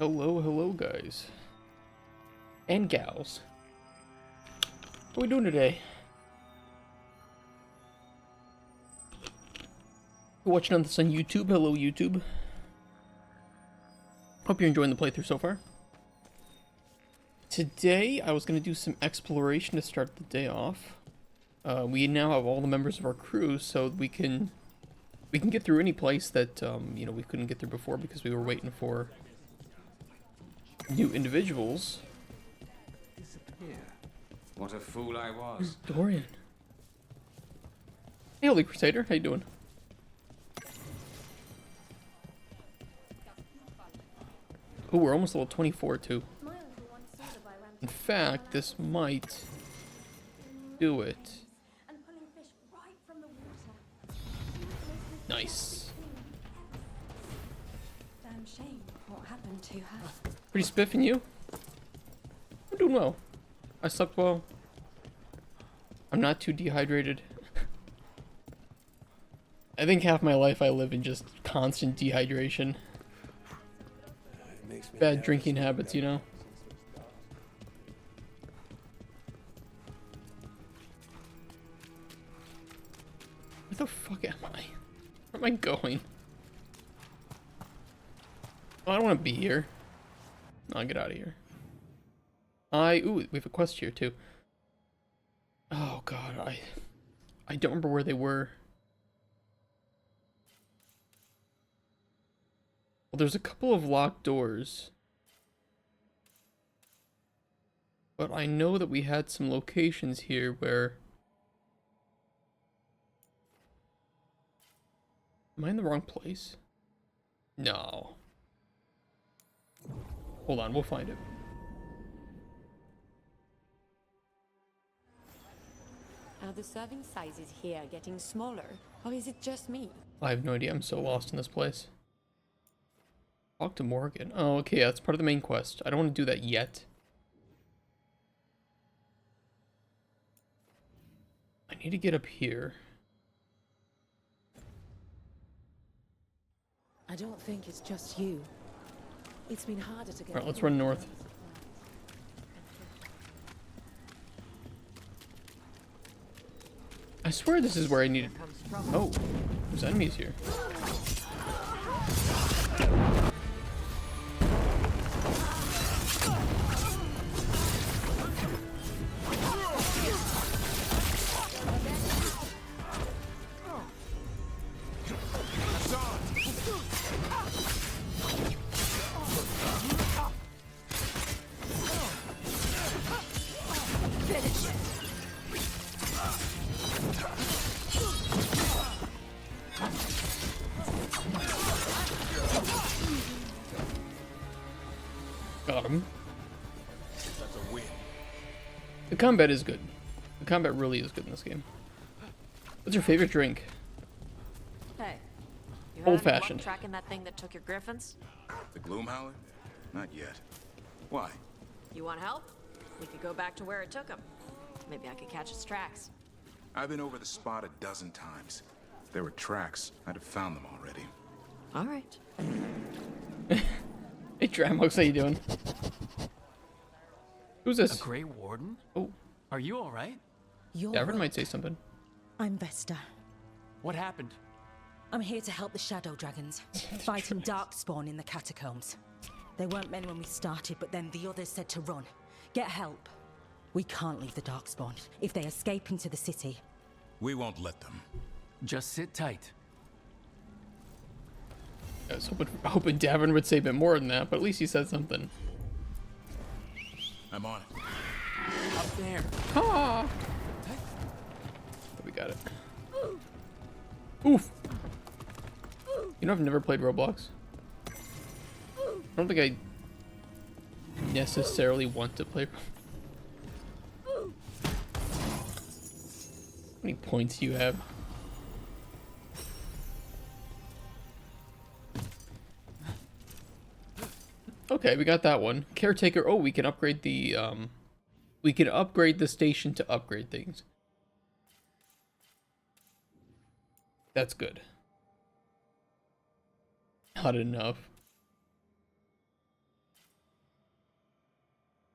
Hello, hello, guys. And gals. What are we doing today? You're watching this on YouTube. Hello, YouTube. Hope you're enjoying the playthrough so far. Today, I was going to do some exploration to start the day off. We now have all the members of our crew, so we can get through any place that, you know, we couldn't get through before because we were waiting for new individuals. What a fool I was. Dorian. Hey, Holy Crusader, how you doing? Oh, we're almost level 24 too. In fact, this might do it. Nice. Damn shame. What happened to her? Pretty spiffing you? I'm doing well. I slept well. I'm not too dehydrated. I think half my life I live in just constant dehydration. Bad drinking habits, you know? Where the fuck am I? Where am I going? Oh, I don't want to be here. I'll get out of here. Ooh, we have a quest here too. Oh god, I don't remember where they were. Well, there's a couple of locked doors. But I know that we had some locations here where... Am I in the wrong place? No. Hold on, we'll find it. Are the serving sizes here getting smaller, or is it just me? I have no idea, I'm so lost in this place. Talk to Morgan. Oh, okay, that's part of the main quest. I don't want to do that yet. I need to get up here. I don't think it's just you. It's been harder to get. Alright, let's run north. I swear this is where I needed... Oh, there's enemies here. Got him. That's a win. The combat is good. The combat really is good in this game. What's your favorite drink? Hey, you Old-fashioned. tracking that thing that took your griffins? The Gloomhowler? Not yet. Why? You want help? We could go back to where it took him. Maybe I could catch its tracks. I've been over the spot a dozen times. If there were tracks, I'd have found them already. All right. Hey, Dramox, how you doing? Who's this? A Grey Warden? Oh, Are you all right? You're Davin right. might say something. I'm Vesta. What happened? I'm here to help the Shadow Dragons, fighting Darkspawn in the catacombs. They weren't men when we started, but then the others said to run. Get help. We can't leave the Darkspawn. If they escape into the city, We won't let them. Just sit tight. I was hoping Davin would say a bit more than that, but at least he said something. I'm on it. Up there. Ah! We got it. Oof! You know, I've never played Roblox. I don't think I necessarily want to play. How many points do you have? Okay, we got that one. Caretaker. Oh, we can upgrade the station to upgrade things. That's good. Not enough.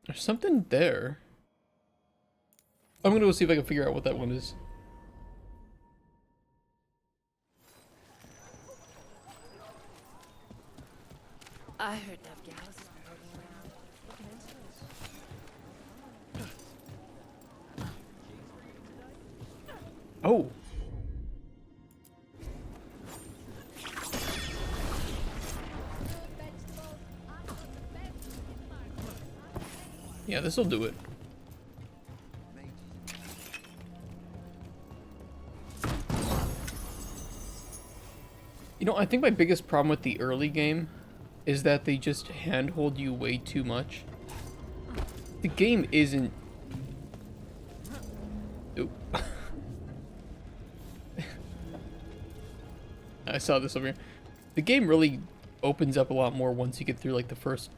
There's something there. I'm gonna go see if I can figure out what that one is. I heard Navgalis has been roving around. Oh. Yeah, this'll do it. You know, I think my biggest problem with the early game is that they just handhold you way too much. The game isn't... Oop. I saw this over here. The game really opens up a lot more once you get through like the first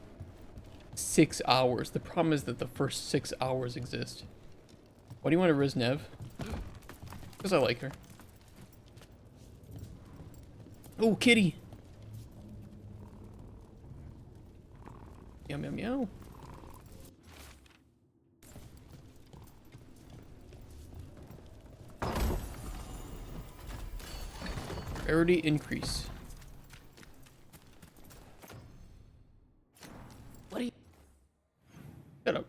6 hours. The problem is that the first 6 hours exist. Why do you want to Riz Nev? Because I like her. Oh, kitty! Meow, meow, meow. Rarity increase. What are you? Shut up.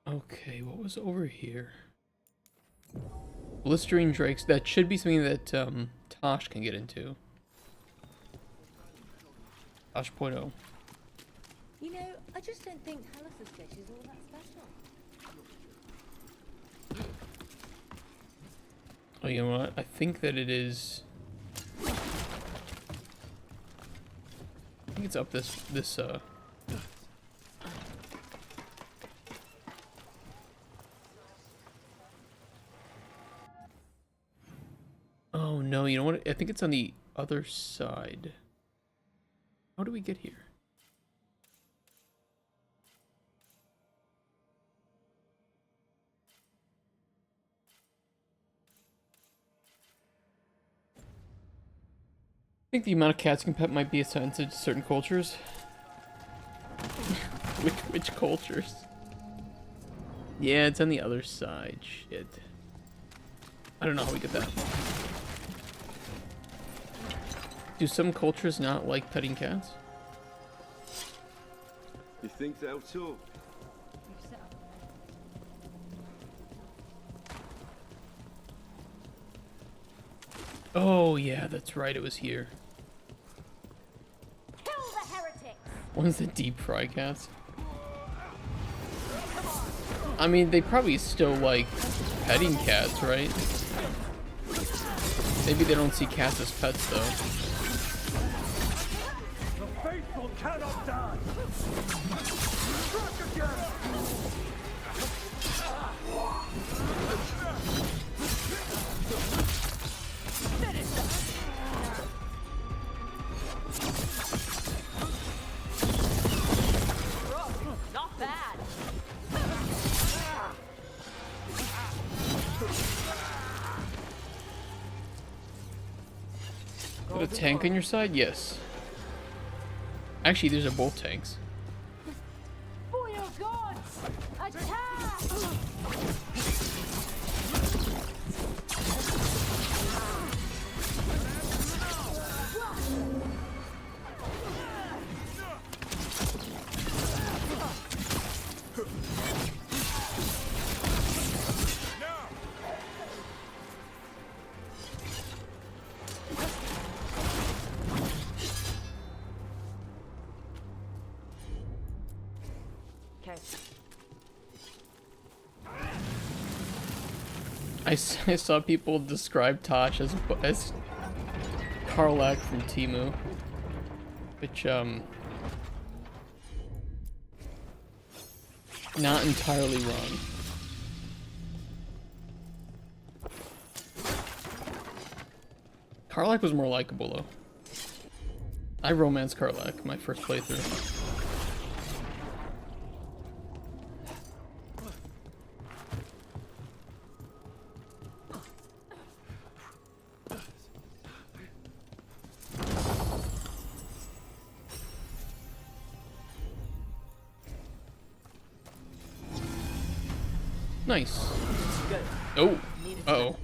Okay, what was over here? Blistering drakes. That should be something that Tosh can get into. Tosh.0. You know, I just don't think Hallis's fish is all that special. Oh, you know what? I think that it is. I think it's up this. Oh no! You know what? I think it's on the other side. How do we get here? I think the amount of cats you can pet might be assigned to certain cultures. which cultures? Yeah, it's on the other side. Shit. I don't know how we get that. Do some cultures not like petting cats? You think they'll talk? Oh yeah, that's right, it was here. Kill the heretics! One's the deep fry cats. I mean, they probably still like petting cats, right? Maybe they don't see cats as pets though. The faithful cannot die. Struck again. Not bad. Is that a tank on your side? Yes. Actually, these are both tanks. For your gods! Attack! Okay. I saw people describe Tosh as Karlak from Timu, which not entirely wrong. Karlak was more likable though. I romanced Karlak my first playthrough. Nice. Good. Oh. Needed Uh-oh.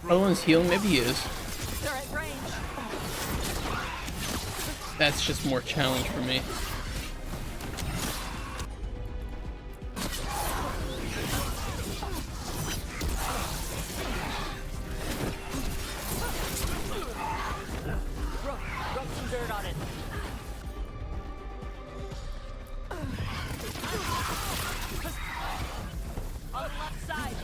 Other one's healing? Maybe he is. They're at range. That's just more challenge for me. Rub some dirt on it. On the left side.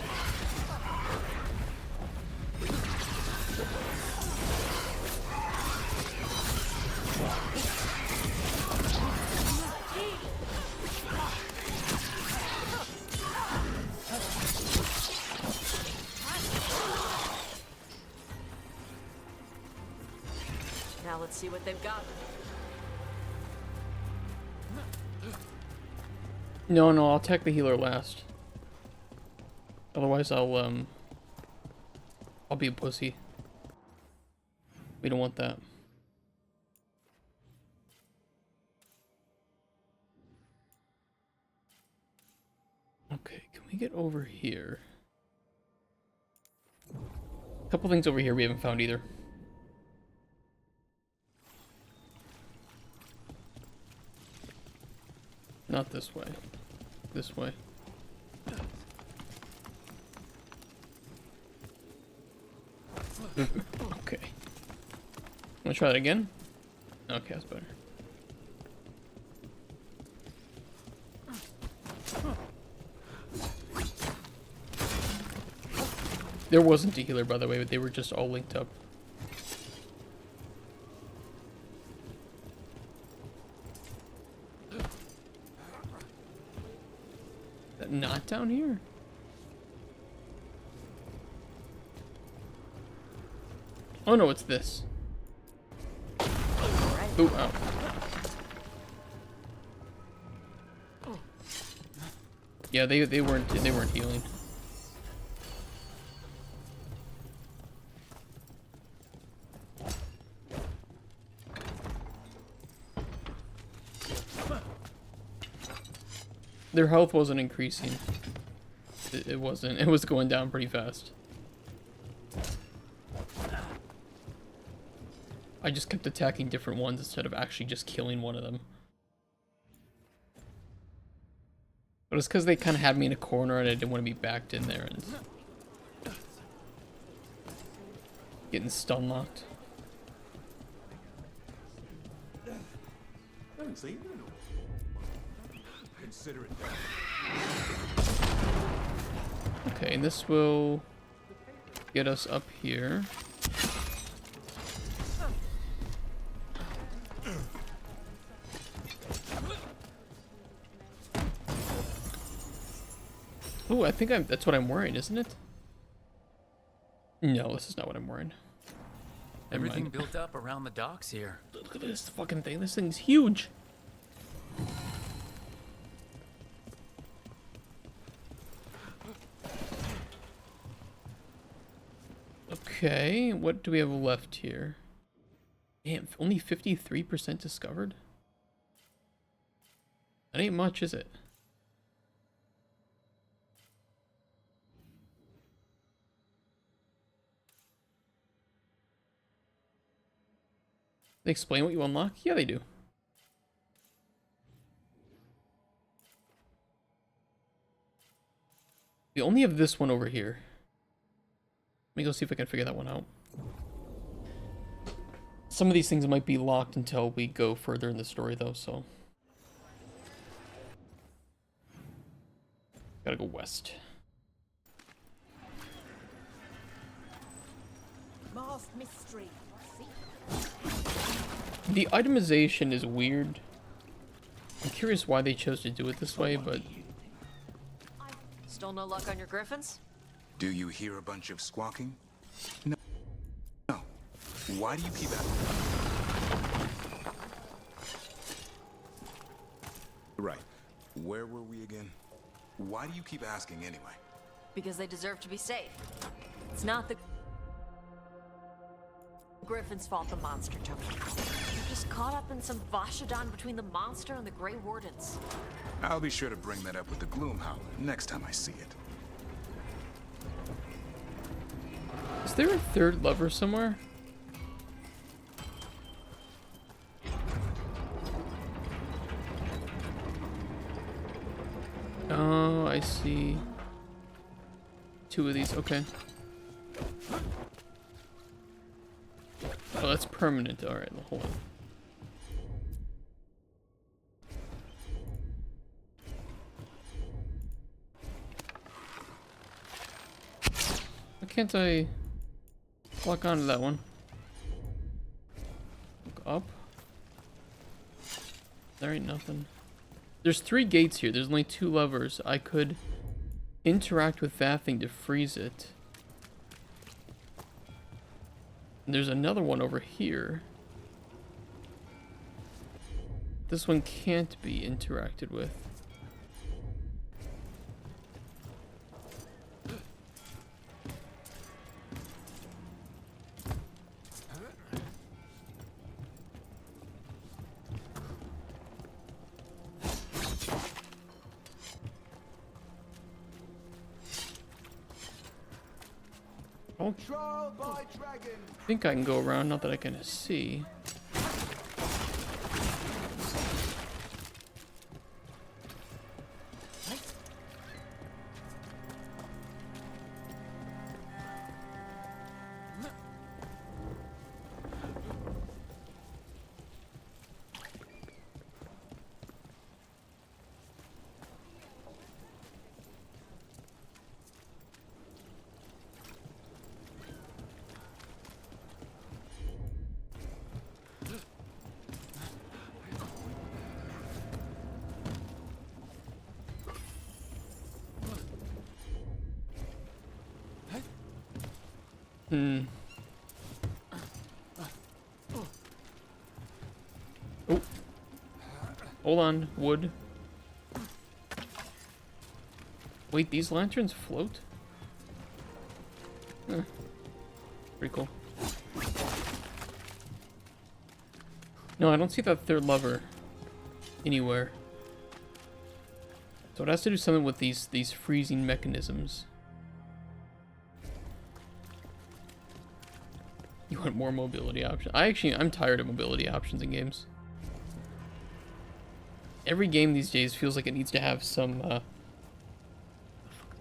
Now let's see what they've got. No, I'll attack the healer last. Otherwise, I'll be a pussy. We don't want that. Okay, can we get over here? A couple things over here we haven't found either. Not this way. This way. Okay. Wanna try that again? Okay, that's better. There wasn't a healer, by the way, but they were just all linked up. That not down here? Oh no, it's this. Ooh, ow. Yeah, they weren't healing. Their health wasn't increasing. It wasn't. It was going down pretty fast. I just kept attacking different ones instead of actually just killing one of them. But it's because they kind of had me in a corner and I didn't want to be backed in there and getting stun locked. Consider it. Okay, and this will get us up here. Oh, I think that's what I'm wearing, isn't it? No, this is not what I'm wearing. Never Everything mind. built up around the docks here. Look at this fucking thing. This thing's huge. Okay, what do we have left here? Damn, only 53% discovered? That ain't much, is it? They explain what you unlock? Yeah, they do. We only have this one over here. Let me go see if I can figure that one out. Some of these things might be locked until we go further in the story, though, so. Gotta go west. Masked mystery. The itemization is weird. I'm curious why they chose to do it this way, but Still no luck on your griffins? Do you hear a bunch of squawking? No. No. Why do you keep asking? Right. Where were we again? Why do you keep asking anyway? Because they deserve to be safe. It's not the Griffin's fault the monster took them. They're just caught up in some Vashadan between the monster and the Grey Wardens. I'll be sure to bring that up with the Gloomhowler next time I see it. is there a third lever somewhere? Oh, I see. Two of these, okay. Oh, that's permanent. Alright, hold on. Why can't I lock onto that one? Look up. There ain't nothing. There's 3 gates here. There's only 2 levers. I could interact with that thing to freeze it. And there's another one over here. This one can't be interacted with. Oh, Trial by dragon. I think I can go around, not that I can see. Oh. Hold on, wood. Wait, these lanterns float? Huh. Pretty cool. No, I don't see that third lever anywhere. So it has to do something with these freezing mechanisms. You want more mobility options? I'm tired of mobility options in games. Every game these days feels like it needs to have some, what's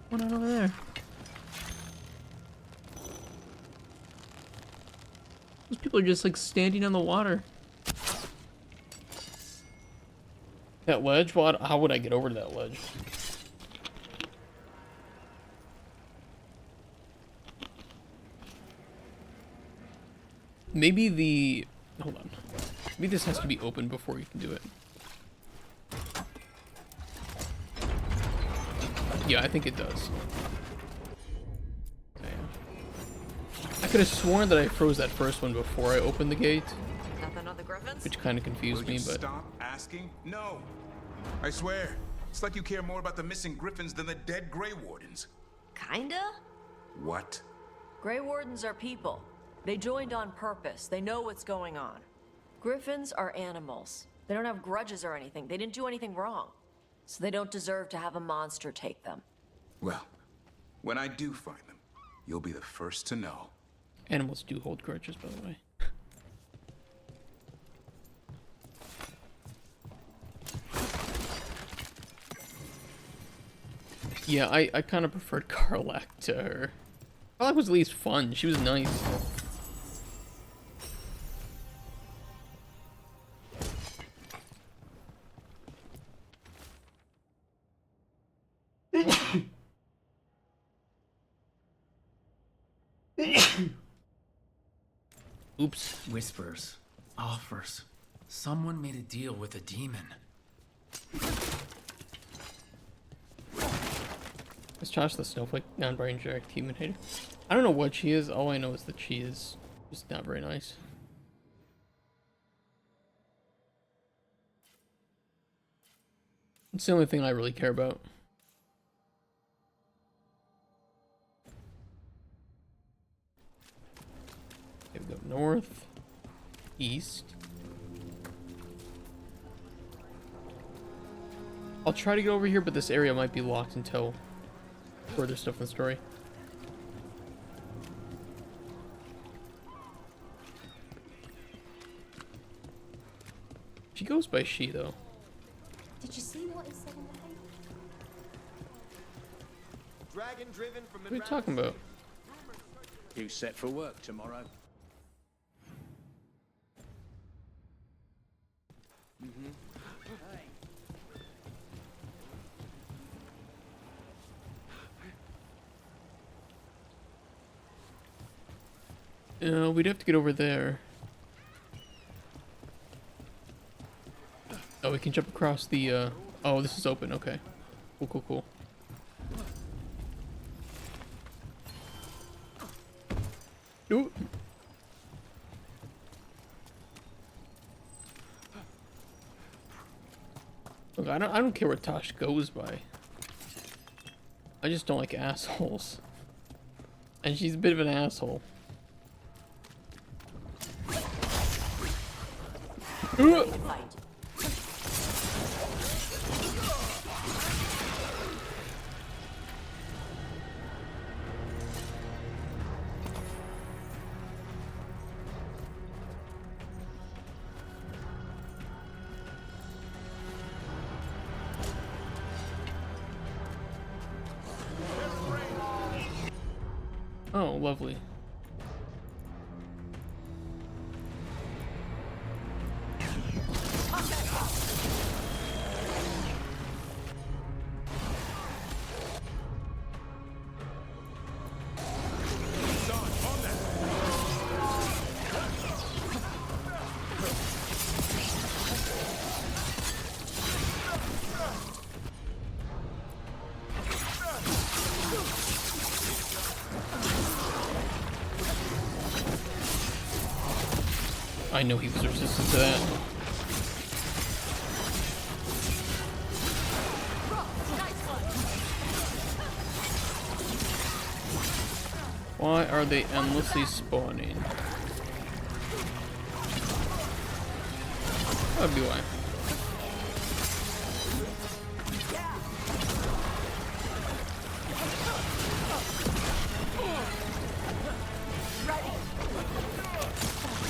going on over there? Those people are just like standing on the water. That ledge? How would I get over to that ledge? Maybe hold on. Maybe this has to be open before you can do it. Yeah, I think it does. Okay. I could have sworn that I froze that first one before I opened the gate, Nothing on the Griffins? which kind of confused Will you me, but stop asking? No. I swear. It's like you care more about the missing Griffins than the dead Grey Wardens. Kinda? What? Grey Wardens are people. They joined on purpose. They know what's going on. Griffins are animals. They don't have grudges or anything. They didn't do anything wrong. So they don't deserve to have a monster take them. Well, when I do find them, you'll be the first to know. Animals do hold grudges, by the way. Yeah, I kind of preferred Karlak to her. Karlak was at least fun. She was nice. Oops. Whispers. Offers. Someone made a deal with a demon. Is Josh the snowflake non-brain direct human hater? I don't know what she is. All I know is that she is just not very nice. It's the only thing I really care about. Okay, we go north, east. I'll try to get over here, but this area might be locked until further stuff in the story. She goes by she, though. Did you see what he said in the paper? Dragon driven from What are you talking about? You set for work tomorrow? We'd have to get over there. Oh, we can jump across the, oh, this is open, okay. Cool, cool, cool. Ooh. Look, I don't care what Tosh goes by. I just don't like assholes. And she's a bit of an asshole. Fight. Oh, lovely. I know he was resistant to that. Why are they endlessly spawning? That'd be why.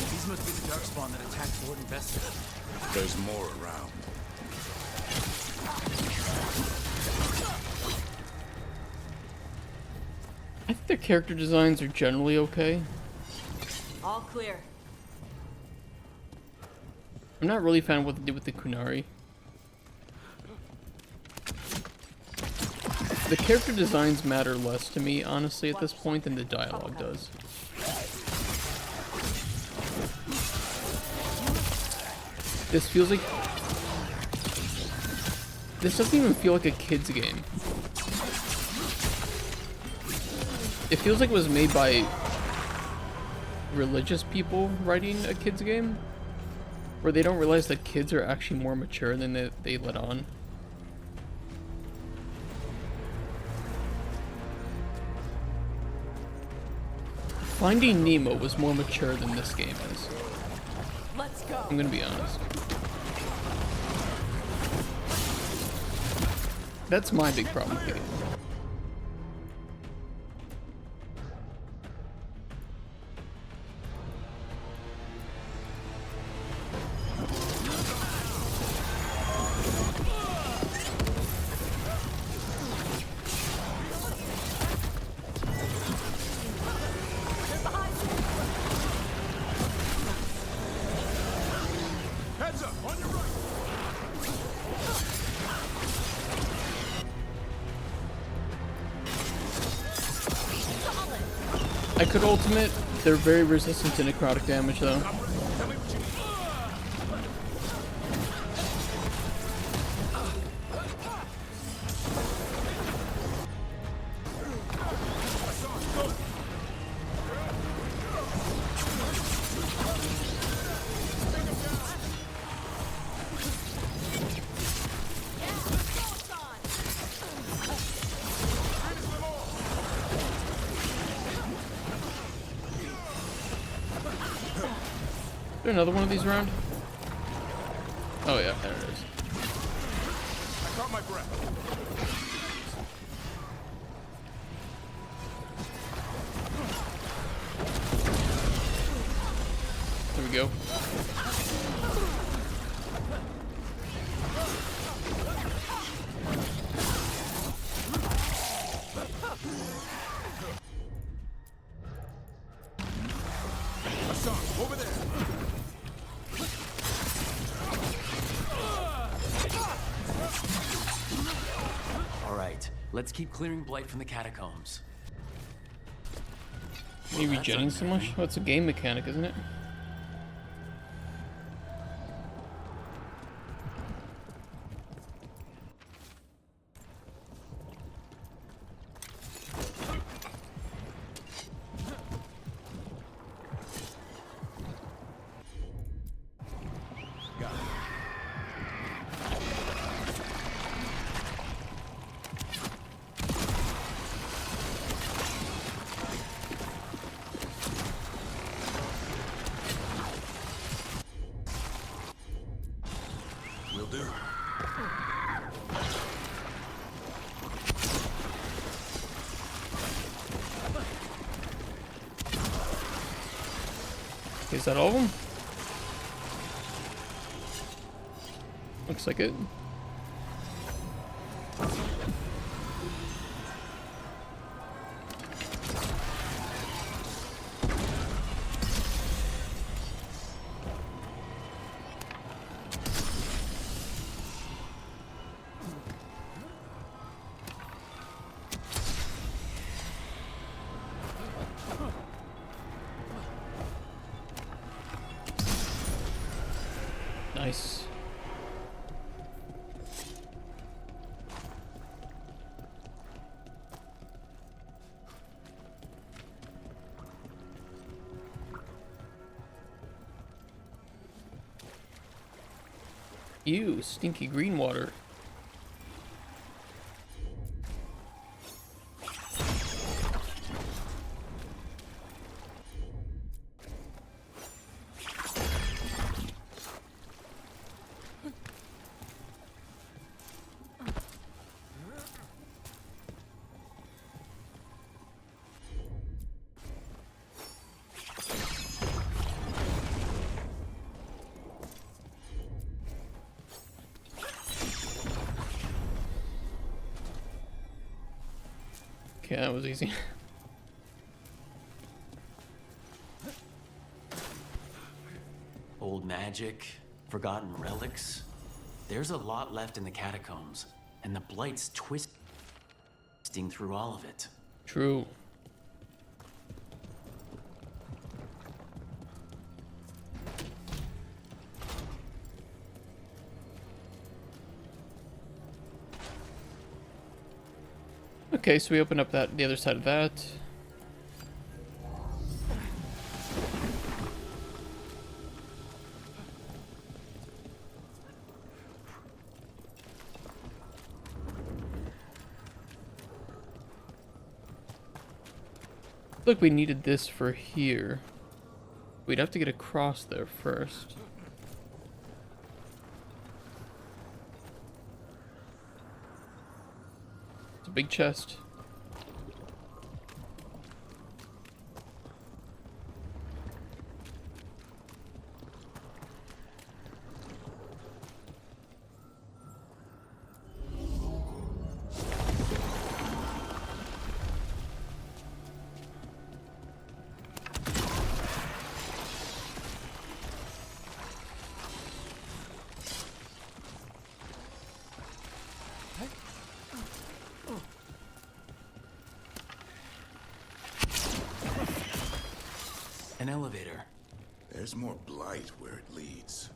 These must be the darkspawn that attacked Lord Investor. There's more around. I think their character designs are generally okay. All clear. I'm not really a fan of what they did with the Kunari. The character designs matter less to me, honestly, at this point than the dialogue does. This feels like... This doesn't even feel like a kid's game. It feels like it was made by religious people writing a kid's game, where they don't realize that kids are actually more mature than they let on. Finding Nemo was more mature than this game is. Let's go. I'm gonna be honest. That's my big problem with the game. Heads up, on your right. I could ultimate. They're very resistant to necrotic damage though. Tell me what you need. Is there another one of these around? Oh yeah, there it is. I caught my breath. There we go. Hassan, over there. All right, let's keep clearing blight from the catacombs. Are you regenerating so much? Well, it's a game mechanic, isn't it? Will do. Is that all of them? Looks like it. Nice. Ew, stinky green water. Okay, that was easy. Old magic, forgotten relics. There's a lot left in the catacombs, and the blight's twisting through all of it. True. Okay, so we open up the other side of that. Look, we needed this for here. We'd have to get across there first. It's a big chest. An elevator. There's more blight where it leads.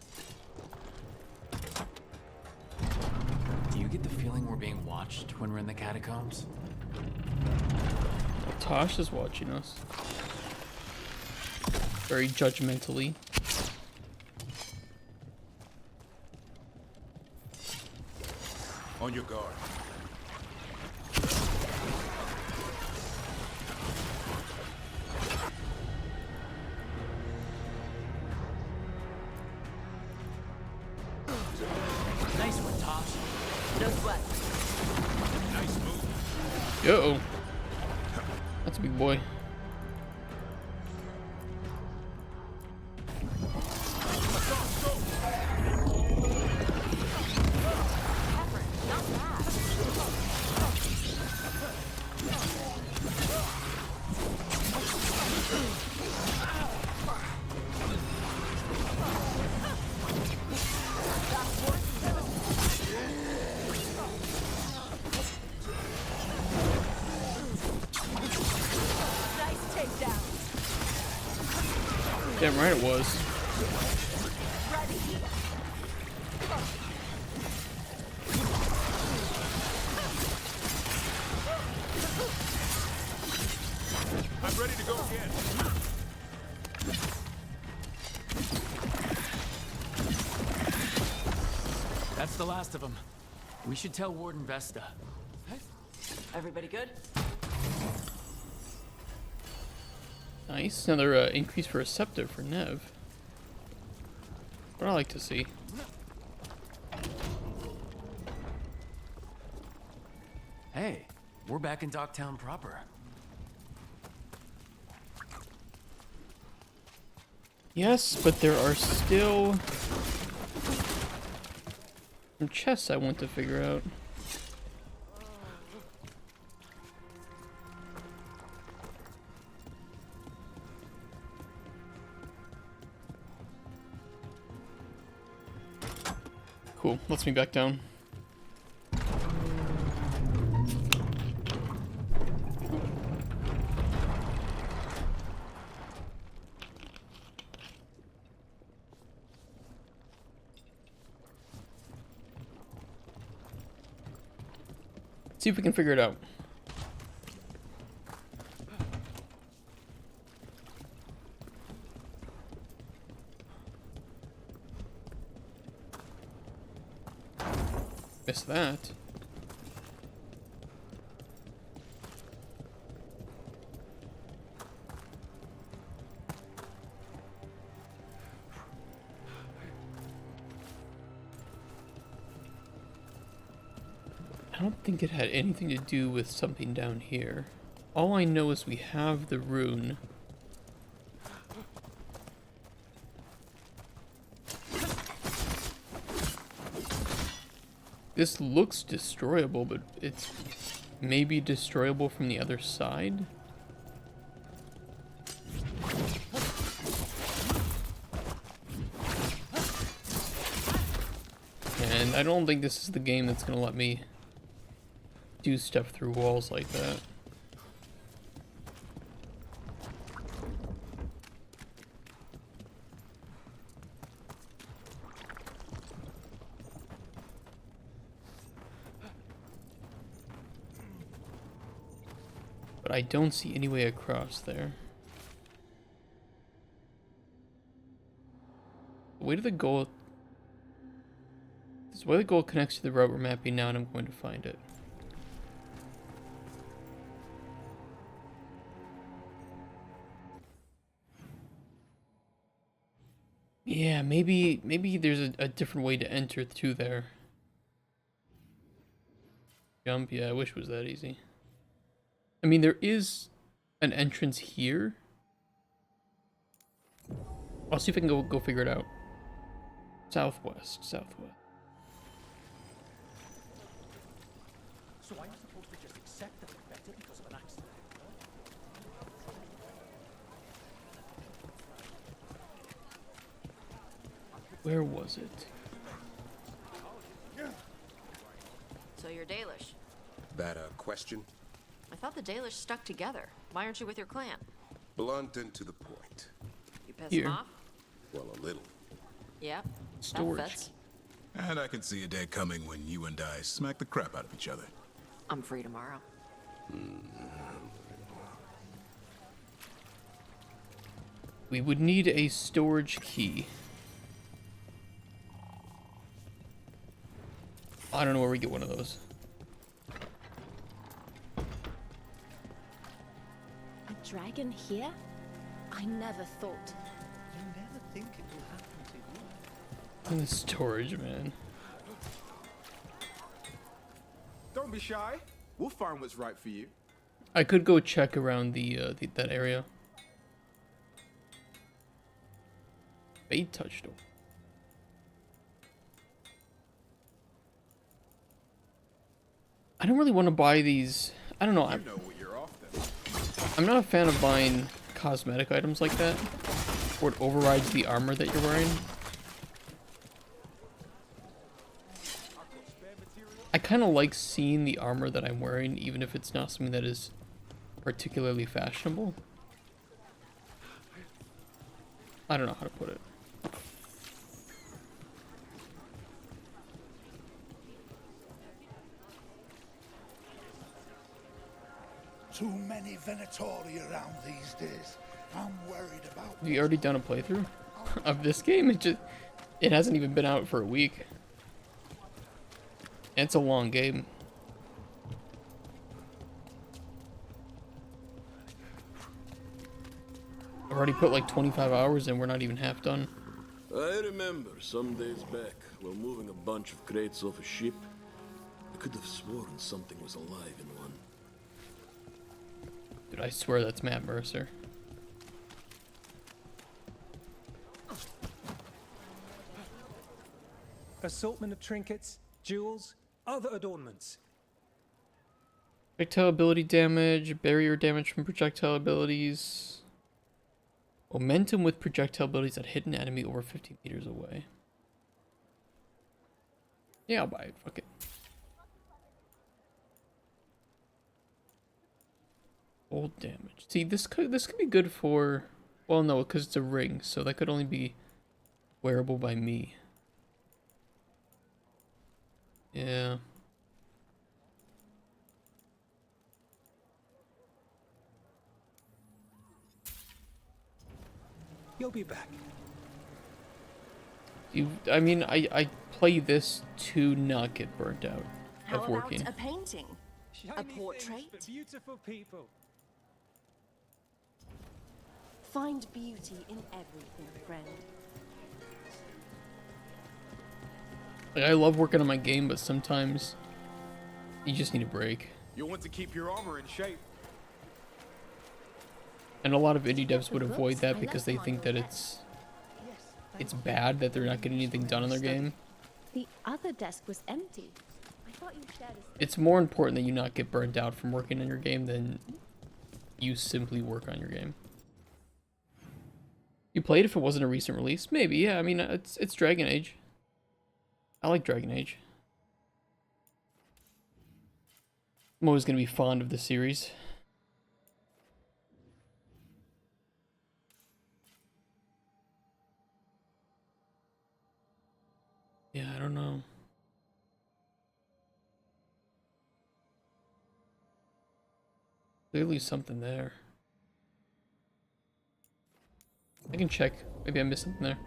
Do you get the feeling we're being watched when we're in the catacombs? Tosh is watching us. Very judgmentally. On your guard. Nice one, Tosh. No sweat. Nice move. Yo. That's a big boy. Damn right it was. I'm ready to go again. That's the last of them. We should tell Warden Vesta. Everybody good? Nice. Another increase for receptive for Nev. What I like to see. Hey, we're back in Docktown proper. Yes, but there are still some chests I want to figure out. Cool, lets me back down. See if we can figure it out. Missed that. I don't think it had anything to do with something down here. All I know is we have the rune. This looks destroyable, but it's maybe destroyable from the other side? And I don't think this is the game that's gonna let me do stuff through walls like that. But I don't see any way across there. The way to the goal... This way the goal connects to the route we're mapping now, and I'm going to find it. Yeah, maybe there's a different way to enter through there. Jump, yeah, I wish it was that easy. I mean, there is an entrance here. I'll see if I can go figure it out. Southwest. So I'm supposed to just accept that it's better because of an accident? Where was it? So you're Dalish. That a question? I thought the Dalish stuck together. Why aren't you with your clan? Blunt and to the point. You piss Here. them off? Well, a little. Yeah. Storage. That fits. And I can see a day coming when you and I smack the crap out of each other. I'm free tomorrow. We would need a storage key. I don't know where we get one of those. A dragon here? I never thought. You never think it will happen to you. In the storage, man. Don't be shy. We'll find what's right for you. I could go check around that area. Fade touch door. I don't really want to buy these. I don't know. You know what you're after. I'm not a fan of buying cosmetic items like that, where it overrides the armor that you're wearing. I kind of like seeing the armor that I'm wearing, even if it's not something that is particularly fashionable. I don't know how to put it. Too many Venatori around these days. I'm worried about. Have you already done a playthrough of this game? It hasn't even been out for a week. And it's a long game. I've already put like 25 hours in, we're not even half done. I remember some days back, while moving a bunch of crates off a ship, I could have sworn something was alive in one. Dude, I swear that's Matt Mercer. Assortment of trinkets, jewels, other adornments. Projectile ability damage, barrier damage from projectile abilities. Momentum with projectile abilities that hit an enemy over 50 meters away. Yeah, I'll buy it. Fuck it. Old damage. See, this could be good for. Well, no, because it's a ring, so that could only be wearable by me. Yeah. You'll be back. I mean, I play this to not get burnt out of working. a painting? Shiny portrait? things for beautiful people. Find beauty in everything, friend. Like, I love working on my game, but sometimes you just need a break. You'll want to keep your armor in shape. And a lot of indie devs would avoid that because they think that it's bad that they're not getting anything done on their game. The other desk was empty. I thought you shared a space. It's more important that you not get burnt out from working on your game than you simply work on your game. You played if it wasn't a recent release? Maybe, yeah. I mean, it's Dragon Age. I like Dragon Age. I'm always going to be fond of the series. Yeah, I don't know. Clearly something there. I can check. Maybe I missed something there.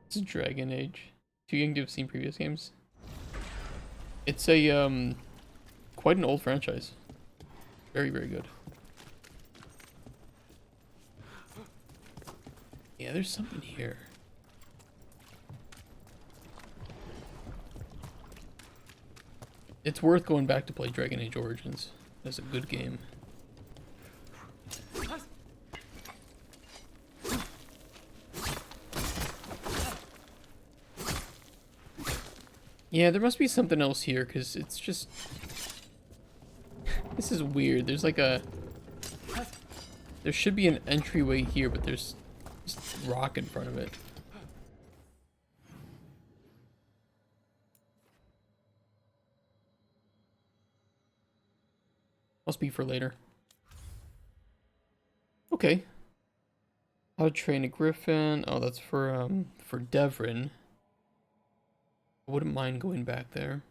It's a Dragon Age. Too young to have seen previous games. It's a quite an old franchise. Very, very good. Yeah, there's something here. It's worth going back to play Dragon Age Origins. It's a good game. Yeah, there must be something else here, because it's just... This is weird. There's like a... There should be an entryway here, but there's just rock in front of it. Must be for later. Okay. How to train a griffin. Oh, that's for Devrin. I wouldn't mind going back there.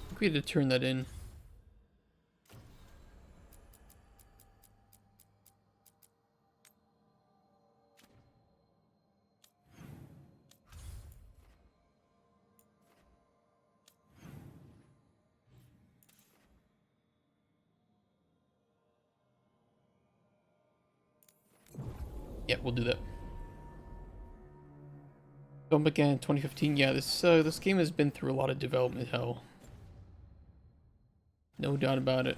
I think we had to turn that in. Yeah, we'll do that. Film began in 2015. Yeah, this game has been through a lot of development hell. No doubt about it.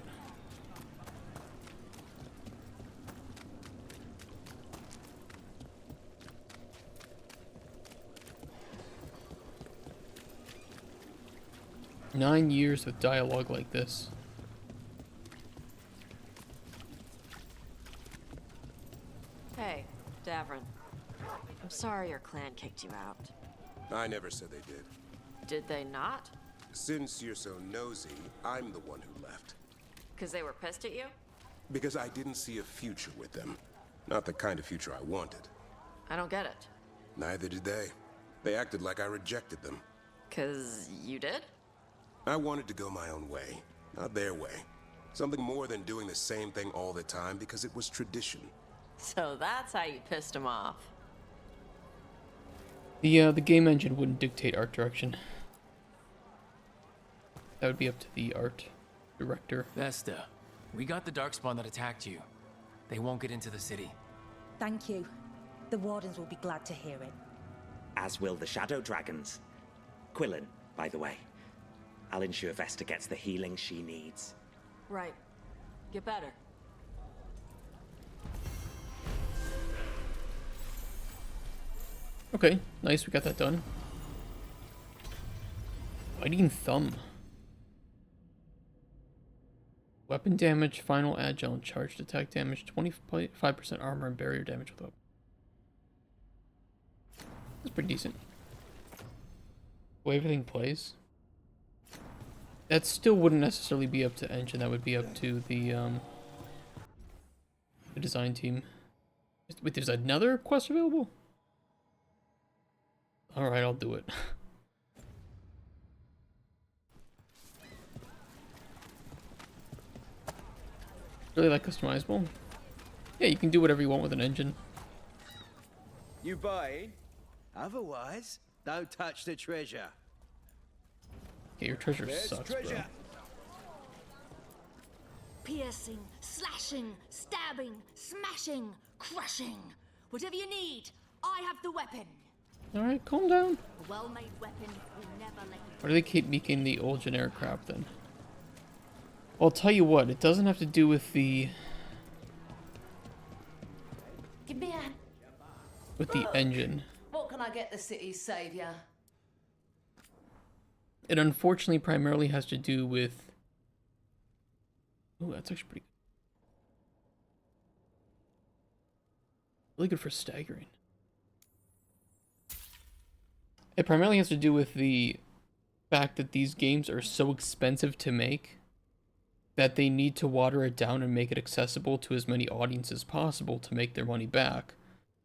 Nine years with dialogue like this. Hey, Davrin. I'm sorry your clan kicked you out. I never said they did. Did they not? Since you're so nosy, I'm the one who left. Because they were pissed at you? Because I didn't see a future with them. Not the kind of future I wanted. I don't get it. Neither did they. They acted like I rejected them. 'Cause you did? I wanted to go my own way, not their way. Something more than doing the same thing all the time because it was tradition. So that's how you pissed him off. The game engine wouldn't dictate art direction. That would be up to the art director. Vesta, we got the darkspawn that attacked you. They won't get into the city. Thank you. The Wardens will be glad to hear it. As will the Shadow Dragons. Quillen, by the way. I'll ensure Vesta gets the healing she needs. Right. Get better. Okay, nice, we got that done. Fighting Thumb. Weapon damage, final agile, and charged attack damage, 25% armor and barrier damage with weapon. That's pretty decent. The way everything plays. That still wouldn't necessarily be up to engine, that would be up to the design team. Wait, there's another quest available? Alright, I'll do it. Really that customizable? Yeah, you can do whatever you want with an engine. You buying? Otherwise, don't touch the treasure. Yeah, your treasure There's sucks, treasure. bro. Piercing, slashing, stabbing, smashing, crushing. Whatever you need, I have the weapon. Alright, calm down. A well-made weapon will never let you. Why do they keep making the old generic crap then? Well, I'll tell you what, it doesn't have to do with the Give me a... engine. What can I get the city's savior? It unfortunately primarily has to do with... Oh, that's actually pretty good. Really good for staggering. It primarily has to do with the fact that these games are so expensive to make that they need to water it down and make it accessible to as many audiences as possible to make their money back.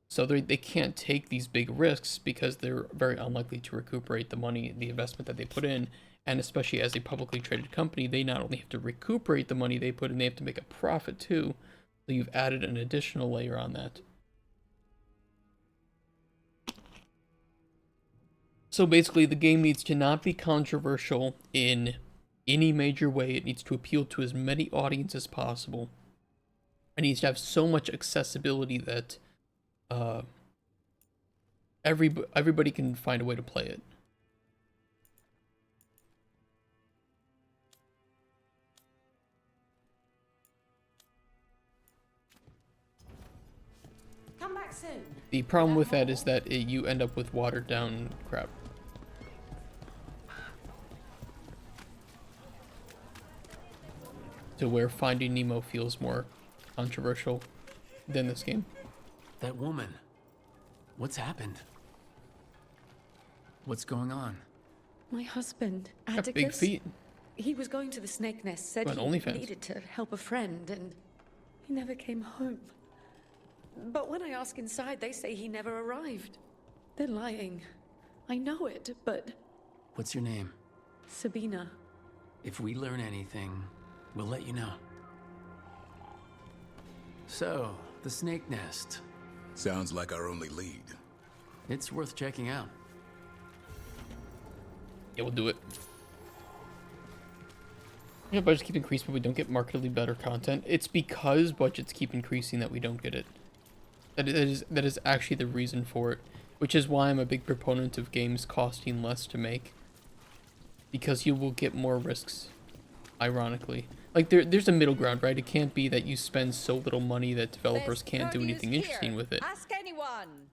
So they can't take these big risks because they're very unlikely to recuperate the money, the investment that they put in. And especially as a publicly traded company, they not only have to recuperate the money they put in, they have to make a profit too. So you've added an additional layer on that. So basically, the game needs to not be controversial in any major way. It needs to appeal to as many audiences as possible. It needs to have so much accessibility that everybody can find a way to play it. Come back soon. The problem with that is that you end up with watered down crap. To where Finding Nemo feels more controversial than this game. That woman. What's happened? What's going on? My husband, Got Atticus. big feet. He was going to the Snake Nest, said What, he OnlyFans? needed to help a friend, and he never came home. But when I ask inside, they say he never arrived. They're lying. I know it, but What's your name? Sabina. If we learn anything, we'll let you know. So, the Snake Nest. Sounds like our only lead. It's worth checking out. Yeah, we'll do it. Yeah, budgets keep increasing, but we don't get markedly better content. It's because budgets keep increasing that we don't get it. That is actually the reason for it, which is why I'm a big proponent of games costing less to make. Because you will get more risks, ironically. Like, there's a middle ground, right? It can't be that you spend so little money that developers can't do anything interesting with it. Ask anyone.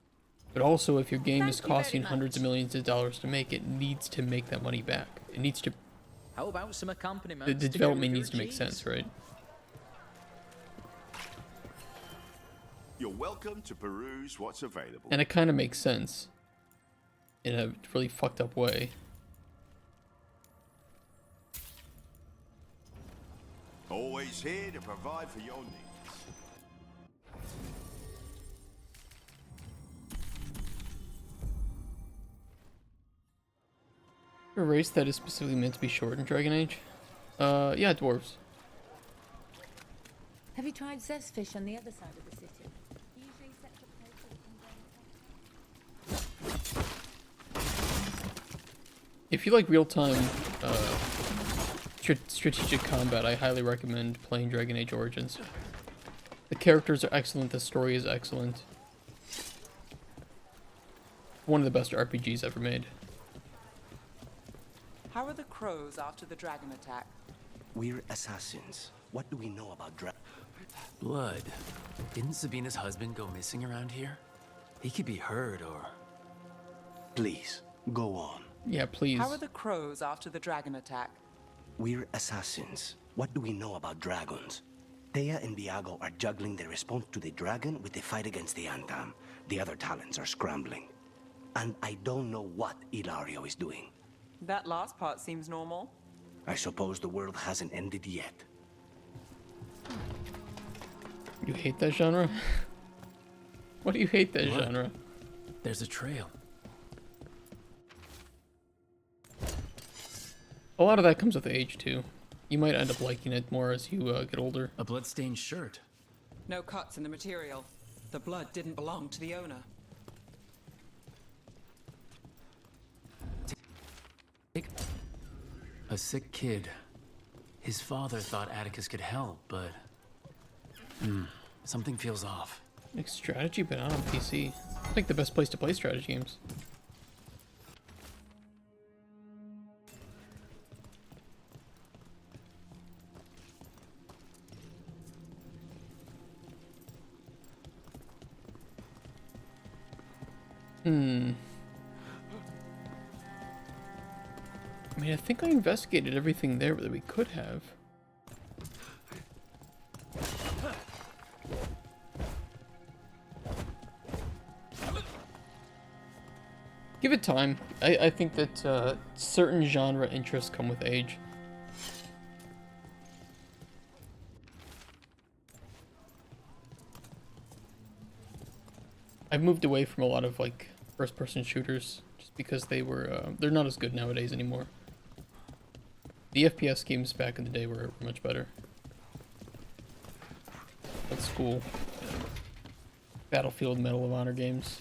But also, if your game is costing hundreds of millions of dollars to make, it needs to make that money back. It needs to... How about some accompaniment? The development needs to make sense, right? You're welcome to peruse what's available. And it kind of makes sense. In a really fucked up way. Always here to provide for your needs. A race that is specifically meant to be short in Dragon Age? Yeah, dwarves. Have you tried Zev's fish on the other side of the city? Usually set If you like real-time strategic combat, I highly recommend playing Dragon Age Origins. The characters are excellent, the story is excellent. One of the best RPGs ever made. How are the crows after the dragon attack? We're assassins. What do we know about Blood. Didn't Sabina's husband go missing around here? He could be hurt or... Please, go on. Yeah, please. How are the crows after the dragon attack? We're assassins. What do we know about dragons? Thea and Viago are juggling their response to the dragon with the fight against the Antam. The other talents are scrambling. And I don't know what Ilario is doing. That last part seems normal. I suppose the world hasn't ended yet. You hate that genre? Why do you hate that What? genre? There's a trail. A lot of that comes with age, too. You might end up liking it more as you get older. A bloodstained shirt. No cuts in the material. The blood didn't belong to the owner. A sick kid. His father thought Atticus could help, but... something feels off. Like strategy, but not on PC. It's like the best place to play strategy games. I mean, I think I investigated everything there that we could have. Give it time. I think that certain genre interests come with age. I've moved away from a lot of like first-person shooters just because they're not as good nowadays anymore. The FPS games back in the day were much better. Old school Battlefield, Medal of Honor games.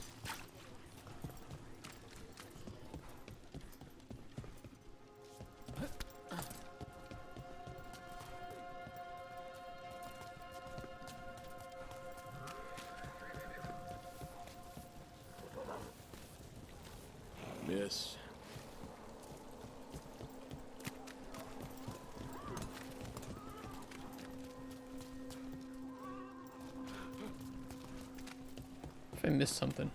I missed something.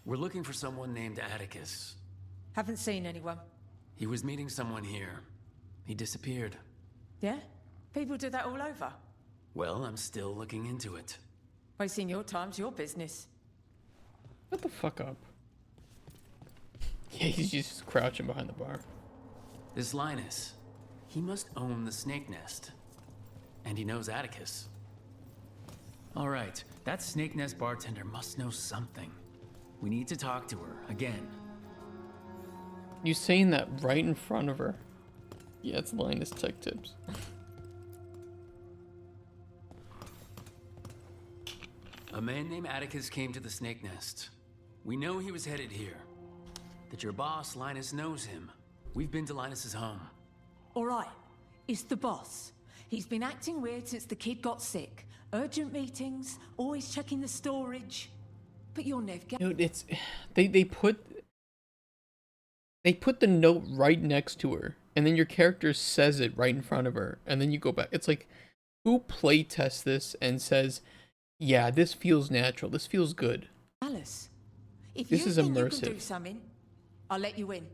We're looking for someone named Atticus. Haven't seen anyone. He was meeting someone here. He disappeared. Yeah? People do that all over. Well, I'm still looking into it. Wasting your time's your business. Shut the fuck up. Yeah, he's just crouching behind the bar. This Linus, he must own the snake nest. And he knows Atticus. All right, that snake nest bartender must know something. We need to talk to her, again. You saying that right in front of her. Yeah, it's Linus Tech Tips. A man named Atticus came to the snake nest. We know he was headed here. That your boss, Linus, knows him. We've been to Linus's home. All right, it's the boss. He's been acting weird since the kid got sick. Urgent meetings, always checking the storage. But you'll never get... Dude, it's... They put the note right next to her. And then your character says it right in front of her. And then you go back. It's like, who playtests this and says, yeah, this feels natural. This feels good. Alice, if This you is think you immersive. can do something, I'll let you in.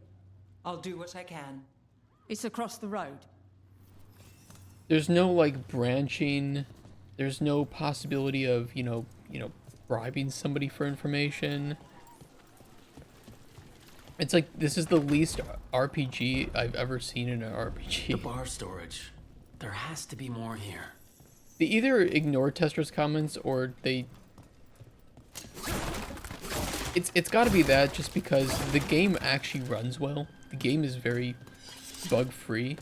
I'll do what I can. It's across the road. There's no, like, branching. There's no possibility of, you know, bribing somebody for information. It's like, this is the least RPG I've ever seen in an RPG. The bar storage. There has to be more here. They either ignore testers' comments or they... It's got to be that, just because the game actually runs well. The game is very bug-free.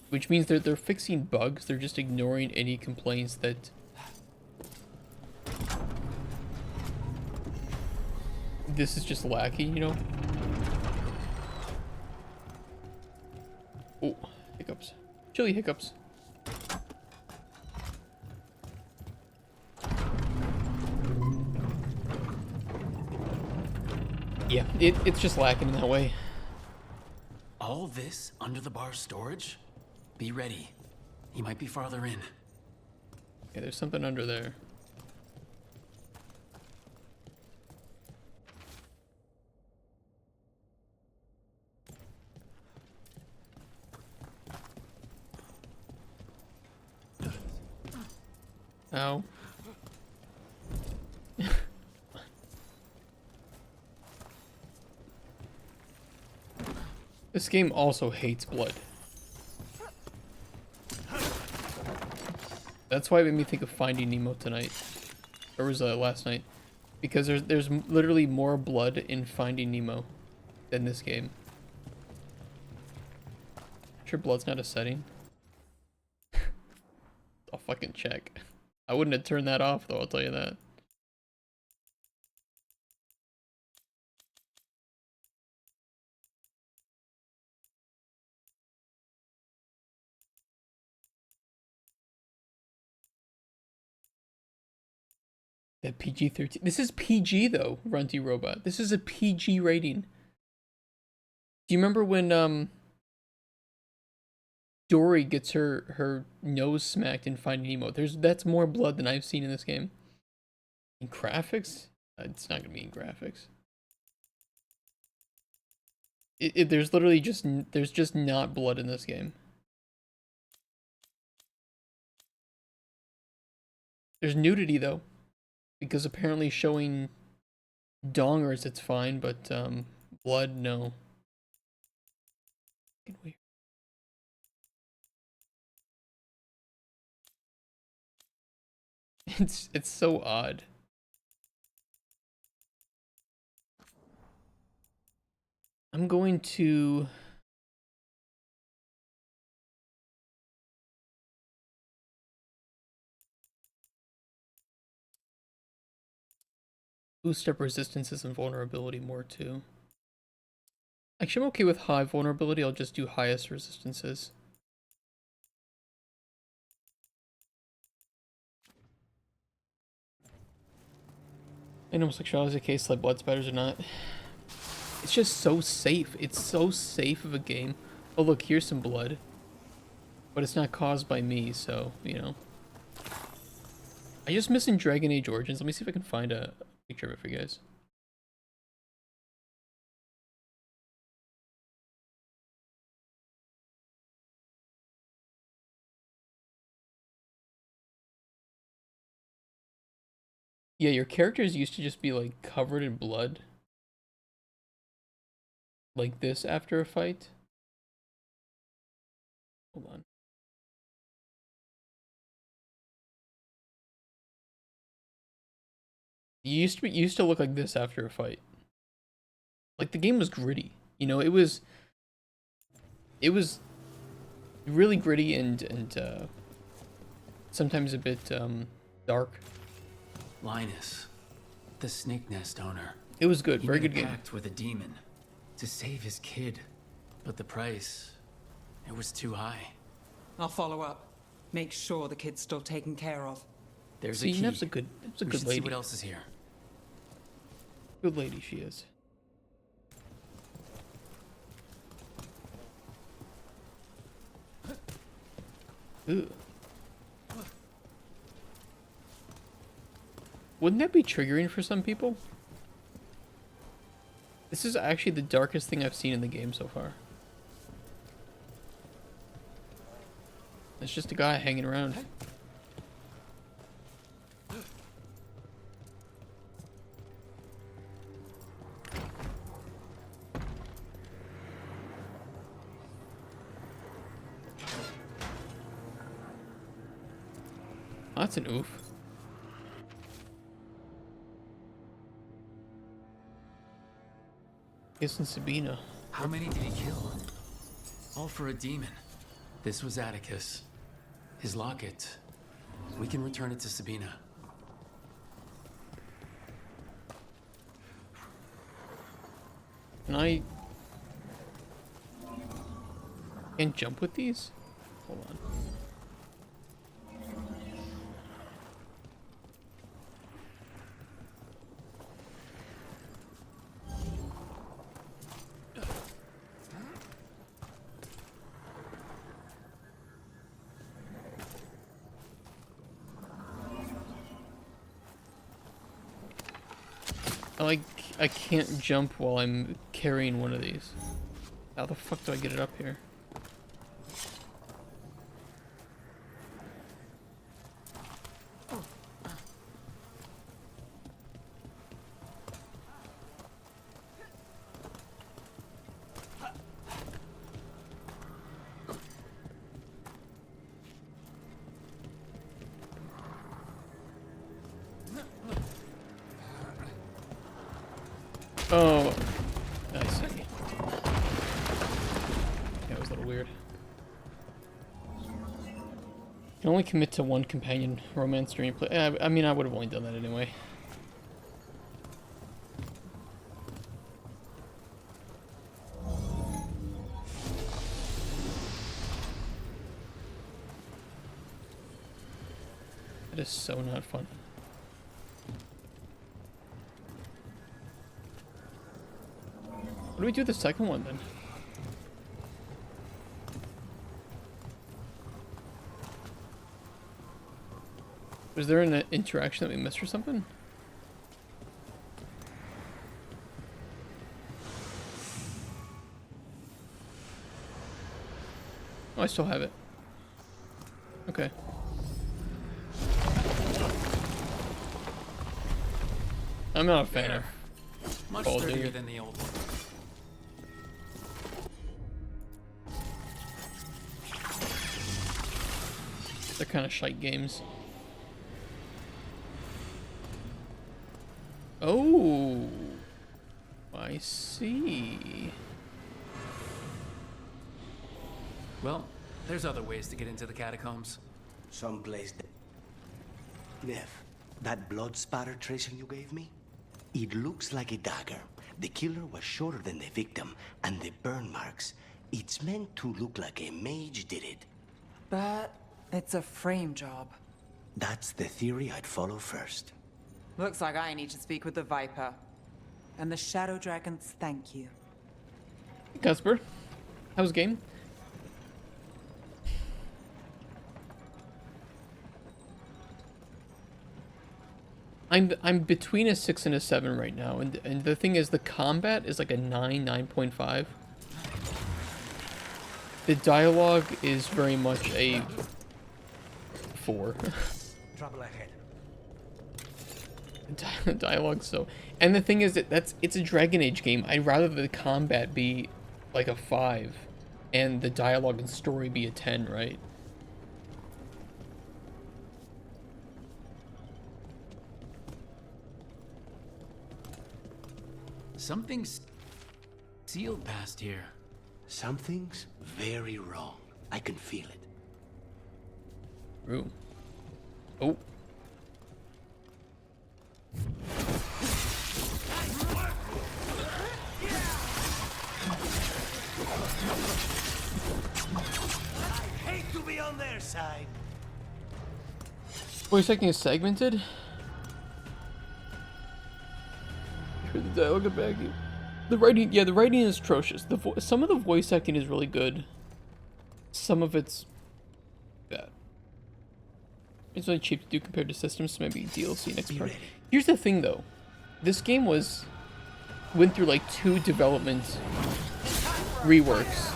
Which means they're fixing bugs, they're just ignoring any complaints that... This is just lacking, you know? Oh, hiccups. Chili hiccups. Yeah, it's just lacking in that way. All this under the bar storage? Be ready. He might be farther in. Yeah, there's something under there. Ow. This game also hates blood. That's why it made me think of Finding Nemo tonight. Or was that last night? Because there's literally more blood in Finding Nemo than this game. Sure blood's not a setting. I'll fucking check. I wouldn't have turned that off though, I'll tell you that. That PG-13. This is PG though, Runty Robot. This is a PG rating. Do you remember when Dory gets her nose smacked in Finding Nemo? That's more blood than I've seen in this game. In graphics? It's not gonna be in graphics. There's literally there's just not blood in this game. There's nudity though. Because apparently showing dongers it's fine, but blood, no. Weird. It's so odd. I'm going to... boost up resistances and vulnerability more too. Actually, I'm okay with high vulnerability. I'll just do highest resistances. And homosexuality is a case like blood spiders or not. It's just so safe. It's so safe of a game. Oh look, here's some blood. But it's not caused by me, so, you know. I just missing Dragon Age Origins. Let me see if I can find a picture of it for you guys. Yeah, your characters used to just be like covered in blood. Like this after a fight. Hold on. You used to look like this after a fight. Like the game was gritty. You know, it was really gritty and sometimes a bit dark. Linus, the snake nest owner. It was good, He very made good a game. pact with a demon to save his kid, but the price, it was too high. I'll follow up. Make sure the kid's still taken care of. There's See, a key. Nev's a good We should lady. see what else is here. Good lady she is. Ooh. Wouldn't that be triggering for some people? This is actually the darkest thing I've seen in the game so far. It's just a guy hanging around. That's an oof. Isn't Sabina? How many did he kill? All for a demon. This was Atticus. His locket. We can return it to Sabina. Can I... Can't jump with these? Hold on. I can't jump while I'm carrying one of these. How the fuck do I get it up here? Oh, I see. That was a little weird. Can only commit to one companion romance during play. I mean, I would have only done that anyway. That is so not fun. What do we do with the second one then? Was there an interaction that we missed or something? Oh, I still have it. Okay. I'm not a fan of Much Call of sturdier Duty. than the old one. They're kind of shite games. Oh, I see. Well, there's other ways to get into the catacombs. Someplace. Nev, that blood spatter tracer you gave me? It looks like a dagger. The killer was shorter than the victim, and the burn marks. It's meant to look like a mage did it. But it's a frame job. That's the theory I'd follow first. Looks like I need to speak with the Viper. And the Shadow Dragons thank you. Casper, how was the game? I'm between a 6 and a 7 right now, and the thing is, the combat is like a 9.5. The dialogue is very much a 4. Trouble ahead. Dialogue, so, and the thing is that it's a Dragon Age game. I'd rather the combat be like a 5 and the dialogue and story be a 10, right? Something's sealed past here. Something's very wrong. I can feel it. Ooh. Oh. I hate to be on their side. Voice acting is segmented. Hear the dialogue of baggy. The writing, yeah, the writing is atrocious. Some of the voice acting is really good. Some of it's bad. It's really cheap to do compared to systems, so maybe DLC next part. Here's the thing, though. This game went through like 2 development reworks,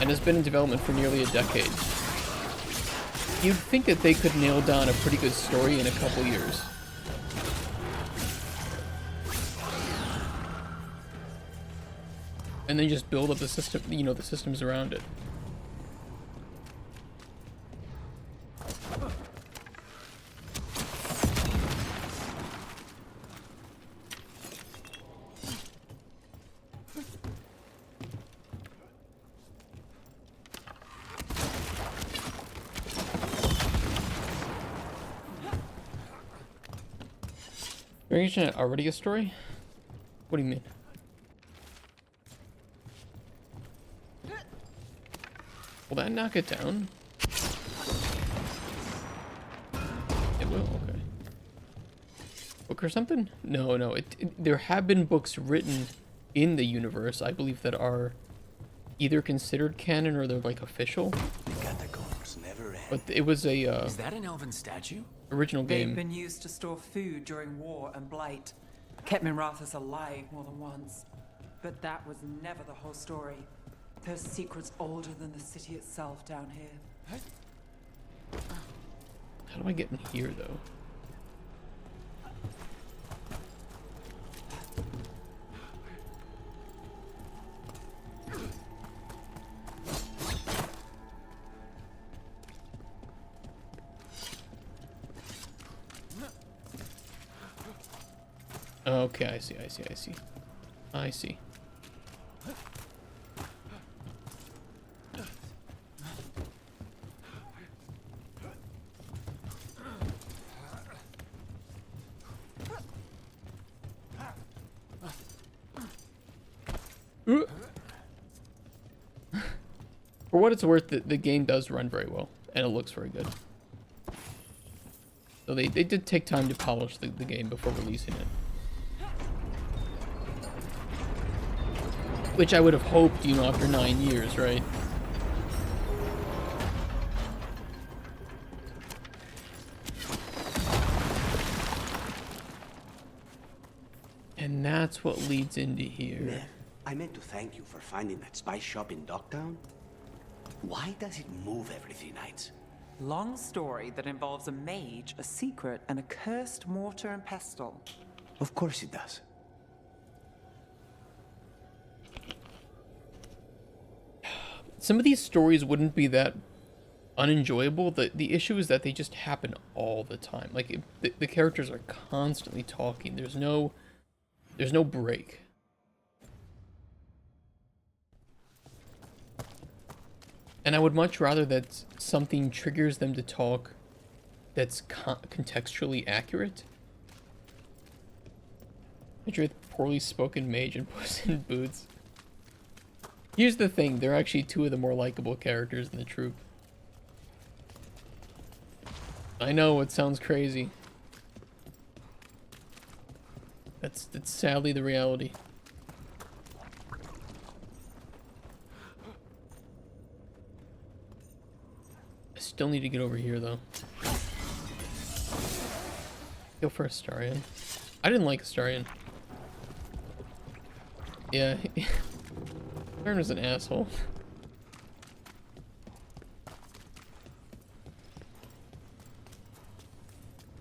and has been in development for nearly a decade. You'd think that they could nail down a pretty good story in a couple years. And then just build up the system, you know, the systems around it. Variation already a story? What do you mean? Will that knock it down? It will, okay. Book or something? No, no. There have been books written in the universe, I believe, that are either considered canon or they're like official. The catacombs never end. But it was a Is that an elven statue? Original game. They've been used to store food during war and blight. Kept Minrathous alive more than once. But that was never the whole story. There's secrets older than the city itself down here. How do I get in here, though? Okay, I see. I see. For what it's worth, the game does run very well, and it looks very good. So they did take time to polish the game before releasing it. Which I would have hoped, you know, after 9 years, right? And that's what leads into here. Nev, I meant to thank you for finding that spice shop in Dogtown. Why does it move every 3 nights? Long story that involves a mage, a secret, and a cursed mortar and pestle. Of course it does. Some of these stories wouldn't be that unenjoyable. The issue is that they just happen all the time. Like, the characters are constantly talking. There's no break. And I would much rather that something triggers them to talk that's contextually accurate. Picture with poorly spoken mage and Puss in Boots. Here's the thing, they're actually 2 of the more likable characters in the troupe. I know, it sounds crazy. That's sadly the reality. I still need to get over here though. Go for Astarion. I didn't like Astarion. Yeah, Astarion was an asshole.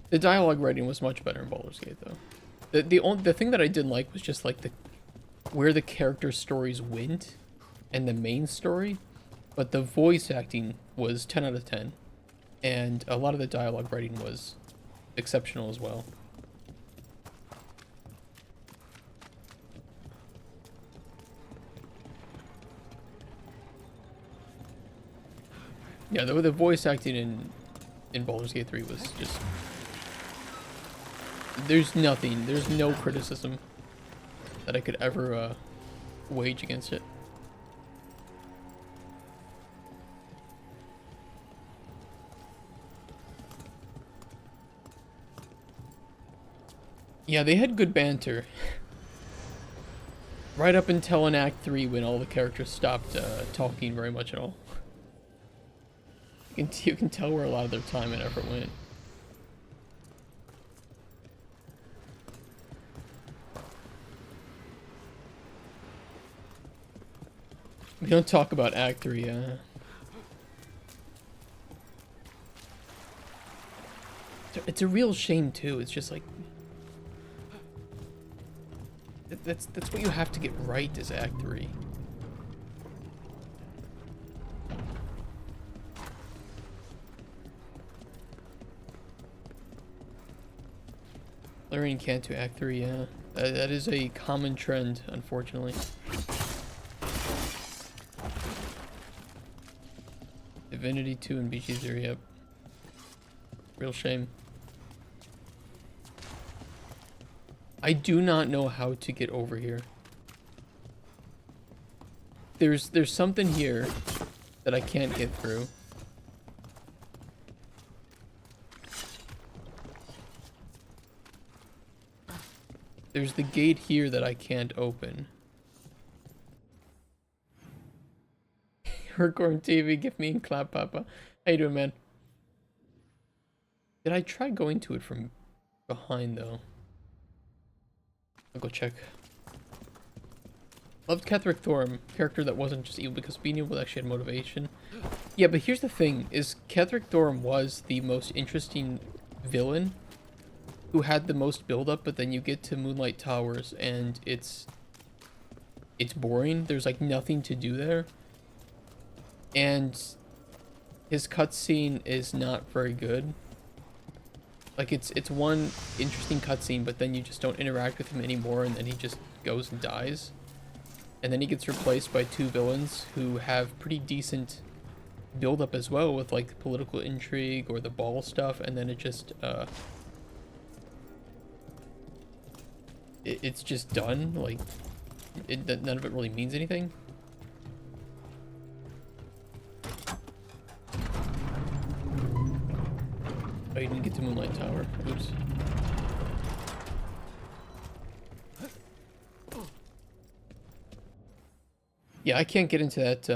The dialogue writing was much better in Baldur's Gate though. The thing that I didn't like was just like where the character stories went and the main story, but the voice acting was 10 out of 10, and a lot of the dialogue writing was exceptional as well. Yeah, the voice acting in Baldur's Gate 3 was just... There's no criticism that I could ever wage against it. Yeah, they had good banter. Right up until in Act 3 when all the characters stopped talking very much at all. You can tell where a lot of their time and effort went. We don't talk about Act 3, It's a real shame too. It's just like that's what you have to get right is Act 3. Larian can't do Act 3, yeah. That is a common trend, unfortunately. Divinity 2 and BG0, yep. Real shame. I do not know how to get over here. There's something here that I can't get through. There's the gate here that I can't open. Hardcore TV, give me and clap, Papa. How you doing, man? Did I try going to it from behind, though? I'll go check. Loved Ketheric Thorm, character that wasn't just evil because being evil actually had motivation. Yeah, but here's the thing, is Ketheric Thorm was the most interesting villain who had the most build-up, but then you get to Moonlight Towers and it's boring. There's like nothing to do there. And his cutscene is not very good. Like it's one interesting cutscene, but then you just don't interact with him anymore, and then he just goes and dies. And then he gets replaced by two villains who have pretty decent build-up as well, with like political intrigue or the ball stuff, and then it just it's just done. Like none of it really means anything. Oh, you didn't get to Moonlight Tower. Oops. Yeah, I can't get into that,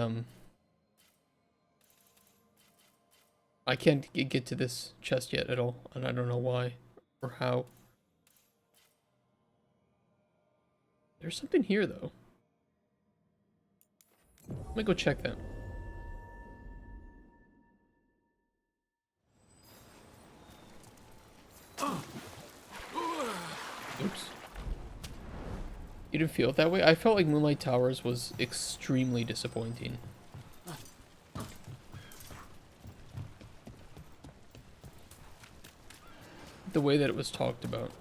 I can't get to this chest yet at all, and I don't know why or how. There's something here, though. Let me go check that. Oops. You didn't feel it that way? I felt like Moonlight Towers was extremely disappointing. The way that it was talked about.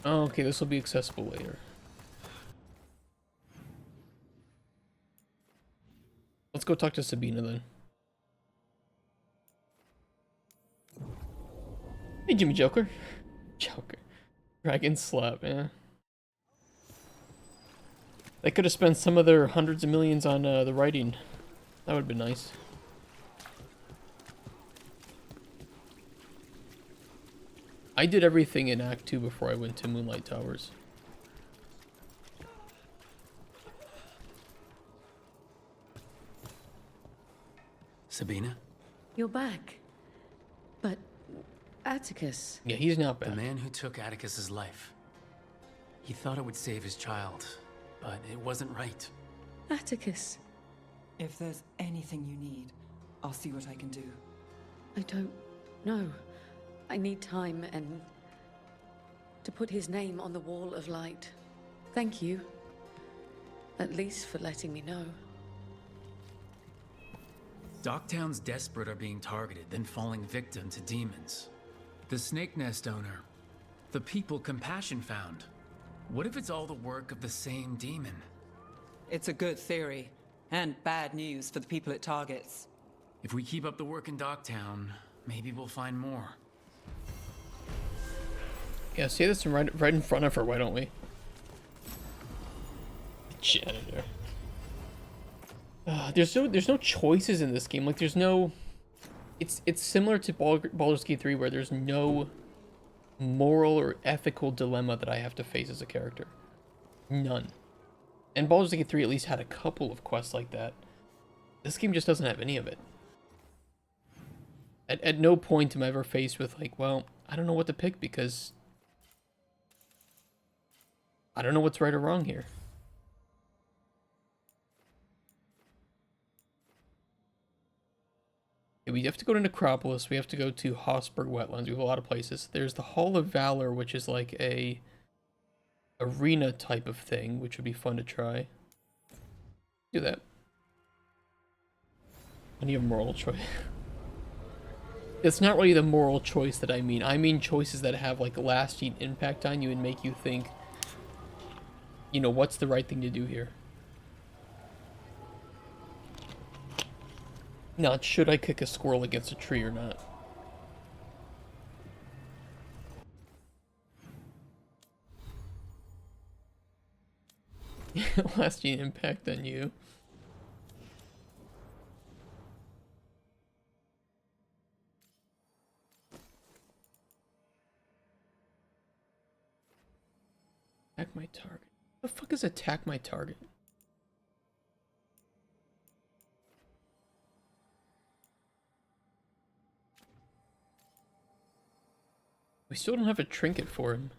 Oh, okay, this will be accessible later. Let's go talk to Sabina then. Hey, Jimmy Joker. Joker. Dragon slap, man. They could have spent some of their hundreds of millions on the writing. That would have been nice. I did everything in Act 2 before I went to Moonlight Towers. Sabina? You're back. But Atticus... Yeah, he's not back. The man who took Atticus's life. He thought it would save his child, but it wasn't right. Atticus. If there's anything you need, I'll see what I can do. I don't know. I need time and to put his name on the wall of light. Thank you. At least for letting me know. Docktown's desperate are being targeted, then falling victim to demons. The Snake Nest owner, the people Compassion found. What if it's all the work of the same demon? It's a good theory, and bad news for the people it targets. If we keep up the work in Docktown, maybe we'll find more. Yeah, say this right in front of her, why don't we? Janitor. There's no choices in this game. Like, there's no... It's similar to Baldur's Gate 3, where there's no moral or ethical dilemma that I have to face as a character. None. And Baldur's Gate 3 at least had a couple of quests like that. This game just doesn't have any of it. At no point am I ever faced with, like, well, I don't know what to pick because I don't know what's right or wrong here. Yeah, we have to go to Necropolis. We have to go to Hossberg Wetlands. We have a lot of places. There's the Hall of Valor, which is like a arena type of thing, which would be fun to try. Do that. I need a moral choice. It's not really the moral choice that I mean. I mean choices that have like lasting impact on you and make you think, you know, what's the right thing to do here? Not should I kick a squirrel against a tree or not. Lasting impact on you. Attack my target. The fuck is attack my target? We still don't have a trinket for him.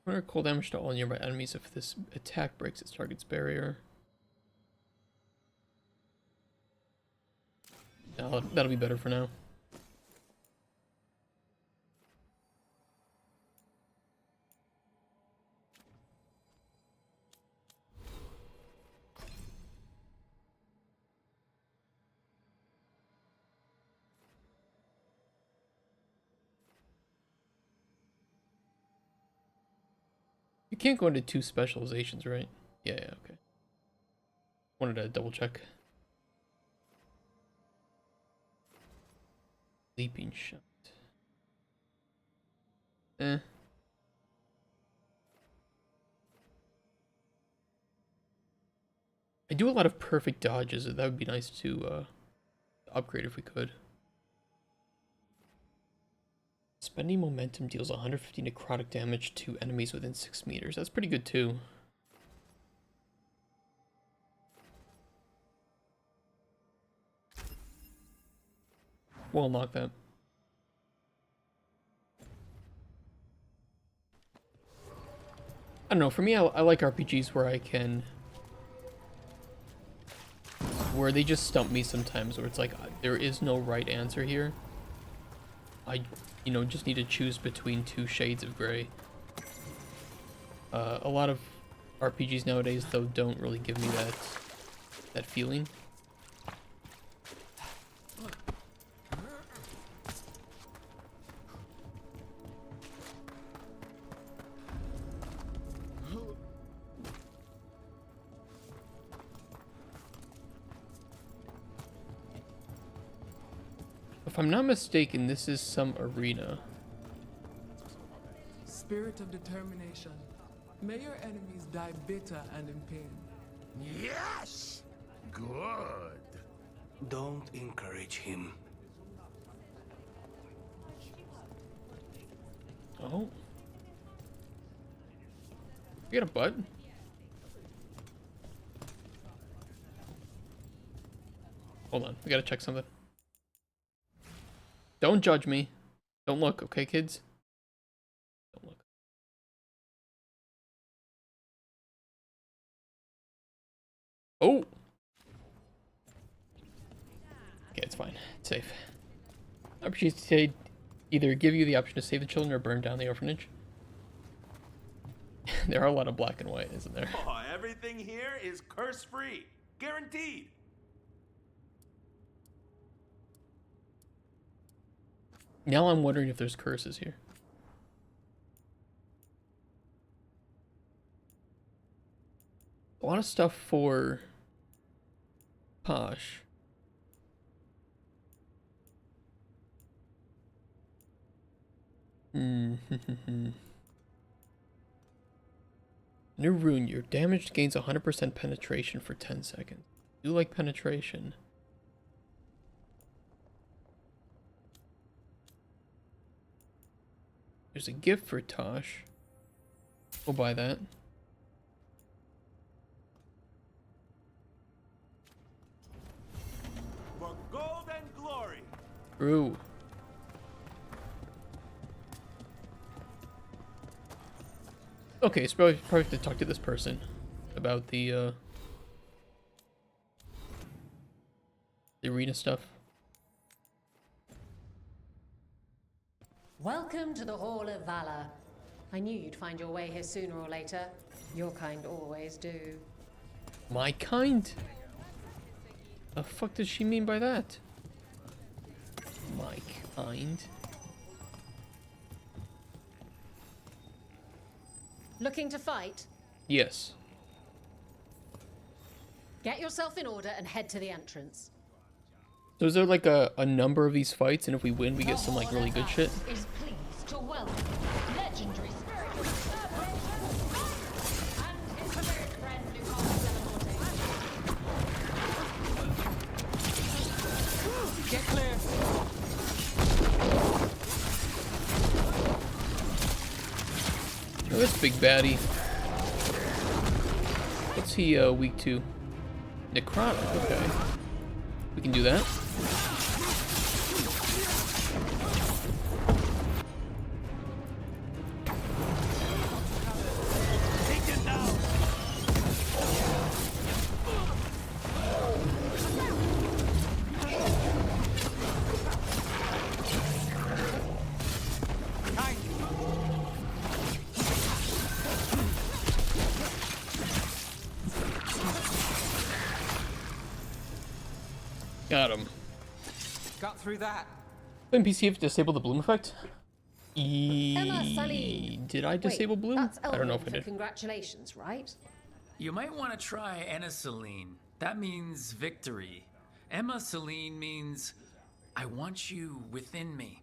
Order cold damage to all nearby enemies if this attack breaks its target's barrier. No, that'll be better for now. You can't go into 2 specializations, right? Yeah, okay. Wanted to double check. Leaping shot. I do a lot of perfect dodges. That would be nice to upgrade if we could. Spending momentum deals 150 necrotic damage to enemies within 6 meters. That's pretty good too. We'll unlock that. I don't know, for me, I like RPGs where I can... where they just stump me sometimes, where it's like, there is no right answer here. I, you know, just need to choose between 2 shades of gray. A lot of RPGs nowadays, though, don't really give me that feeling. If I'm not mistaken, this is some arena. Spirit of determination. May your enemies die bitter and in pain. Yes! Good. Don't encourage him. Oh. You got a butt? Hold on, we gotta check something. Don't judge me. Don't look, okay, kids? Don't look. Oh! Okay, it's fine. It's safe. Opportunity to either give you the option to save the children or burn down the orphanage. There are a lot of black and white, isn't there? Oh, everything here is curse-free. Guaranteed. Now I'm wondering if there's curses here. A lot of stuff for Posh. New rune. Your damage gains 100% penetration for 10 seconds. You like penetration. There's a gift for Tosh. We'll buy that. For gold and glory. Ooh. Okay, so probably have to talk to this person about the arena stuff. Welcome to the Hall of Valor. I knew you'd find your way here sooner or later. Your kind always do. My kind? The fuck does she mean by that? My kind? Looking to fight? Yes. Get yourself in order and head to the entrance. So is there like a number of these fights, and if we win, we get some like really good shit? Is pleased to welcome legendary spiritual and his spirit friend Lucas Delamonte. Get clear. Oh, this big baddie. What's he weak to? Necrotic, okay. We can do that. Got him. Got through that. Play NPC have disabled the bloom effect? Emma Saline. Did I disable bloom? That's I don't know if I Elven for did. Congratulations, right? You might want to try Anna Celine. That means victory. Emma Celine means I want you within me.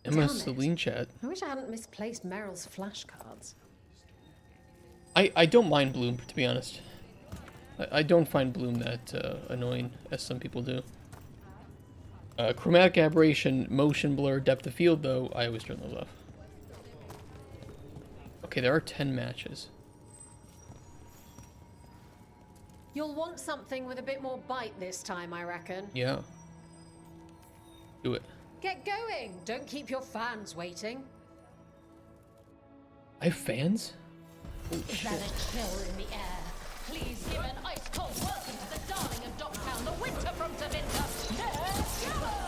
Emma Damn it. Celine chat. I wish I hadn't misplaced Meryl's flashcards. I don't mind bloom, to be honest. I don't find bloom that annoying as some people do. Chromatic aberration, motion blur, depth of field, though, I always turn those off. Okay, there are 10 matches. You'll want something with a bit more bite this time, I reckon. Yeah. Do it. Get going! Don't keep your fans waiting. I have fans? Oh, Is shit. that a chill in the air? Please give an ice cold welcome to the darling of Docktown, the winter from Tevinter, Ned Gallus!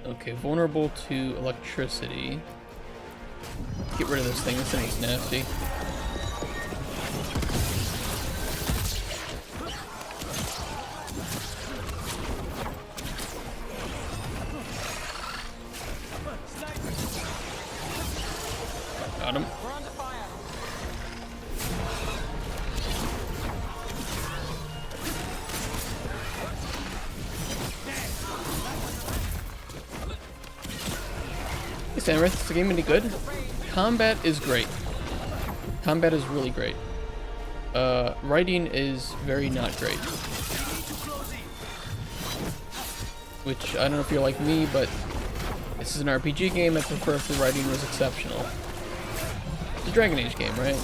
Okay, vulnerable to electricity. Get rid of this thing. This thing is nasty. Got him. We're under fire. Hey, Samurith, is the game any good? Combat is great. Combat is really great. Writing is very not great. Which, I don't know if you're like me, but this is an RPG game. I prefer if the writing was exceptional. It's a Dragon Age game, right?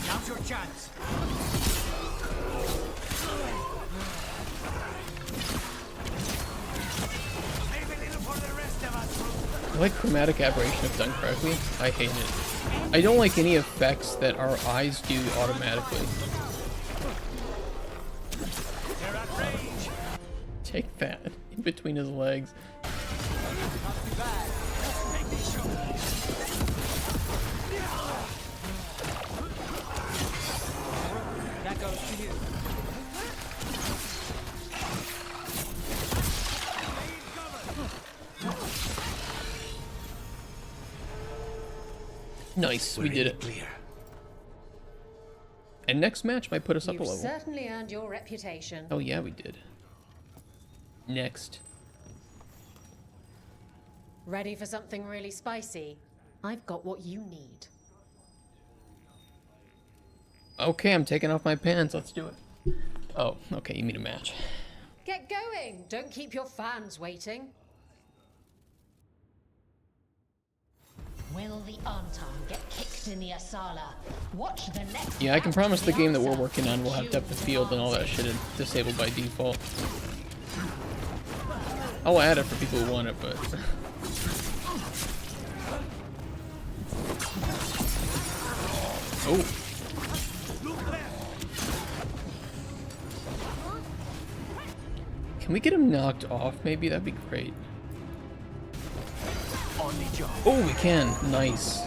Now's your chance. I like chromatic aberration if done correctly. I hate it. I don't like any effects that our eyes do automatically. Take that in between his legs. That goes to you. Nice, we did it. And next match might put us up a You've level. certainly earned your reputation. Oh yeah, we did. Next. Ready for something really spicy? I've got what you need. Okay, I'm taking off my pants. Let's do it. Oh, okay, you mean a match. Get going! Don't keep your fans waiting. Will the Anton get kicked in the Asala? Watch the next. Yeah, I can promise the game that we're working on will have depth of field and all that shit disabled by default. I'll add it for people who want it, but... Oh. Can we get him knocked off, maybe? That'd be great. Oh, we can. Nice.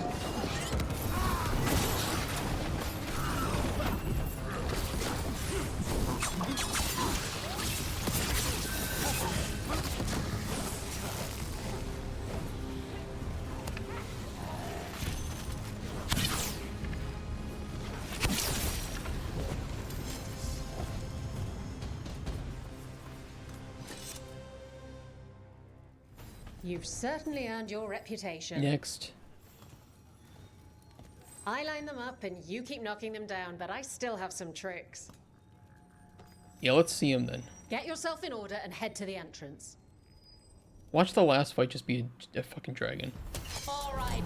You've certainly earned your reputation. Next. I line them up and you keep knocking them down, but I still have some tricks. Yeah, let's see him then. Get yourself in order and head to the entrance. Watch the last fight just be a fucking dragon. All right.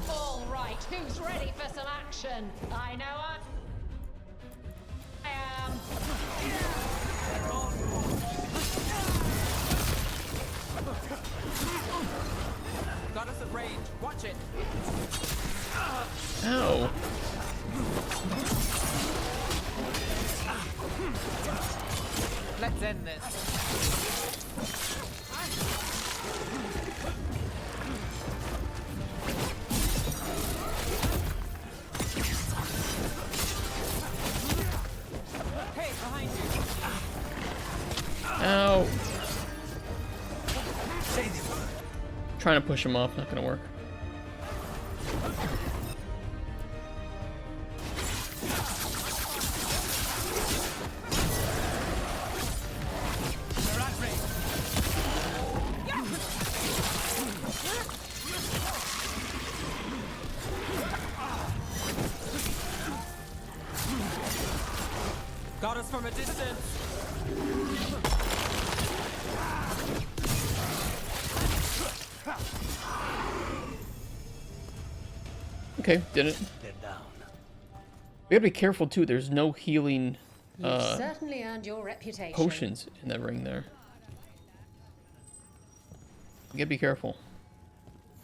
Who's ready for some action? I know I am. Got us at range. Watch it. Ow. Let's end this. Hey, behind you. Ow. Trying to push him off, not gonna work. Got us from a distance. Okay, did it. We gotta be careful too. There's no healing You've certainly earned your reputation. potions in that ring there. You gotta be careful.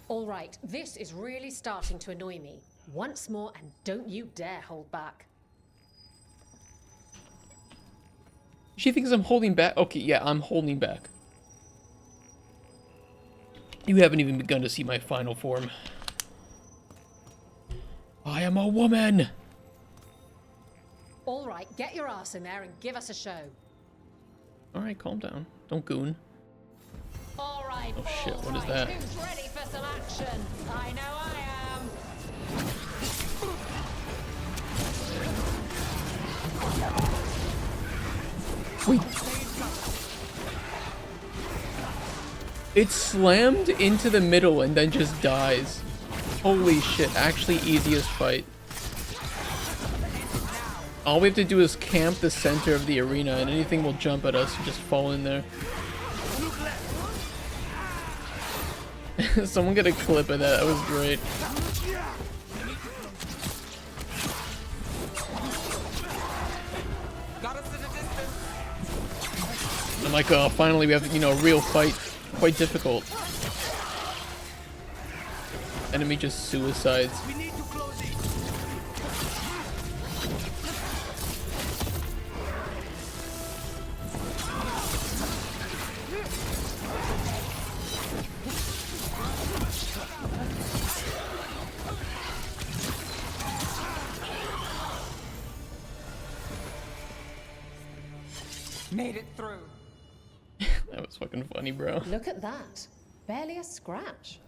All right, this is really starting to annoy me. Once more, and don't you dare hold back. She thinks I'm holding back. Okay, yeah, I'm holding back. You haven't even begun to see my final form. I am a woman! All right, get your ass in there and give us a show. Alright, calm down. Don't goon. All right, oh shit, what is that? Who's ready for some action? I know I am. Wait. It slammed into the middle and then just dies. Holy shit, actually easiest fight. All we have to do is camp the center of the arena and anything will jump at us and just fall in there. Someone get a clip of that, that was great. I'm like, oh, finally we have, you know, a real fight. Quite difficult. Enemy just suicides. Made it through. That was fucking funny, bro. Look at that. Barely a scratch.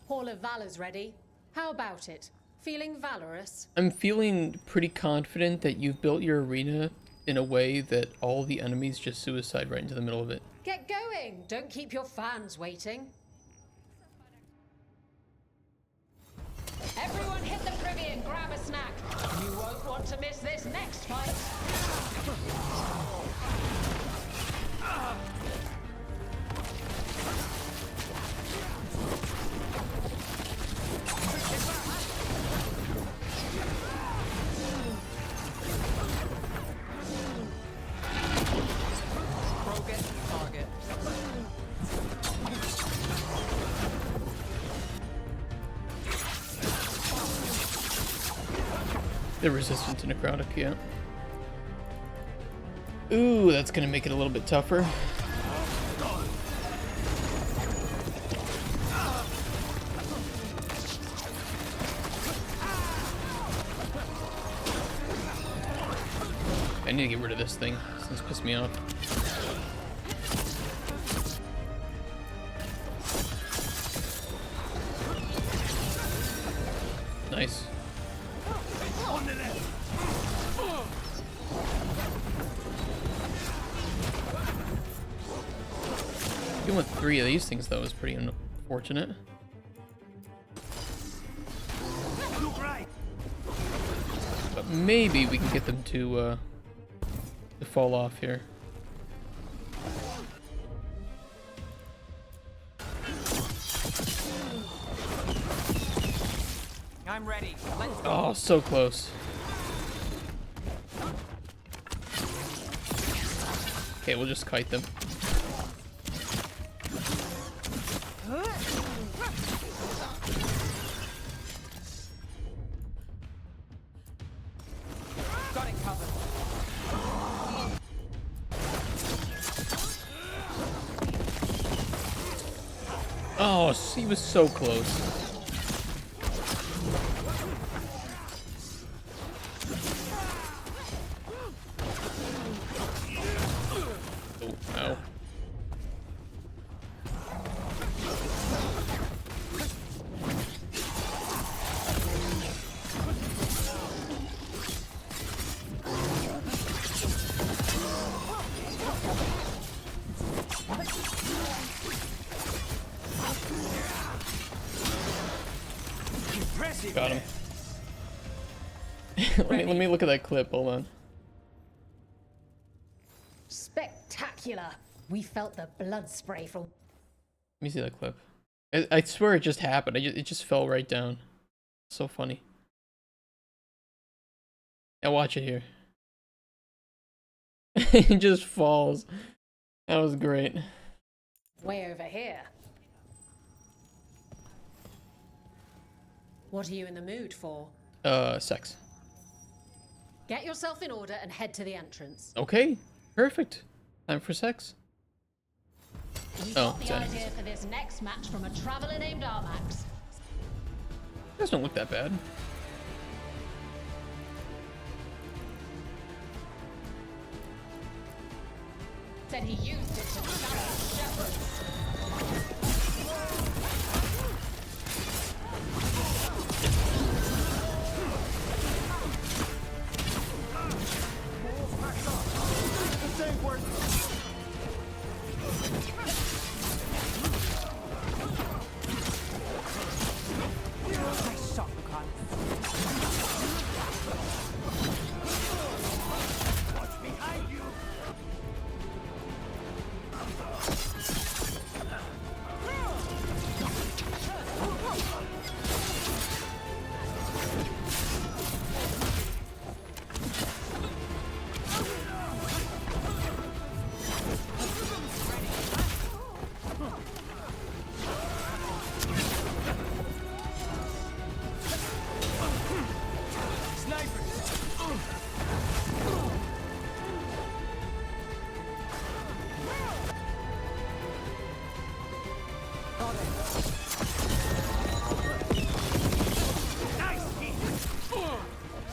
Hall of Valor's ready. How about it? Feeling valorous? I'm feeling pretty confident that you've built your arena in a way that all the enemies just suicide right into the middle of it. Get going! Don't keep your fans waiting. Everyone hit the privy and grab a snack. You won't want to miss this next fight. They're resistant to necrotic, yeah. Ooh, that's gonna make it a little bit tougher. I need to get rid of this thing. This thing's pissed me off. Nice. Even with 3 of these things, though, is pretty unfortunate. But maybe we can get them to fall off here. I'm ready. Let's go. Oh, so close. Okay, we'll just kite them. Got it covered. Oh, he was so close. Oh, ow. Got him. let me look at that clip. Hold on. Spectacular. We felt the blood spray from... Let me see that clip. I swear it just happened. It just fell right down. So funny. Yeah, watch it here. It just falls. That was great. way over here. What are you in the mood for? Sex. Get yourself in order and head to the entrance. Okay, perfect. Time for sex. You Oh, got the idea for this next match from a traveler named Armax. Doesn't look that bad. Said he used it to challenge shepherds.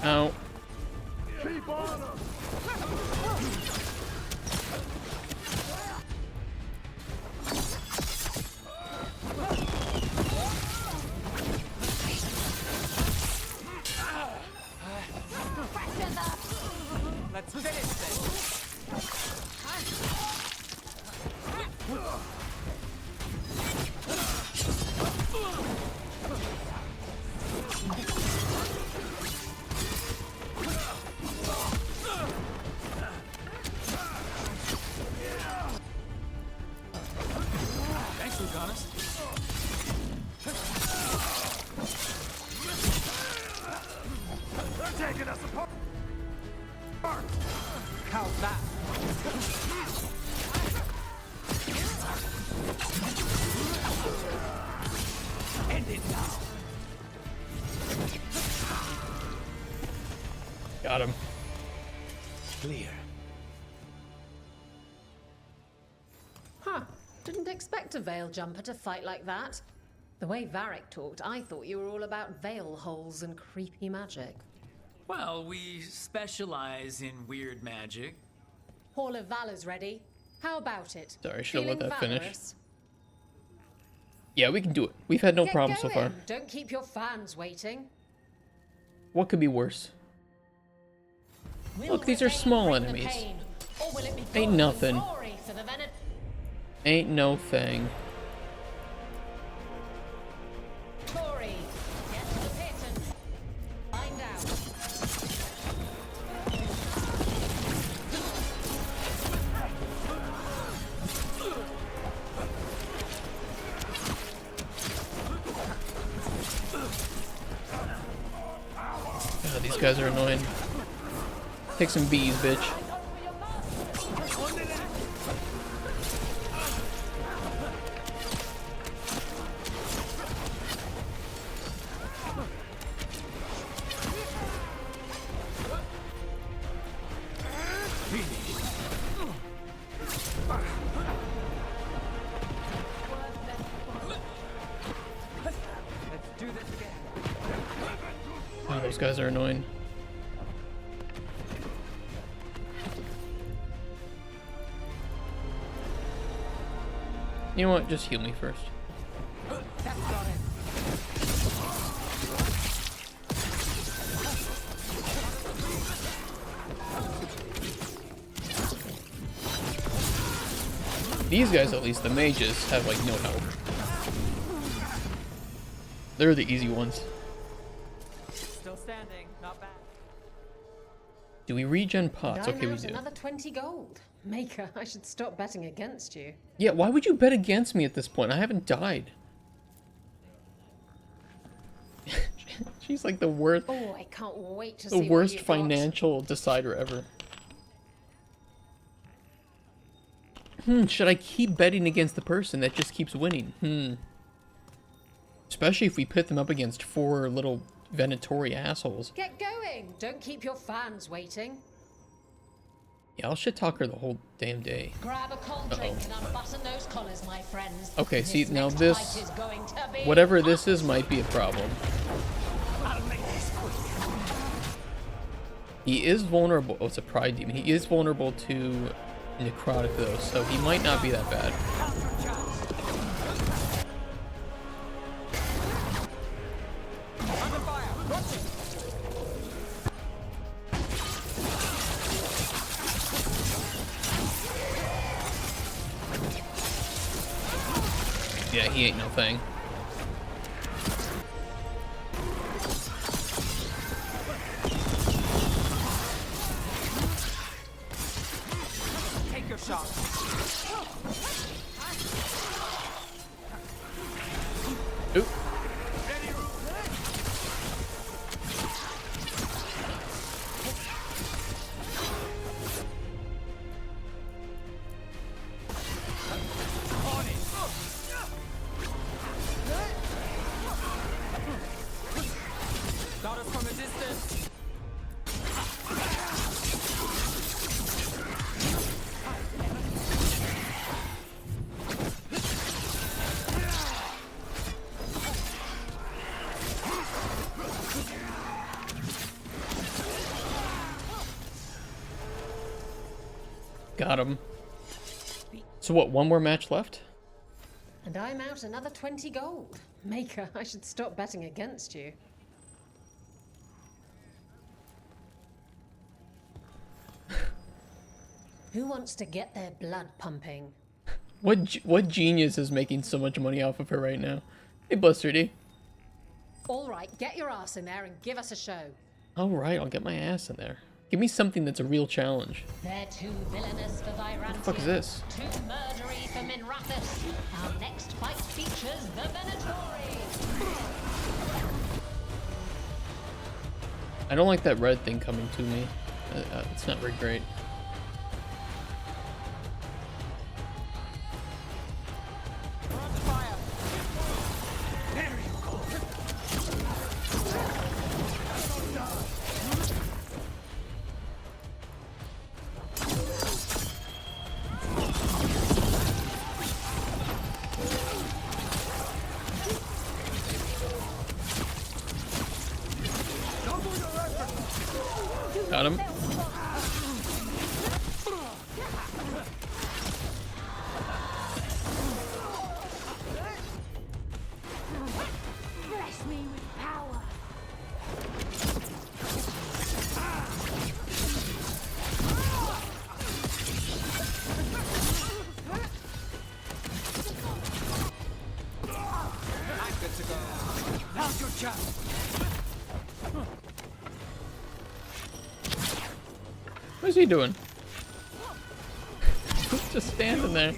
Ow. Keep on him. Let's finish this. Thanks, Lucanus. They're taking us apart. How's that? End it now. Got him. Clear. Huh. Didn't expect a Veil jumper to fight like that. The way Varric talked, I thought you were all about veil holes and creepy magic. Well, we specialize in weird magic. Hall of Valor's ready. How about it? Sorry, I should have let Feeling that finish. valorous? Yeah, we can do it. We've had no Get problems so going. far. Don't keep your fans waiting. What could be worse? Look, these are small enemies. Pain, or will it be Ain't golden nothing. glory for the Venet? Ain't no thing. Glory. Get to the pit and find out. God, these guys are annoying. Take some bees, bitch. Let's do this again. Oh, those guys are annoying. You know what? Just heal me first. That's got it. These guys, at least, the mages, have like no health. They're the easy ones. Still standing, not bad. Do we regen pots? Dine Okay, we out do. another 20 gold. Maker, I should stop betting against you. Yeah, why would you bet against me at this point? I haven't died. She's like the worst, Oh, I can't wait to the see what worst you've got. financial decider ever. Should I keep betting against the person that just keeps winning? Especially if we pit them up against 4 little Venatori assholes. Get going. Don't keep your fans waiting. Yeah, I'll shit talk her the whole damn day. Grab a cold drink and unbutton those collars, my friends. Okay, see, This now next this, fight is going to be whatever this is, might be a problem. He is vulnerable. Oh, it's a pride demon. He is vulnerable to necrotic though, so he might not be that bad. Yeah, he ain't no thing. Take your shot. Oop. Got us from a distance. Got him. So what, one more match left? And I'm out another 20 gold. Maker, I should stop betting against you. Who wants to get their blood pumping? What genius is making so much money off of her right now? Hey, Bustardy. All right, get your ass in there and give us a show. All right, I'll get my ass in there. Give me something that's a real challenge. They're too villainous for Virantia. What the fuck is this? Too murdery for Minrathus. Our next fight features the Venatori. I don't like that red thing coming to me. It's not very great. Got him. Bless me with power. I'm good to go. Now's your chance. What's he doing? Just standing there.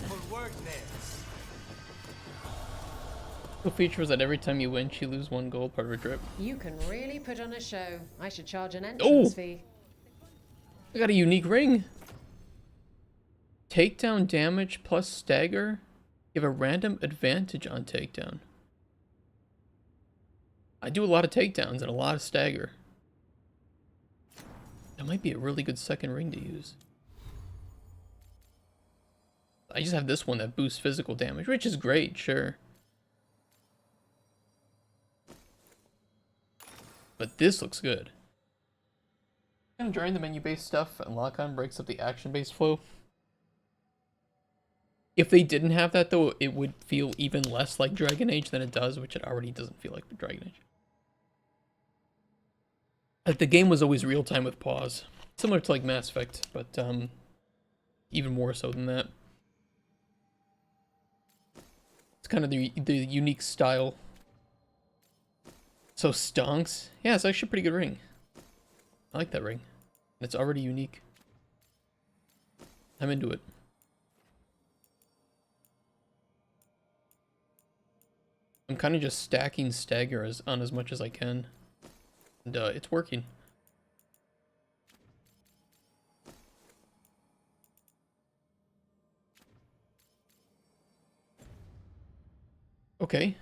The feature is that every time you win, she loses 1 gold, part of her trip. You can really put on a show. I should charge an entrance fee. I got a unique ring. Takedown damage plus stagger. You have a random advantage on takedown. I do a lot of takedowns and a lot of stagger. That might be a really good second ring to use. I just have this one that boosts physical damage, which is great, sure. But this looks good. During the menu-based stuff, and lock-on breaks up the action-based flow. If they didn't have that, though, it would feel even less like Dragon Age than it does, which it already doesn't feel like Dragon Age. Like, the game was always real-time with pause. Similar to, like, Mass Effect, but, even more so than that. It's kind of the unique style. So, Stonks? Yeah, it's actually a pretty good ring. I like that ring. It's already unique. I'm into it. I'm kind of just stacking stagger on as much as I can. And it's working. Okay.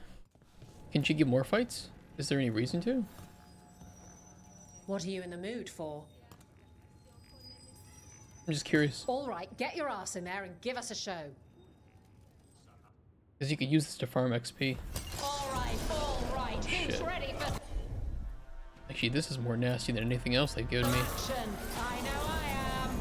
Can she give more fights? Is there any reason to? What are you in the mood for? I'm just curious. All right, get your ass in there and give us a show. Because you could use this to farm XP. All right. Who's ready for Actually, this is more nasty than anything else they've given me. action? I know I am.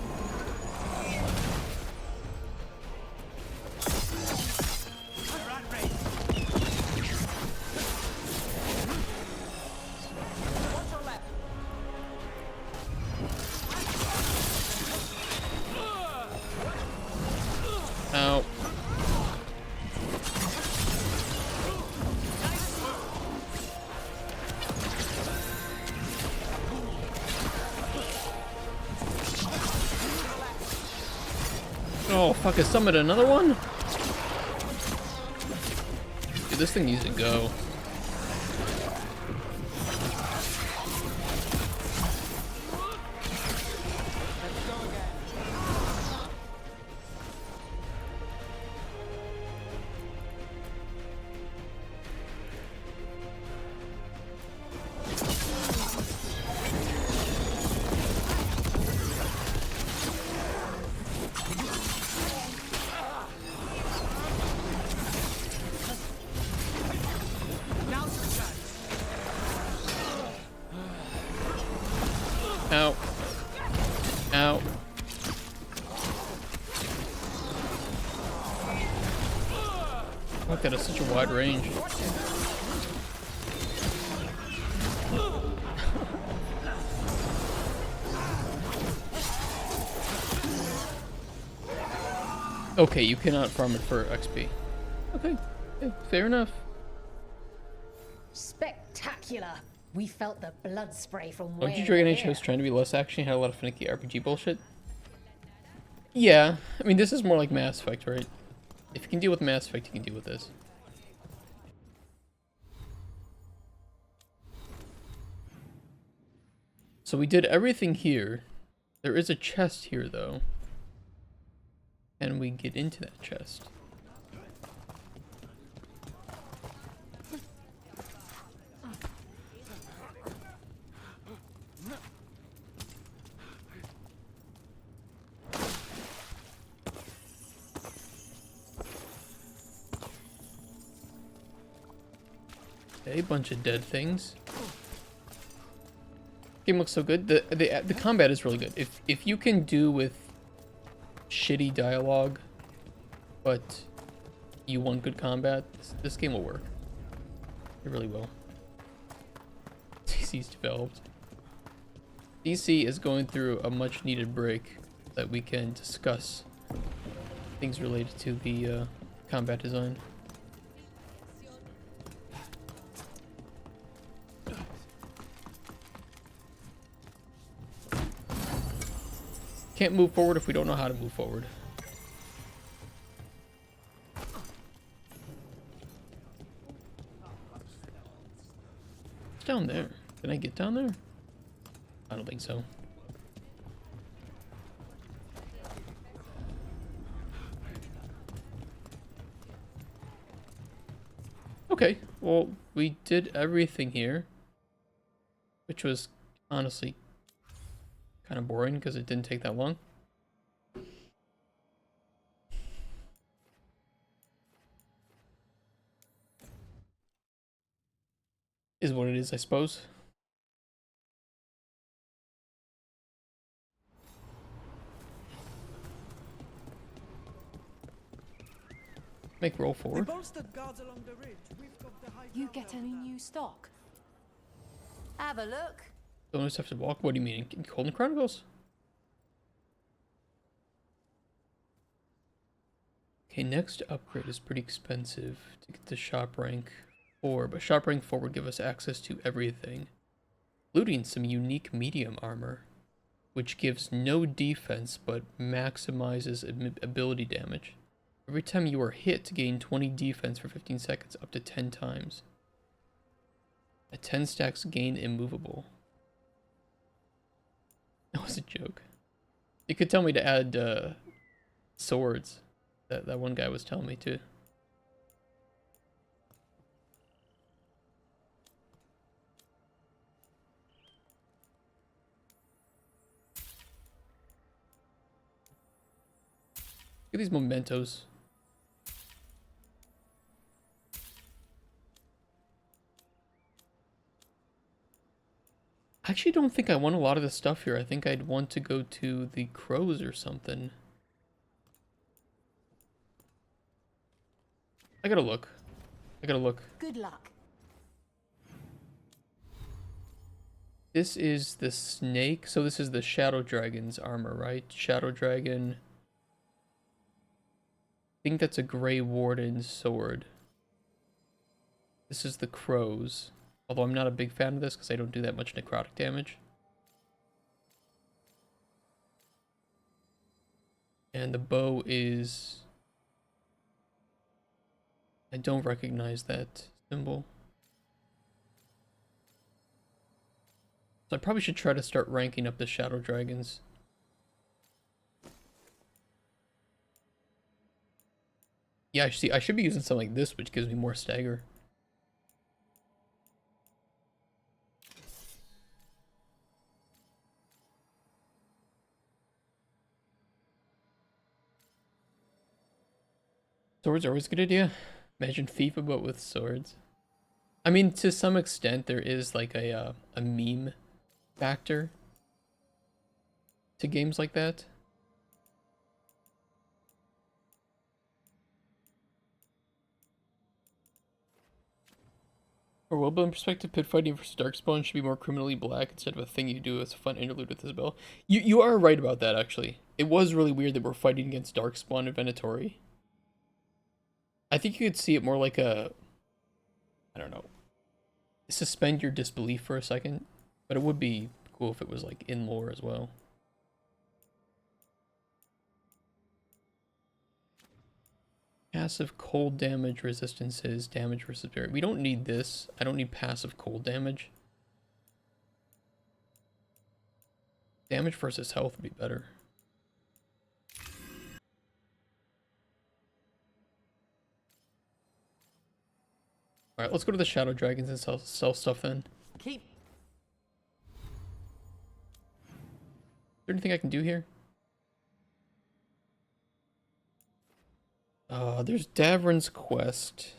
Ow. Oh, fuck, I summoned another one? Dude, this thing needs to go. Ow. Ow. that has such a wide range. Okay, you cannot farm it for XP. Okay, yeah, fair enough. Spectacular. We felt the blood spray from Don't way you Dragon over Age here. was trying to be less action, had a lot of finicky RPG bullshit? Yeah, I mean this is more like Mass Effect, right? If you can deal with Mass Effect, you can deal with this. So we did everything here. There is a chest here though. And we get into that chest. A bunch of dead things. Game looks so good. The combat is really good. If you can do with shitty dialogue, but you want good combat, this game will work. It really will. DC's developed. DC is going through a much needed break that we can discuss things related to the combat design. Can't move forward if we don't know how to move forward. It's down there. Can I get down there? I don't think so. Okay, well, we did everything here, which was honestly kind of boring because it didn't take that long. Is what it is, I suppose. Make roll forward. You get any new stock? Have a look. Don't always have to walk. What do you mean? In Golden Chronicles? Okay, next upgrade is pretty expensive to get to shop rank 4, but shop rank 4 would give us access to everything, including some unique medium armor, which gives no defense but maximizes ability damage. Every time you are hit, gain 20 defense for 15 seconds, up to 10 times. At 10 stacks, gain immovable. That was a joke. You could tell me to add swords. That one guy was telling me to. Look at these mementos. I actually don't think I want a lot of the stuff here. I think I'd want to go to the crows or something. I gotta look. Good luck. This is the snake. So this is the Shadow Dragon's armor, right? Shadow Dragon. I think that's a Grey Warden's sword. This is the crows. Although I'm not a big fan of this because I don't do that much necrotic damage. And the bow is... I don't recognize that symbol. So I probably should try to start ranking up the Shadow Dragons. Yeah, I should be using something like this, which gives me more stagger. Swords are always a good idea. Imagine FIFA but with swords. I mean, to some extent, there is like a meme factor to games like that. For well-built perspective, pit fighting versus Darkspawn should be more criminally black instead of a thing you do as a fun interlude with Isabel. You are right about that, actually. It was really weird that we're fighting against Darkspawn and Venatori. I think you could see it more like a... I don't know. Suspend your disbelief for a second. But it would be cool if it was, like, in lore as well. Passive cold damage resistances, damage versus barrier. We don't need this. I don't need passive cold damage. Damage versus health would be better. Alright, let's go to the Shadow Dragons and sell stuff then. Keep. Is there anything I can do here? There's Davrin's quest.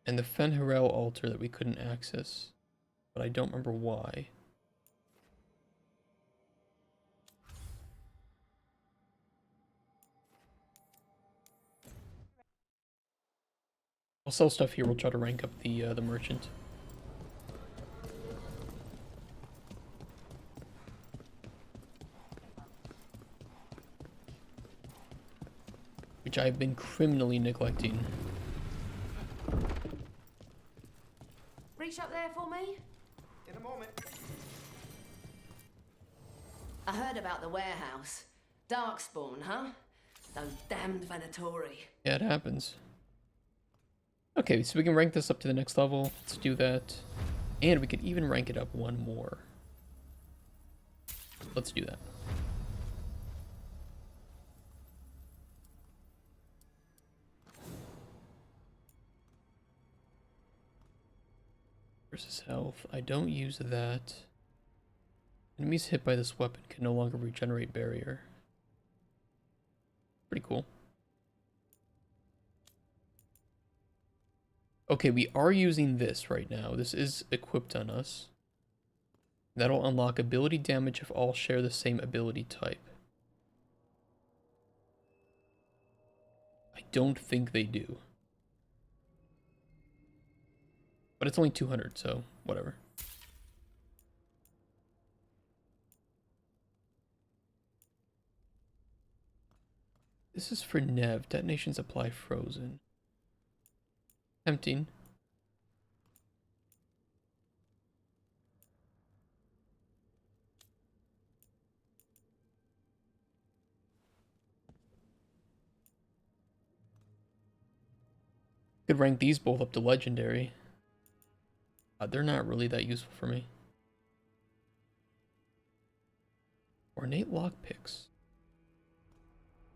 And the Fen'Harel altar that we couldn't access. But I don't remember why. I'll sell stuff here, we'll try to rank up the merchant. Which I've been criminally neglecting. Reach up there for me? In a moment. I heard about the warehouse. Darkspawn, huh? Those damned Venatori. Yeah, it happens. Okay, so we can rank this up to the next level. Let's do that. And we could even rank it up one more. Let's do that. Versus health. I don't use that. Enemies hit by this weapon can no longer regenerate barrier. Pretty cool. Okay, we are using this right now. This is equipped on us. That'll unlock ability damage if all share the same ability type. I don't think they do. But it's only 200, so whatever. This is for Nev. Detonations apply frozen. Tempting. Could rank these both up to legendary. They're not really that useful for me. Ornate lockpicks.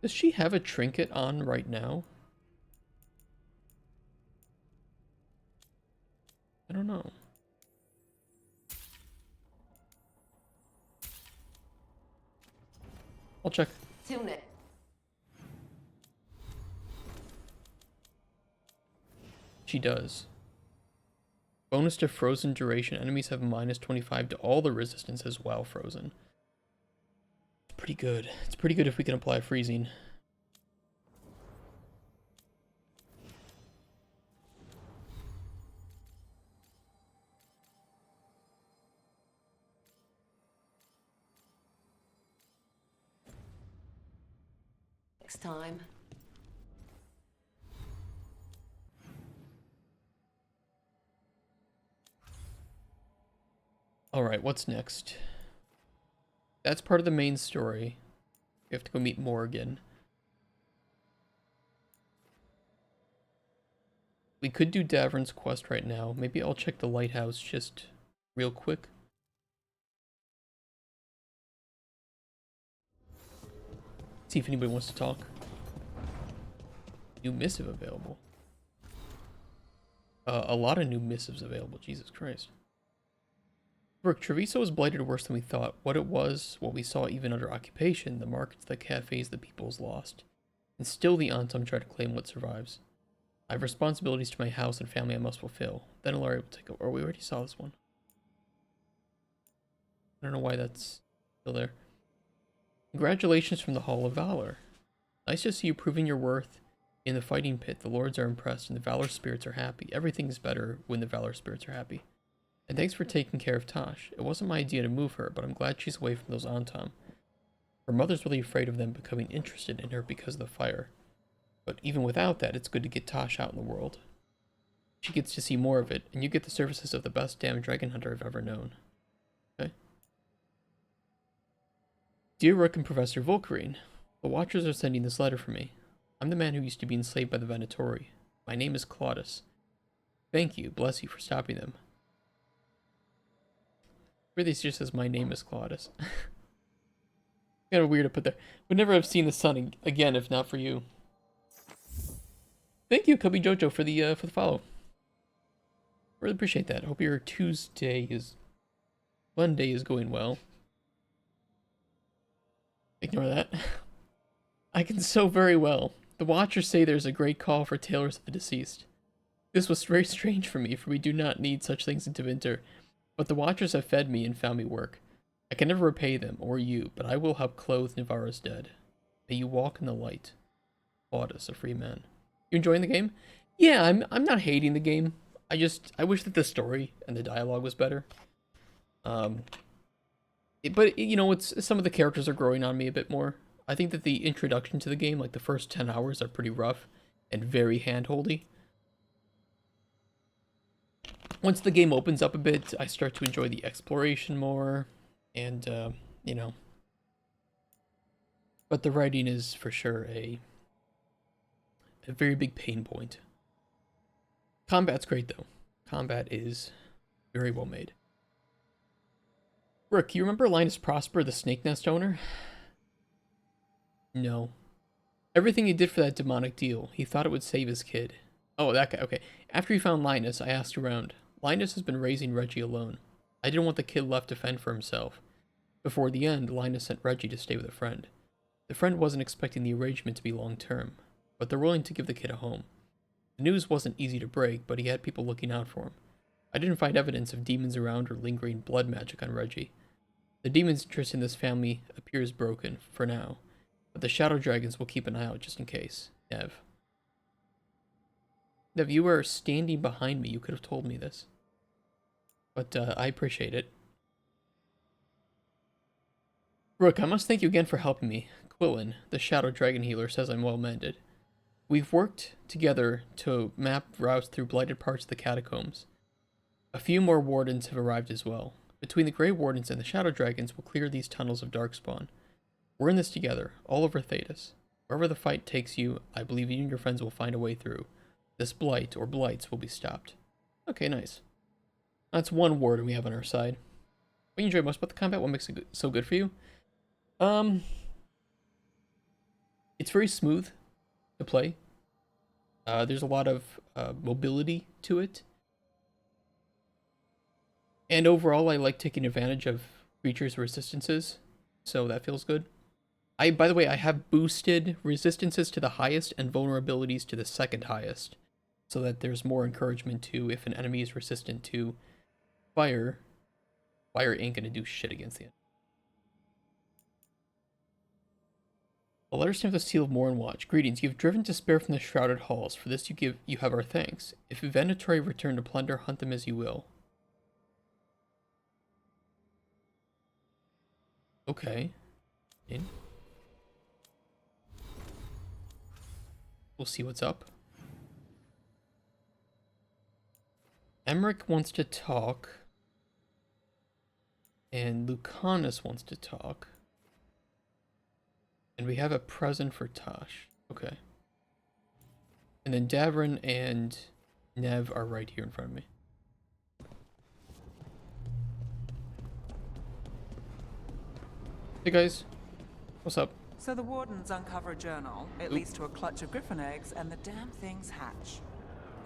Does she have a trinket on right now? I don't know. I'll check. Tune it. She does. Bonus to frozen duration. Enemies have minus 25 to all the resistances while frozen. It's pretty good. It's pretty good if we can apply freezing. Next time. Alright, what's next? That's part of the main story. We have to go meet Morgan. We could do Davrin's quest right now. Maybe I'll check the lighthouse just real quick. See if anybody wants to talk. New missive available. A lot of new missives available. Jesus Christ. Brooke, Treviso was blighted worse than we thought. What it was, what we saw even under occupation, the markets, the cafes, the people's lost. And still the Antum try to claim what survives. I have responsibilities to my house and family I must fulfill. Then Ilaria will take over. Oh, we already saw this one. I don't know why that's still there. Congratulations from the Hall of Valor. Nice to see you proving your worth in the fighting pit. The lords are impressed and the Valor spirits are happy. Everything's better when the Valor spirits are happy. And thanks for taking care of Tosh. It wasn't my idea to move her, but I'm glad she's away from those Antam. Her mother's really afraid of them becoming interested in her because of the fire. But even without that, it's good to get Tosh out in the world. She gets to see more of it, and you get the services of the best damn dragon hunter I've ever known. Okay. Dear Rook and Professor Volkarine, the Watchers are sending this letter for me. I'm the man who used to be enslaved by the Venatori. My name is Claudius. Thank you, bless you for stopping them. Really, it just says my name is Claudius. Kind of weird to put there. Would never have seen the sun again if not for you. Thank you, Cubby Jojo, for the follow. Really appreciate that. Hope your Monday is going well. Ignore that. I can so very well. The Watchers say there's a great call for tailors of the deceased. This was very strange for me, for we do not need such things in Tevinter. But the Watchers have fed me and found me work. I can never repay them, or you, but I will help clothe Navarro's dead. May you walk in the light. Claudius, a free man. You enjoying the game? Yeah, I'm not hating the game. I wish that the story and the dialogue was better. But you know, some of the characters are growing on me a bit more. I think that the introduction to the game, like the first 10 hours, are pretty rough and very handholdy. Once the game opens up a bit, I start to enjoy the exploration more, and, you know. But the writing is for sure a very big pain point. Combat's great, though. Combat is very well made. Rook, you remember Linus Prosper, the Snake Nest owner? No. Everything he did for that demonic deal, he thought it would save his kid. Oh, that guy, okay. After he found Linus, I asked around. Linus has been raising Reggie alone. I didn't want the kid left to fend for himself. Before the end, Linus sent Reggie to stay with a friend. The friend wasn't expecting the arrangement to be long-term, but they're willing to give the kid a home. The news wasn't easy to break, but he had people looking out for him. I didn't find evidence of demons around or lingering blood magic on Reggie. The demon's interest in this family appears broken, for now, but the Shadow Dragons will keep an eye out just in case. Nev. Nev, you were standing behind me. You could have told me this. But I appreciate it. Rook, I must thank you again for helping me. Quillen, the Shadow Dragon healer, says I'm well mended. We've worked together to map routes through blighted parts of the catacombs. A few more wardens have arrived as well. Between the Grey Wardens and the Shadow Dragons, we'll clear these tunnels of Darkspawn. We're in this together, all over Thedas. Wherever the fight takes you, I believe you and your friends will find a way through. This blight, or blights, will be stopped. Okay, nice. That's one warden we have on our side. What you enjoy most about the combat? What makes it so good for you? It's very smooth to play. There's a lot of mobility to it. And overall, I like taking advantage of creatures' resistances, so that feels good. By the way, I have boosted resistances to the highest and vulnerabilities to the second highest, so that there's more encouragement to, if an enemy is resistant to fire, fire ain't gonna do shit against the enemy. A letter stamped with the seal of Morin Watch. Greetings, you've driven despair from the shrouded halls. For this you have our thanks. If Venatori return to plunder, hunt them as you will. Okay. In. We'll see what's up. Emmerich wants to talk. And Lucanus wants to talk. And we have a present for Tosh. Okay. And then Davrin and Nev are right here in front of me. Hey guys. What's up? So the wardens uncover a journal. It leads to a clutch of griffin eggs, and the damn things hatch.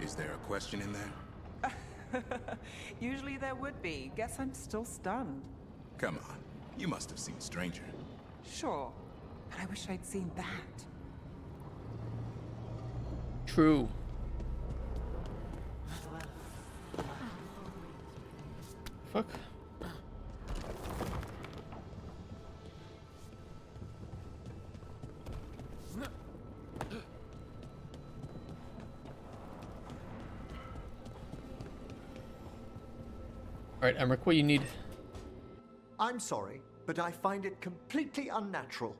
Is there a question in there? Usually there would be. Guess I'm still stunned. Come on. You must have seen Stranger. Sure. But I wish I'd seen that. True. Fuck. Alright, Emmerich, what you need? I'm sorry, but I find it completely unnatural.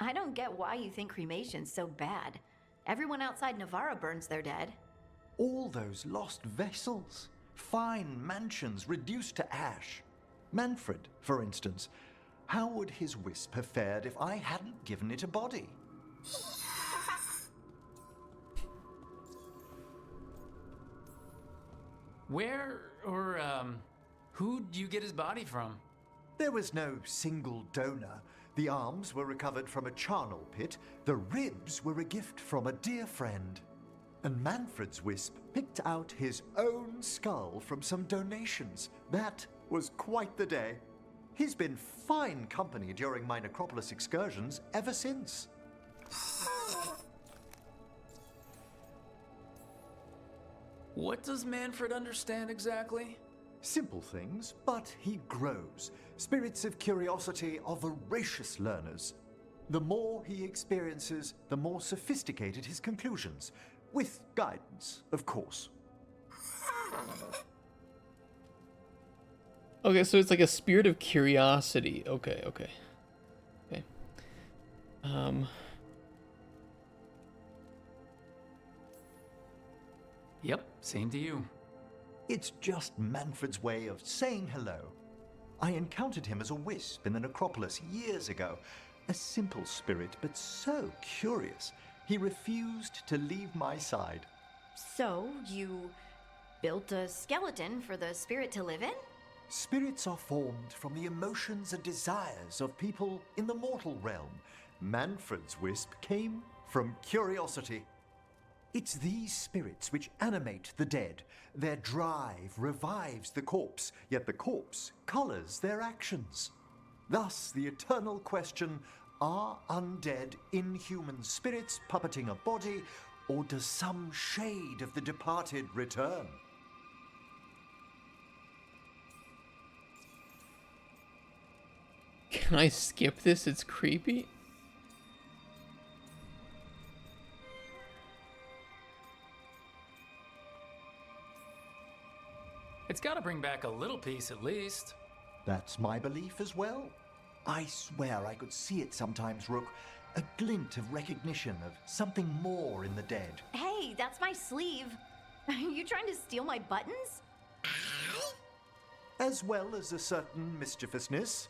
I don't get why you think cremation's so bad. Everyone outside Navarra burns their dead. All those lost vessels. Fine mansions reduced to ash. Manfred, for instance. How would his wisp have fared if I hadn't given it a body? Where or who'd you get his body from? There was no single donor. The arms were recovered from a charnel pit. The ribs were a gift from a dear friend. And Manfred's wisp picked out his own skull from some donations. That was quite the day. He's been fine company during my necropolis excursions ever since. What does Manfred understand exactly? Simple things, but he grows. Spirits of curiosity are voracious learners. The more he experiences, the more sophisticated his conclusions. With guidance, of course. Okay, so it's like a spirit of curiosity. Okay. Yep, same to you. It's just Manfred's way of saying hello. I encountered him as a wisp in the necropolis years ago. A simple spirit, but so curious. He refused to leave my side. So, you built a skeleton for the spirit to live in? Spirits are formed from the emotions and desires of people in the mortal realm. Manfred's wisp came from curiosity. It's these spirits which animate the dead. Their drive revives the corpse, yet the corpse colors their actions. Thus, the eternal question, are undead inhuman spirits puppeting a body, or does some shade of the departed return? Can I skip this? It's creepy. It's got to bring back a little peace at least. That's my belief as well. I swear I could see it sometimes, Rook. A glint of recognition of something more in the dead. Hey, that's my sleeve. Are you trying to steal my buttons? As well as a certain mischievousness.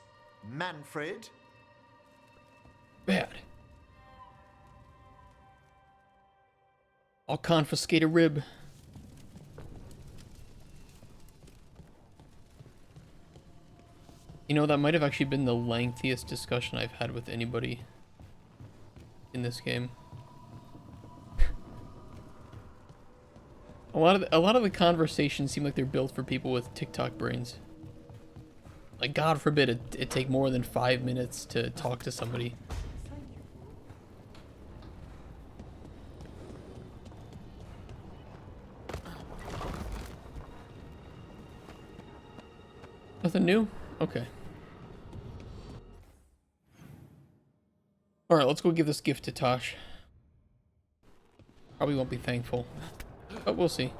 Manfred. Bad. I'll confiscate a rib. You know, that might have actually been the lengthiest discussion I've had with anybody in this game. A lot of the conversations seem like they're built for people with TikTok brains. Like, God forbid it take more than 5 minutes to talk to somebody. Nothing new? Okay. Alright, let's go give this gift to Tosh. Probably won't be thankful, but we'll see.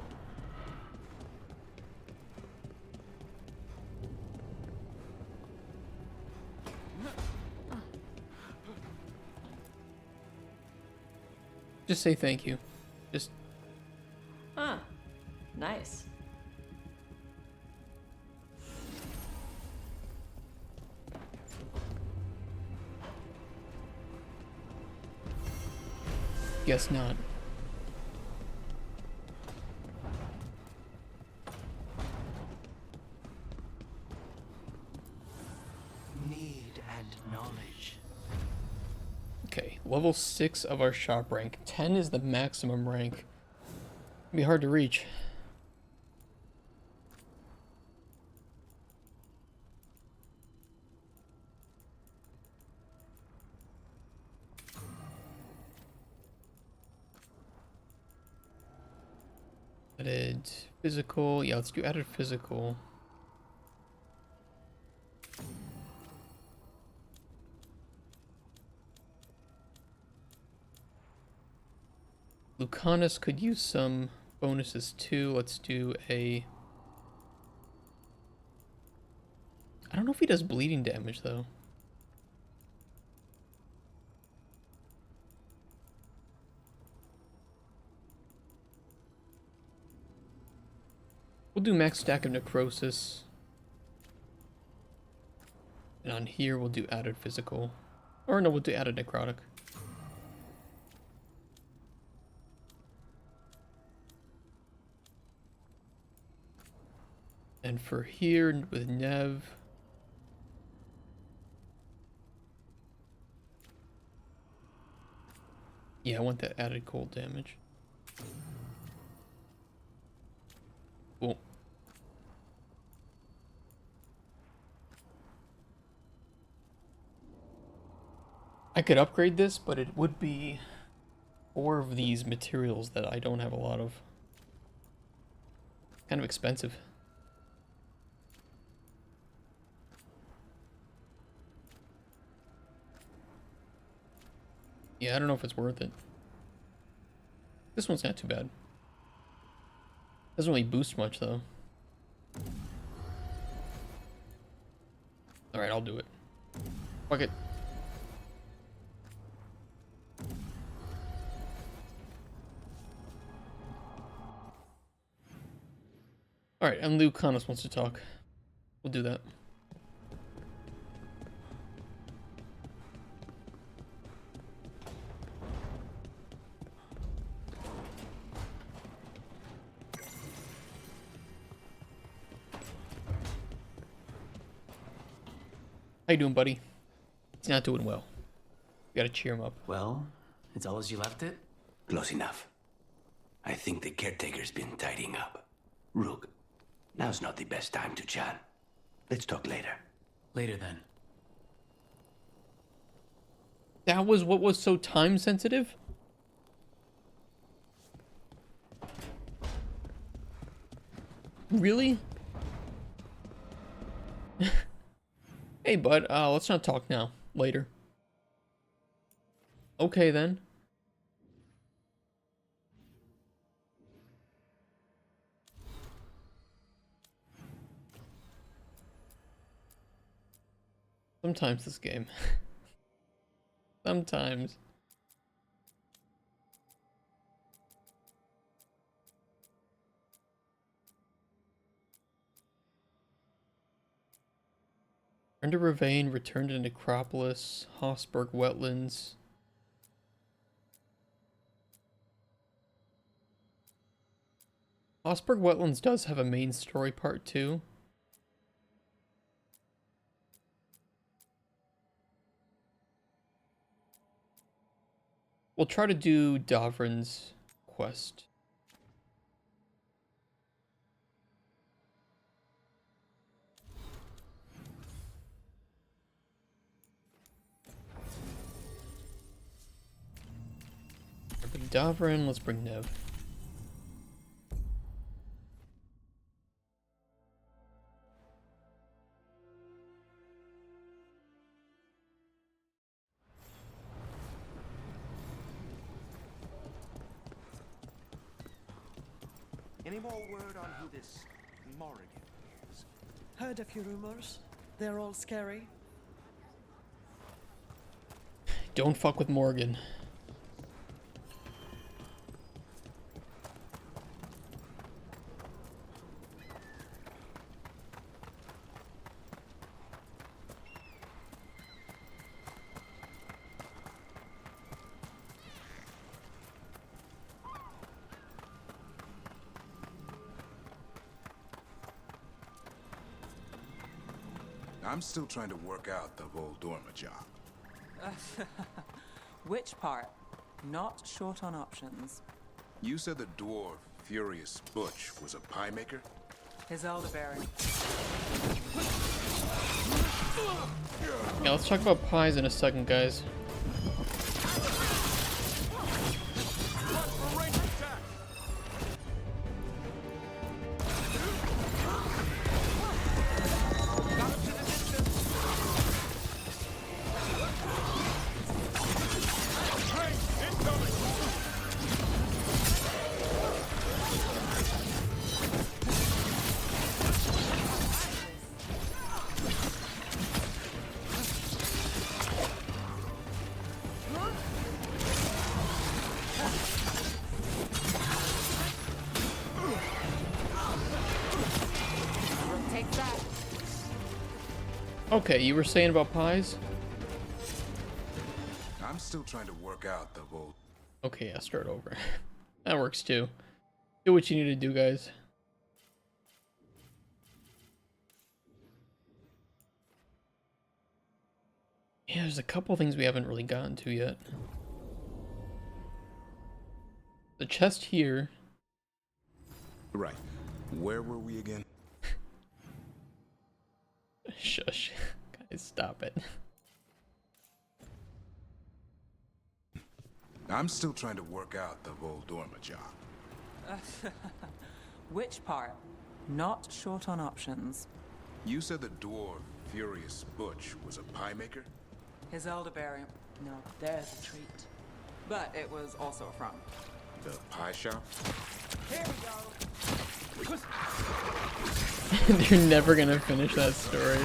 Just say thank you. Just... Huh. Nice. Guess not. Need and knowledge. Okay, level 6 of our shop rank. 10 is the maximum rank. It'd be hard to reach. Added physical. Yeah, let's do added physical. Lucanus could use some bonuses too. Let's do a I don't know if he does bleeding damage, though. We'll do max stack of necrosis. And on here, we'll do added physical. Or no, we'll do added necrotic. And for here, with Nev... Yeah, I want that added cold damage. Cool. I could upgrade this, but it would be 4 of these materials that I don't have a lot of. Kind of expensive. Yeah, I don't know if it's worth it. This one's not too bad. Doesn't really boost much, though. Alright, I'll do it. Fuck it. Alright, and Lucanus wants to talk. We'll do that. How you doing, buddy? He's not doing well. We gotta cheer him up. Well, it's all as you left it? Close enough. I think the caretaker's been tidying up. Rook, now's not the best time to chat. Let's talk later. Later then. That was what was so time sensitive? Really? Hey, bud, let's not talk now. Later. Okay, then. Sometimes this game. Sometimes. Return to Ravane, return to Necropolis, Hossberg Wetlands. Hossberg Wetlands does have a main story part too. We'll try to do Davrin's quest. Bring Davrin, let's bring Nev. Any more word on who this Morrigan is? Heard a few rumors. They're all scary. Don't fuck with Morgan. I'm still trying to work out the Voldorma job. Which part? Not short on options. You said the dwarf, Furious Butch, was a pie maker? His elderberry. Yeah, let's talk about pies in a second, guys. Okay, you were saying about pies? I'm still trying to work out the whole. Okay, yeah, start over. That works too. Do what you need to do, guys. Yeah, there's a couple things we haven't really gotten to yet. The chest here. Right. Where were we again? Shush. Guys, stop it. I'm still trying to work out the Voldorma job. Which part? Not short on options. You said the dwarf, Furious Butch, was a pie maker? His elderberry. No, there's a treat. But it was also from the pie shop? Here we go. They're never gonna finish that story.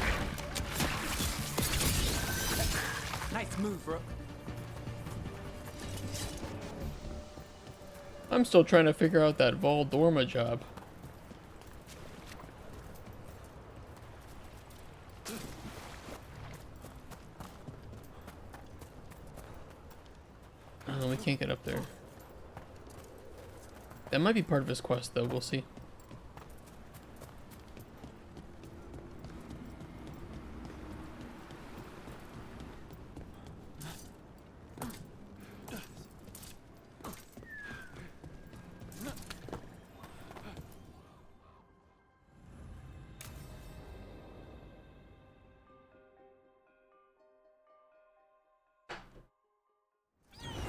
Nice move, Rook. I'm still trying to figure out that Voldorma job. Oh, we can't get up there. That might be part of his quest, though. We'll see.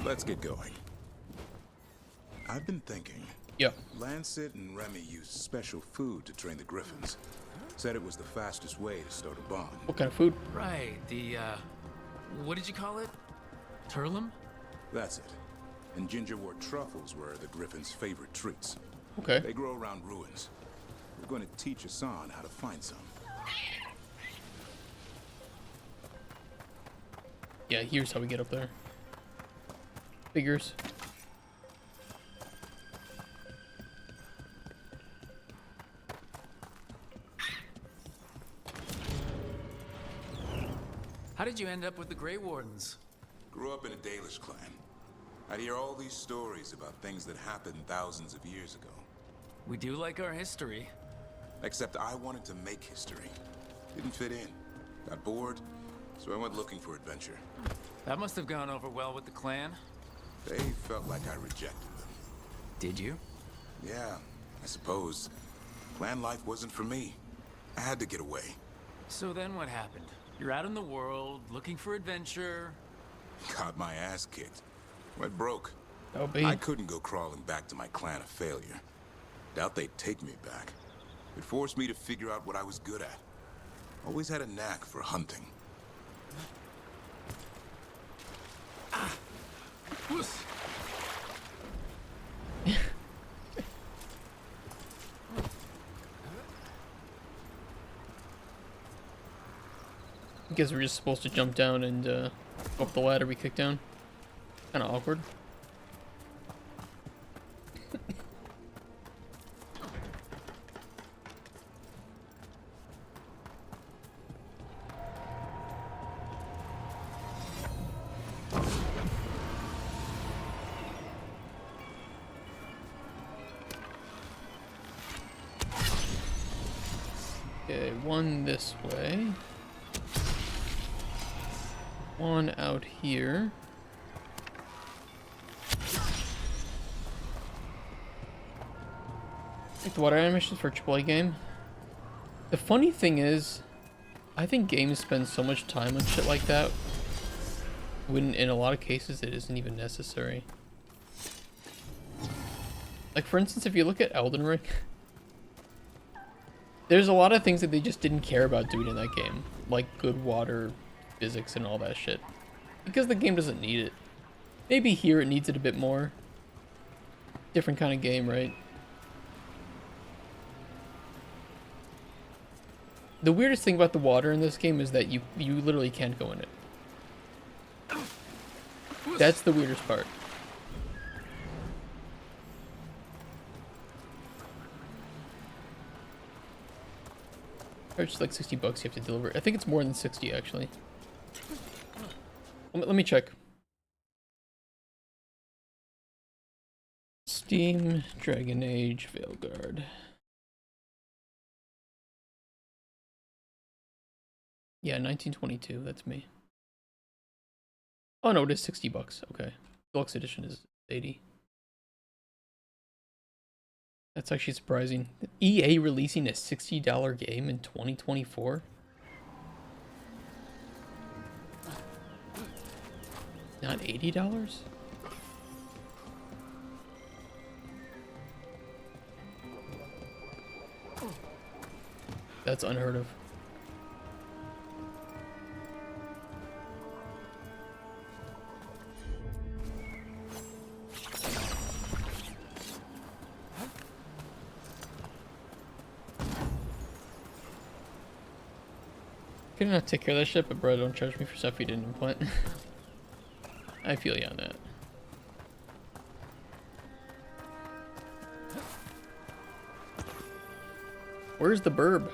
Let's get going. I've been thinking. Yeah. Lancet and Remy used special food to train the griffins. Said it was the fastest way to start a bond. What kind of food? Right, the, what did you call it? Turlum? That's it. And gingerwort truffles were the griffins' favorite treats. Okay. They grow around ruins. We're going to teach Hassan how to find some. Yeah, here's how we get up there. Figures. How did you end up with the Grey Wardens? Grew up in a Dalish clan. I'd hear all these stories about things that happened thousands of years ago. We do like our history. Except I wanted to make history. Didn't fit in. Got bored, so I went looking for adventure. That must have gone over well with the clan. They felt like I rejected them. Did you? Yeah, I suppose. Clan life wasn't for me. I had to get away. So then what happened? You're out in the world, looking for adventure. Got my ass kicked. Went broke. Oh, babe. I couldn't go crawling back to my clan of failure. Doubt they'd take me back. It forced me to figure out what I was good at. Always had a knack for hunting. I guess we're just supposed to jump down and go up the ladder we kicked down. Kind of awkward. Okay, one this way. One out here. Like the water animations for a AAA game. The funny thing is, I think games spend so much time on shit like that when in a lot of cases it isn't even necessary. Like for instance, if you look at Elden Ring, there's a lot of things that they just didn't care about doing in that game, like good water physics and all that shit, because the game doesn't need it. Maybe here it needs it a bit more. Different kind of game, right? The weirdest thing about the water in this game is that you literally can't go in it. That's the weirdest part. Or just like 60 bucks you have to deliver. I think it's more than 60 actually. Let me check. Steam Dragon Age Veilguard. Yeah, 1922, that's me. Oh no, it is 60 bucks. Okay. Deluxe edition is 80. That's actually surprising. EA releasing a $60 game in 2024? Not $80? That's unheard of. Can I not take care of that shit, but bro, don't charge me for stuff you didn't implant. I feel you on that. Where's the burb?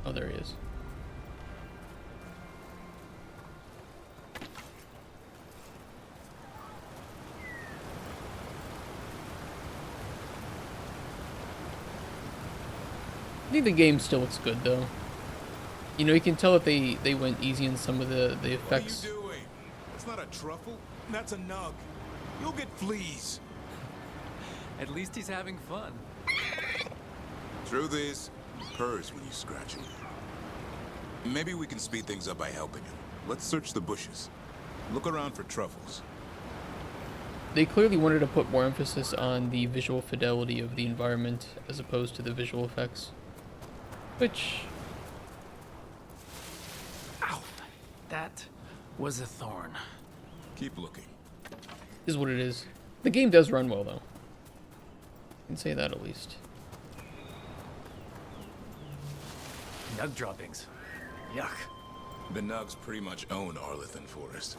Oh, there he is. I think the game still looks good though. You know, you can tell that they went easy in some of the effects. What are you doing? It's not a truffle. That's a nug. You'll get fleas. At least he's having fun. Truth is, purrs when you scratch him. Maybe we can speed things up by helping him. Let's search the bushes. Look around for truffles. They clearly wanted to put more emphasis on the visual fidelity of the environment as opposed to the visual effects. Which... Ow! That was a thorn. Keep looking. Is what it is. The game does run well, though. I can say that at least. Nug droppings. Yuck. The nugs pretty much own Arlithan Forest.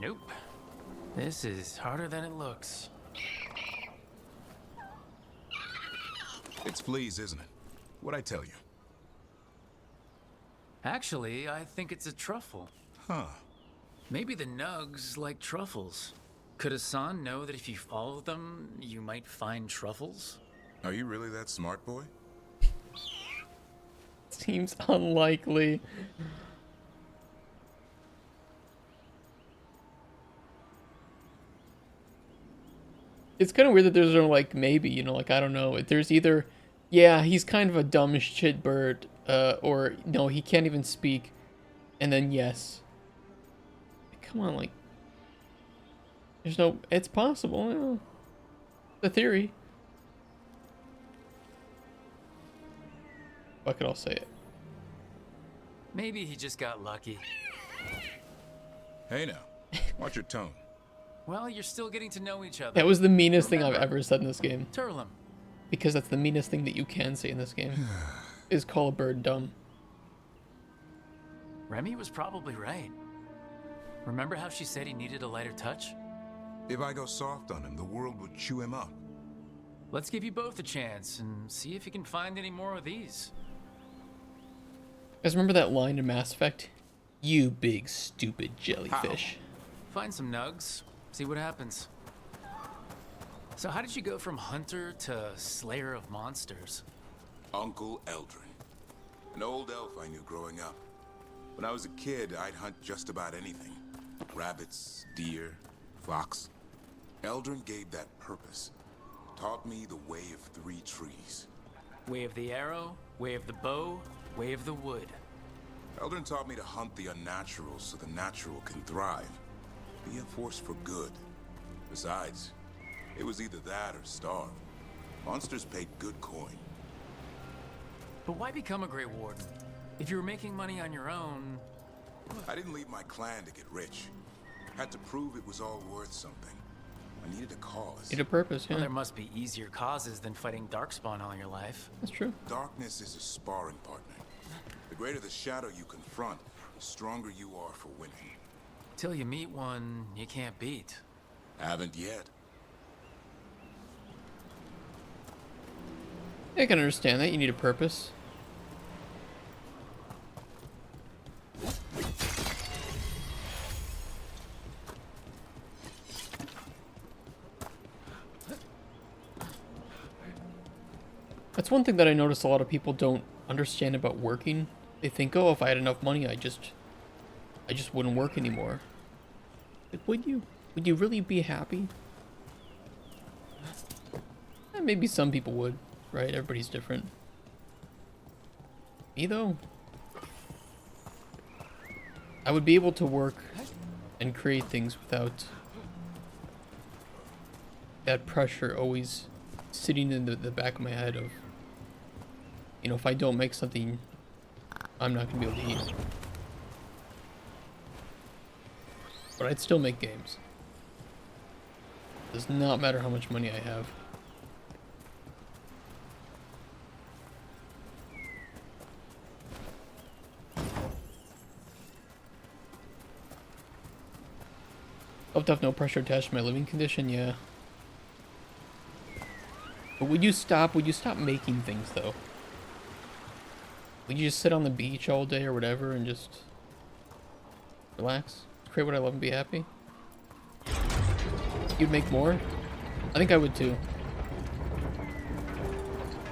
Nope. This is harder than it looks. It's fleas, isn't it? What'd I tell you? Actually, I think it's a truffle. Huh. Maybe the nugs like truffles. Could Hassan know that if you follow them, you might find truffles? Are you really that smart, boy? Seems unlikely. It's kind of weird that there's no, like, maybe, you know, like, I don't know. There's either, yeah, he's kind of a dumb shit bird, or, no, he can't even speak, and then yes. Come on, like, there's no, it's possible, you know, the theory. Fuck it, I'll say it. Maybe he just got lucky. Hey now, watch your tone. Well, you're still getting to know each other. That was the meanest thing I've ever said in this game. Turlum. Because that's the meanest thing that you can say in this game. Is call a bird dumb. Remy was probably right. Remember how she said he needed a lighter touch? If I go soft on him, the world would chew him up. Let's give you both a chance and see if you can find any more of these. You guys remember that line in Mass Effect? You big stupid jellyfish. How? Find some nugs, see what happens. So how did you go from hunter to slayer of monsters? Uncle Eldrin. An old elf I knew growing up. When I was a kid, I'd hunt just about anything. Rabbits, deer, fox. Eldrin gave that purpose. Taught me the way of 3 trees. Way of the arrow, way of the bow, way of the wood. Eldrin taught me to hunt the unnatural so the natural can thrive. Be a force for good. Besides, it was either that or starve. Monsters paid good coin. But why become a Grey Warden? If you were making money on your own... I didn't leave my clan to get rich. Had to prove it was all worth something. I needed a cause. Need a purpose, yeah. Well, there must be easier causes than fighting Darkspawn all your life. That's true. Darkness is a sparring partner. The greater the shadow you confront, the stronger you are for winning. Till you meet one you can't beat. Haven't yet. I can understand that. You need a purpose. That's one thing that I notice a lot of people don't understand about working. They think, oh, if I had enough money, I just wouldn't work anymore. Like, would you? Would you really be happy? Maybe some people would, right? Everybody's different. Me, though? I would be able to work and create things without that pressure always sitting in the back of my head of, you know, if I don't make something, I'm not going to be able to eat. But I'd still make games. Does not matter how much money I have. Hope to have no pressure attached to my living condition, yeah. But would you stop making things, though? Would you just sit on the beach all day or whatever and just relax? Create what I love and be happy? You'd make more? I think I would too.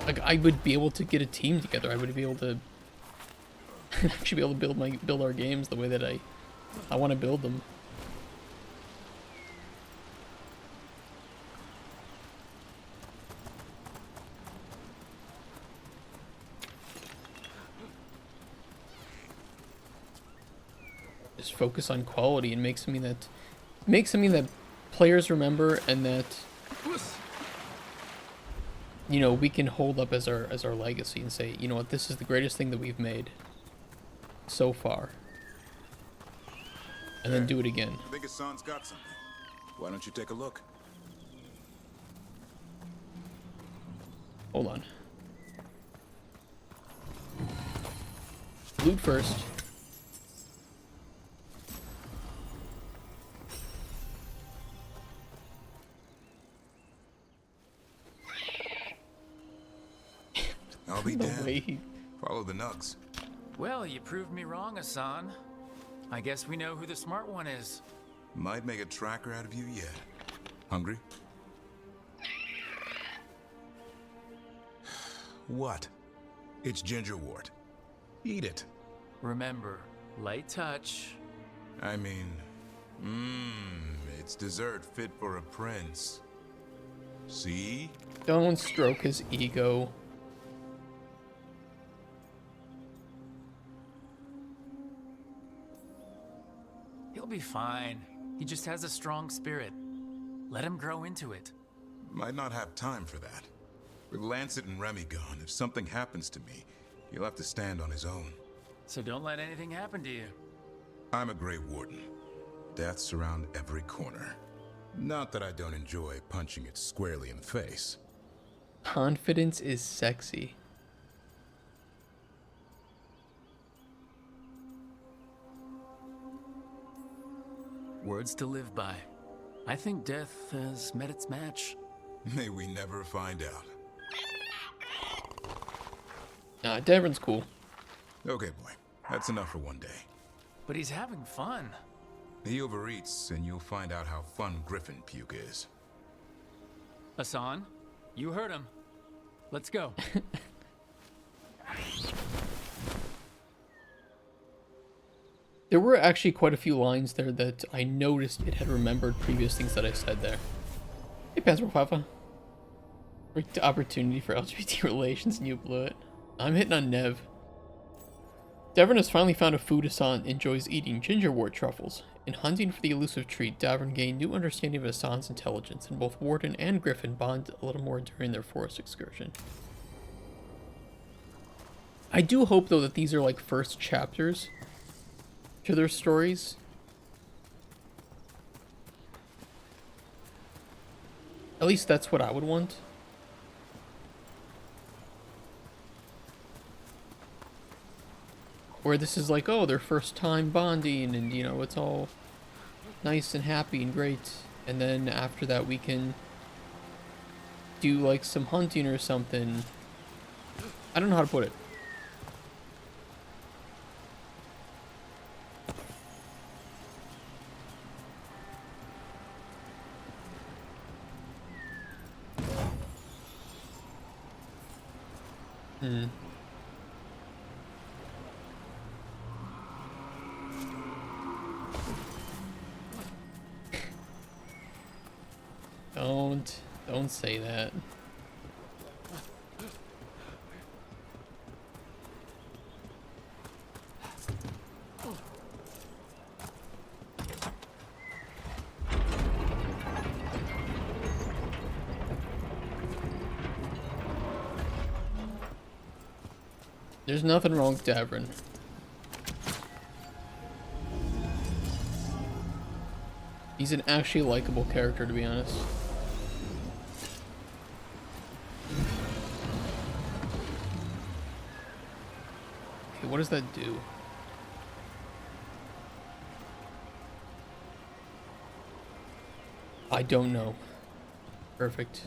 Like, I would be able to get a team together. I would be able to actually be able to build our games the way that I want to build them. Just focus on quality and make something that players remember and that, you know, we can hold up as our legacy and say, you know what, this is the greatest thing that we've made so far. And then do it again. I think Hassan's got something. Why don't you take a look? Hold on. Loot first. I'll be damned. Follow the nugs. Well, you proved me wrong, Hassan. I guess we know who the smart one is. Might make a tracker out of you yet. Hungry? What? It's gingerwort. Eat it. Remember, light touch. I mean, it's dessert fit for a prince. See? Don't stroke his ego. He'll be fine. He just has a strong spirit. Let him grow into it. Might not have time for that. With Lancet and Remy gone, if something happens to me, he'll have to stand on his own. So don't let anything happen to you. I'm a Grey Warden. Death's around every corner. Not that I don't enjoy punching it squarely in the face. Confidence is sexy. Words to live by. I think death has met its match. May we never find out. Nah, Devrin's cool. Okay, boy. That's enough for one day. But he's having fun. He overeats, and you'll find out how fun Griffin puke is. Hassan, you heard him. Let's go. There were actually quite a few lines there that I noticed it had remembered previous things that I said there. Hey, Passport Papa. Great opportunity for LGBT relations and you blew it. I'm hitting on Nev. Davern has finally found a food Hassan enjoys eating, gingerwort truffles. In hunting for the elusive treat, Davern gained new understanding of Hassan's intelligence, and both Warden and Griffin bond a little more during their forest excursion. I do hope, though, that these are like first chapters to their stories. At least that's what I would want. where this is like, oh, their first time bonding, and you know, it's all nice and happy and great, and then after that we can do like some hunting or something. I don't know how to put it. Don't say that. There's nothing wrong with Davrin. He's an actually likable character, to be honest. Okay, what does that do? I don't know. Perfect.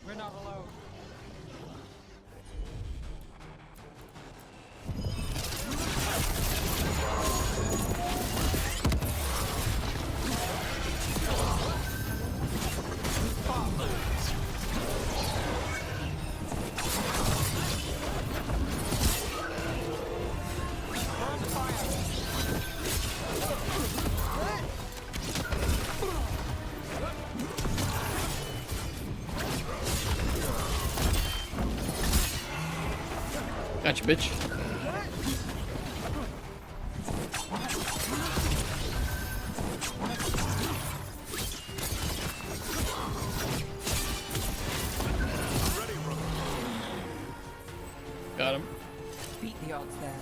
We're not alone. Gotcha, bitch. Got him. Beat the odds there.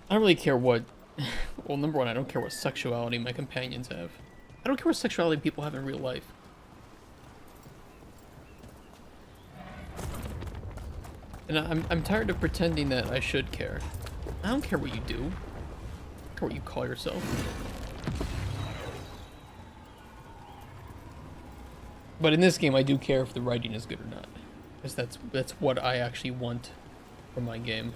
I don't really care what... Well, number one, I don't care what sexuality my companions have. I don't care what sexuality people have in real life. And I'm tired of pretending that I should care. I don't care what you do. I don't care what you call yourself. But in this game, I do care if the writing is good or not. Because that's what I actually want from my game.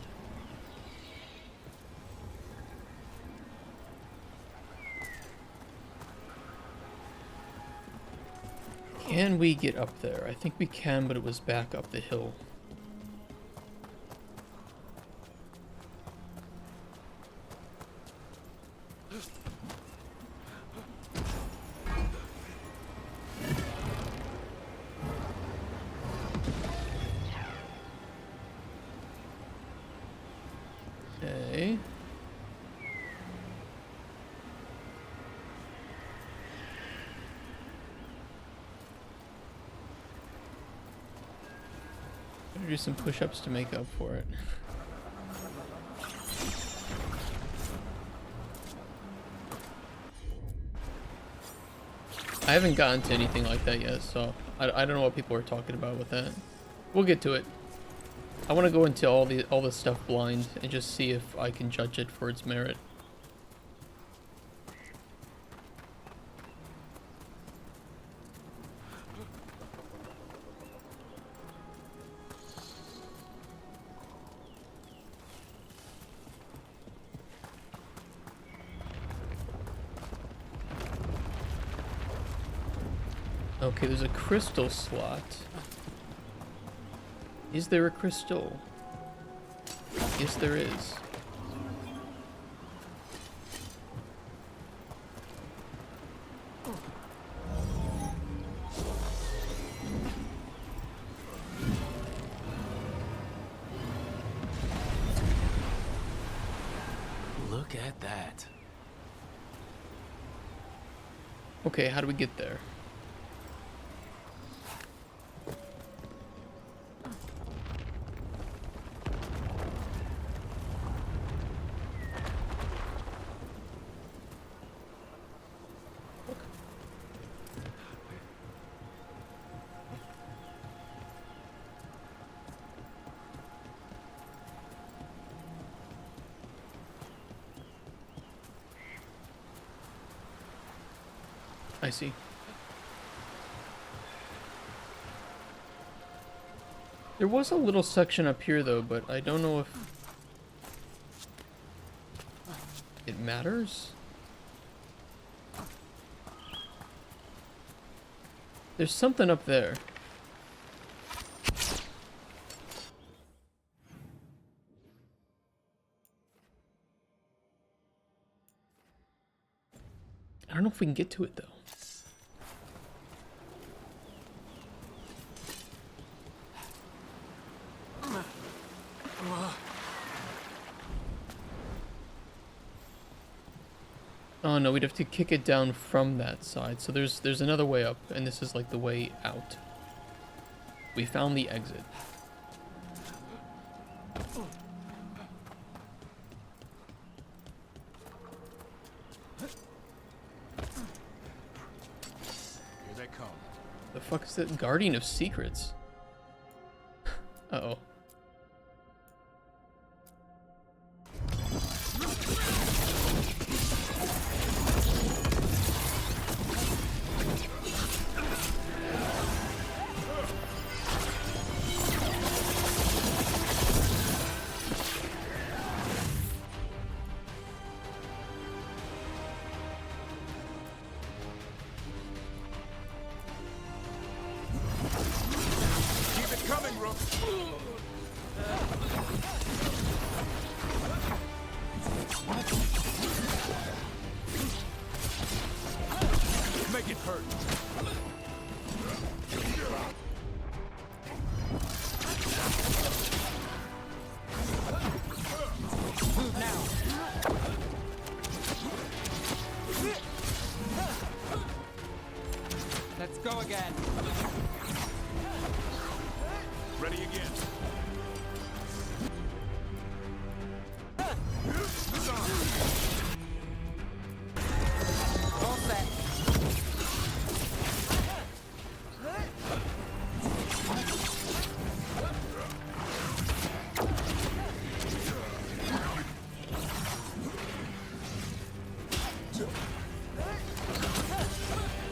Can we get up there? I think we can, but it was back up the hill. Okay. Gotta do some push-ups to make up for it. I haven't gotten to anything like that yet, so I don't know what people are talking about with that. We'll get to it. I want to go into all this stuff blind and just see if I can judge it for its merit. Okay, there's a crystal slot. Is there a crystal? Yes, there is. Look at that. Okay, how do we get there? I see. There was a little section up here though, but I don't know if it matters. There's something up there. I don't know if we can get to it though. Oh no, we'd have to kick it down from that side. So there's another way up, and this is like the way out. We found the exit. Here they come. The fuck is that? Guardian of Secrets. Uh-oh. Keep it coming, Rook. Make it hurt. Move now. Let's go again. Ready again. All set.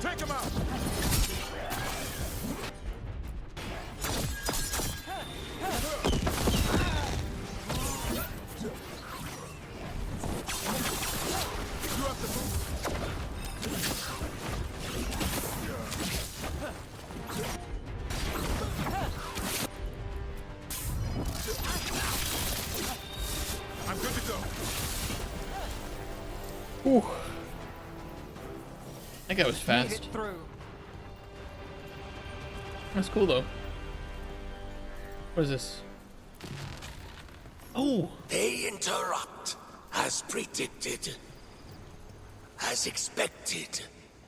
Take him out. I'm good to go. Ooh. That guy was fast. That's cool though. What is this? Oh! They interrupt, as predicted, as expected,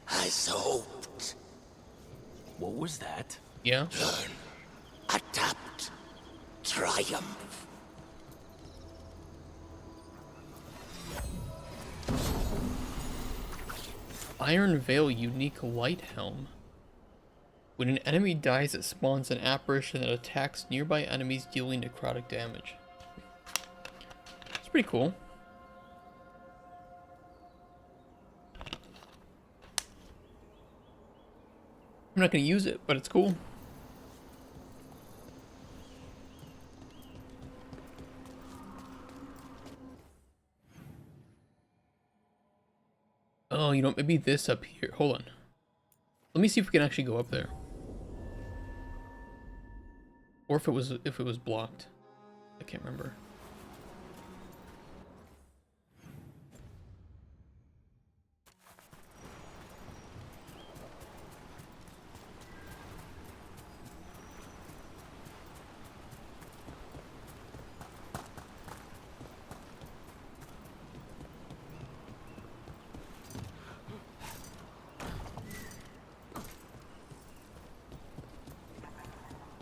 as hoped. What was that? Yeah? Learn, adapt, triumph. Iron Veil unique light helm. When an enemy dies, it spawns an apparition that attacks nearby enemies, dealing necrotic damage. It's pretty cool. I'm not gonna use it, but it's cool. Oh, you know, maybe this up here. Hold on. Let me see if we can actually go up there. Or if it was blocked. I can't remember.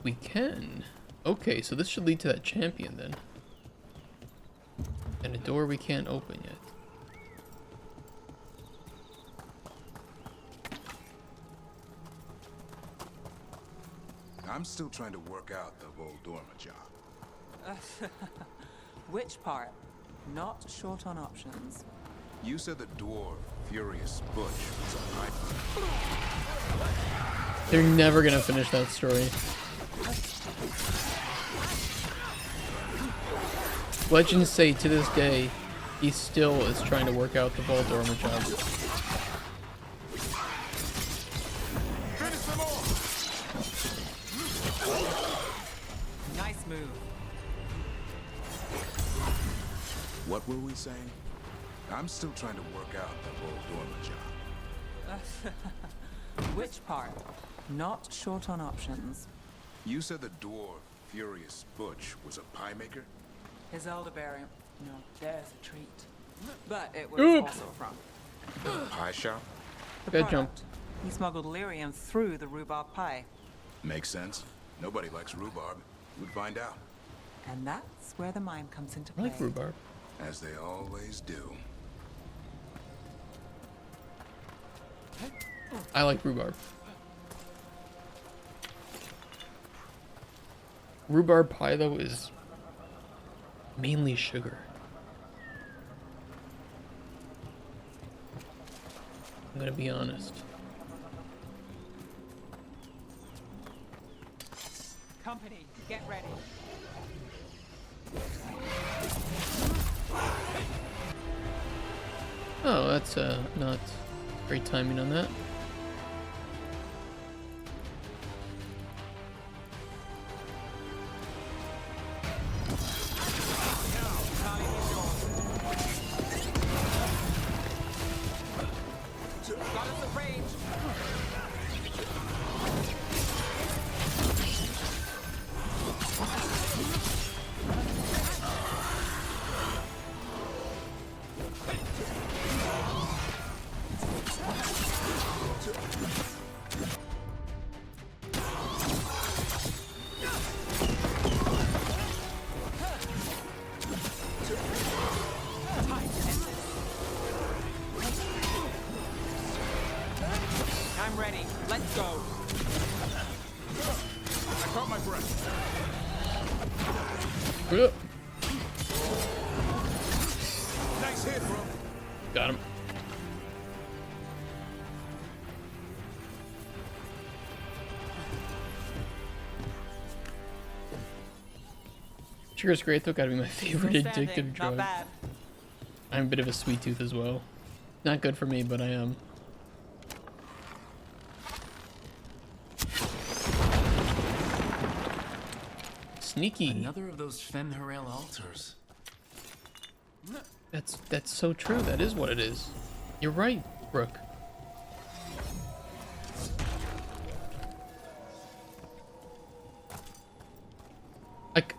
We can. Okay, so this should lead to that champion then. And a door we can't open yet. I'm still trying to work out the Voldorma job. Which part? Not short on options. You said the dwarf, Furious Butch, was a pipe. They're never gonna finish that story. Legends say to this day, he still is trying to work out the Voldorma job. Nice move. What were we saying? I'm still trying to work out the Voldorma job. Which part? Not short on options. You said the dwarf, Furious Butch, was a pie maker? His elderberry. No, there's a treat. But it was Oops. also from The pie shop? Okay, jump. He smuggled lyrium through the rhubarb pie. Makes sense. Nobody likes rhubarb. We'd find out. And that's where the mime comes into I play. like rhubarb. As they always do. I like rhubarb. Rhubarb pie, though, is mainly sugar. I'm gonna be honest. Company, get ready. Oh, that's not great timing on that. I'm ready. Let's go. I caught my breath. Nice hit, bro. Got him. Sugar's great though, gotta be my favorite addictive drug. I'm a bit of a sweet tooth as well. Not good for me, but I am. Sneaky. Another of those Fen'Harel altars. That's so true. That is what it is. You're right, Brooke.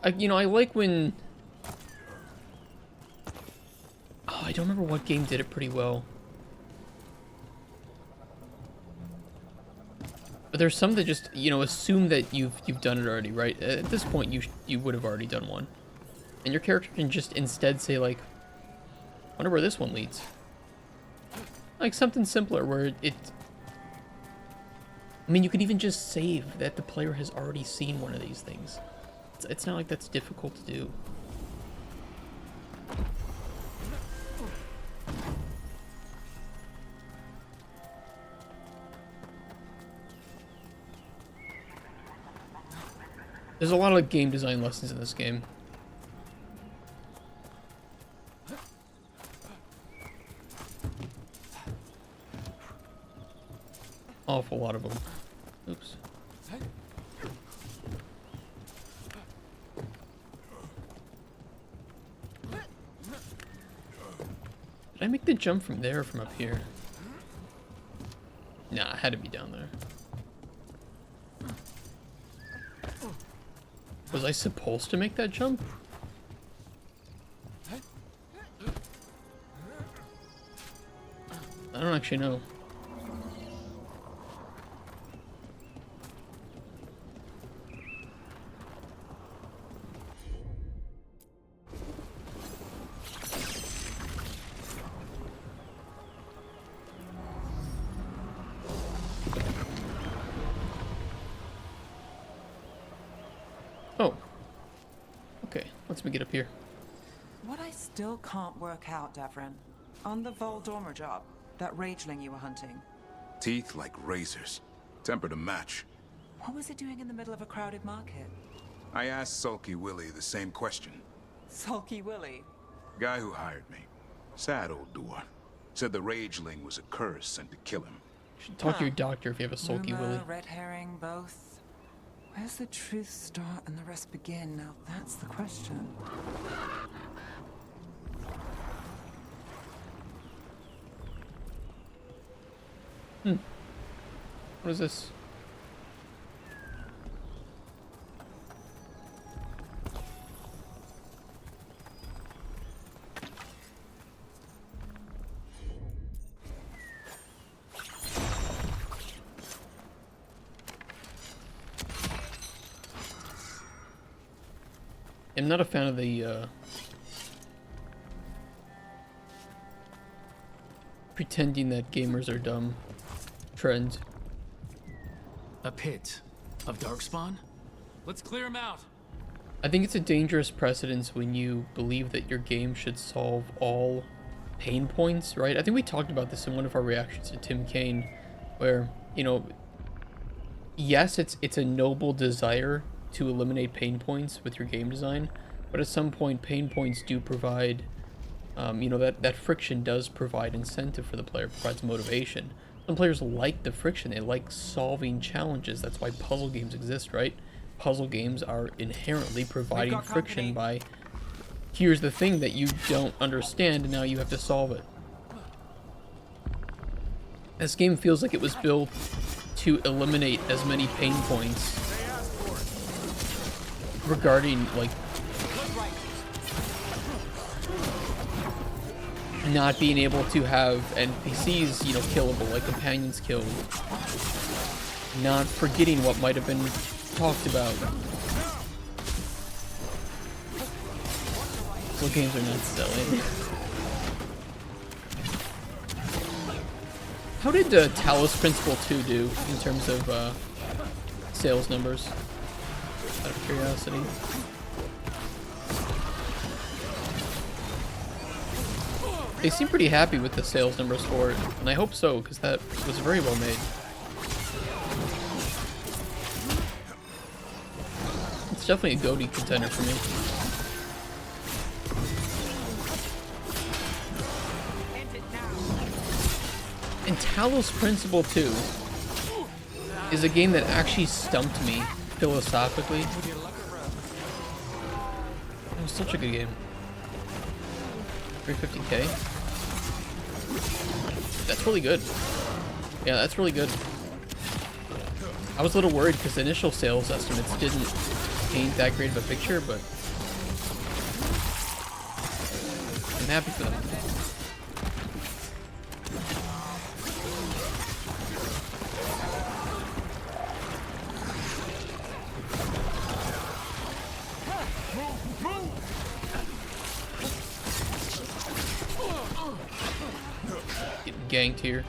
I like when... Oh, I don't remember what game did it pretty well. But there's some that just, assume that you've done it already, right? At this point, you would have already done one. And your character can just instead say, like, wonder where this one leads. Like, something simpler where it... I mean, you could even just save that the player has already seen one of these things. It's not like that's difficult to do. There's a lot of game design lessons in this game. Awful lot of them. Oops. Did I make the jump from there or from up here? Nah, it had to be down there. Was I supposed to make that jump? I don't actually know. Once we get up here. What I still can't work out, Davrin, on the Voldormer job, that rageling you were hunting, Teeth like razors. Temper to match. what was it doing in the middle of a crowded market? I asked Sulky Willie the same question. Sulky Willie. Guy who hired me. Sad old dwarf. Said the rageling was a curse sent to kill him. You should talk to your doctor if you have a sulky Rumor, willy. red herring, both. Where's the truth start and the rest begin? Now that's the question. What is this? I'm not a fan of the pretending that gamers are dumb trend. A pit of Darkspawn? Let's clear him out. I think it's a dangerous precedence when you believe that your game should solve all pain points, right? I think we talked about this in one of our reactions to Tim Kaine, where, you know, yes, it's a noble desire to eliminate pain points with your game design, but at some point pain points do provide, you know, that friction does provide incentive for the player, provides motivation. Some players like the friction, they like solving challenges. That's why puzzle games exist, right? Puzzle games are inherently providing friction by, here's the thing that you don't understand and now you have to solve it. This game feels like it was built to eliminate as many pain points regarding, like, not being able to have NPCs, you know, killable, like companions killed. Not forgetting what might have been talked about. What games are not selling? How did Talos Principle 2 do in terms of sales numbers? Out of curiosity. They seem pretty happy with the sales numbers for it, and I hope so, because that was very well made. It's definitely a GOTY contender for me. And Talos Principle 2 is a game that actually stumped me philosophically. It was such a good game. 350k. That's really good. Yeah, that's really good. I was a little worried because the initial sales estimates didn't paint that great of a picture, but I'm happy for them. Getting ganked here.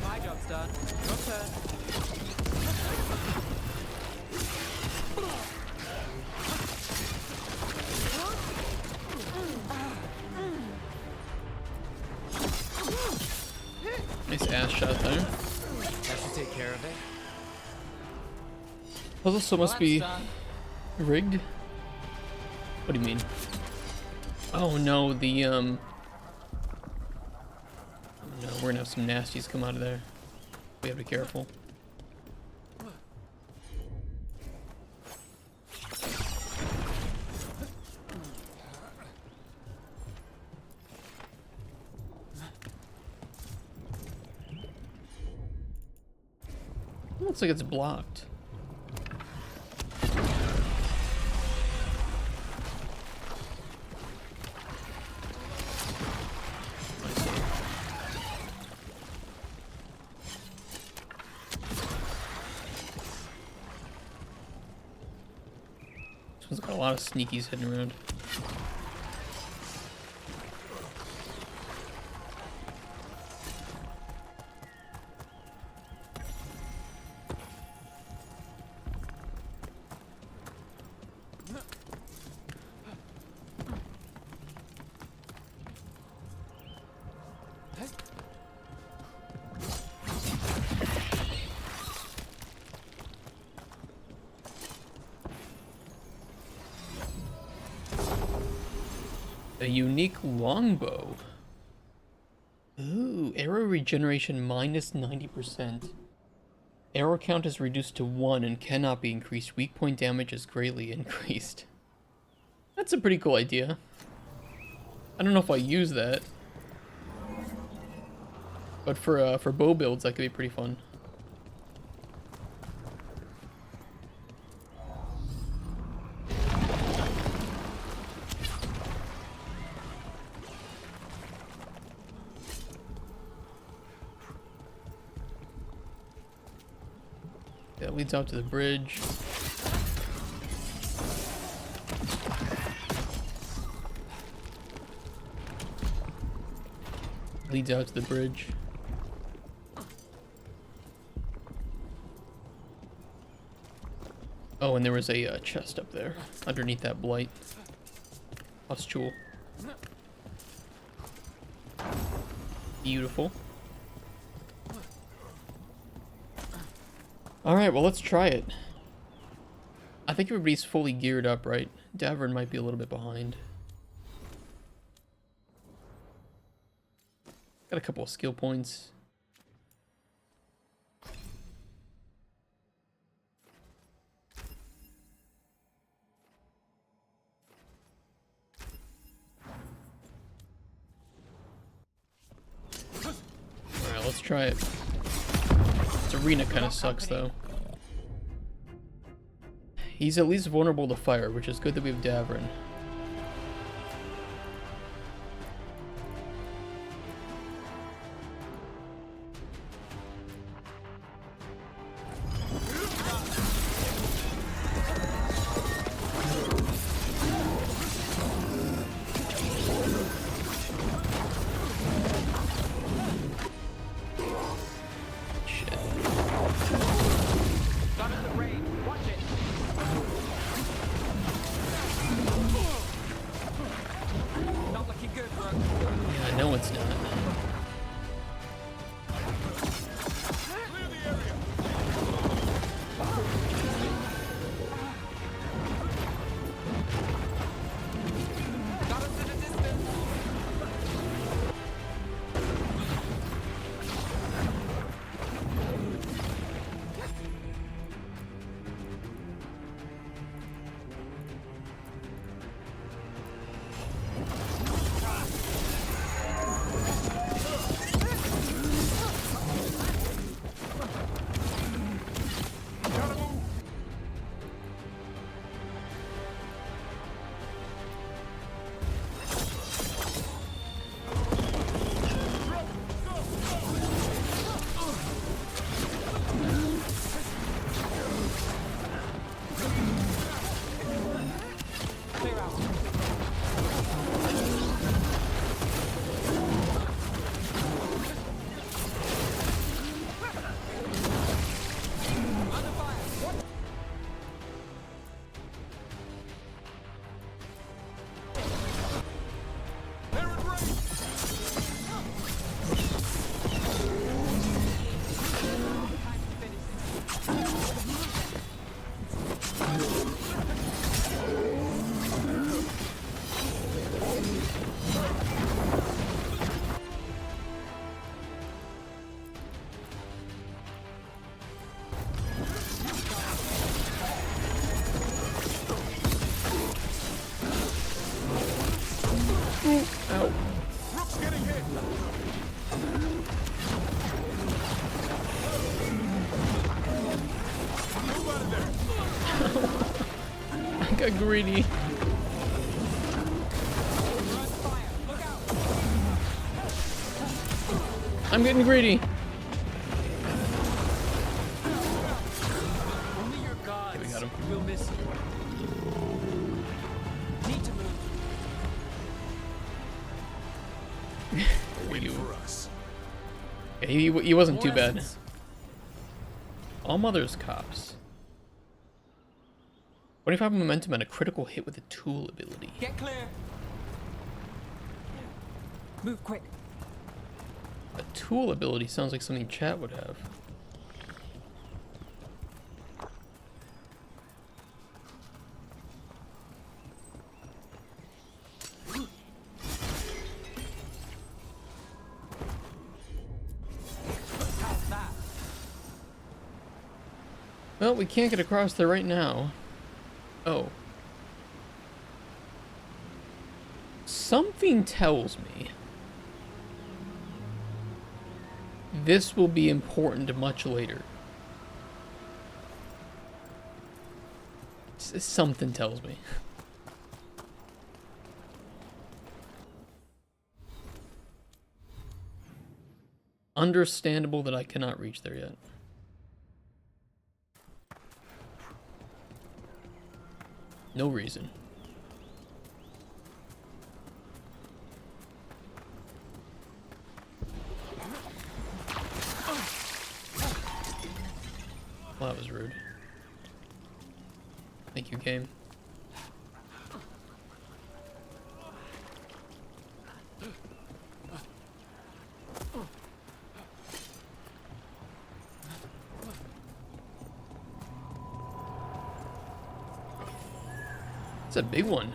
My job's done. Your turn. Nice ass shot there. That should take care of it. Puzzle still must be rigged? What do you mean? Oh no, the no, we're gonna have some nasties come out of there. We have to be careful. Looks like it's blocked. This one's got a lot of sneakies hidden around. A unique longbow. Ooh, arrow regeneration minus 90%. Arrow count is reduced to 1 and cannot be increased. Weak point damage is greatly increased. That's a pretty cool idea. I don't know if I use that. But for bow builds, that could be pretty fun. That leads out to the bridge. Leads out to the bridge. Oh, and there was a chest up there, underneath that blight. Pustule. Beautiful. Alright, well, let's try it. I think everybody's fully geared up, right? Davern might be a little bit behind. Got a couple of skill points. Alright, let's try it. This arena kind of sucks, though. He's at least vulnerable to fire, which is good that we have Davern. Yeah, no, it's not. Ow. Rook's getting hit. Move out of there. I got greedy. I'm getting greedy. Only your gods Okay, we got him. will miss you. Need to move. Waiting for us. Yeah, he wasn't too More bad. essence. All Mother's Cops. 25 momentum and a critical hit with a tool ability. Get clear. Move quick. A tool ability sounds like something chat would have. Well, we can't get across there right now. Oh. Something tells me this will be important much later. Something tells me. Understandable that I cannot reach there yet. No reason. Well, that was rude. Thank you, game. It's a big one.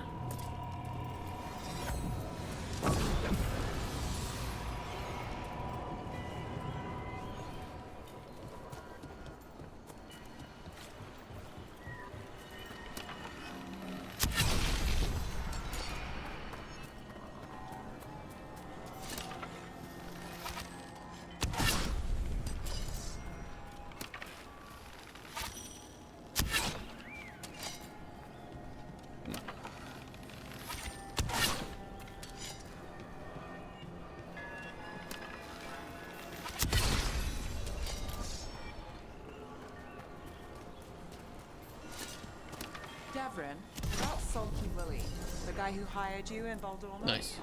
Devrin, about Sulky Willie, the guy who hired you in Valdorma. Nice.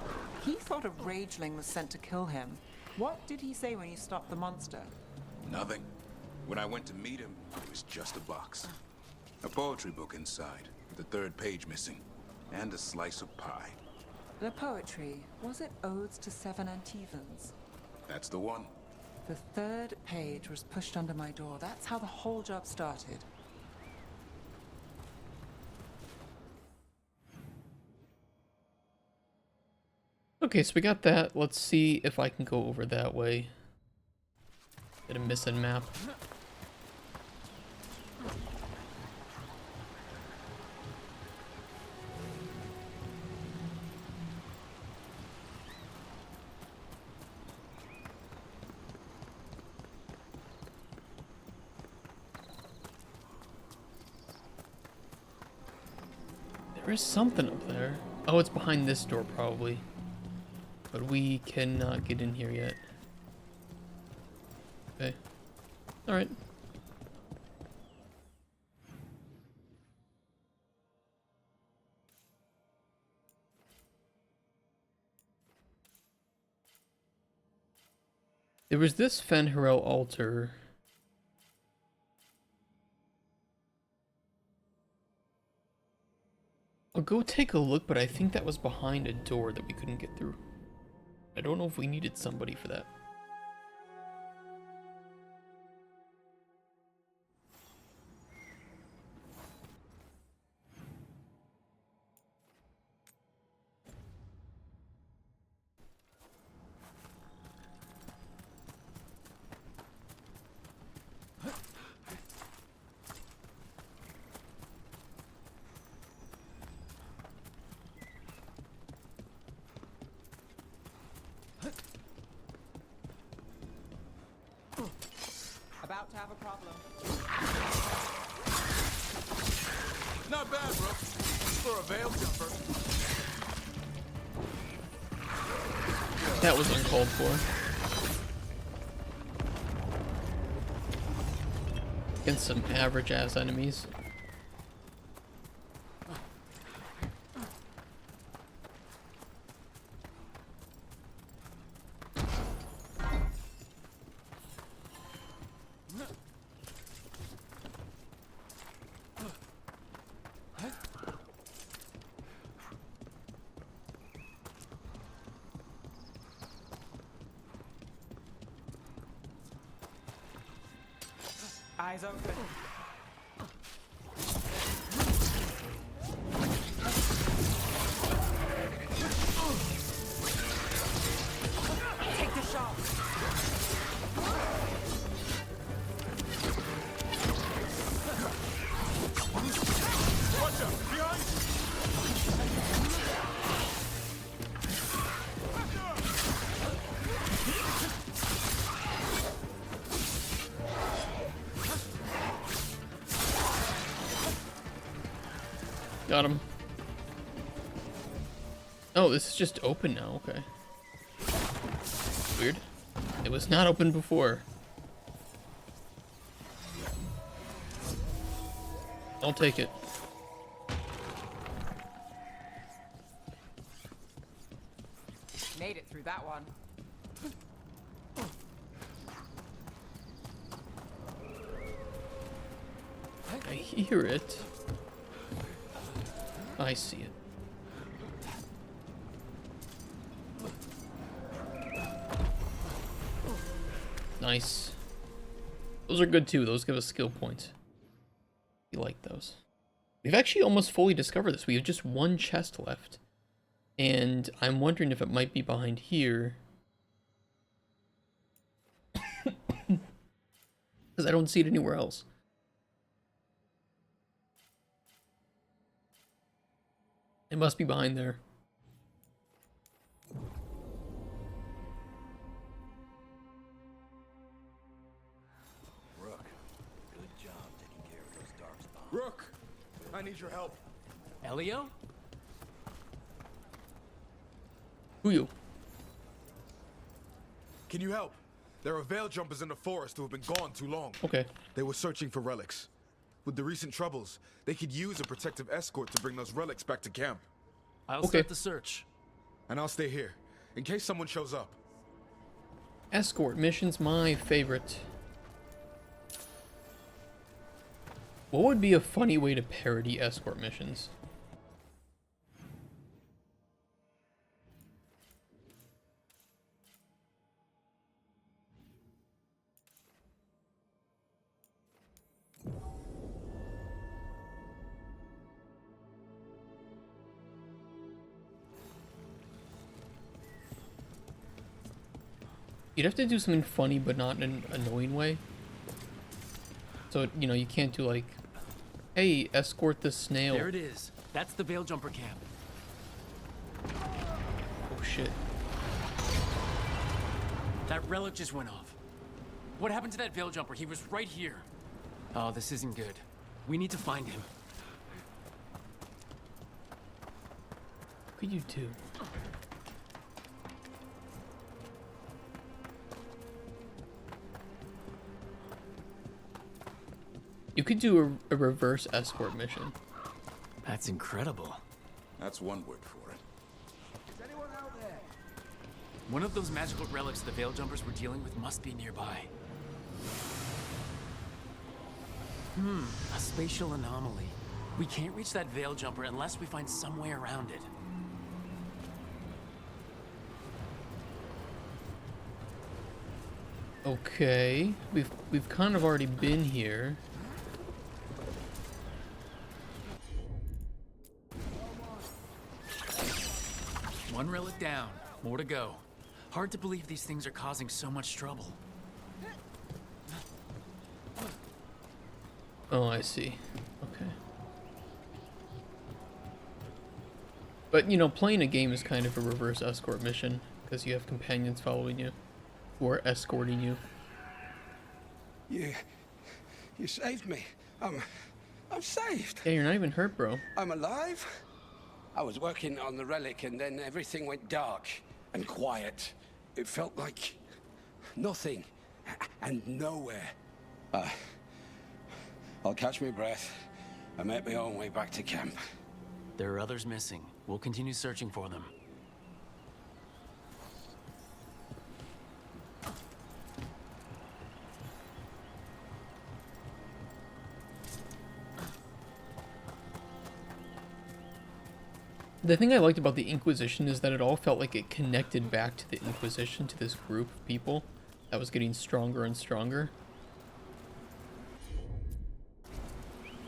He thought a rageling was sent to kill him. What did he say when you stopped the monster? Nothing. When I went to meet him, it was just a box. A poetry book inside, with the third page missing, and a slice of pie. The poetry, was it Odes to Seven Antivans? That's the one. The third page was pushed under my door. That's how the whole job started. Okay, so we got that. Let's see if I can go over that way. Get a missing map. There is something up there. Oh, it's behind this door probably. But we cannot get in here yet. Okay. Alright. There was this Fenrirel altar. I'll go take a look, but I think that was behind a door that we couldn't get through. I don't know if we needed somebody for that. About to have a problem. Not bad, bro. For a veil jumper. That was uncalled for. Against some average ass enemies. Eyes open. Take the shot. Got him. Oh, this is just open now. Okay. Weird. It was not open before. I'll take it. Made it through that one. I hear it. I see it. Nice. Those are good too. Those give us skill points. You like those. We've actually almost fully discovered this. We have just one chest left. And I'm wondering if it might be behind here. Because I don't see it anywhere else. It must be behind there. Rook, good job taking care of those darkspawn. Rook, I need your help. Elio? Who you? Can you help? There are veil jumpers in the forest who have been gone too long. Okay. They were searching for relics. With the recent troubles, they could use a protective escort to bring those relics back to camp. I'll start the search. And I'll stay here, in case someone shows up. Escort mission's my favorite. What would be a funny way to parody escort missions? You'd have to do something funny, but not in an annoying way. So, you know, you can't do like, hey, escort the snail. There it is. That's the Veil Jumper camp. Oh, shit. That relic just went off. What happened to that Veil Jumper? He was right here. Oh, this isn't good. We need to find him. What could you do? You could do a reverse escort mission. That's incredible. That's one word for it. Is anyone out there? One of those magical relics the Veil Jumpers were dealing with must be nearby. A spatial anomaly. We can't reach that Veil Jumper unless we find some way around it. Okay, we've kind of already been here. One relic down, more to go. Hard to believe these things are causing so much trouble. Oh, I see. Okay. But, you know, playing a game is kind of a reverse escort mission, because you have companions following you, who are escorting you. You saved me. I'm saved. Yeah, you're not even hurt, bro. I'm alive. I was working on the relic and then everything went dark and quiet. It felt like nothing and nowhere. I'll catch my breath and make my own way back to camp. There are others missing. We'll continue searching for them. The thing I liked about the Inquisition is that it all felt like it connected back to the Inquisition, to this group of people that was getting stronger and stronger.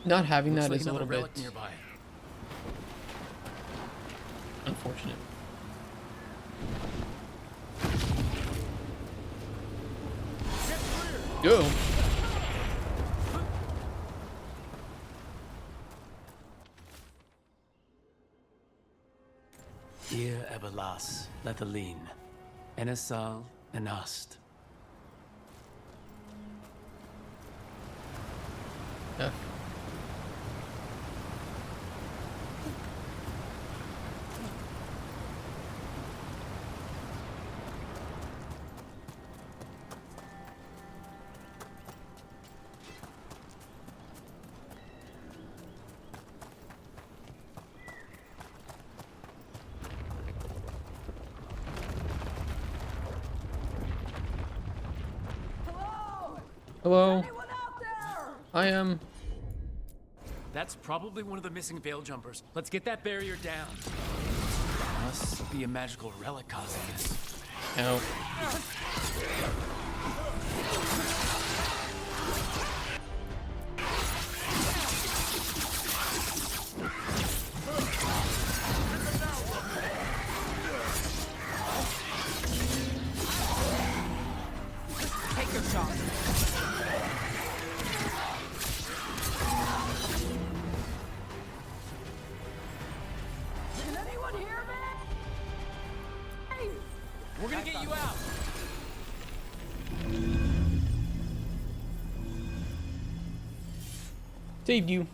Not having that is a little bit nearby. unfortunate. Go. Here Ebelas, Lethalin, Enesal, Enast. Yeah. Hello? I am. That's probably one of the missing veil jumpers. Let's get that barrier down. Must be a magical relic causing this. Ow. Take your shot. Can anyone hear me? We're gonna get you out. Saved you.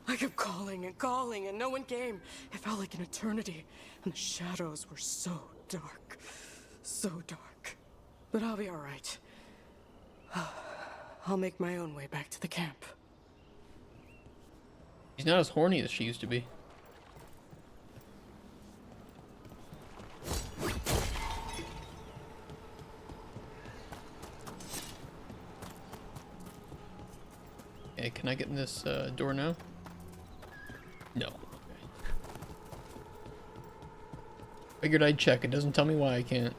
I kept calling and calling, and no one came. It felt like an eternity, and the shadows were so dark. So dark. But I'll be all right. I'll make my own way back to the camp. She's not as horny as she used to be. Okay, can I get in this door now? No. Okay. Figured I'd check. It doesn't tell me why I can't.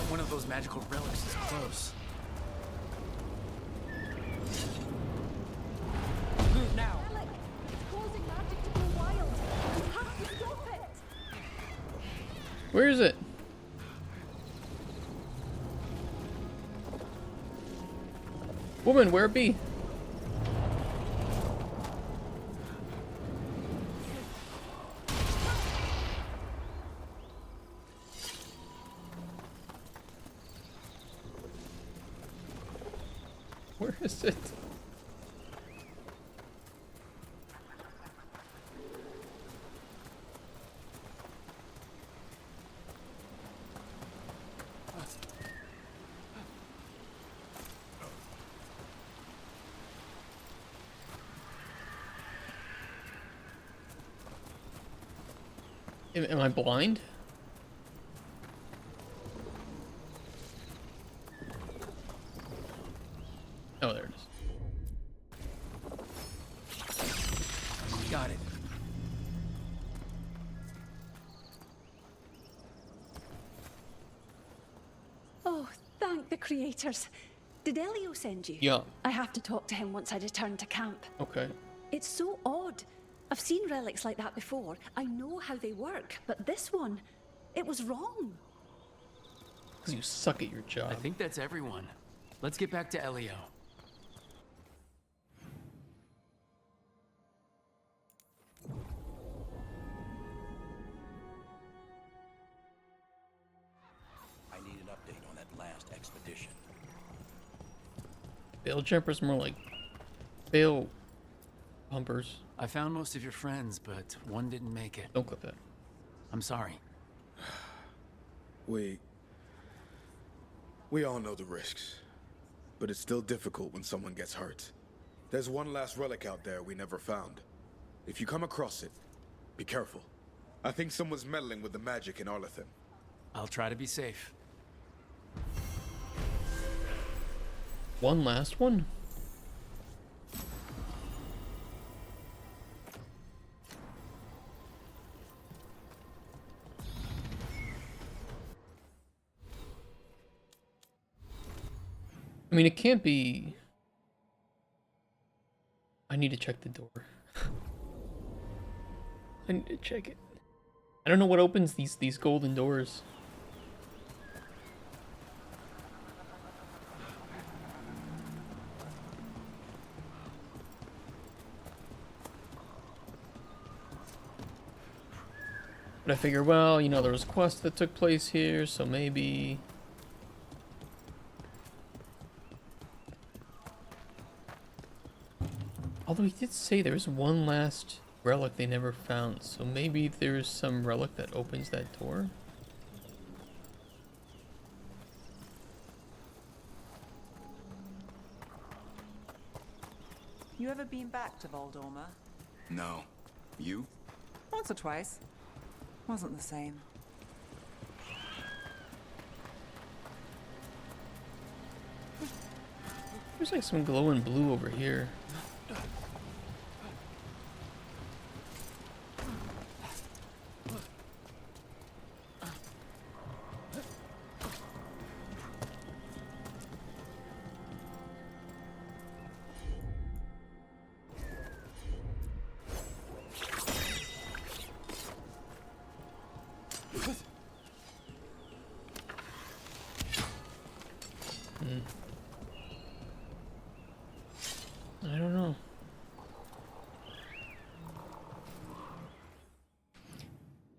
One of those magical relics is close. Move now. Alec, it's causing magic to go wild. You have to stop it. Where is it? Woman, where it be? Where is it? Am I blind? Oh, there it is. Got it. Oh, thank the creators. Did Elio send you? Yeah. I have to talk to him once I return to camp. Okay. It's so odd. I've seen relics like that before. I know how they work, but this one, it was wrong. Because you suck at your job. I think that's everyone. Let's get back to Elio. I need an update on that last expedition. Veil jumpers more like veil pumpers. I found most of your friends, but one didn't make it. Don't clip that. I'm sorry. We all know the risks, but it's still difficult when someone gets hurt. There's one last relic out there we never found. If you come across it, be careful. I think someone's meddling with the magic in Arlethan. I'll try to be safe. One last one? I mean, it can't be... I need to check the door. I need to check it. I don't know what opens these golden doors. But I figure, well, you know, there was a quest that took place here, so maybe... Although he did say there's one last relic they never found, so maybe there's some relic that opens that door? You ever been back to Voldorma? No. You? Once or twice. Wasn't the same. There's like some glowing blue over here. I don't know.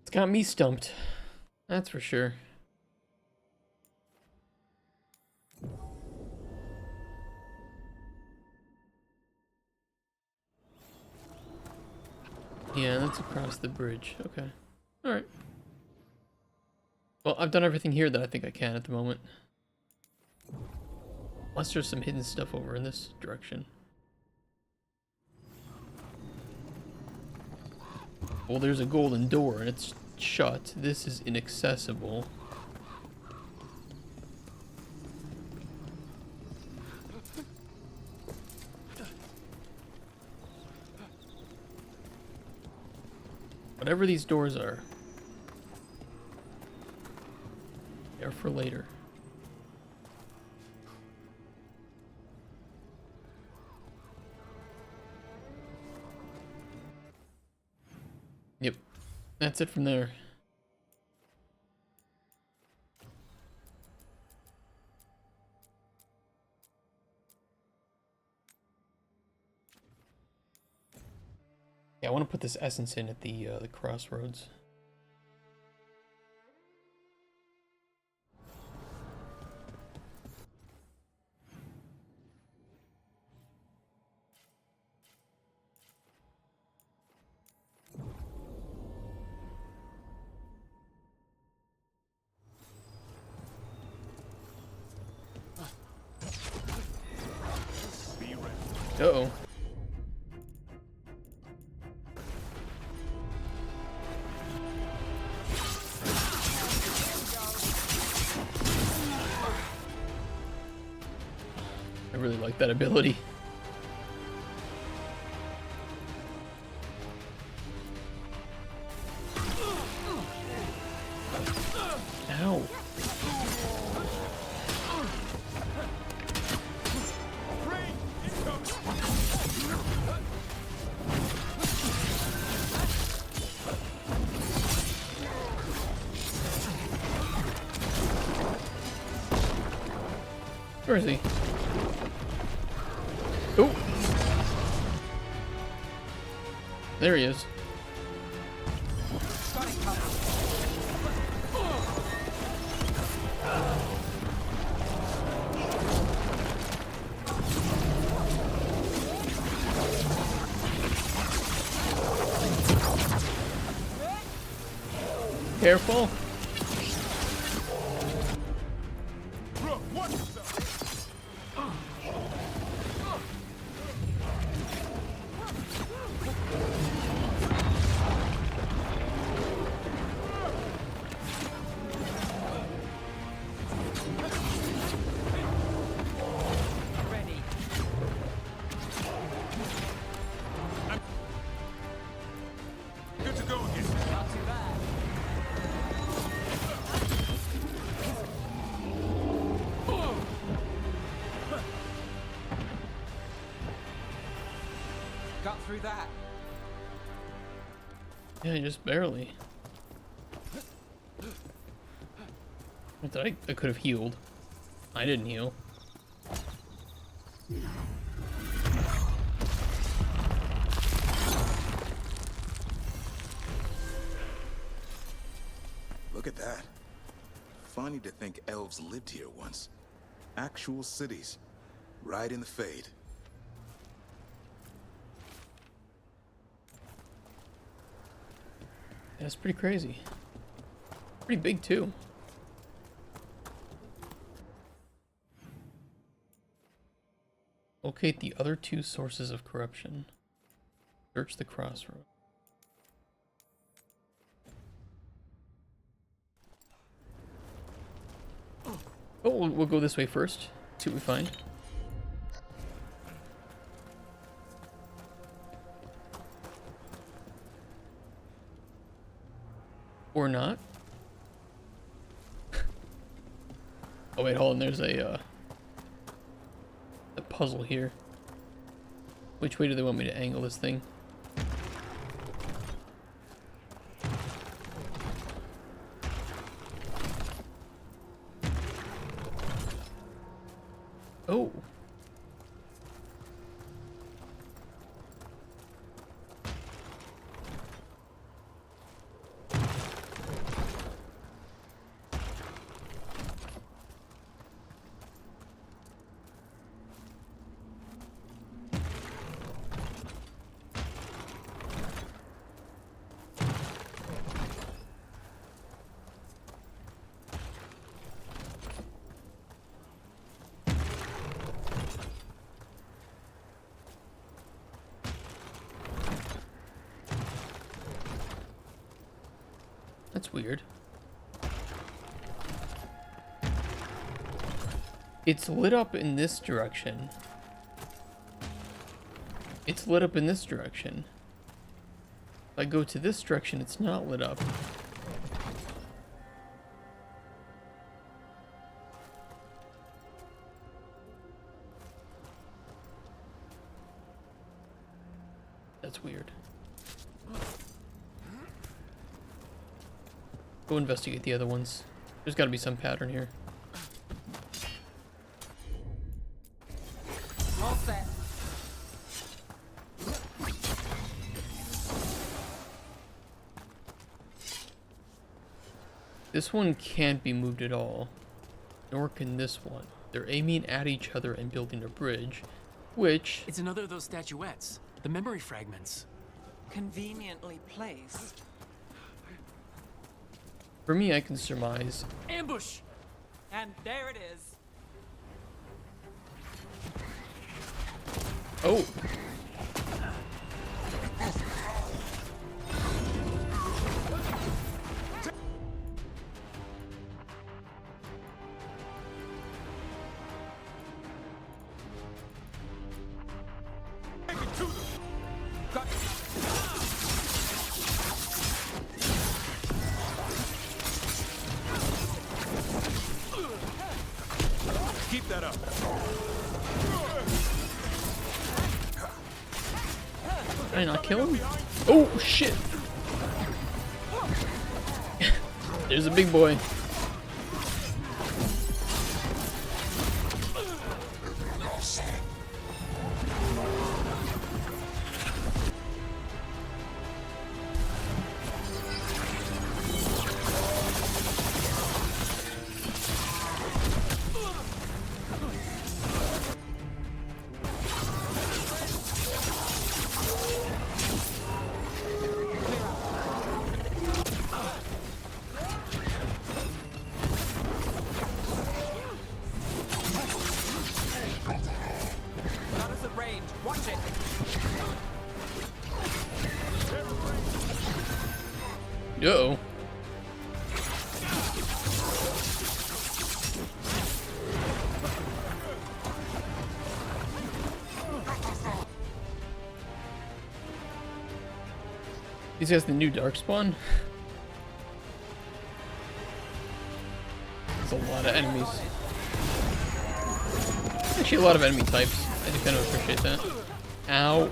It's got me stumped. That's for sure. Yeah, that's across the bridge. Okay. Alright. Well, I've done everything here that I think I can at the moment. Unless there's some hidden stuff over in this direction. Well, there's a golden door and it's shut. This is inaccessible. Whatever these doors are, they're for later. Yep, that's it from there. Yeah, I want to put this essence in at the crossroads. Uh-oh. I really like that ability. Ow. Where is he? Oh! There he is. Careful. Got through that. Yeah, just barely. I could have healed. I didn't heal. Look at that. Funny to think elves lived here once. Actual cities. Right in the Fade. That's pretty crazy. Pretty big too. Locate the other 2 sources of corruption. Search the crossroad. Oh, we'll go this way first. See what we find. Or not. Oh wait, hold on. There's a puzzle here. Which way do they want me to angle this thing? Oh. That's weird. It's lit up in this direction. It's lit up in this direction. If I go to this direction, it's not lit up. That's weird. Go investigate the other ones. There's got to be some pattern here. All set. This one can't be moved at all, nor can this one. They're aiming at each other and building a bridge, which... It's another of those statuettes, the memory fragments. Conveniently placed. For me, I can surmise... Ambush! And there it is. Oh! Keep that up. Did I not kill him? Oh, shit! There's a big boy. Uh-oh. These guys the new Darkspawn? There's a lot of enemies. Actually, a lot of enemy types. I do kind of appreciate that. Ow.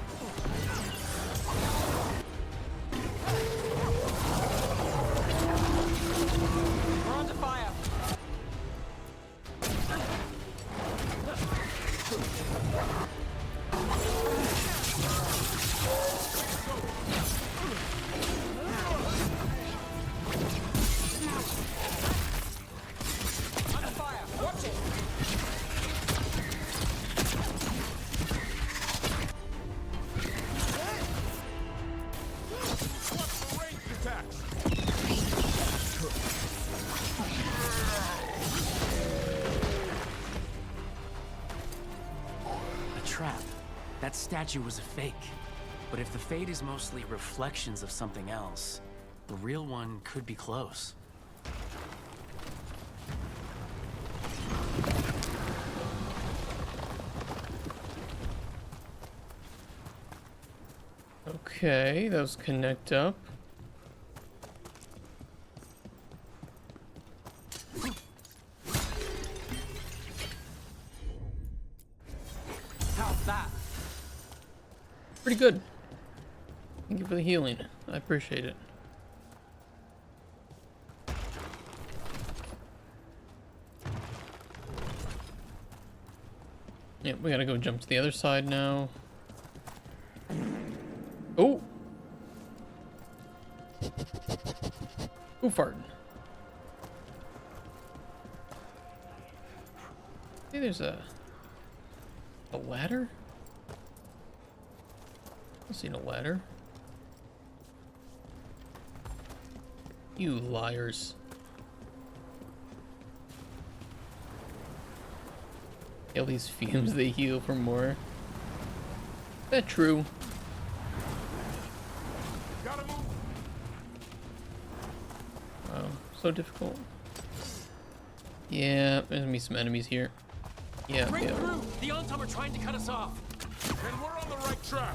statue was a fake. But if the fade is mostly reflections of something else, the real one could be close. Okay, those connect up. How's that? Pretty good. Thank you for the healing. I appreciate it. Yep, we gotta go jump to the other side now. Oh! Who farted? Hey, there's a ladder? I've seen a ladder. You liars. All these fumes, they heal for more. Is that true? Wow, so difficult. Yeah, there's gonna be some enemies here. Yeah, Break yeah. through! The Antum are trying to cut us off. Then we're on the right track.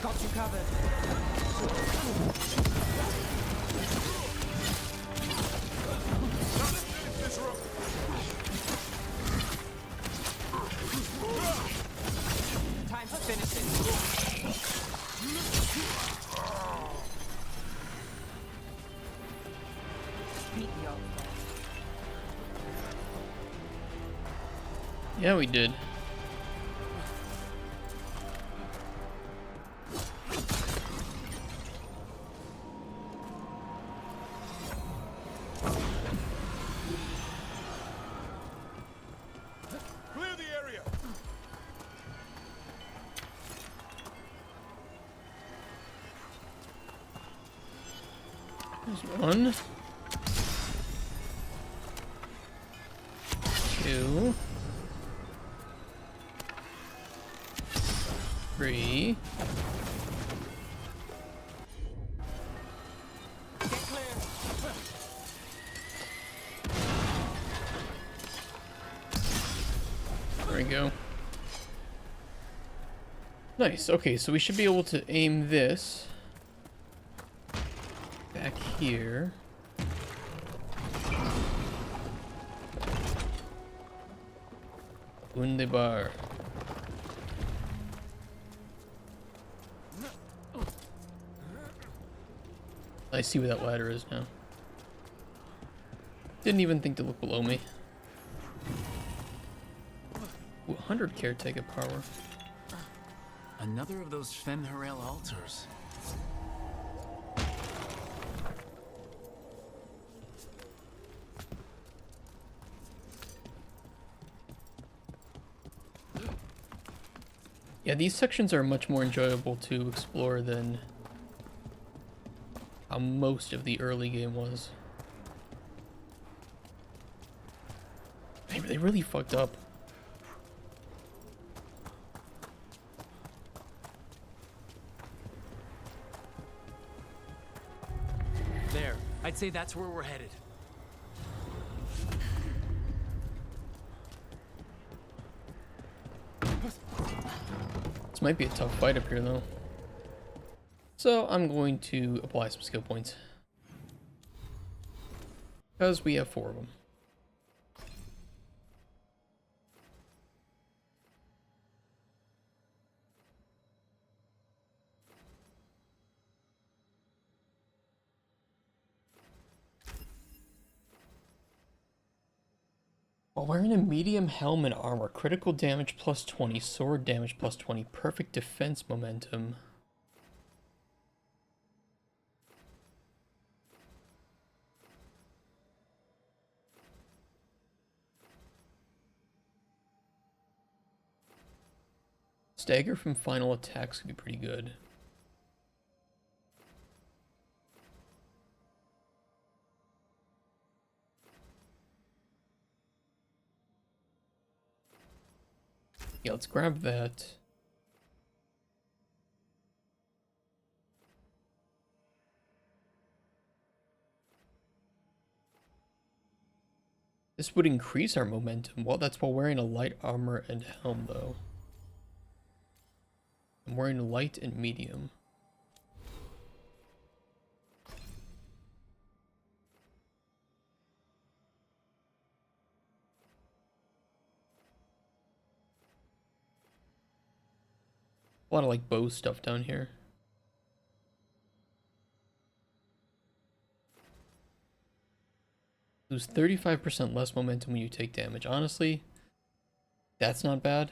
Got you covered. Time to finish it. Beat me up. Yeah, we did. Clear the area. There's one. Two. Three. There we go. Nice. Okay, so we should be able to aim this back here. Wunderbar. I see where that ladder is now. Didn't even think to look below me. Ooh, 100 caretaker power. Another of those Fen'Harel altars. Yeah, these sections are much more enjoyable to explore than how most of the early game was. They really fucked up. I'd say that's where we're headed. This might be a tough fight up here, though. So I'm going to apply some skill points. Because we have 4 of them. While wearing a medium helm and armor, critical damage plus 20, sword damage plus 20, perfect defense momentum. Stagger from final attacks could be pretty good. Yeah, let's grab that. This would increase our momentum. Well, that's while wearing a light armor and helm, though. I'm wearing light and medium. A lot of like bow stuff down here. Lose 35% less momentum when you take damage. Honestly, that's not bad.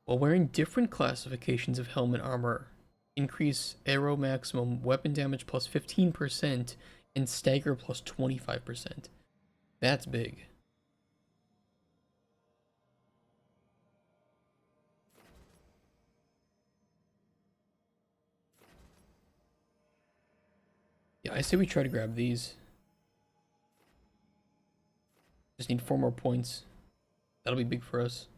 While wearing different classifications of helmet armor, increase arrow maximum weapon damage plus 15% and stagger plus 25%. That's big. Yeah, I say we try to grab these. Just need 4 more points. That'll be big for us.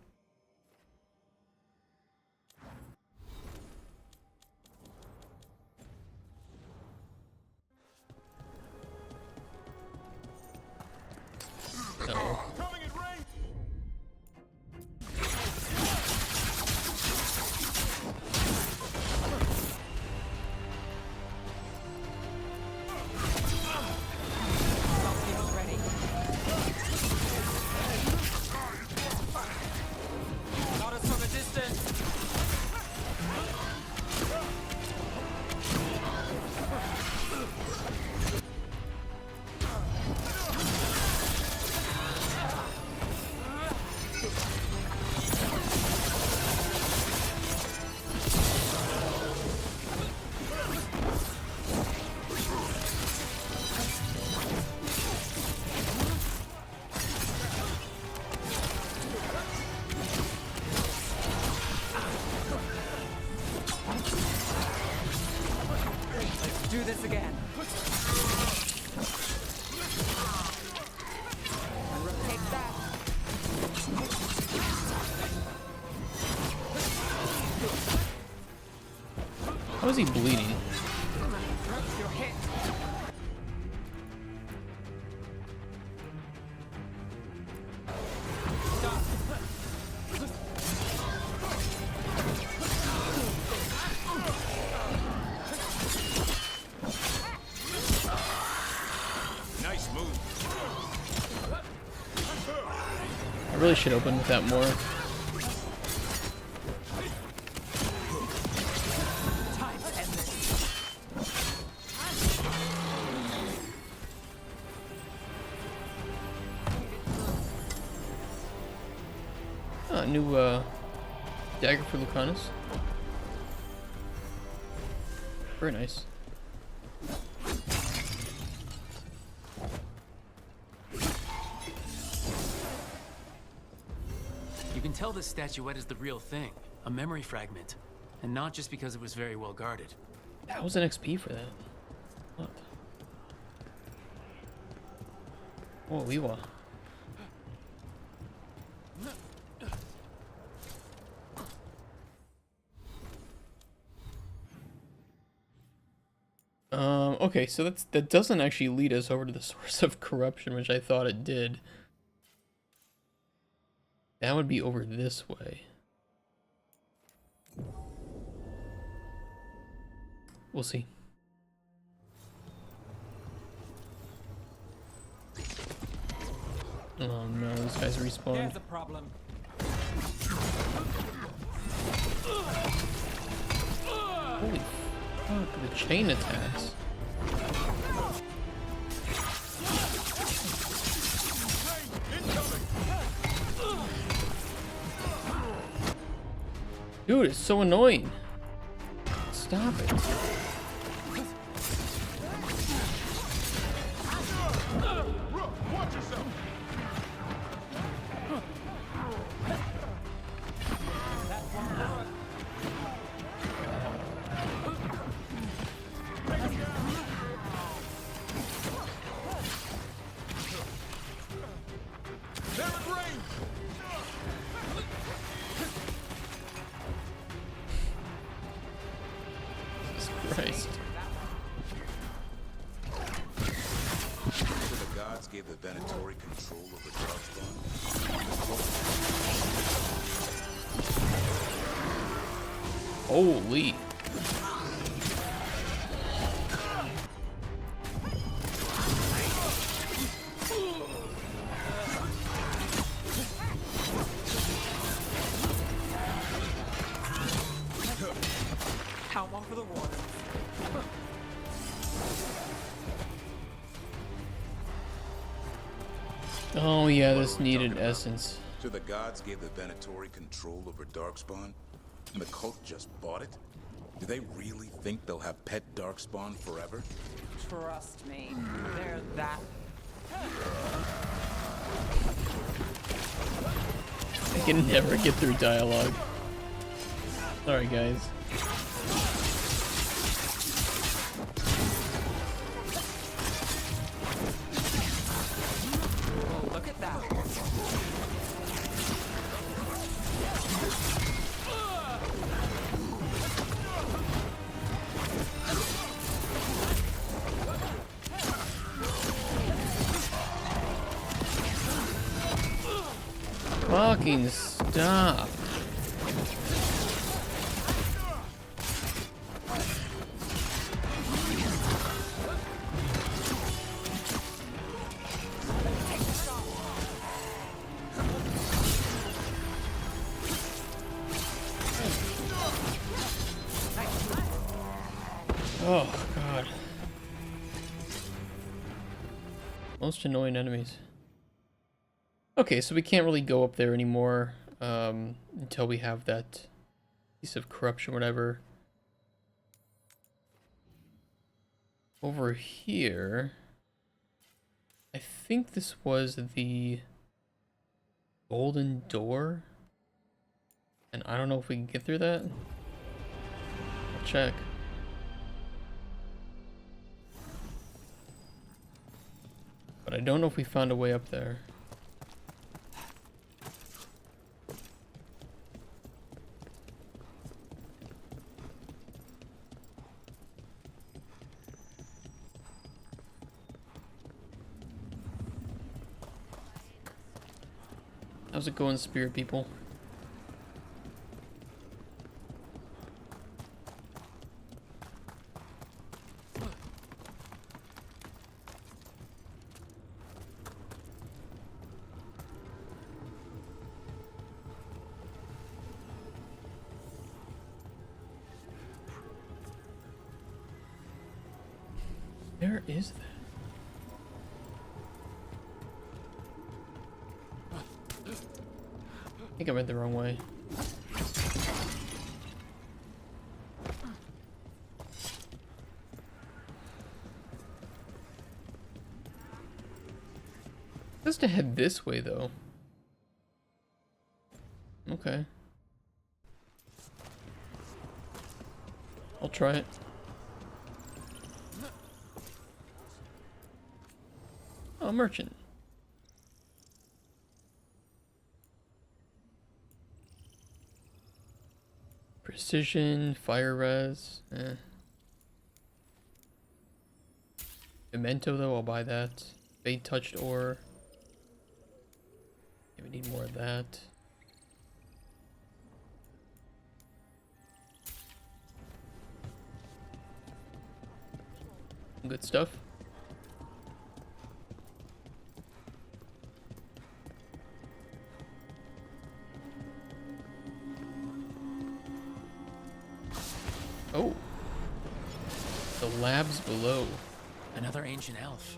Do this again. Rotate back. How is he bleeding? You're hit. I really should open with that more. New dagger for Lucanus. Very nice. You can tell this statuette is the real thing, a memory fragment, and not just because it was very well guarded. That was an XP for that. What? Oh, Iwa. Okay, so that doesn't actually lead us over to the source of corruption, which I thought it did. That would be over this way. We'll see. Oh no, these guys respawn. There's a problem. Holy fuck, the chain attacks. Dude, it's so annoying. Stop it. Watch yourself! They're in range! Jesus Christ. So the gods gave the Venatori control over Darkspawn. Holy. Count one for the water. Oh yeah, this needed essence. So the gods gave the Venatori control over Darkspawn, and the cult just bought it? Do they really think they'll have pet Darkspawn forever? Trust me, they're that. I can never get through dialogue. Sorry guys. Oh, look at that. Fucking stop. Oh god. Most annoying enemies. Okay, so we can't really go up there anymore until we have that piece of corruption, whatever. Over here, I think this was the golden door, and I don't know if we can get through that. I'll check. But I don't know if we found a way up there. How's it going, spirit people? Where is that? I think I went the wrong way. Just to head this way, though. Okay. I'll try it. Oh, merchant. precision, fire res. Memento though, I'll buy that. Fade touched ore. Yeah, we need more of that. Good stuff. Oh. The labs below. Another ancient elf.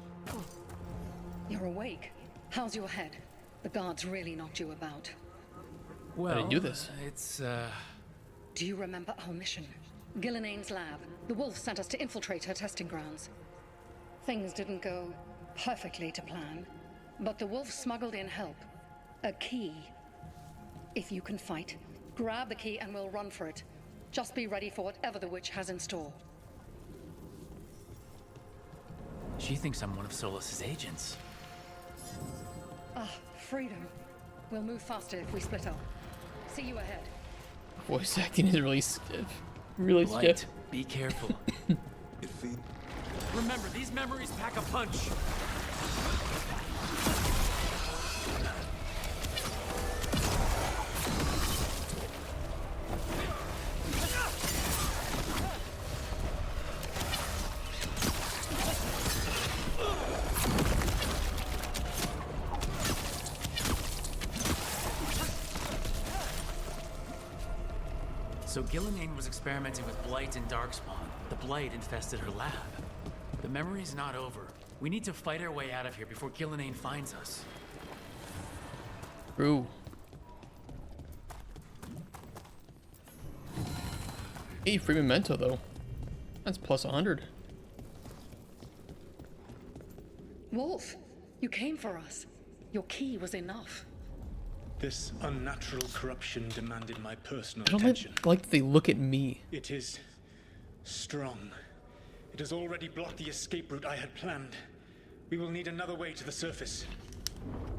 You're awake. How's your head? The guards really knocked you about. Well, I didn't do this. Do you remember our mission? Gillenane's lab. The wolf sent us to infiltrate her testing grounds. Things didn't go perfectly to plan, but the wolf smuggled in help. A key. If you can fight, grab the key and we'll run for it. Just be ready for whatever the witch has in store. She thinks I'm one of Solus's agents. Ah, freedom. We'll move faster if we split up. See you ahead. Voice acting is really stiff. Really Blight, stiff. be careful. Remember, these memories pack a punch. So Gillenane was experimenting with Blight and Darkspawn. The Blight infested her lab. The memory's not over. We need to fight our way out of here before Gillenane finds us. True. Hey, free memento though. That's plus 100. Wolf, you came for us. Your key was enough. This unnatural corruption demanded my personal I don't attention. like that they look at me. It is strong. It has already blocked the escape route I had planned. We will need another way to the surface.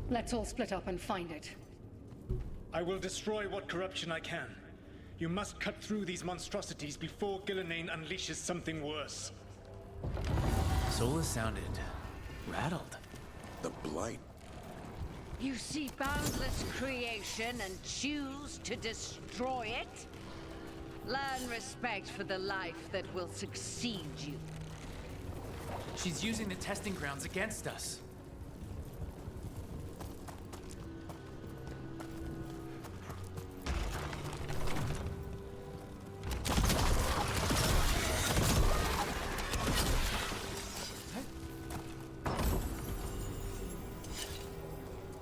Let's all split up and find it. I will destroy what corruption I can. You must cut through these monstrosities before Gillenane unleashes something worse. Solus sounded rattled. The Blight. You see boundless creation and choose to destroy it? Learn respect for the life that will succeed you. She's using the testing grounds against us.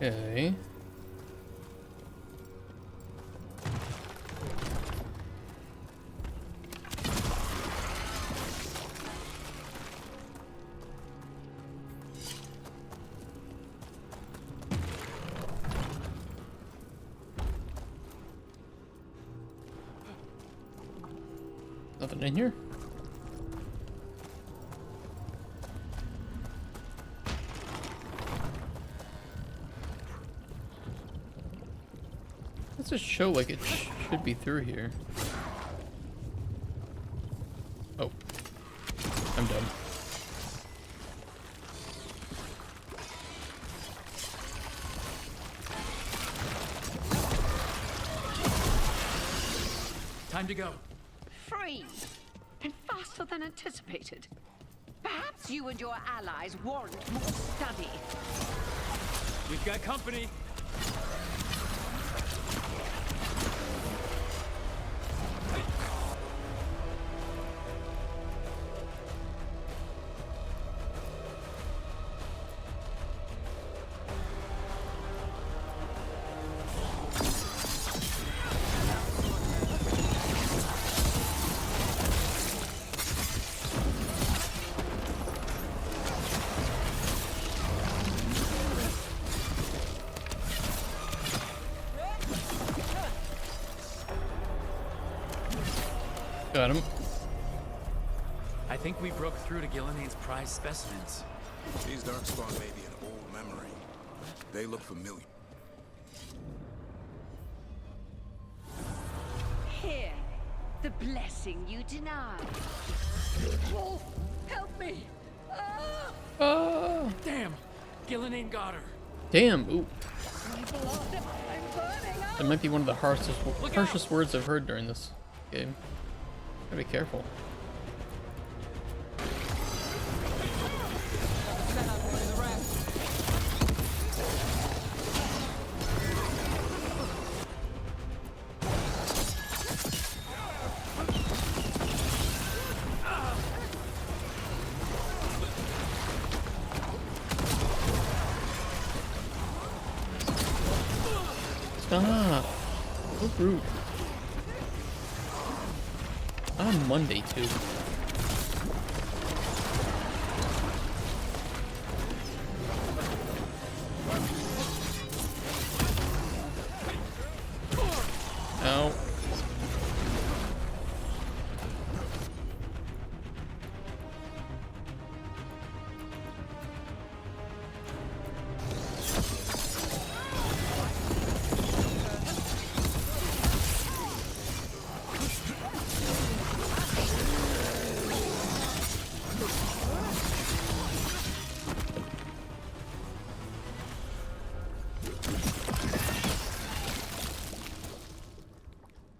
Okay. Nothing in here? Let's just show like it should be through here. Oh. I'm done. Time to go. Free! And faster than anticipated. Perhaps you and your allies warrant more study. We've got company. Got him. I think we broke through to Gillenane's prized specimens. These Darkspawn may be an old memory. They look familiar. Here, the blessing you denied. Wolf, help me! Ah! Oh. Damn! Gillenane got her. Damn. Ooh. My blood, I'm burning up! That might be one of the harshest words I've heard during this game. Gotta be careful. Stop! So rude. On Monday too. Ow.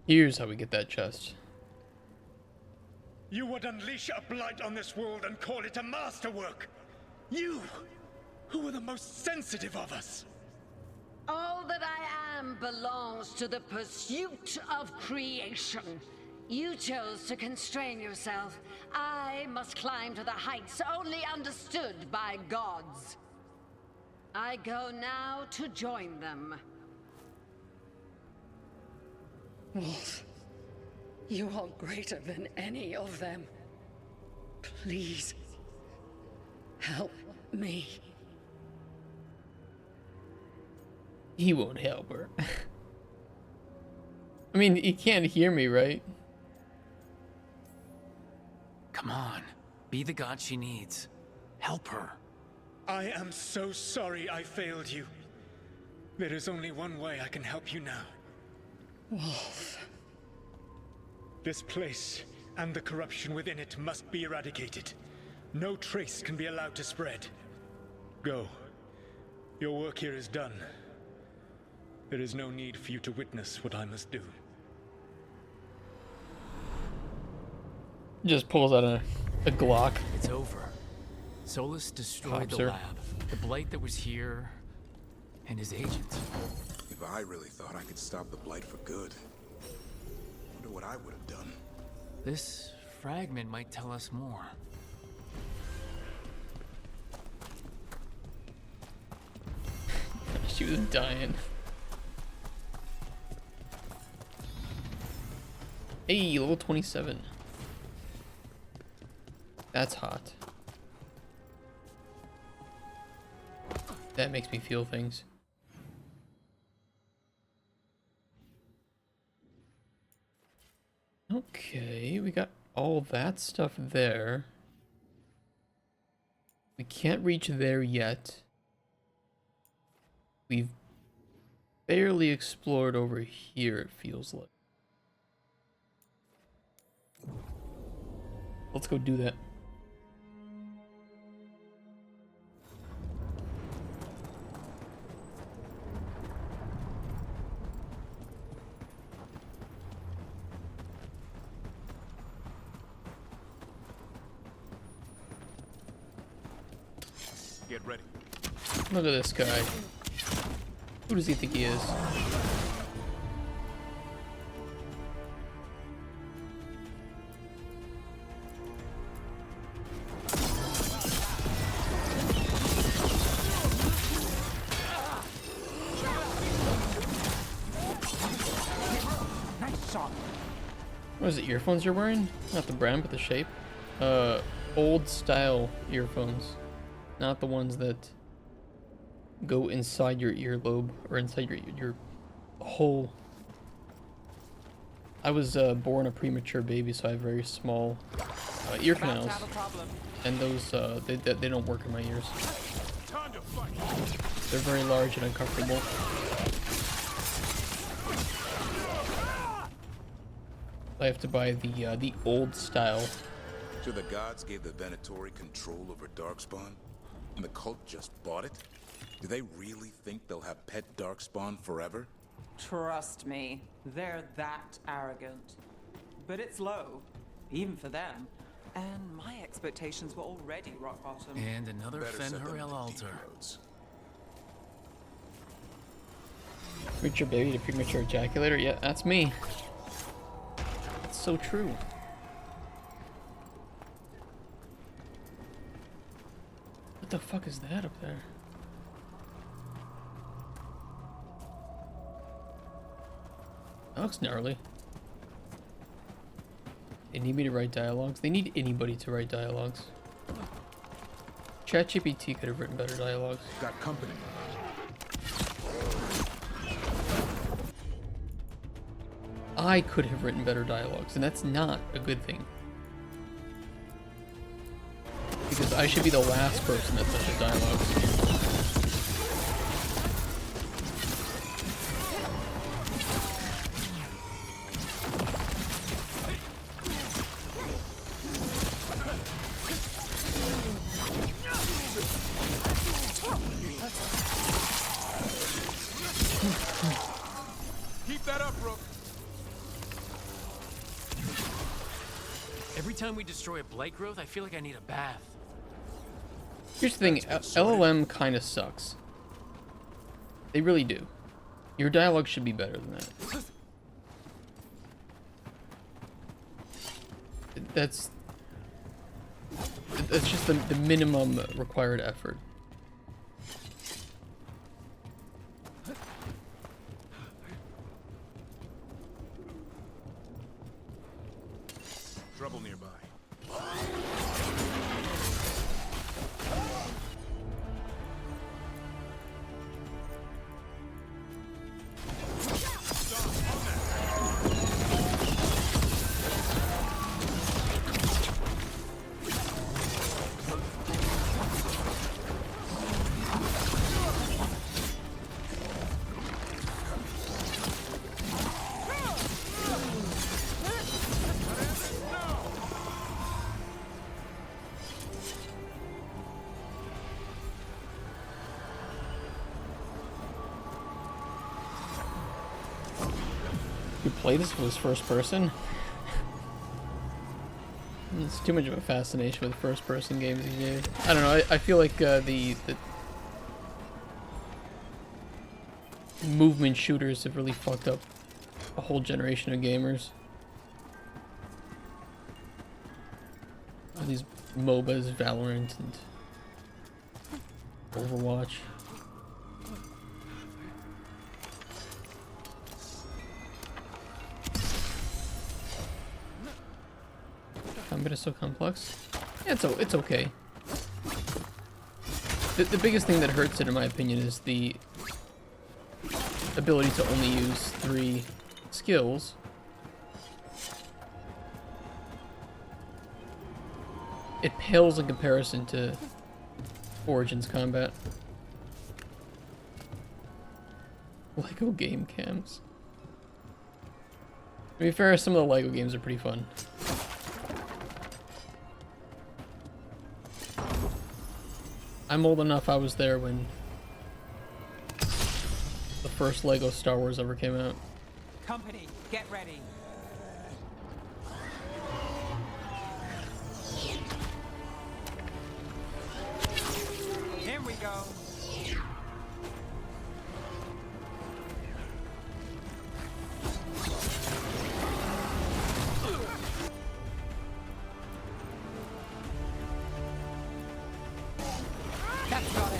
Here's how we get that chest. You would unleash a blight on this world and call it a masterwork. You, who were the most sensitive of us. All that I am belongs to the pursuit of creation. You chose to constrain yourself. I must climb to the heights only understood by gods. I go now to join them. Wolf, you are greater than any of them. Please, help me. He won't help her. I mean, he can't hear me, right? Come on. Be the god she needs. Help her. I am so sorry I failed you. There is only one way I can help you now. Wolf. This place and the corruption within it must be eradicated. No trace can be allowed to spread. Go. Your work here is done. There is no need for you to witness what I must do. Just pulls out a Glock. It's over. Solus destroyed Pops the her. lab. The blight that was here, and his agent. If I really thought I could stop the blight for good, wonder what I would have done. This fragment might tell us more. She was dying. Hey, level 27. That's hot. That makes me feel things. Okay, we got all that stuff there. We can't reach there yet. We've barely explored over here, it feels like. Let's go do that. Get ready. Look at this guy. Who does he think he is? Nice shot. What is it, earphones you're wearing? Not the brand, but the shape. Old style earphones. Not the ones that go inside your earlobe or inside your hole. I was born a premature baby, so I have very small ear canals, and those they don't work in my ears. They're very large and uncomfortable. I have to buy the old style. So the gods gave the Venatori control over Darkspawn, and the cult just bought it? Do they really think they'll have pet Darkspawn forever? Trust me, they're that arrogant. But it's low, even for them. And my expectations were already rock bottom. And another Fen'Harel altar. Premature baby to premature ejaculator? Yeah, that's me. It's so true. What the fuck is that up there? That looks gnarly. They need me to write dialogues. They need anybody to write dialogues. ChatGPT could have written better dialogues. Got company. I could have written better dialogues, and that's not a good thing. Because I should be the last person that touches dialogues. Keep that up, Rook. Every time we destroy a blight growth, I feel like I need a bath. Here's the thing, LLM kind of sucks. They really do. Your dialogue should be better than that. That's just the minimum required effort. Trouble nearby. You play this was first person? It's too much of a fascination with first person games these days. I don't know, I feel like the movement shooters have really fucked up a whole generation of gamers. All these MOBAs, Valorant, and Overwatch. Combat is so complex. Yeah, it's okay. The biggest thing that hurts it, in my opinion, is the ability to only use 3 skills. It pales in comparison to Origins combat. Lego game cams. To be fair, some of the Lego games are pretty fun. I'm old enough, I was there when the first Lego Star Wars ever came out. Company, get ready. Here we go. That's got it.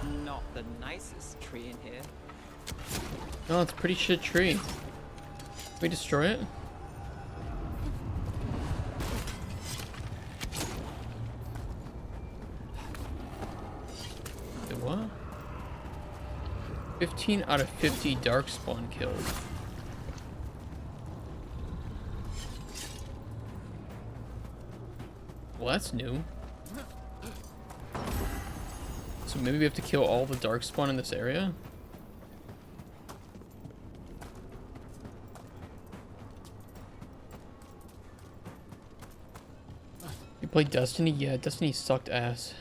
Not the nicest tree in here. No, it's a pretty shit tree. Can we destroy it? Wait, what? 15 out of 50 darkspawn killed. Well, that's new. So maybe we have to kill all the darkspawn in this area? You played Destiny? Yeah, Destiny sucked ass.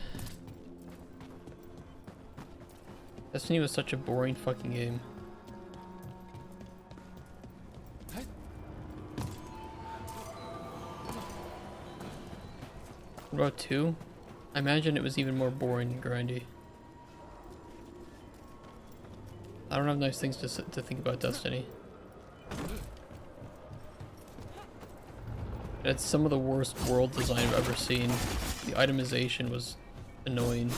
Destiny was such a boring fucking game. What about 2? I imagine it was even more boring and grindy. I don't have nice things to think about Destiny. It's some of the worst world design I've ever seen. The itemization was annoying.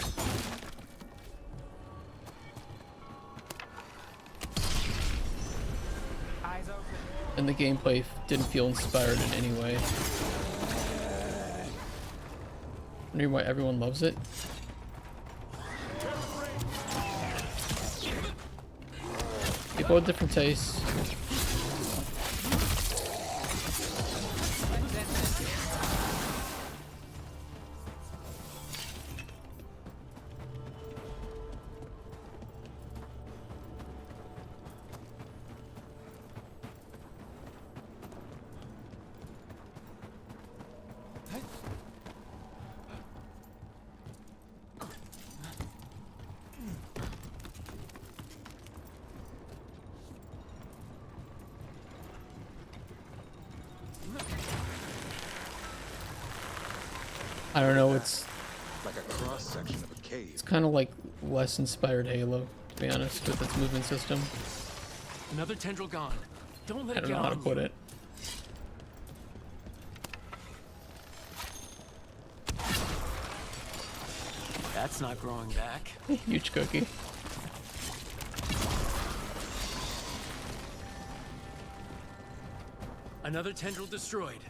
And the gameplay didn't feel inspired in any way. Wondering why everyone loves it. People with different tastes. I don't know, it's like a cross section of a cave. It's kind of like less inspired Halo, to be honest, with its movement system. Another tendril gone. Don't let I it don't get know how to on put you. it. That's not growing back. Huge cookie. Another tendril destroyed.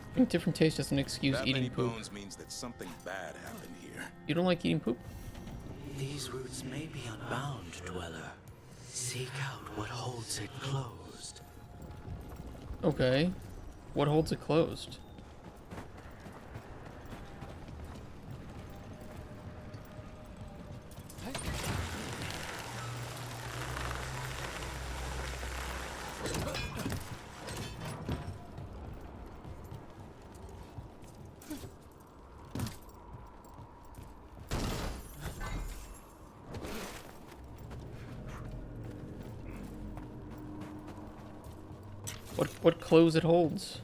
I think different taste doesn't excuse that eating many poop. bones means that something bad happened here. You don't like eating poop? These roots may be unbound, Dweller. Seek out what holds it closed. Okay. What holds it closed? What close it holds?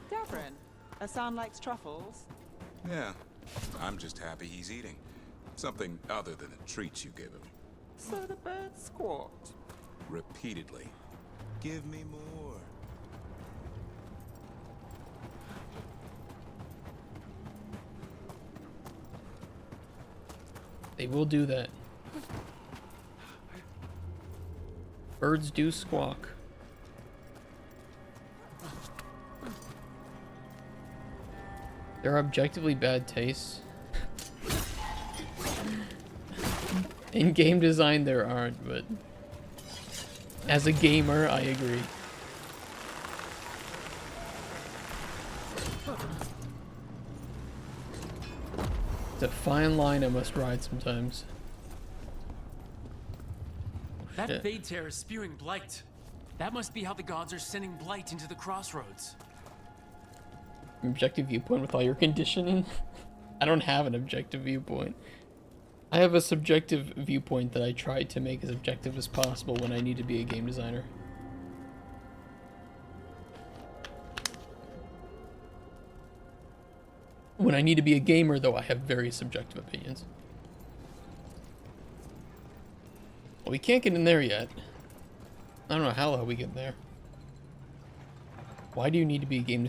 Davrin, a sound likes truffles. Yeah, I'm just happy he's eating. Something other than the treats you give him. So the bird squawked. Repeatedly. Give me more. They will do that. Birds do squawk. There are objectively bad tastes. In game design there aren't, but as a gamer, I agree. It's a fine line I must ride sometimes. That Shit. Fade Tear is spewing blight. That must be how the gods are sending blight into the crossroads. Objective viewpoint with all your conditioning? I don't have an objective viewpoint. I have a subjective viewpoint that I try to make as objective as possible when I need to be a game designer. When I need to be a gamer, though, I have very subjective opinions. Well, we can't get in there yet. I don't know how the hell we get there. Why do you need to be a game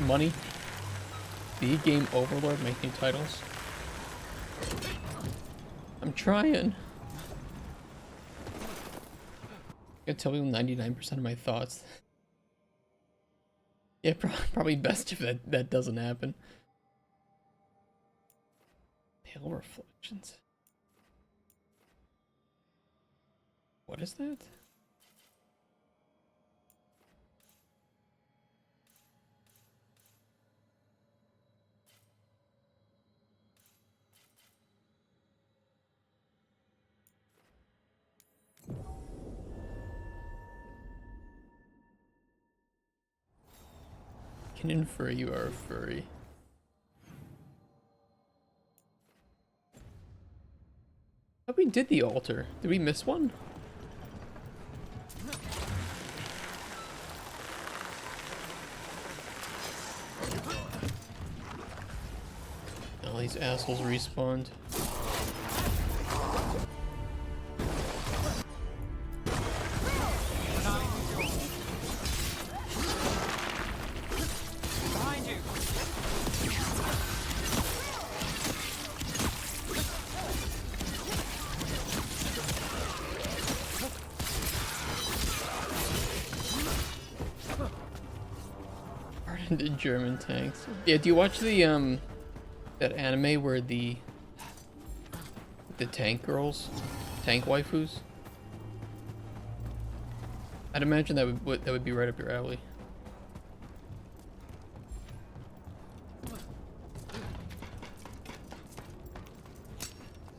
money? Be a game overlord, make new titles. I'm trying. I tell people 99% of my thoughts. Yeah, probably best if that doesn't happen. Pale reflections. What is that? Can infer you are a furry. Oh, we did the altar. Did we miss one? All these assholes respawned. The German tanks. Yeah, do you watch the that anime where the tank girls, tank waifus? I'd imagine that would be right up your alley.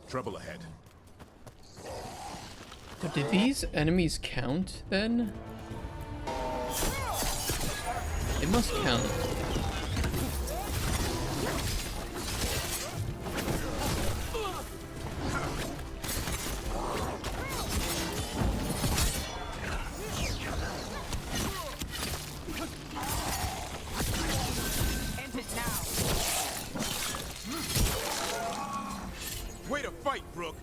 Trouble ahead. So did these enemies count then? It must count. End it now. Way to fight, Brooke.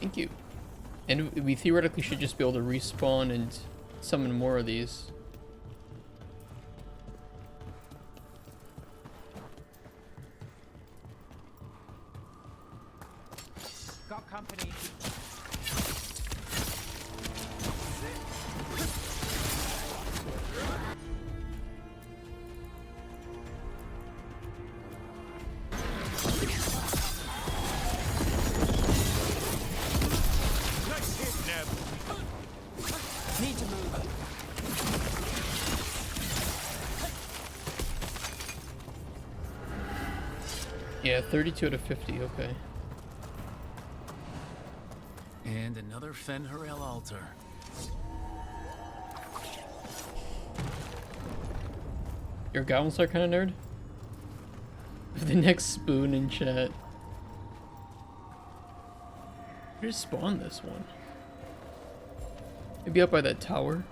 Thank you. And we theoretically should just be able to respawn and summon more of these. Got company. Nice hit, Neb. Need to move. Yeah, 32 out of 50, okay. And another Fen'Harel altar. You're a Goblin Slayer kind of nerd? The next spoon in chat. Where just spawn this one? Maybe up by that tower?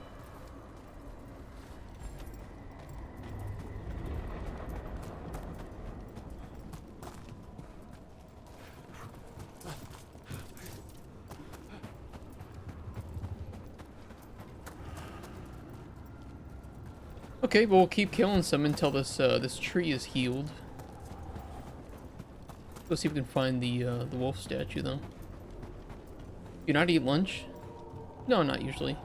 Okay, well, we'll keep killing some until this tree is healed. Let's see if we can find the wolf statue, though. You not eat lunch? No, not usually.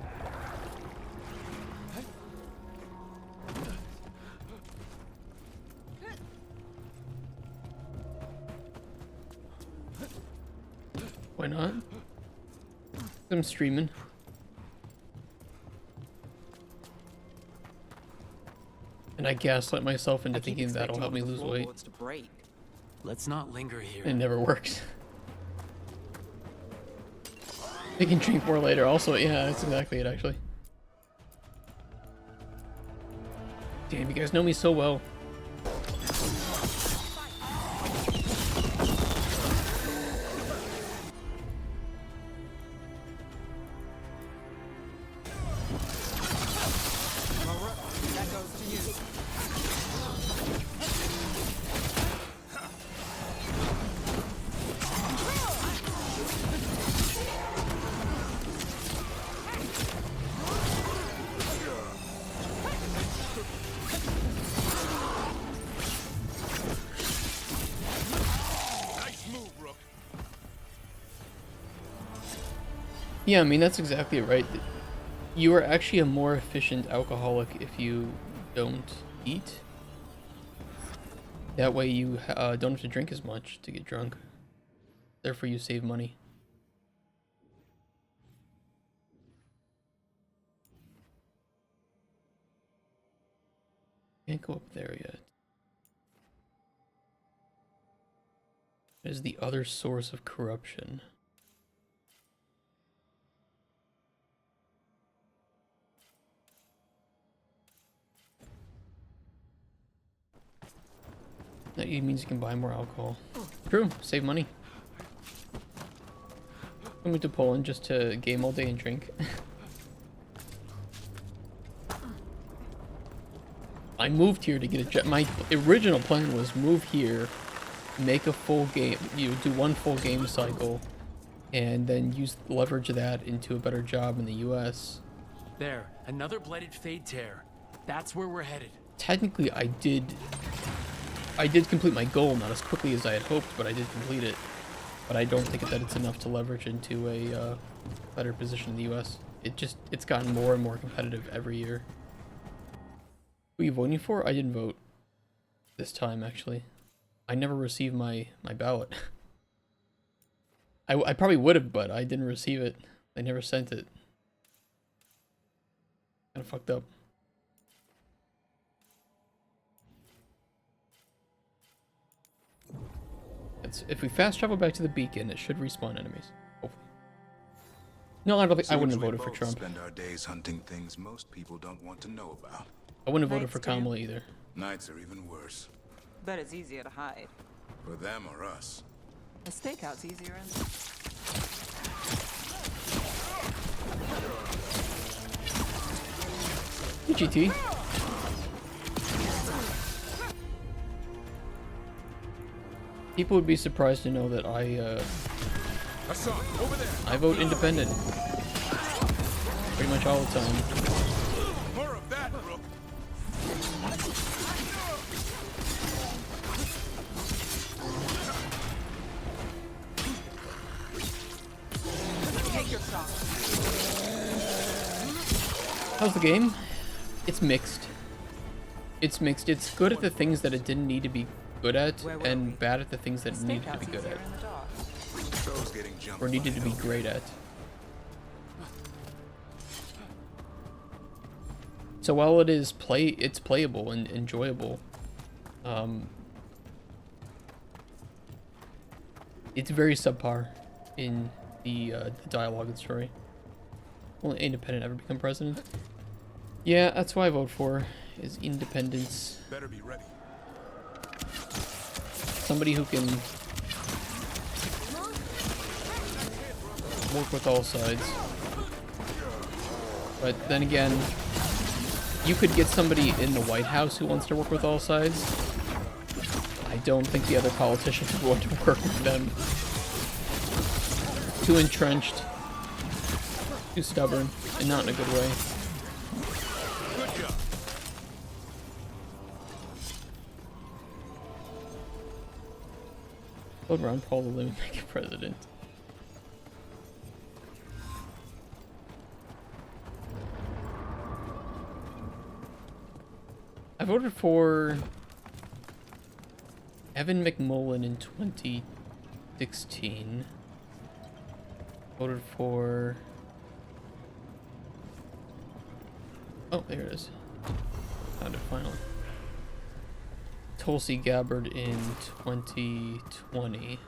Why not? I'm streaming. And I gaslight myself into thinking that'll help me lose weight. Let's not linger here. It never works. They can drink more later. Also, yeah, that's exactly it, actually. Damn, you guys know me so well. That goes to you. Yeah, I mean, that's exactly right. You are actually a more efficient alcoholic if you don't eat. That way you don't have to drink as much to get drunk. Therefore you save money. Can't go up there yet. There's the other source of corruption. That means you can buy more alcohol. True, save money. I went to Poland just to game all day and drink. I moved here to get a jet. My original plan was move here, make a full game, do one full game cycle, and then leverage that into a better job in the US. There, another blighted fade tear. That's where we're headed. Technically, I did complete my goal, not as quickly as I had hoped, but I did complete it. But I don't think that it's enough to leverage into a better position in the US. It's gotten more and more competitive every year. Who are you voting for? I didn't vote this time, actually. I never received my ballot. I probably would have, but I didn't receive it. They never sent it. Kinda fucked up. If we fast travel back to the beacon, it should respawn enemies. Hopefully. No, I don't think I wouldn't have voted for Trump. Spend our days hunting things most people don't want to know about. I wouldn't have voted for Kamala either. Nights are even worse. Bet it's easier to hide. For them or us. A stakeout's easier in. GT. People would be surprised to know that I vote independent. Pretty much all the time. More of that, Rook. Take your shot. How's the game? It's mixed. It's mixed. It's good at the things that it didn't need to be good at, and bad at the things that it needed to be good at. Or needed to be great at. So while it's playable and enjoyable, it's very subpar in the dialogue and story. Will an independent ever become president? Yeah, that's what I vote for, is independence. Better be ready. Somebody who can work with all sides. But then again, you could get somebody in the White House who wants to work with all sides. I don't think the other politicians would want to work with them. Too entrenched, too stubborn, and not in a good way. Vote Ron Paul to live and make it president. I voted for Evan McMullen in 2016. Voted for... Oh, there it is. Found it finally. Tulsi Gabbard in 2020.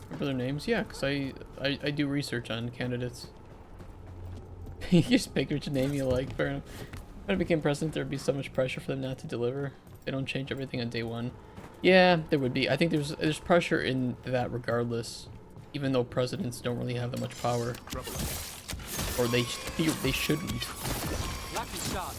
Remember their names? Yeah, because I do research on candidates. You just pick which name you like. Fair enough. When I became president, there would be so much pressure for them not to deliver. They don't change everything on day one. Yeah, there would be. I think there's pressure in that regardless, even though presidents don't really have that much power, or they shouldn't. Lucky shot.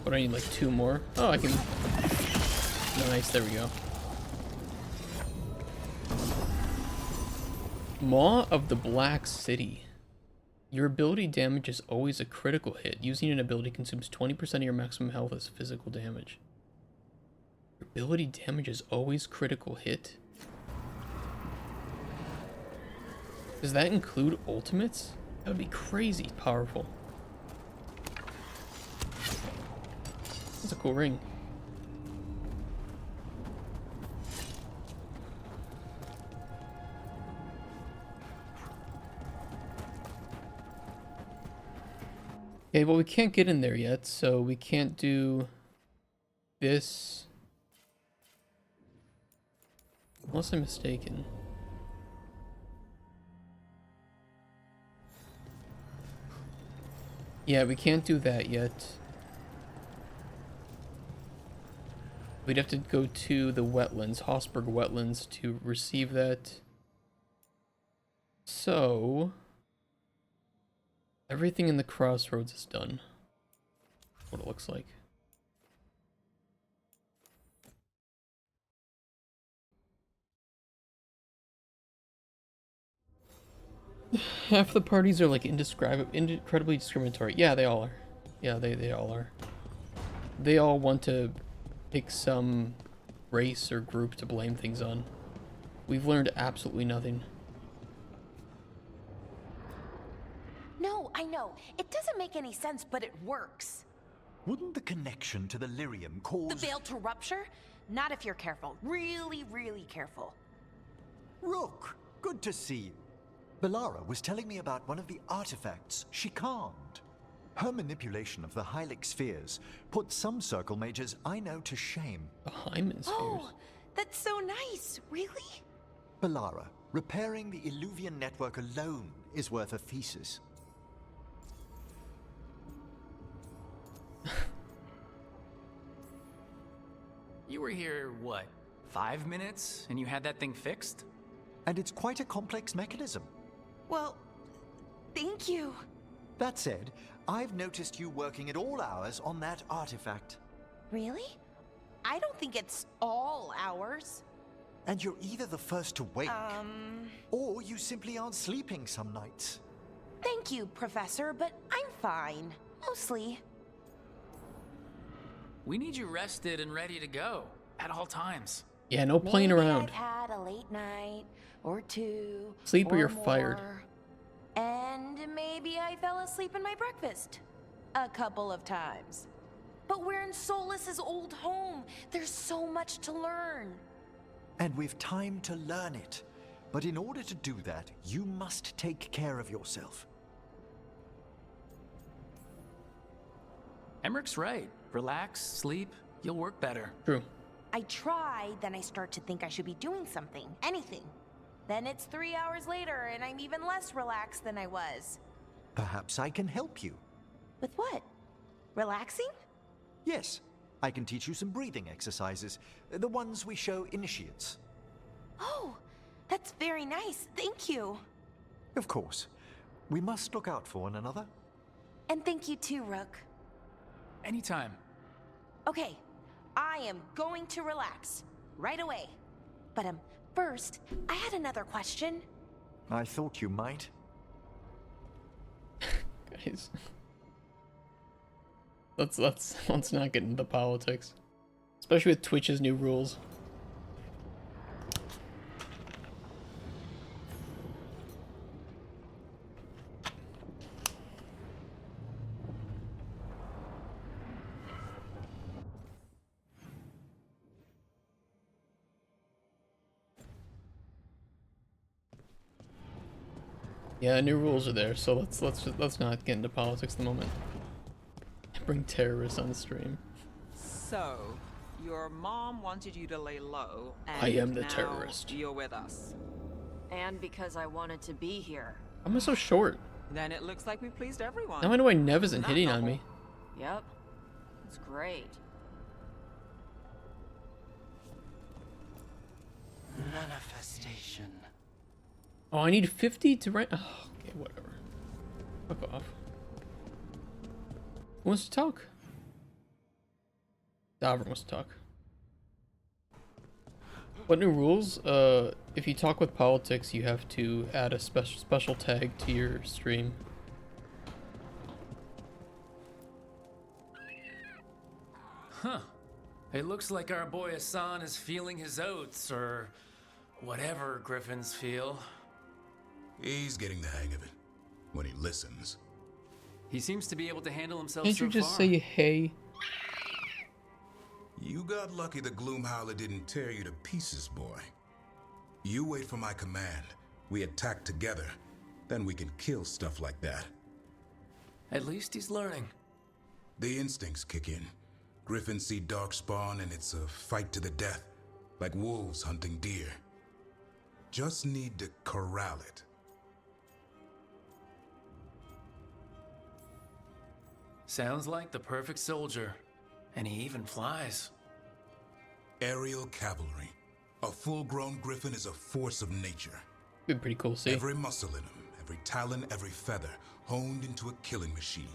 What, I need like 2 more? Oh, I can. Nice, there we go. Maw of the Black City. Your ability damage is always a critical hit. Using an ability consumes 20% of your maximum health as physical damage. Your ability damage is always critical hit? Does that include ultimates? That would be crazy powerful. That's a cool ring. Okay, well, we can't get in there yet, so we can't do this. Unless I'm mistaken. Yeah, we can't do that yet. We'd have to go to the wetlands, Hossberg wetlands, to receive that. So everything in the crossroads is done. That's what it looks like. Half the parties are like incredibly discriminatory. Yeah, they all are. Yeah, they all are. They all want to pick some race or group to blame things on. We've learned absolutely nothing. No, I know. It doesn't make any sense, but it works. Wouldn't the connection to the lyrium cause... The veil to rupture? Not if you're careful. Really, really careful. Rook, good to see you. Belara was telling me about one of the artifacts she calmed. Her manipulation of the Hylic spheres put some circle mages I know to shame. The Hymen spheres? Oh, that's so nice. Really? Belara, repairing the Illuvian network alone is worth a thesis. You were here, what, 5 minutes, and you had that thing fixed? And it's quite a complex mechanism. Well, thank you. That said, I've noticed you working at all hours on that artifact. Really? I don't think it's all hours. And you're either the first to wake, or you simply aren't sleeping some nights. Thank you, Professor, but I'm fine. Mostly. We need you rested and ready to go at all times. Yeah, no playing around. I've had a late night or two. Sleep or you're more. fired. And maybe I fell asleep in my breakfast. A couple of times. But we're in Solus's old home. There's so much to learn. And we've time to learn it. But in order to do that, you must take care of yourself. Emmerich's right. Relax, sleep, you'll work better. True. I try, then I start to think I should be doing something. Anything. Then it's 3 hours later, and I'm even less relaxed than I was. Perhaps I can help you. With what? Relaxing? Yes, I can teach you some breathing exercises. The ones we show initiates. Oh, that's very nice. Thank you. Of course. We must look out for one another. And thank you too, Rook. Anytime. Okay, I am going to relax. Right away. But first, I had another question. I thought you might. Guys. Let's not get into politics. Especially with Twitch's new rules. Yeah, new rules are there, so let's not get into politics at the moment. Bring terrorists on the stream. So, your mom wanted you to lay low, and I am the now terrorist. You're with us. And because I wanted to be here. How am I so short? Then it looks like we pleased everyone. Now I know why Nev isn't Not hitting on double. me. Yep. It's great. Manifestation. Oh, I need 50 to rank. Oh, okay, whatever. Fuck off. Who wants to talk? Davern wants to talk. What new rules? If you talk with politics, you have to add a special tag to your stream. Huh. It looks like our boy Hassan is feeling his oats, or whatever griffins feel. He's getting the hang of it. When he listens. He seems to be able to handle himself Can't so you just far. say hey? You got lucky the Gloomhowler didn't tear you to pieces, boy. You wait for my command. We attack together. Then we can kill stuff like that. At least he's learning. The instincts kick in. Griffins see darkspawn and it's a fight to the death. Like wolves hunting deer. Just need to corral it. Sounds like the perfect soldier. And he even flies. Aerial cavalry. A full-grown griffin is a force of nature. Been pretty cool, see? Every muscle in him, every talon, every feather, honed into a killing machine.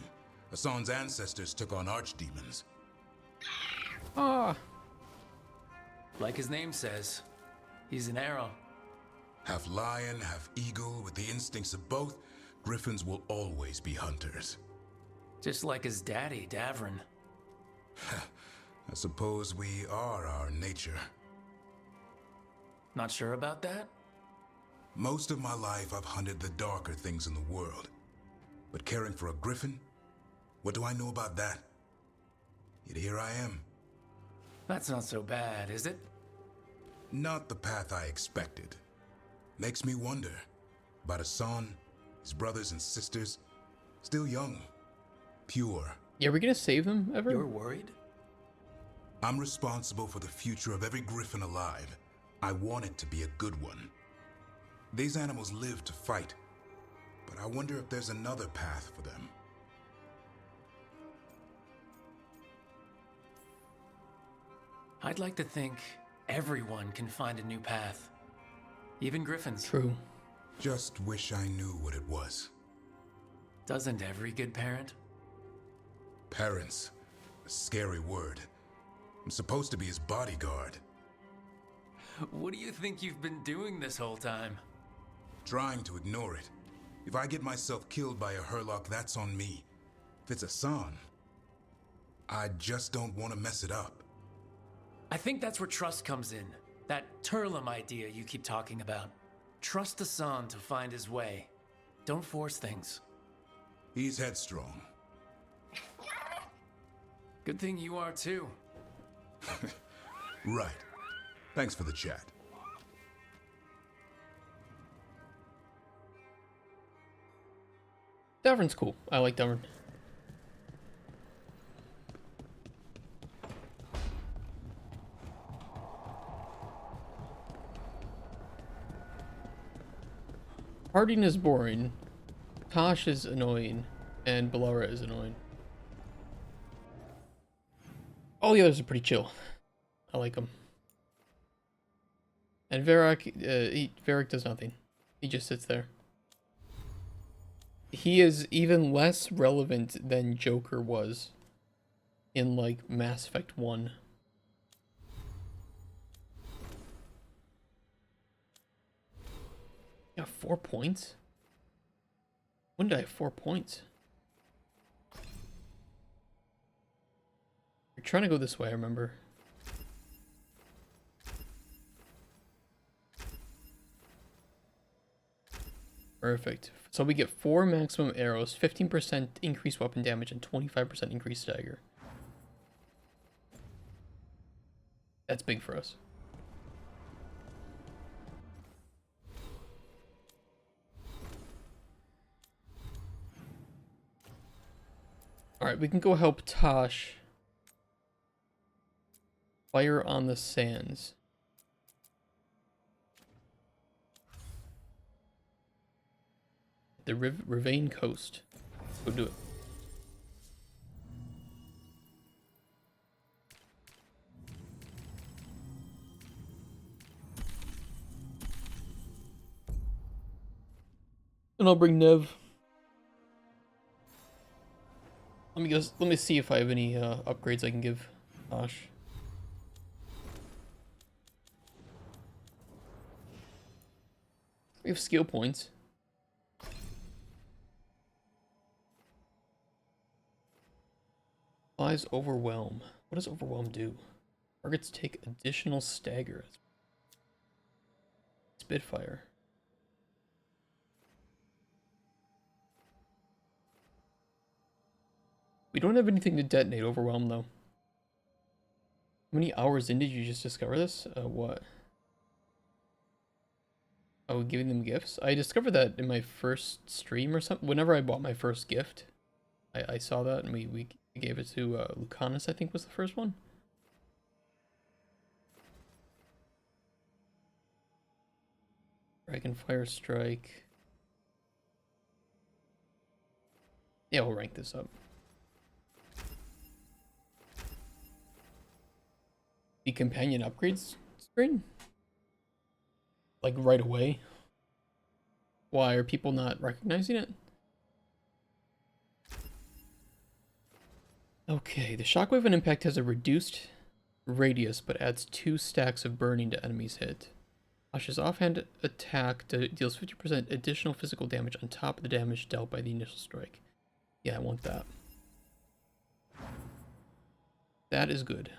Hassan's ancestors took on archdemons. Ah. Like his name says, he's an arrow. Half lion, half eagle, with the instincts of both, griffins will always be hunters. Just like his daddy, Davrin. I suppose we are our nature. Not sure about that? Most of my life I've hunted the darker things in the world. But caring for a griffin? What do I know about that? Yet here I am. That's not so bad, is it? Not the path I expected. Makes me wonder about Hassan, his brothers and sisters, still young, pure. Yeah, are we gonna save them ever? You're worried? I'm responsible for the future of every griffin alive. I want it to be a good one. These animals live to fight, but I wonder if there's another path for them. I'd like to think everyone can find a new path. Even griffins. True. Just wish I knew what it was. Doesn't every good parent? Parents. A scary word. I'm supposed to be his bodyguard. What do you think you've been doing this whole time? Trying to ignore it. If I get myself killed by a Hurlock, that's on me. If it's Hassan, I just don't want to mess it up. I think that's where trust comes in. That Turlum idea you keep talking about. Trust Hassan to find his way. Don't force things. He's headstrong. Good thing you are too. Right. Thanks for the chat. Davrin's cool. I like Davrin. Harding is boring. Tosh is annoying. And Bellara is annoying. All the others are pretty chill. I like them. And Varric does nothing. He just sits there. He is even less relevant than Joker was in, like, Mass Effect 1. Yeah, 4 points? When did I have 4 points? You're trying to go this way, I remember. Perfect. So we get 4 maximum arrows, 15% increased weapon damage, and 25% increased stagger. That's big for us. Alright, we can go help Tosh. Fire on the sands. The Ravine Coast. Let's go do it. And I'll bring Nev. Let me see if I have any upgrades I can give Tosh. We have skill points. Flies overwhelm. What does Overwhelm do? Targets take additional stagger. Spitfire. We don't have anything to detonate Overwhelm, though. How many hours in did you just discover this? What? Oh, giving them gifts? I discovered that in my first stream or something. Whenever I bought my first gift, I saw that and we gave it to Lucanus, I think was the first one. Dragonfire Strike. Yeah, we'll rank this up. The companion upgrades screen? Like right away? Why are people not recognizing it? Okay, the shockwave and impact has a reduced radius but adds 2 stacks of burning to enemies hit. Ash's offhand attack deals 50% additional physical damage on top of the damage dealt by the initial strike. Yeah, I want that. That is good.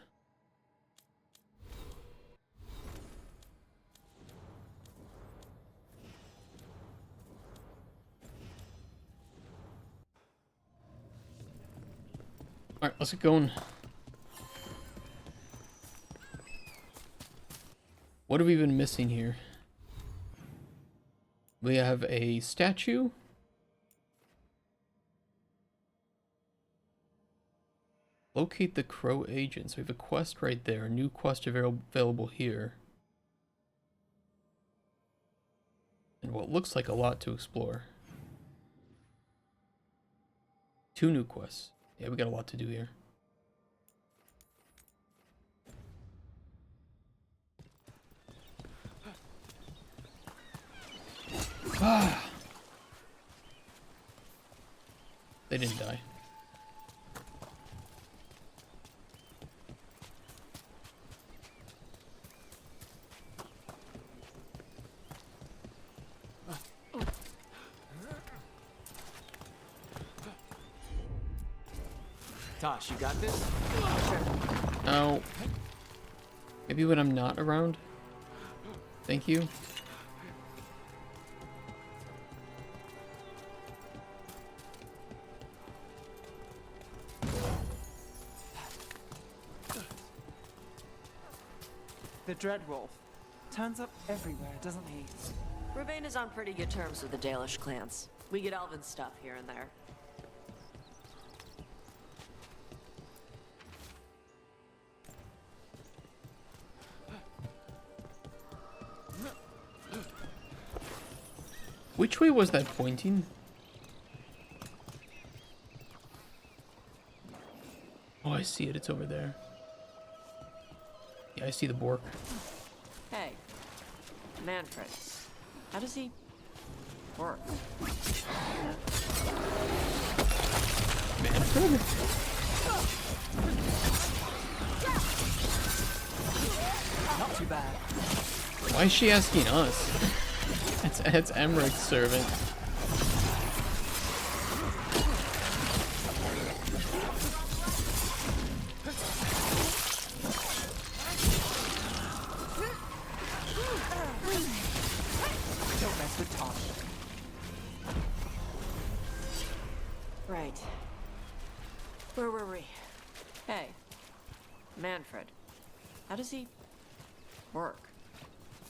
Alright, let's get going. What have we been missing here? We have a statue. Locate the Crow agents. We have a quest right there. A new quest available here. And what looks like a lot to explore. 2 new quests. Yeah, we got a lot to do here. Ah. They didn't die. Tosh, you got this? Oh. Maybe when I'm not around? Thank you. The Dreadwolf turns up everywhere, doesn't he? Ravane is on pretty good terms with the Dalish clans. We get elven stuff here and there. Which way was that pointing? Oh, I see it. It's over there. Yeah, I see the Bork. Hey, Manfred, how does he work? Manfred? Not too bad. Why is she asking us? It's Emmeric's servant. Don't mess with Tosh. Right. Where were we? Hey, Manfred, how does he work?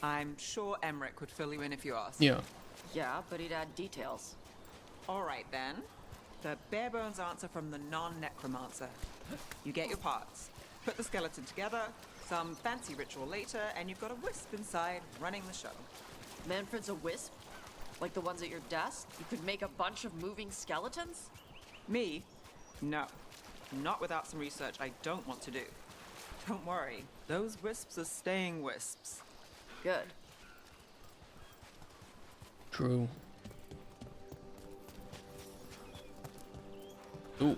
I'm sure Emmerich would fill you in if you asked. Yeah. Yeah, but he'd add details. All right, then. The bare bones answer from the non-necromancer. You get your parts, put the skeleton together, some fancy ritual later, and you've got a wisp inside running the show. Manfred's a wisp? Like the ones at your desk? You could make a bunch of moving skeletons? Me? No. Not without some research I don't want to do. Don't worry, those wisps are staying wisps. Good. True. Ooh.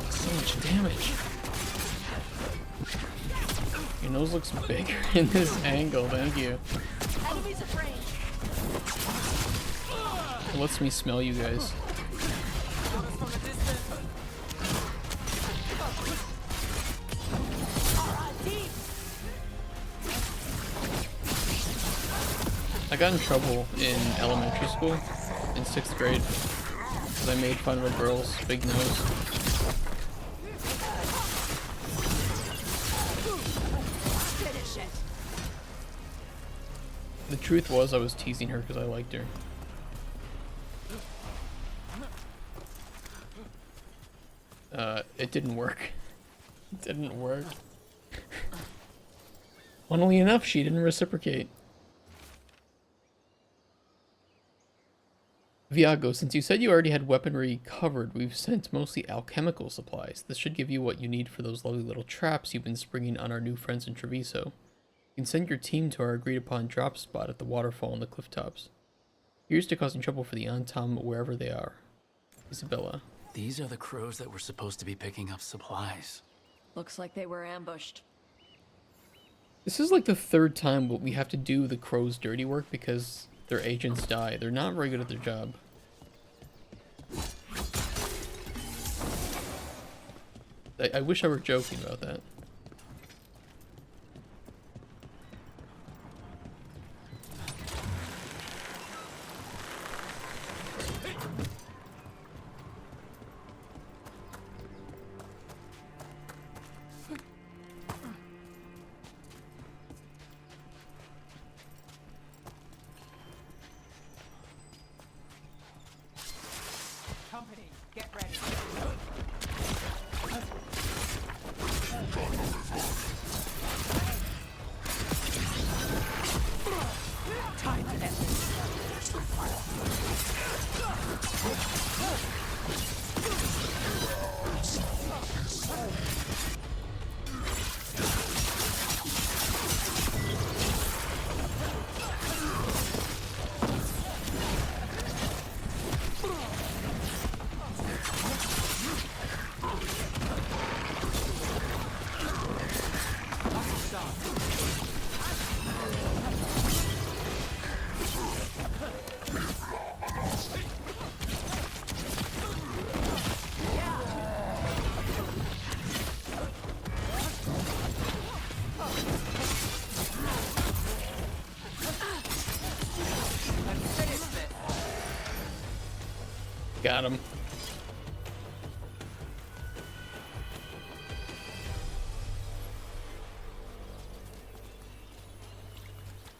So much damage. You're nose looks bigger in this angle, thank you. Enemies at range. It lets me smell you guys. I got in trouble in elementary school, in 6th grade, because I made fun of a girl's big nose. Finish it. The truth was I was teasing her because I liked her. It didn't work. It didn't work. Funnily enough, she didn't reciprocate. Viago, since you said you already had weaponry covered, we've sent mostly alchemical supplies. This should give you what you need for those lovely little traps you've been springing on our new friends in Treviso. You can send your team to our agreed-upon drop spot at the waterfall on the cliff tops. Here's to causing trouble for the Antam wherever they are. Isabella. These are the crows that were supposed to be picking up supplies. Looks like they were ambushed. This is like the 3rd time we have to do the crows' dirty work because their agents die. They're not very good at their job. I wish I were joking about that. Company, get ready. Time to end this. Got him.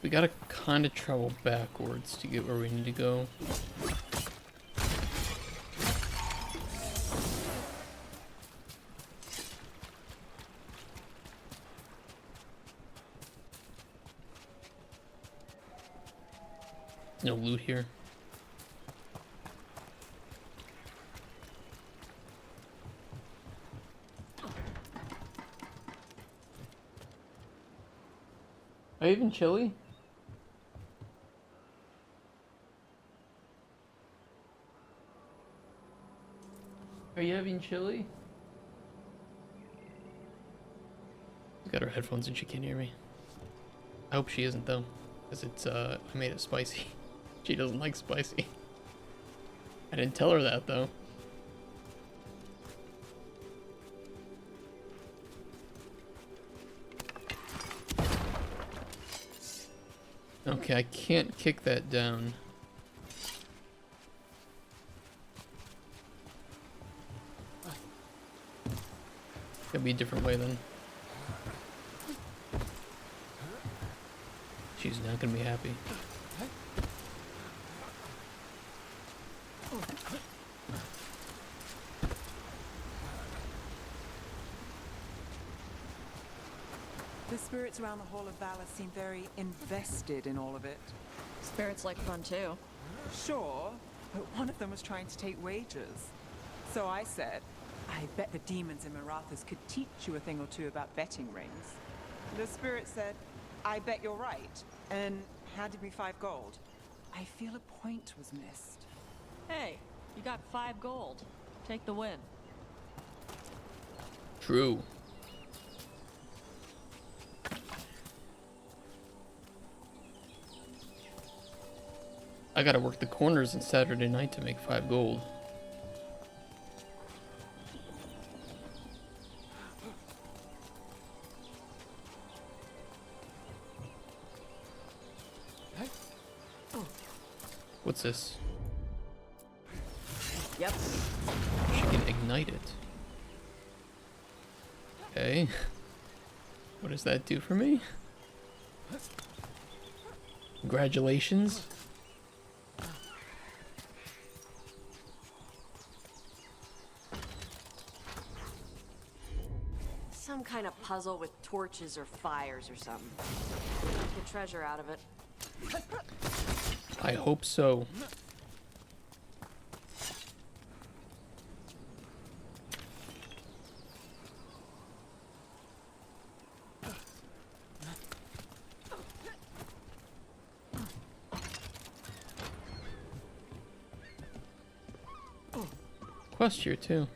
We gotta kind of travel backwards to get where we need to go. No loot here. Are you even chilly? Are you having chili? She's got her headphones and she can't hear me. I hope she isn't though, because it's I made it spicy. She doesn't like spicy. I didn't tell her that though. Okay, I can't kick that down. Gotta be a different way then. She's not gonna be happy. The spirits around the Hall of Valor seem very invested in all of it. Spirits like fun too. Sure, but one of them was trying to take wages. So I said, I bet the demons in Marathas could teach you a thing or two about betting rings. The spirit said, I bet you're right, and handed me 5 gold. I feel a point was missed. Hey, you got 5 gold. Take the win. I gotta work the corners on Saturday night to make 5 gold. What's this? Yep. She can ignite it. Okay. What does that do for me? Congratulations. Some kind of puzzle with torches or fires or something. Get treasure out of it. I hope so. Quest here too.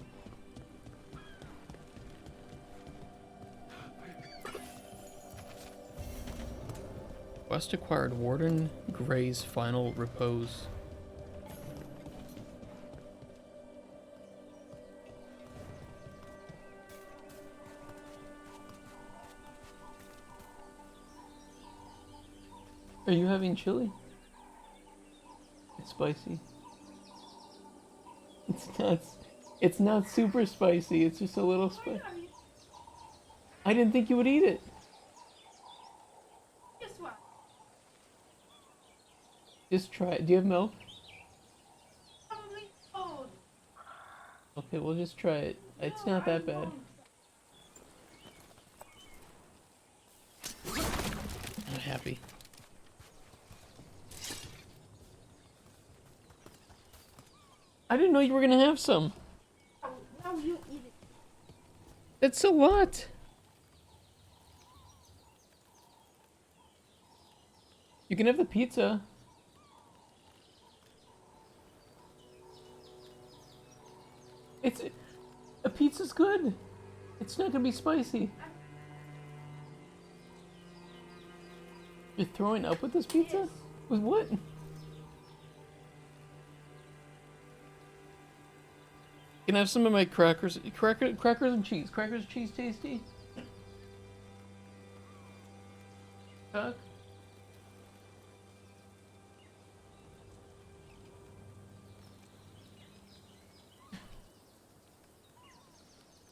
Quest acquired Warden Gray's final repose. Are you having chili? It's spicy. It's not super spicy, it's just a little spicy. I didn't think you would eat it. Just try it. Do you have milk? Okay, we'll just try it. It's not that bad. I'm happy. I didn't know you were gonna have some. Now you eat it. It's a lot. You can have the pizza. A pizza's good. It's not gonna be spicy. You're throwing up with this pizza? Yes. With what? Can I have some of my crackers? Crackers and cheese. Crackers and cheese tasty? Chuck?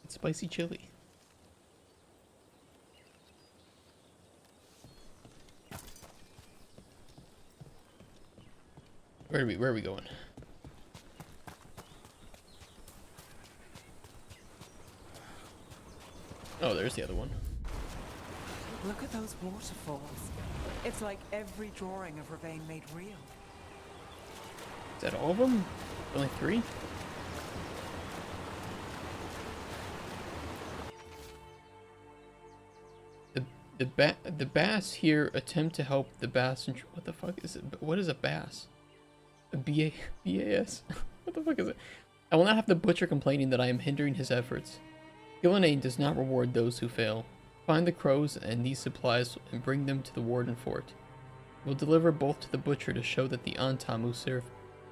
It's spicy chili. Where are we going? Oh, there's the other one. Look at those waterfalls. It's like every drawing of Ravane made real. Is that all of them? Only 3? The bass here attempt to help the bass and what the fuck is it? What is a bass? A BAS? What the fuck is it? I will not have the butcher complaining that I am hindering his efforts. Gillenane does not reward those who fail. Find the crows and these supplies and bring them to the warden fort. We'll deliver both to the butcher to show that the Antam who serve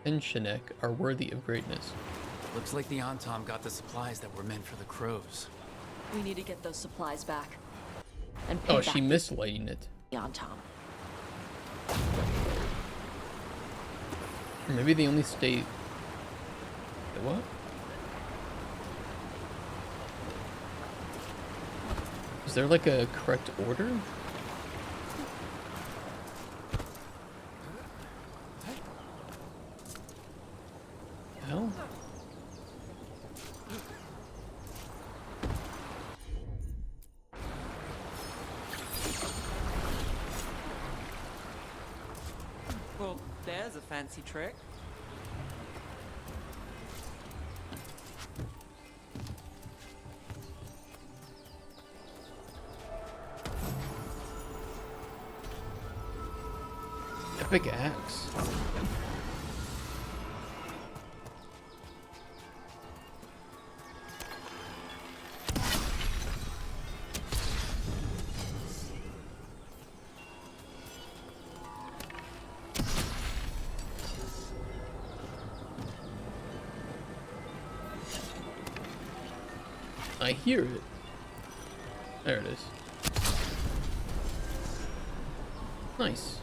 Penshenek are worthy of greatness. Looks like the Antam got the supplies that were meant for the crows. We need to get those supplies back. And Oh, she missed lighting it. The Antam. Or maybe they only stay... What? Is there like a correct order? Hell? Well, there's a fancy trick. Epic axe. I hear it. There it is. Nice.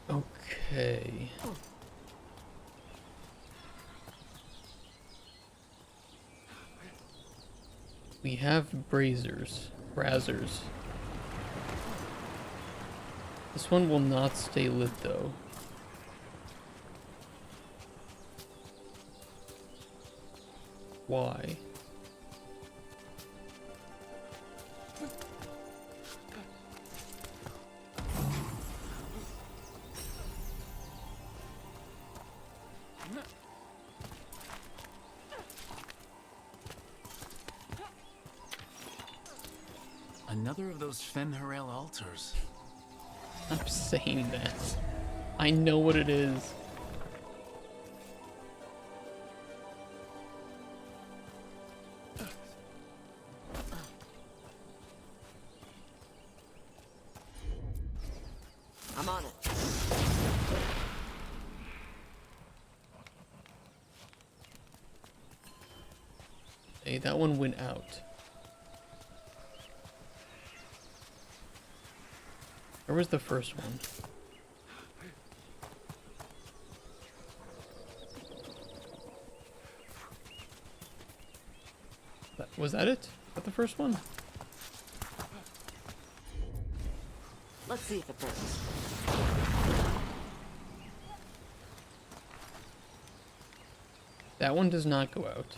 Okay. We have braziers. This one will not stay lit though. Why? Another of those Fen'Harel altars. I'm saying that. I know what it is. I'm on it. Hey, that one went out. Where was the first one? Was that it? Was that the first one? Let's see if it burns. That one does not go out.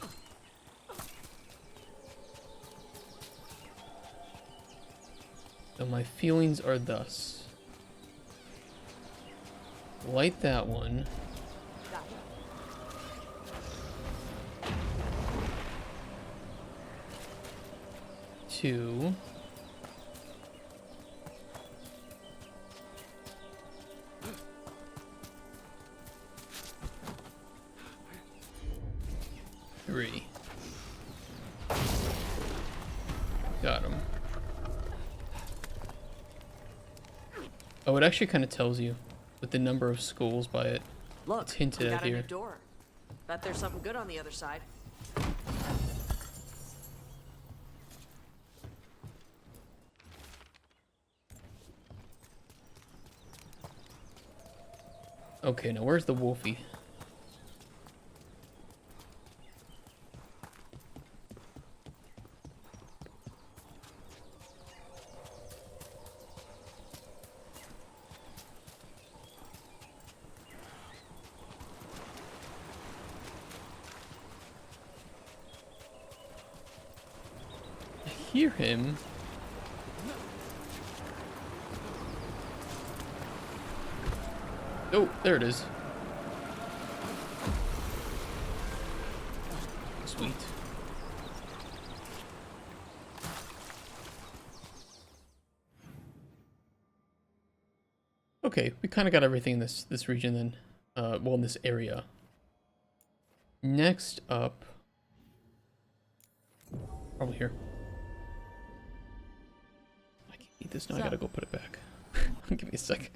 So my feelings are thus. Light that one. Two. Three. Got him. Oh, it actually kind of tells you with the number of skulls by it. Look, it's hinted we at got a new here. door. Bet there's something good on the other side. Okay, now where's the wolfie? I hear him. Oh, there it is. Sweet. Okay, we kind of got everything in this region then. Well, in this area. Next up, probably here. I can't eat this now. I gotta go put it back. Give me a second.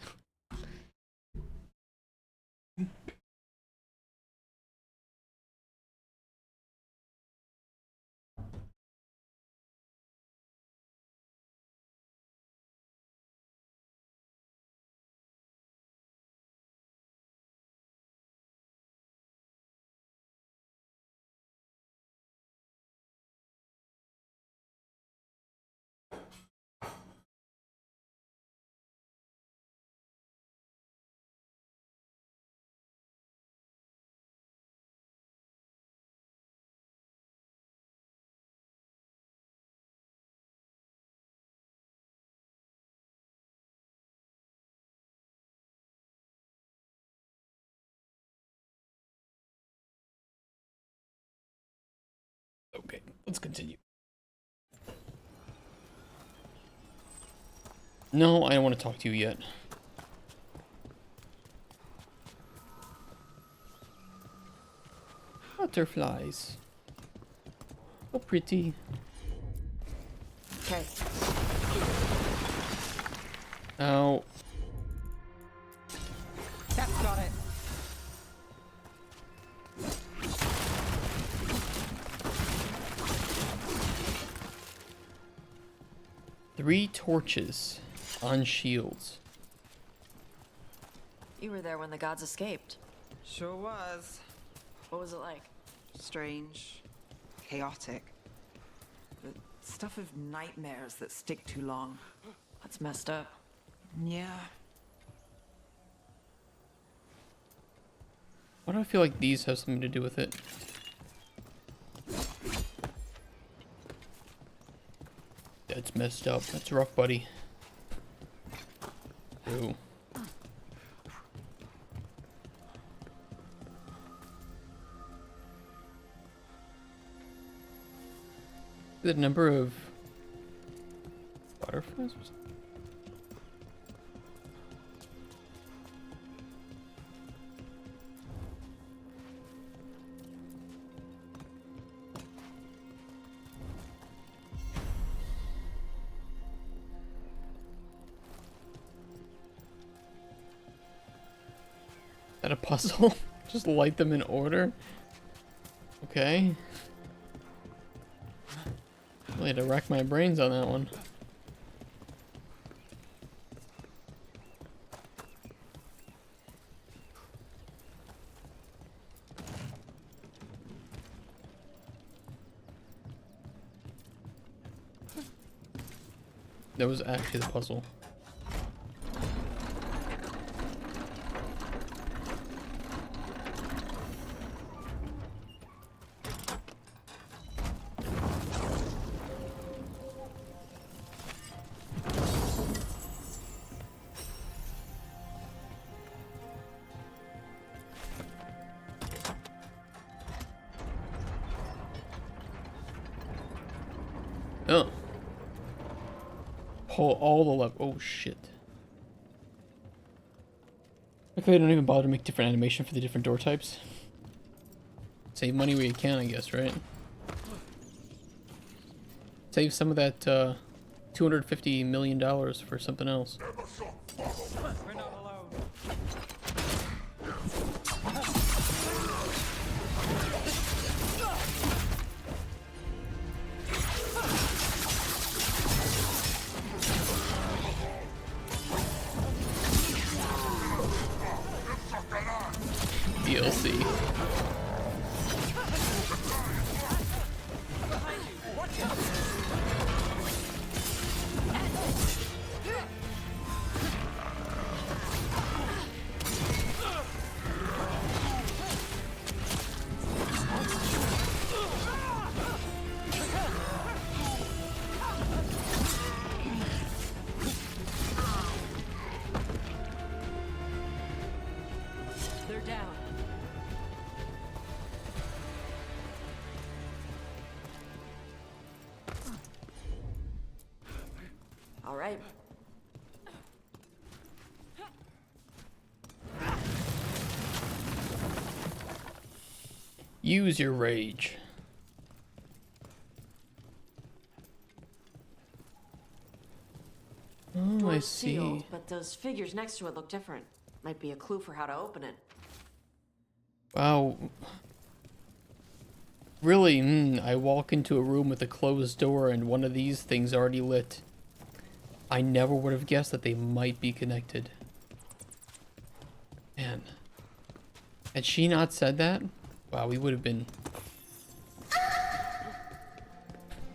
Okay, let's continue. No, I don't want to talk to you yet. Butterflies. Oh, pretty. Okay. Ow. That's got it. Three torches on shields. You were there when the gods escaped. Sure was. What was it like? Strange. Chaotic. The stuff of nightmares that stick too long. That's messed up. Yeah. Why do I feel like these have something to do with it? That's messed up. That's rough, buddy. Ooh. The number of butterflies or something? Is that a puzzle? Just light them in order? Okay. Really had to rack my brains on that one. That was actually the puzzle. Oh. Pull all the levers. Oh shit. Okay, I don't even bother to make different animation for the different door types. Save money where you can, I guess, right? Save some of that $250 million for something else. We're not alone. DLC. They're down. All right. Use your rage. Oh, I Door's see. sealed, but those figures next to it look different. Might be a clue for how to open it. Wow. Really, I walk into a room with a closed door and one of these things already lit. I never would have guessed that they might be connected. Man. Had she not said that? Wow, we would have been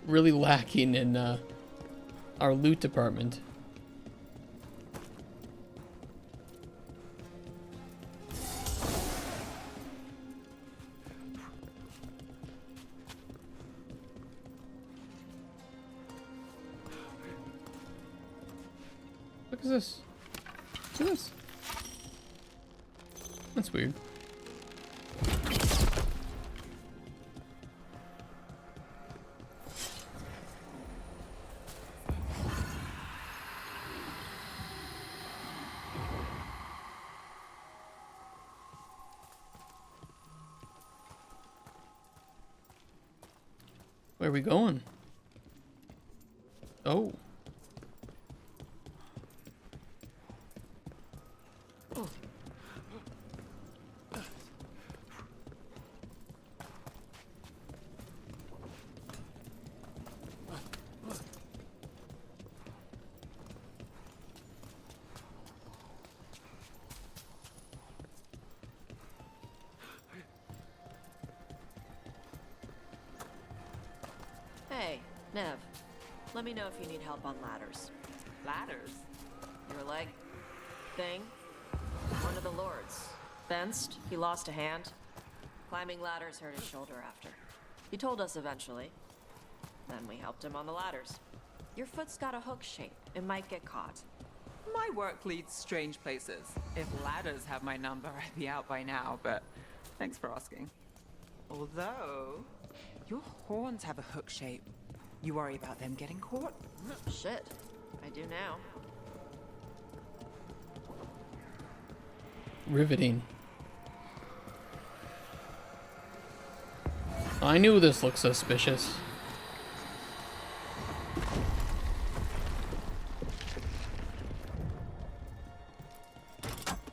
really lacking in our loot department. Look at this. Look at this. That's weird. Where are we going? Oh. Nev, let me know if you need help on ladders. Ladders? Your leg thing? One of the lords. Fenced, he lost a hand. Climbing ladders hurt his shoulder after. He told us eventually. Then we helped him on the ladders. Your foot's got a hook shape. It might get caught. My work leads strange places. If ladders have my number, I'd be out by now, but thanks for asking. Although, your horns have a hook shape. You worry about them getting caught? Shit, I do now. Riveting. I knew this looked suspicious.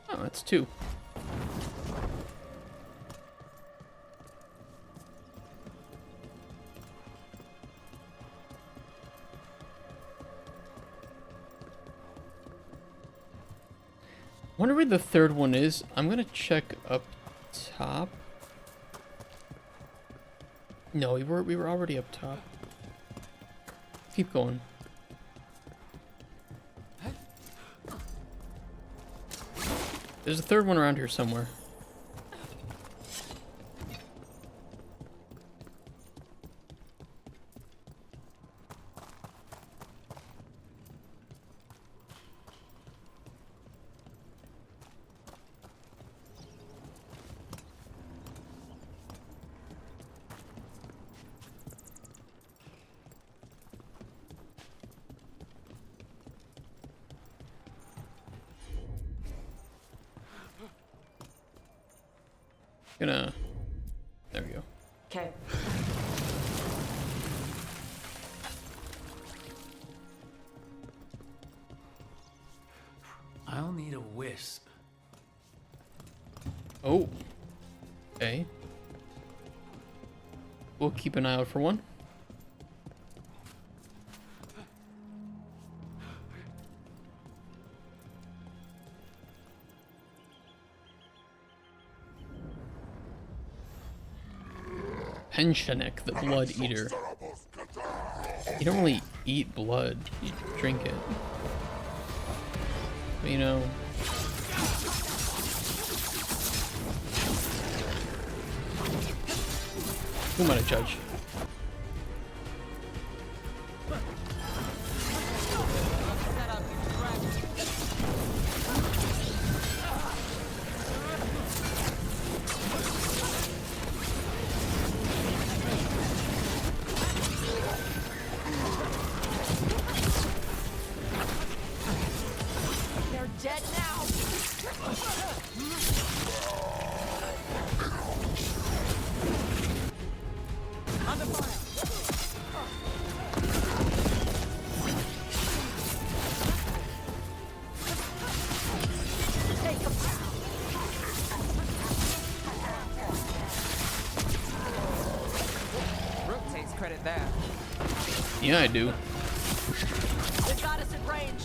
Oh, that's 2. Wonder where the 3rd one is. I'm gonna check up top. No, we were already up top. Keep going. There's a 3rd one around here somewhere. There we go. Okay. I'll need a wisp. Oh. Okay. We'll keep an eye out for one. Pensionek, the Blood Eater. You don't really eat blood, you drink it. But, you know... Who am I to judge? They're dead now. Under fire. Take them. Rook takes credit there. Yeah, I do. They got us at range.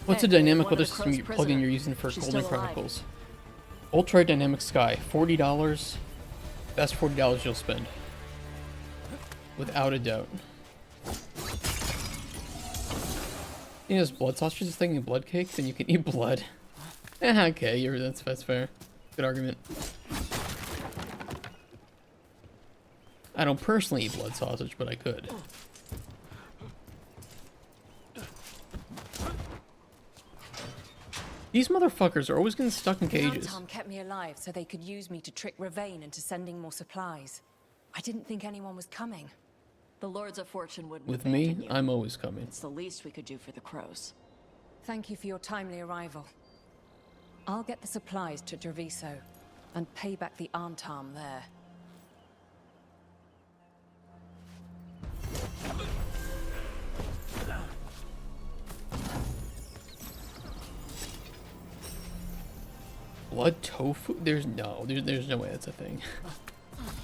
What's a dynamic weather system Crow's plugin prisoner. you're using for She's Golden still alive. Chronicles? Ultra Dynamic Sky, $40. That's $40 you'll spend. Without a doubt. You know, this blood sausage is thinking blood cake, then you can eat blood. Okay, that's fair. Good argument. I don't personally eat blood sausage, but I could. These motherfuckers are always getting stuck in cages. Tom kept me alive so they could use me to trick Ravain into sending more supplies. I didn't think anyone was coming. The Lords of Fortune wouldn't With abandon me, you. I'm always coming. It's the least we could do for the crows. Thank you for your timely arrival. I'll get the supplies to Gerviso and pay back the Arntarm there. Blood tofu? There's no way that's a thing.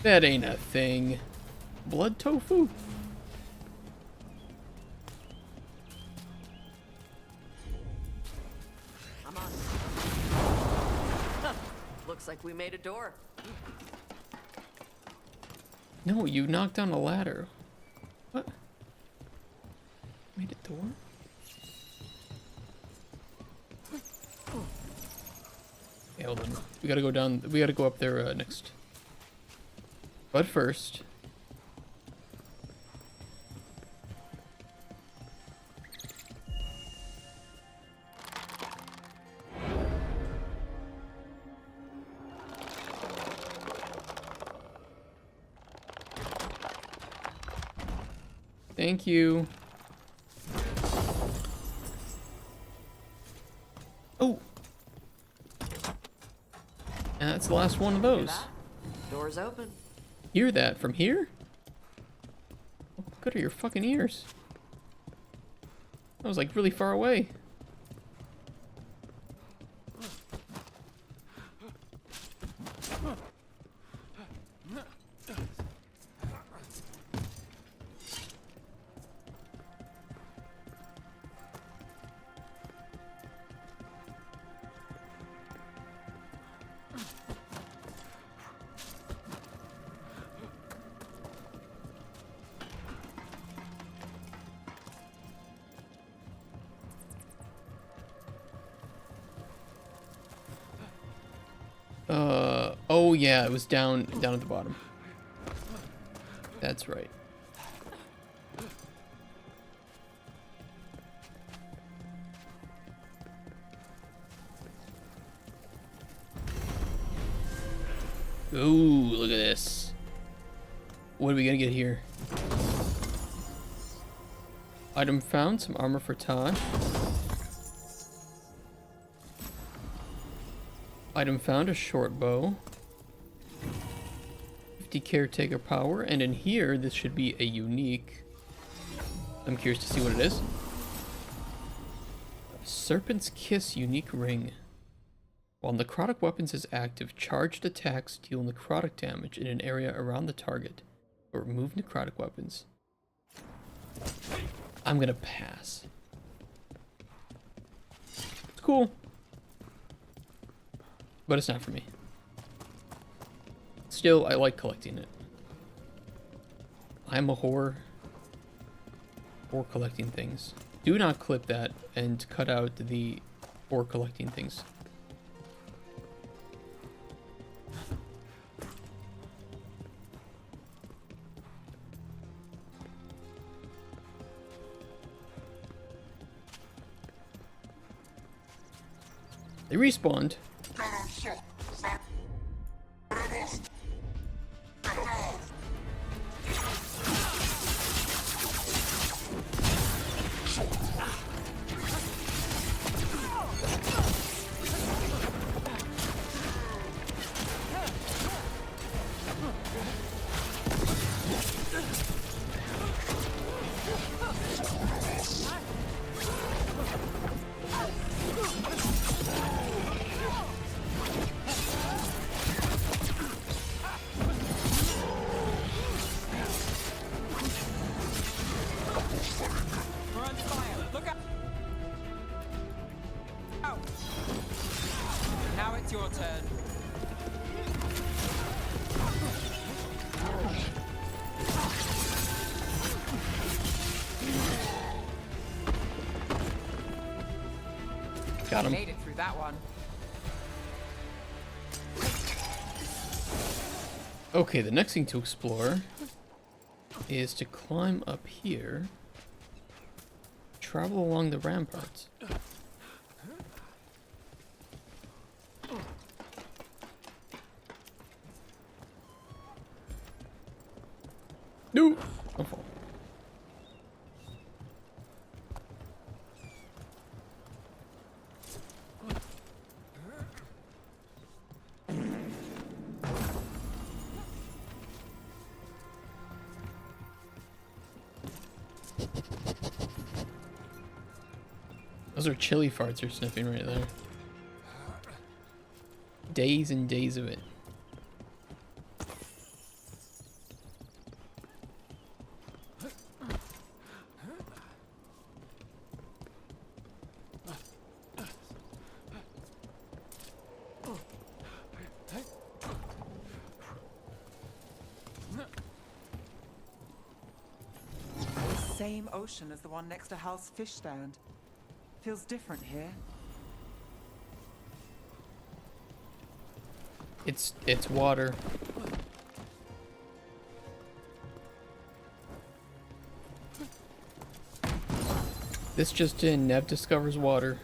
That ain't a thing. Blood tofu? Looks like we made a door. No, you knocked down a ladder. What? Made a door? Okay, hold on. We gotta go down. We gotta go up there next. But first. Thank you. Oh. And that's the last one of those. Door's open. Hear that from here? How good are your fucking ears? That was like really far away. Oh yeah, it was down at the bottom. That's right. Ooh, look at this. What are we gonna get here? Item found, some armor for Tosh. Item found, a short bow. 50 caretaker power, and in here, this should be a unique. I'm curious to see what it is. Serpent's Kiss unique ring. While necrotic weapons is active, charged attacks deal necrotic damage in an area around the target, or remove necrotic weapons. I'm gonna pass. It's cool. But it's not for me. Still, I like collecting it. I'm a whore for collecting things. Do not clip that and cut out the for collecting things. They respawned. Now it's your turn. Got him. Made it through that one. Okay, the next thing to explore is to climb up here, travel along the ramparts. No! Don't fall. Those are chili farts you're sniffing right there. Days and days of it. same ocean as the one next to Hal's fish stand. Feels different here. It's water. This just in, Nev discovers water.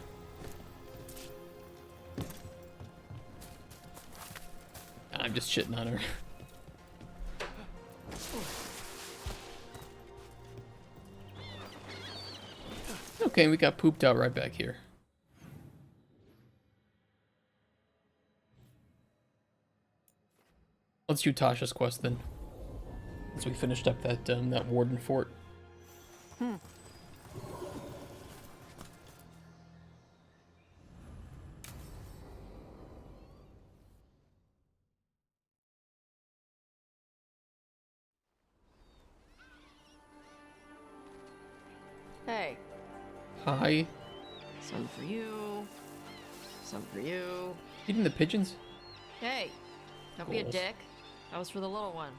I'm just shitting on her. Okay, we got pooped out right back here. Let's do Tasha's quest then. Once we finished up that warden fort. Hey. Hi. Some for you. Some for you. Eating the pigeons? Hey. Don't be a Goals. dick. That was for the little one.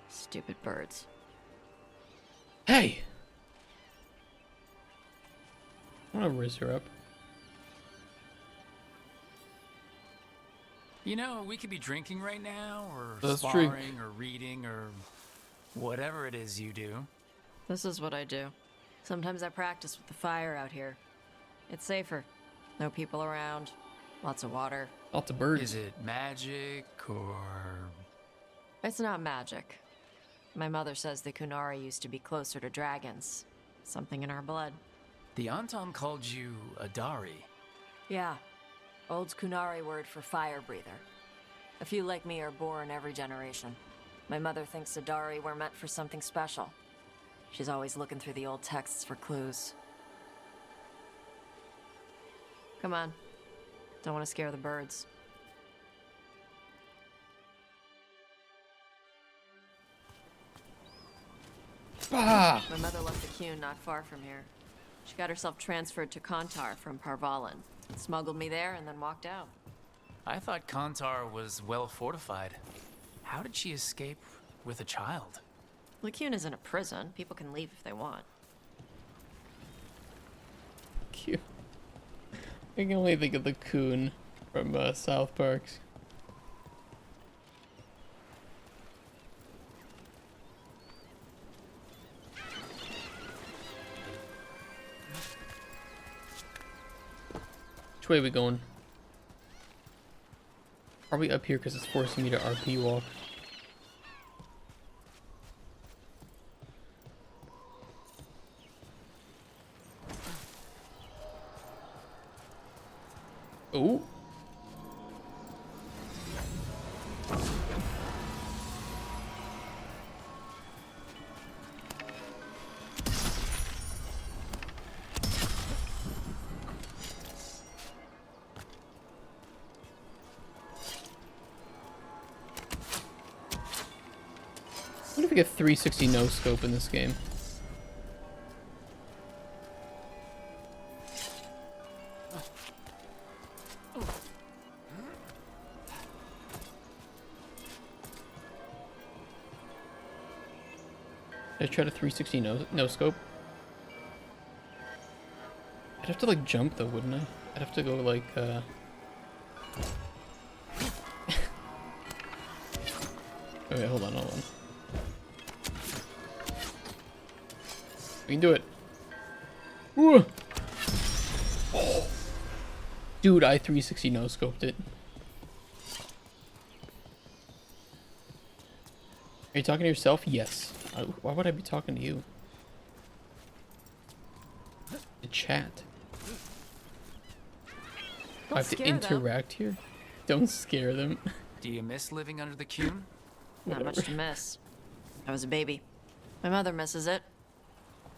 Stupid birds. Hey! I want to raise her up. You know, we could be drinking right now, or Let's sparring, drink. or reading, or whatever it is you do. This is what I do. Sometimes I practice with the fire out here. It's safer. No people around. Lots of water. Lots of birds. Is it magic, or... It's not magic. My mother says the Kunari used to be closer to dragons. Something in our blood. The Antam called you a Dari. Yeah. Old Kunari word for fire breather. A few like me are born every generation. My mother thinks Adari were meant for something special. She's always looking through the old texts for clues. Come on. Don't want to scare the birds. Ah! My mother left the Kuhn not far from here. She got herself transferred to Kontar from Parvalan. Smuggled me there and then walked out. I thought Kontar was well fortified. How did she escape with a child? Lycune isn't a prison. People can leave if they want. Cute. I can only think of the coon from South Parks. Which way are we going? Probably up here because it's forcing me to RP walk. Oh. What if we get 360 no scope in this game? Did I try to 360 no scope? I'd have to like jump though, wouldn't I? I'd have to go like Okay, hold on. We can do it. Woo! Oh. Dude, I 360 no scoped it. Are you talking to yourself? Yes. Why would I be talking to you? The chat. I have to interact here? Don't scare them. Do you miss living under the Kuhn? Not much to miss. I was a baby. My mother misses it.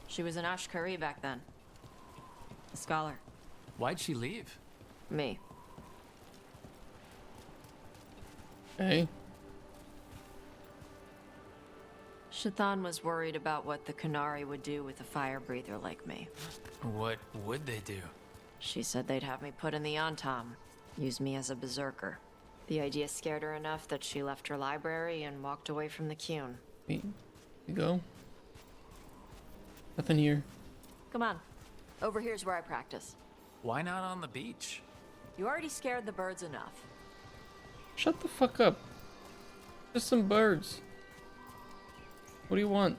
She was an Ashkari back then. A scholar. Why'd she leave? Me. Hey. Shathan was worried about what the Kunari would do with a fire breather like me. What would they do? She said they'd have me put in the Antam, use me as a berserker. The idea scared her enough that she left her library and walked away from the Kuhn. You go. Nothing here. Come on. Over here's where I practice. Why not on the beach? You already scared the birds enough. Shut the fuck up. Just some birds. What do you want?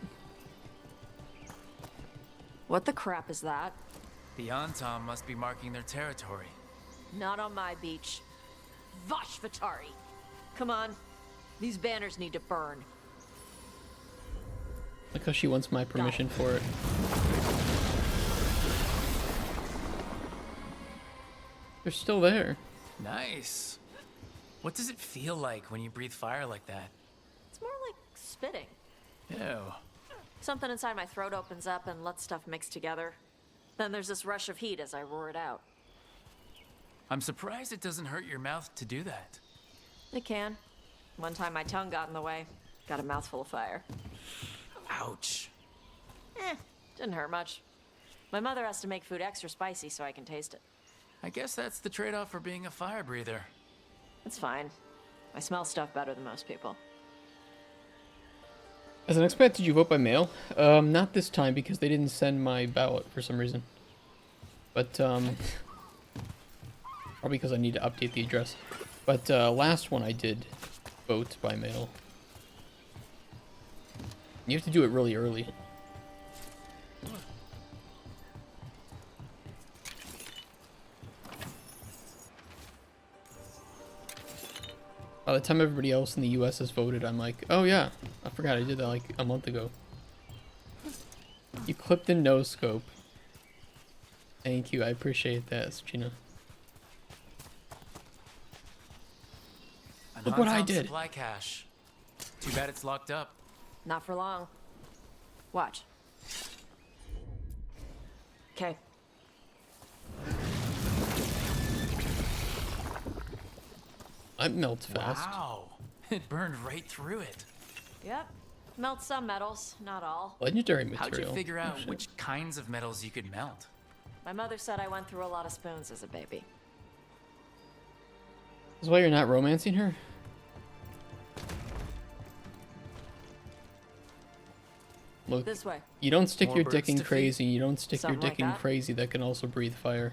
What the crap is that? The Antam must be marking their territory. Not on my beach. Vashvatari! Come on. These banners need to burn. Like how she wants my permission for it. They're still there. Nice. What does it feel like when you breathe fire like that? It's more like spitting. Ew. Something inside my throat opens up and lets stuff mix together. Then there's this rush of heat as I roar it out. I'm surprised it doesn't hurt your mouth to do that. It can. One time my tongue got in the way. Got a mouthful of fire. Ouch. Didn't hurt much. My mother has to make food extra spicy so I can taste it. I guess that's the trade-off for being a fire breather. It's fine. I smell stuff better than most people. As an expat, did you vote by mail? Not this time because they didn't send my ballot for some reason. But, probably because I need to update the address. But, last one I did vote by mail. You have to do it really early. By the time everybody else in the US has voted, I'm like, oh yeah, I forgot I did that like a month ago. You clipped in no scope. Thank you, I appreciate that, Gina. Look what I did. Supply cache. Too bad it's locked up. Not for long. Watch. Okay. I melt fast. Wow. It burned right through it. Yep. Melt some metals, not all. Legendary material. How'd you figure out Oh, which kinds of metals you could melt? My mother said I went through a lot of spoons as a baby. Is why you're not romancing her? Look, This way. you don't stick More your dick birds in to feed? crazy. You don't stick Something your dick like in that. crazy that can also breathe fire.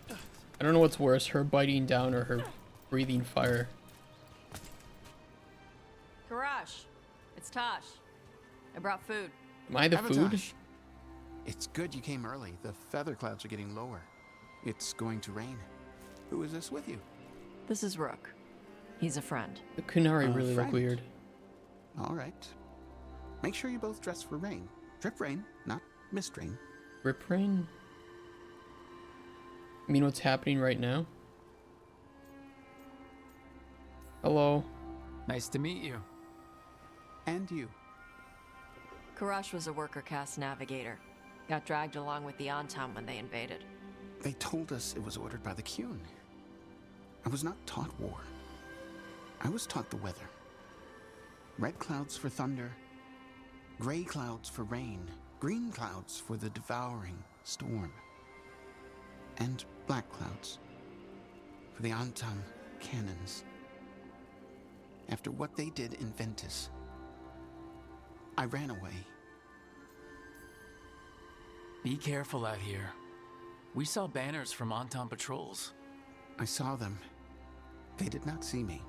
I don't know what's worse, her biting down or her breathing fire. Karash. It's Tosh. I brought food. Am I the food? Avatosh, it's good you came early. The feather clouds are getting lower. It's going to rain. Who is this with you? This is Rook. He's a friend. The Kunari A really look friend. weird. All right. Make sure you both dress for rain. Drip rain, not mist rain. Rip rain? You mean what's happening right now? Hello. Nice to meet you. And you. Karash was a worker caste navigator. Got dragged along with the Antam when they invaded. They told us it was ordered by the Kyun. I was not taught war. I was taught the weather. Red clouds for thunder, gray clouds for rain, green clouds for the devouring storm, and black clouds for the Antam cannons. After what they did in Ventus, I ran away. Be careful out here. We saw banners from Antam patrols. I saw them. They did not see me.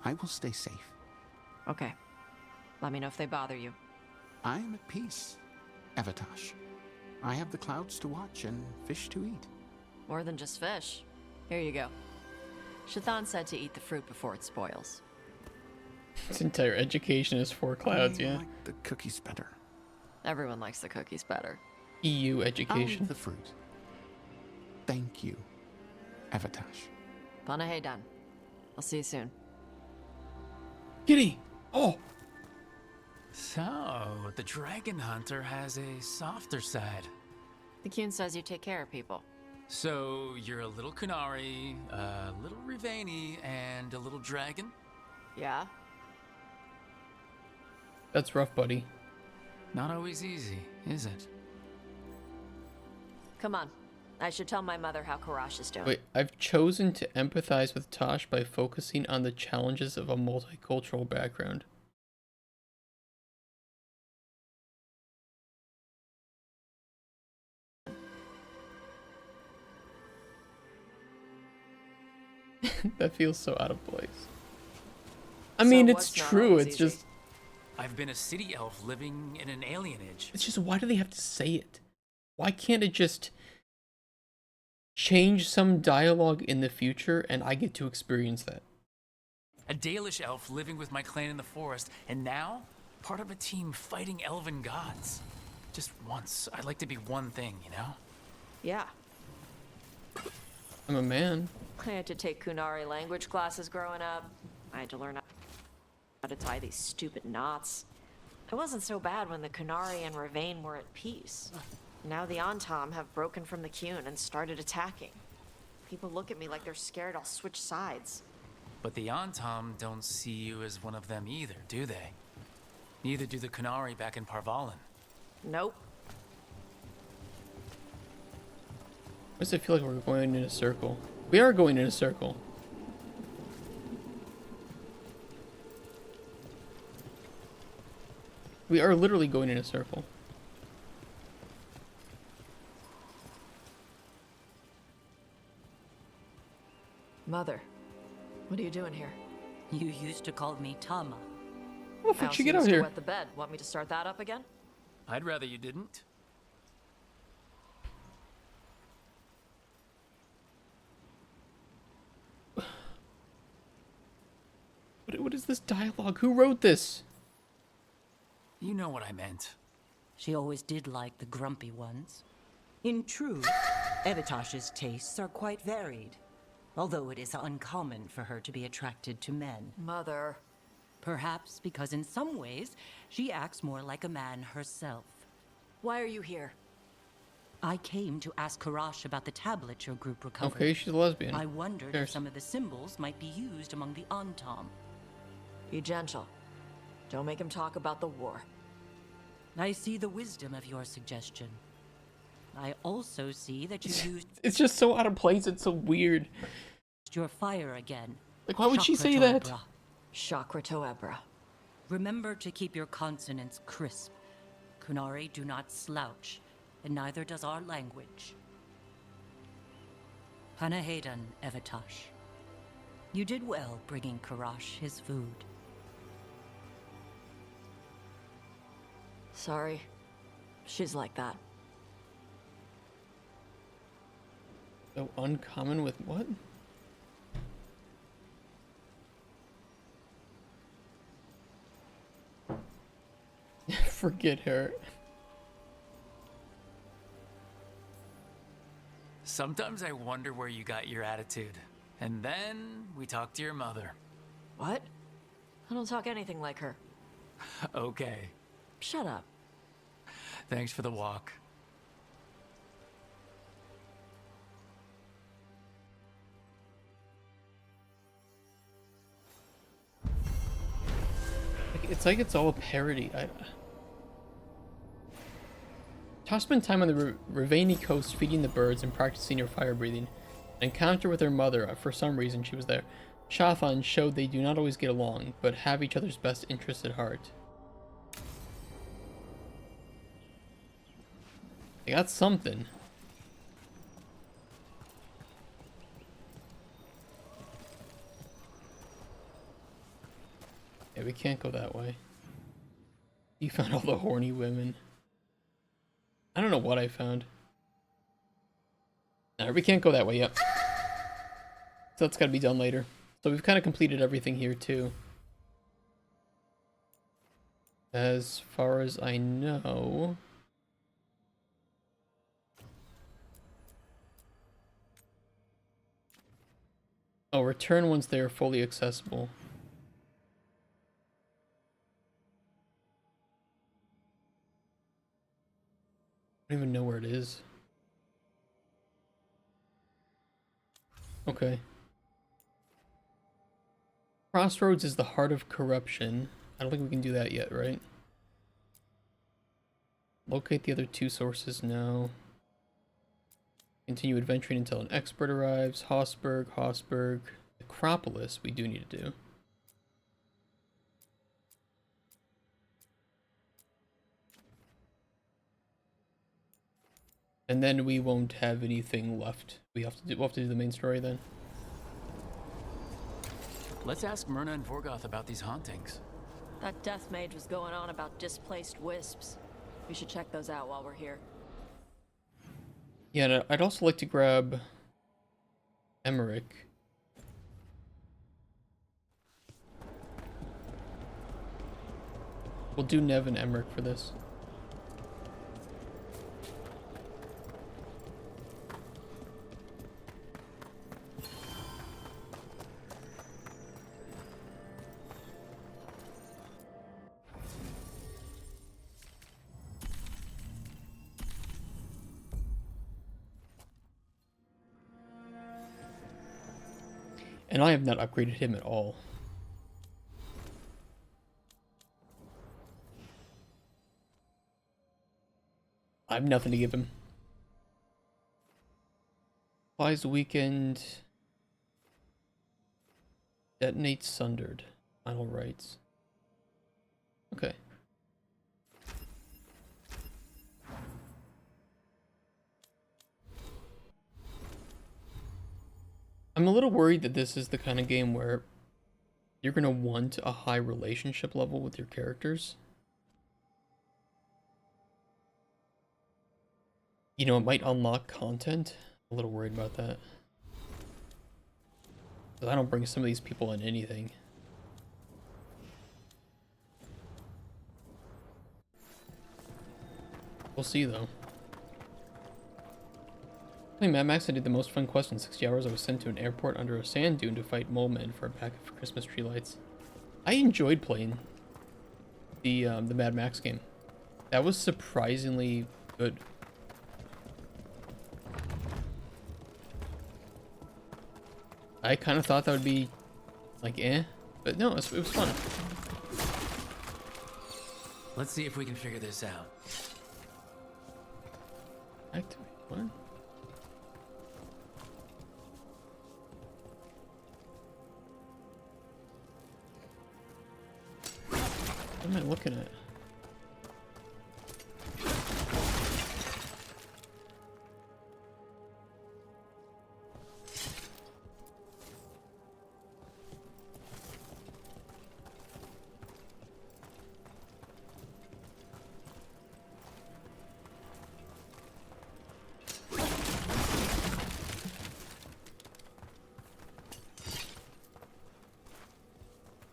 I will stay safe. Okay. Let me know if they bother you. I am at peace, Avatosh. I have the clouds to watch and fish to eat. More than just fish. Here you go. Shathan said to eat the fruit before it spoils. This entire education is for clouds, I yeah. like the cookies better. Everyone likes the cookies better. EU I'll education. eat the fruit. Thank you, Avatosh. Panahe done. I'll see you soon. Giddy! Oh! So, the Dragon Hunter has a softer side. The Kyun says you take care of people. So, you're a little Kunari, a little Rivani, and a little dragon? Yeah? That's rough, buddy. Not always easy, is it? Come on. I should tell my mother how Karash is doing. Wait, I've chosen to empathize with Tosh by focusing on the challenges of a multicultural background. That feels so out of place. I mean, it's what's not true. always It's easy? just, I've been a city elf living in an alienage. it's just, why do they have to say it? Why can't it just change some dialogue in the future and I get to experience that? A Dalish elf living with my clan in the forest, and now part of a team fighting elven gods. Just once, I'd like to be one thing, you know? Yeah. I'm a man. I had to take Kunari language classes growing up. I had to learn how to tie these stupid knots. It wasn't so bad when the Kunari and Ravain were at peace. Now the Antam have broken from the Qun and started attacking. People look at me like they're scared I'll switch sides. But the Antam don't see you as one of them either, do they? Neither do the Kunari back in Parvalin. Nope. Why does it feel like we're going in a circle? We are going in a circle. We are literally going in a circle. Mother, what are you doing here? You used to call me Tama. What the fuck you get out here? Wet the bed. Want me to start that up again? I'd rather you didn't. What is this dialogue? Who wrote this? You know what I meant. She always did like the grumpy ones. In truth, Evitash's tastes are quite varied, although it is uncommon for her to be attracted to men. Mother. Perhaps because in some ways, she acts more like a man herself. Why are you here? I came to ask Karash about the tablet your group recovered. Okay, she's a lesbian. I wondered if some of the symbols might be used among the Antam. Be gentle. Don't make him talk about the war. I see the wisdom of your suggestion. I also see that you used It's just so out of place. It's so weird. your fire again. Like, why would she Chakra say that? Toebra. Chakra Toebra. Remember to keep your consonants crisp. Kunari do not slouch, and neither does our language. Panahedan, Evitash. You did well bringing Karash his food. Sorry. She's like that. So uncommon with what? Forget her. Sometimes I wonder where you got your attitude. And then we talk to your mother. What? I don't talk anything like her. Okay. Shut up. Thanks for the walk. It's like it's all a parody. Tosh spent time on the Ravani coast feeding the birds and practicing her fire breathing. An encounter with her mother, for some reason she was there. Shathan showed they do not always get along, but have each other's best interests at heart. They got something. Yeah, we can't go that way. You found all the horny women. I don't know what I found. No, we can't go that way, yep. So that's gotta be done later. So we've kind of completed everything here too. As far as I know. Oh, return once they are fully accessible. I don't even know where it is. Okay. Crossroads is the heart of corruption. I don't think we can do that yet, right? Locate the other two sources now. Continue adventuring until an expert arrives. Hossberg. Acropolis we do need to do. And then we won't have anything left. We'll have to do the main story then. Let's ask Myrna and Vorgoth about these hauntings. That death mage was going on about displaced wisps. We should check those out while we're here. Yeah, and I'd also like to grab Emmerich. We'll do Nev and Emmerich for this. And I have not upgraded him at all. I have nothing to give him. Flies weakened. Detonates sundered. Final rights. Okay. I'm a little worried that this is the kind of game where you're going to want a high relationship level with your characters. You know, it might unlock content. I'm a little worried about that. Because I don't bring some of these people in anything. We'll see, though. I think Mad Max, I did the most fun quest in 60 hours. I was sent to an airport under a sand dune to fight mole men for a pack of Christmas tree lights. I enjoyed playing the Mad Max game. That was surprisingly good. I kind of thought that would be like but no, it was fun. Let's see if we can figure this out. Activate what? What am I looking at?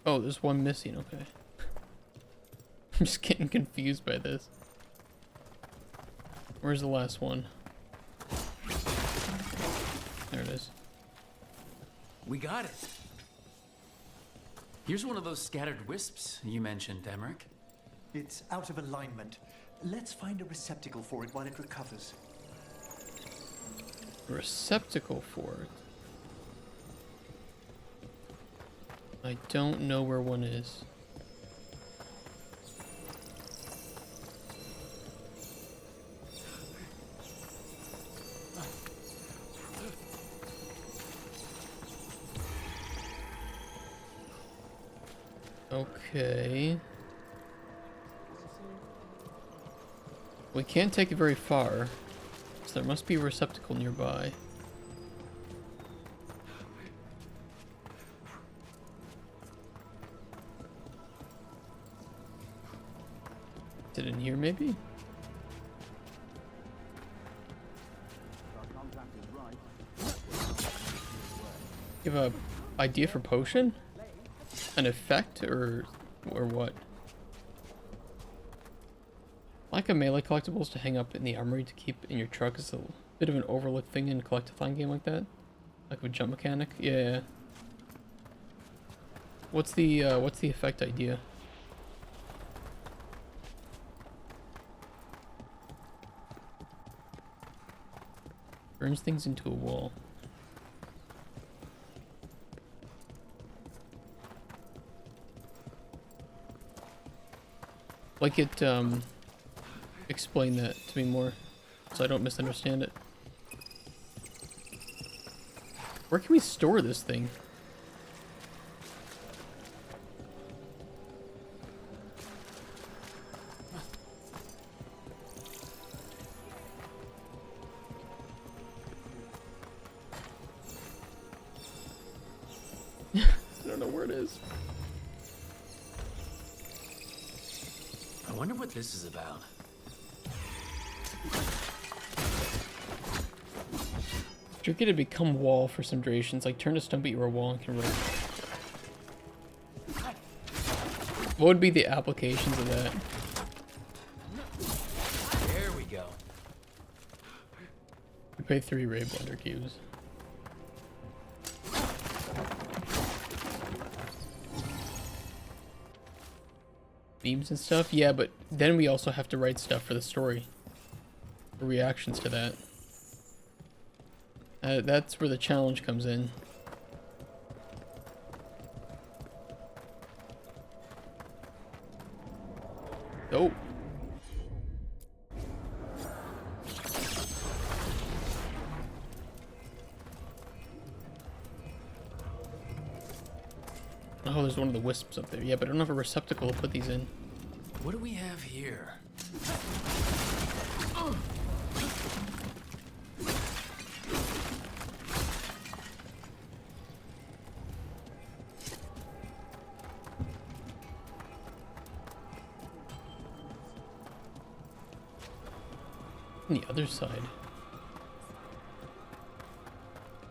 Oh, there's one missing, okay. I'm just getting confused by this. Where's the last one? There it is. We got it. Here's one of those scattered wisps you mentioned, Emmerich. It's out of alignment. Let's find a receptacle for it while it recovers. A receptacle for it? I don't know where one is. Okay. We can't take it very far, so there must be a receptacle nearby. Is it in here, maybe? You have a idea for potion? An effect, or what? Like a melee collectibles to hang up in the armory to keep in your truck is a bit of an overlooked thing in a collectathon game like that. Like with jump mechanic? Yeah. What's the effect idea? Burns things into a wall. Like it, explain that to me more, so I don't misunderstand it. Where can we store this thing? I don't know where wisp. I wonder what this is about. Tricky to become wall for some durations, like turn a stump at your wall and convert. What would be the applications of that? There we go. We pay 3 Ray Blunder cubes. Beams and stuff? Yeah, but then we also have to write stuff for the story. Reactions to that. That's where the challenge comes in. Oh. Oh, there's one of the wisps up there. Yeah, but I don't have a receptacle to put these in. What do we have here? On the other side.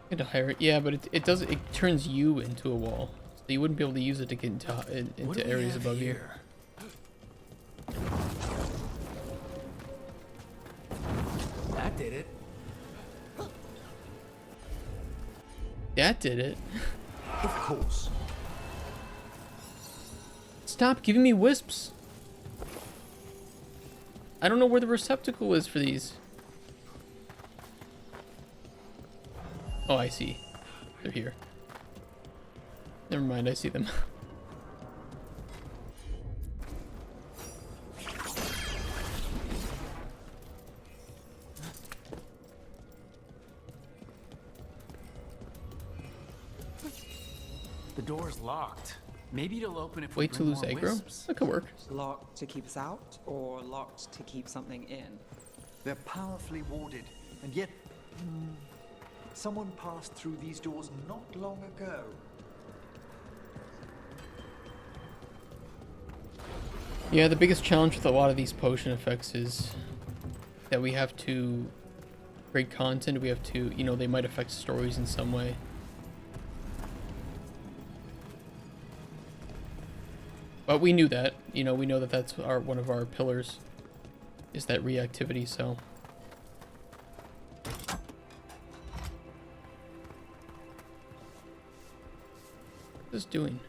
I had to hire it. Yeah, but it does. It turns you into a wall, so you wouldn't be able to use it to get into areas above you. That did it. That did it. Of course. Stop giving me wisps. I don't know where the receptacle is for these. Oh, I see. They're here. Never mind, I see them. The door's locked. Maybe it'll open if we Wait to bring lose more aggro? wisps. That could work. Locked to keep us out, or locked to keep something in? They're powerfully warded, and yet someone passed through these doors not long ago. Yeah, the biggest challenge with a lot of these potion effects is that we have to create content. We have to, you know, they might affect stories in some way. But we knew that, you know, we know that that's one of our pillars, is that reactivity, so. What is this doing?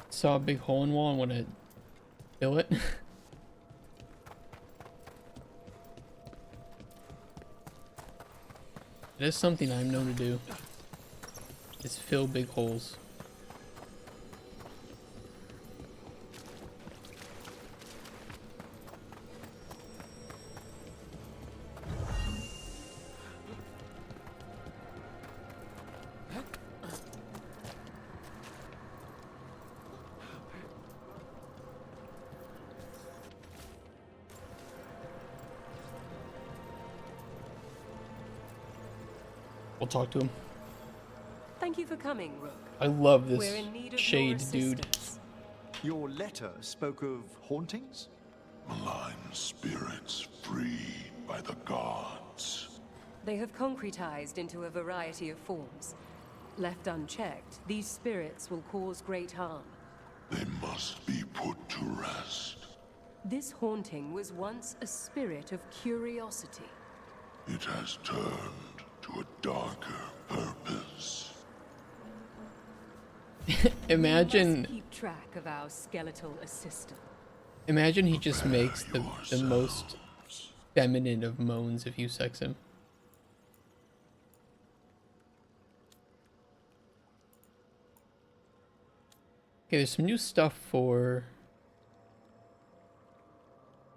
Saw a big hole in wall and want to fill it. It is something I'm known to do. Is fill big holes. We'll talk to him. Thank you for coming, Rook. I love this We're in need of shade your dude. assistance. Your letter spoke of hauntings? Malign spirits freed by the gods. They have concretized into a variety of forms. Left unchecked, these spirits will cause great harm. They must be put to rest. This haunting was once a spirit of curiosity. It has turned to a darker purpose. Imagine. We must keep track of our skeletal assistant. Imagine he just makes the most feminine of moans if you sex him. Okay, there's some new stuff for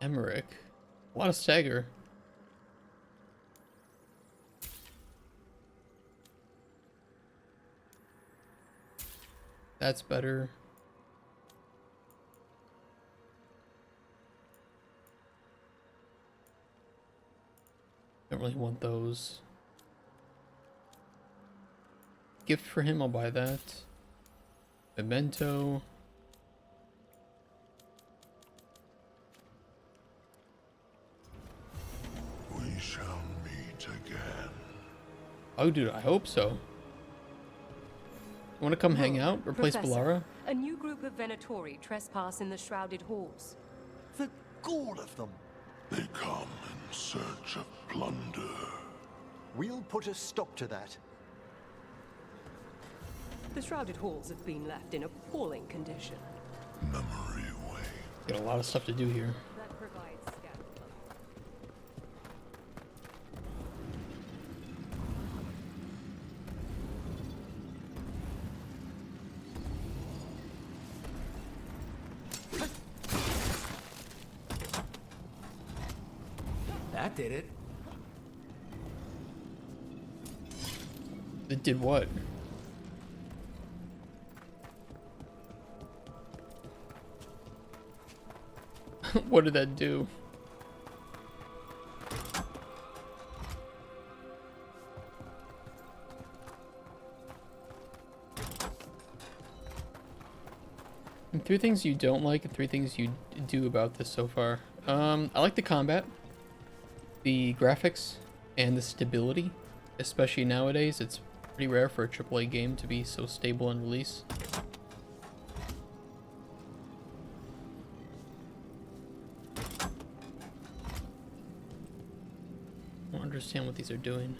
Emmerich. A lot of stagger. That's better. Don't really want those. Gift for him, I'll buy that. Memento. We shall meet again. Oh, dude, I hope so. Want to come hang out? Replace Professor, Ballara? A new group of Venatori trespass in the Shrouded Halls. The gall of them! They come in search of plunder. We'll put a stop to that. The Shrouded Halls have been left in appalling condition. Memory way. Got a lot of stuff to do here. That provides scandal. That did it. It did what? What did that do? And 3 things you don't like and 3 things you do about this so far. I like the combat, the graphics, and the stability. Especially nowadays, it's pretty rare for a AAA game to be so stable on release. I don't understand what these are doing.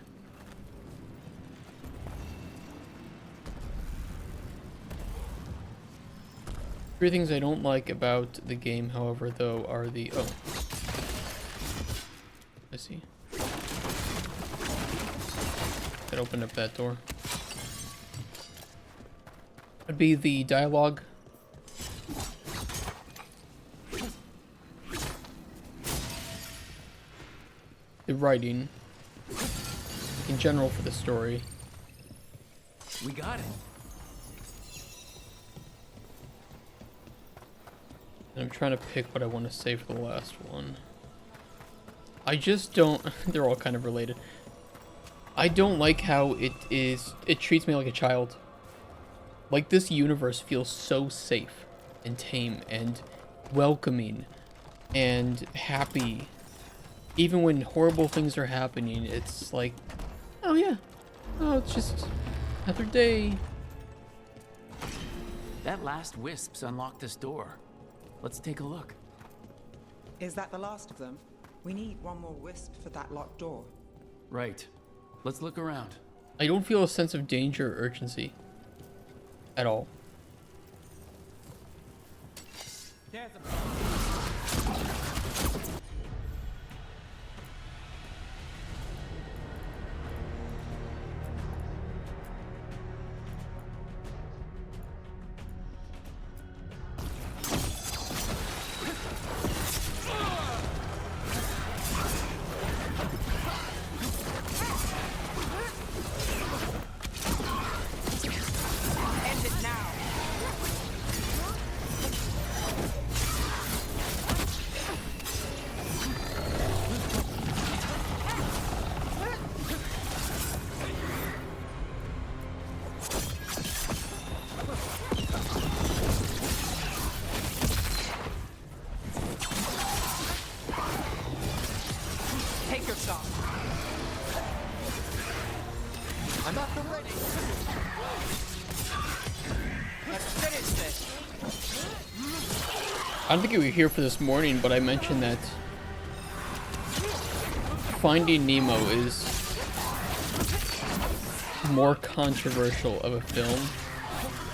Three things I don't like about the game, however, though, are the... Oh. I see. That opened up that door. Would be the dialogue. The writing. In general for the story. We got it. And I'm trying to pick what I want to say for the last one. I just don't... They're all kind of related. I don't like how it treats me like a child. Like, this universe feels so safe and tame and welcoming and happy. Even when horrible things are happening, it's like, oh yeah, oh, it's just another day. That last wisp's unlocked this door. Let's take a look. Is that the last of them? We need one more wisp for that locked door. Right. Let's look around. I don't feel a sense of danger or urgency at all. There's a... Take your shot. I'm at the ready. Let's finish this. I don't think you were here for this morning, but I mentioned that Finding Nemo is more controversial of a film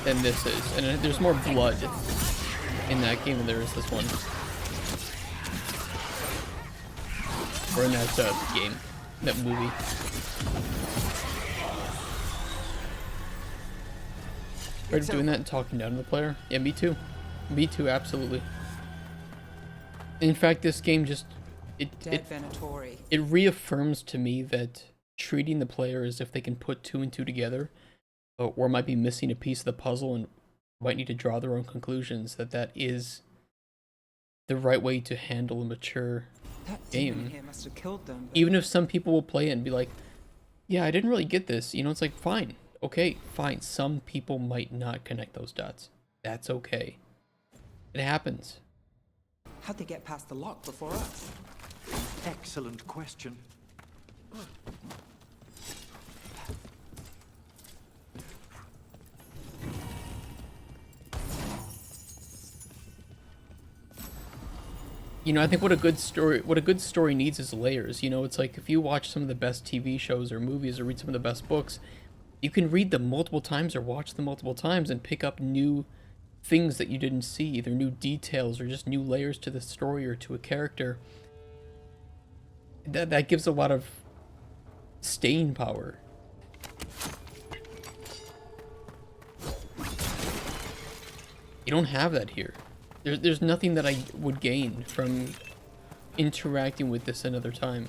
than this is. And there's more blood in that game than there is this one. Or in that game, that movie. Started doing that and talking down to the player? Yeah, me too. Me too, absolutely. In fact, this game just... It reaffirms to me that treating the player as if they can put 2 and 2 together, or might be missing a piece of the puzzle and might need to draw their own conclusions that is the right way to handle a mature That demon game. here must have killed them. Even if some people will play it and be like, yeah, I didn't really get this. You know, it's like, fine. Okay, fine. Some people might not connect those dots. That's okay. It happens. How'd they get past the lock before us? Excellent question. You know, I think what a good story needs is layers. You know, it's like if you watch some of the best TV shows or movies or read some of the best books, you can read them multiple times or watch them multiple times and pick up new things that you didn't see, either new details or just new layers to the story or to a character. That gives a lot of staying power. You don't have that here. There's nothing that I would gain from interacting with this another time.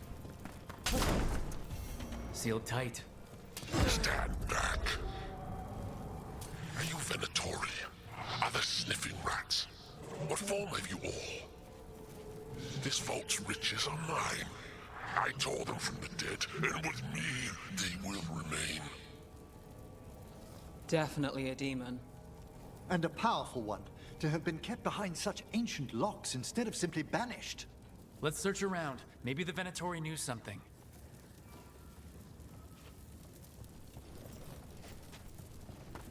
Sealed tight. Stand back. Are you Venatori? Are the sniffing rats? What form have you all? This vault's riches are mine. I tore them from the dead, and with me, they will remain. Definitely a demon. And a powerful one, to have been kept behind such ancient locks instead of simply banished. Let's search around. Maybe the Venatori knew something.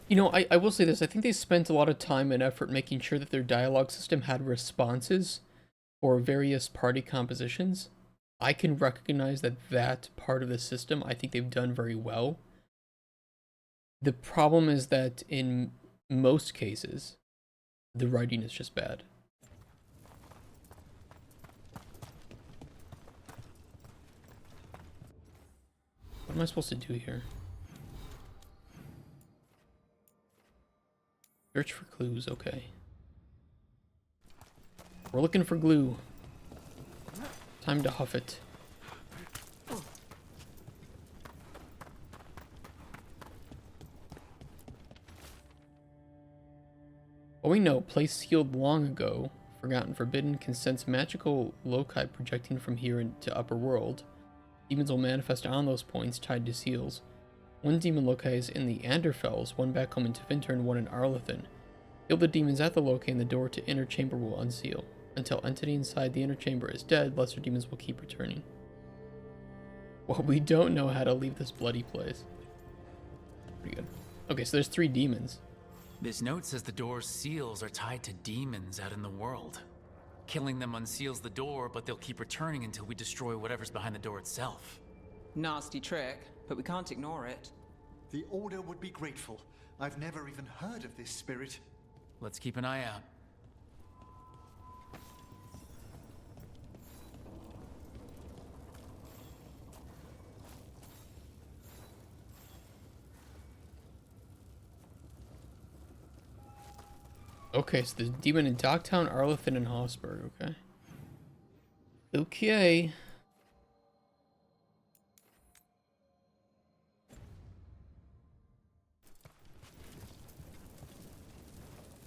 You know, I will say this. I think they spent a lot of time and effort making sure that their dialogue system had responses for various party compositions. I can recognize that part of the system, I think they've done very well. The problem is that in most cases, the writing is just bad. What am I supposed to do here? Search for clues, okay. We're looking for glue. Time to huff it. Oh, we know. Place sealed long ago. Forgotten, forbidden, can sense magical loci projecting from here into upper world. Demons will manifest on those points tied to seals. One demon loci is in the Anderfels, one back home in Tevinter, and one in Arlethan. Kill the demons at the loci and the door to inner chamber will unseal. Until entity inside the inner chamber is dead, lesser demons will keep returning. Well, we don't know how to leave this bloody place. Pretty good. Okay, so there's 3 demons. This note says the door's seals are tied to demons out in the world. Killing them unseals the door, but they'll keep returning until we destroy whatever's behind the door itself. Nasty trick, but we can't ignore it. The Order would be grateful. I've never even heard of this spirit. Let's keep an eye out. Okay, so there's a demon in Docktown, Arlethan, and Hossberg, okay. Okay.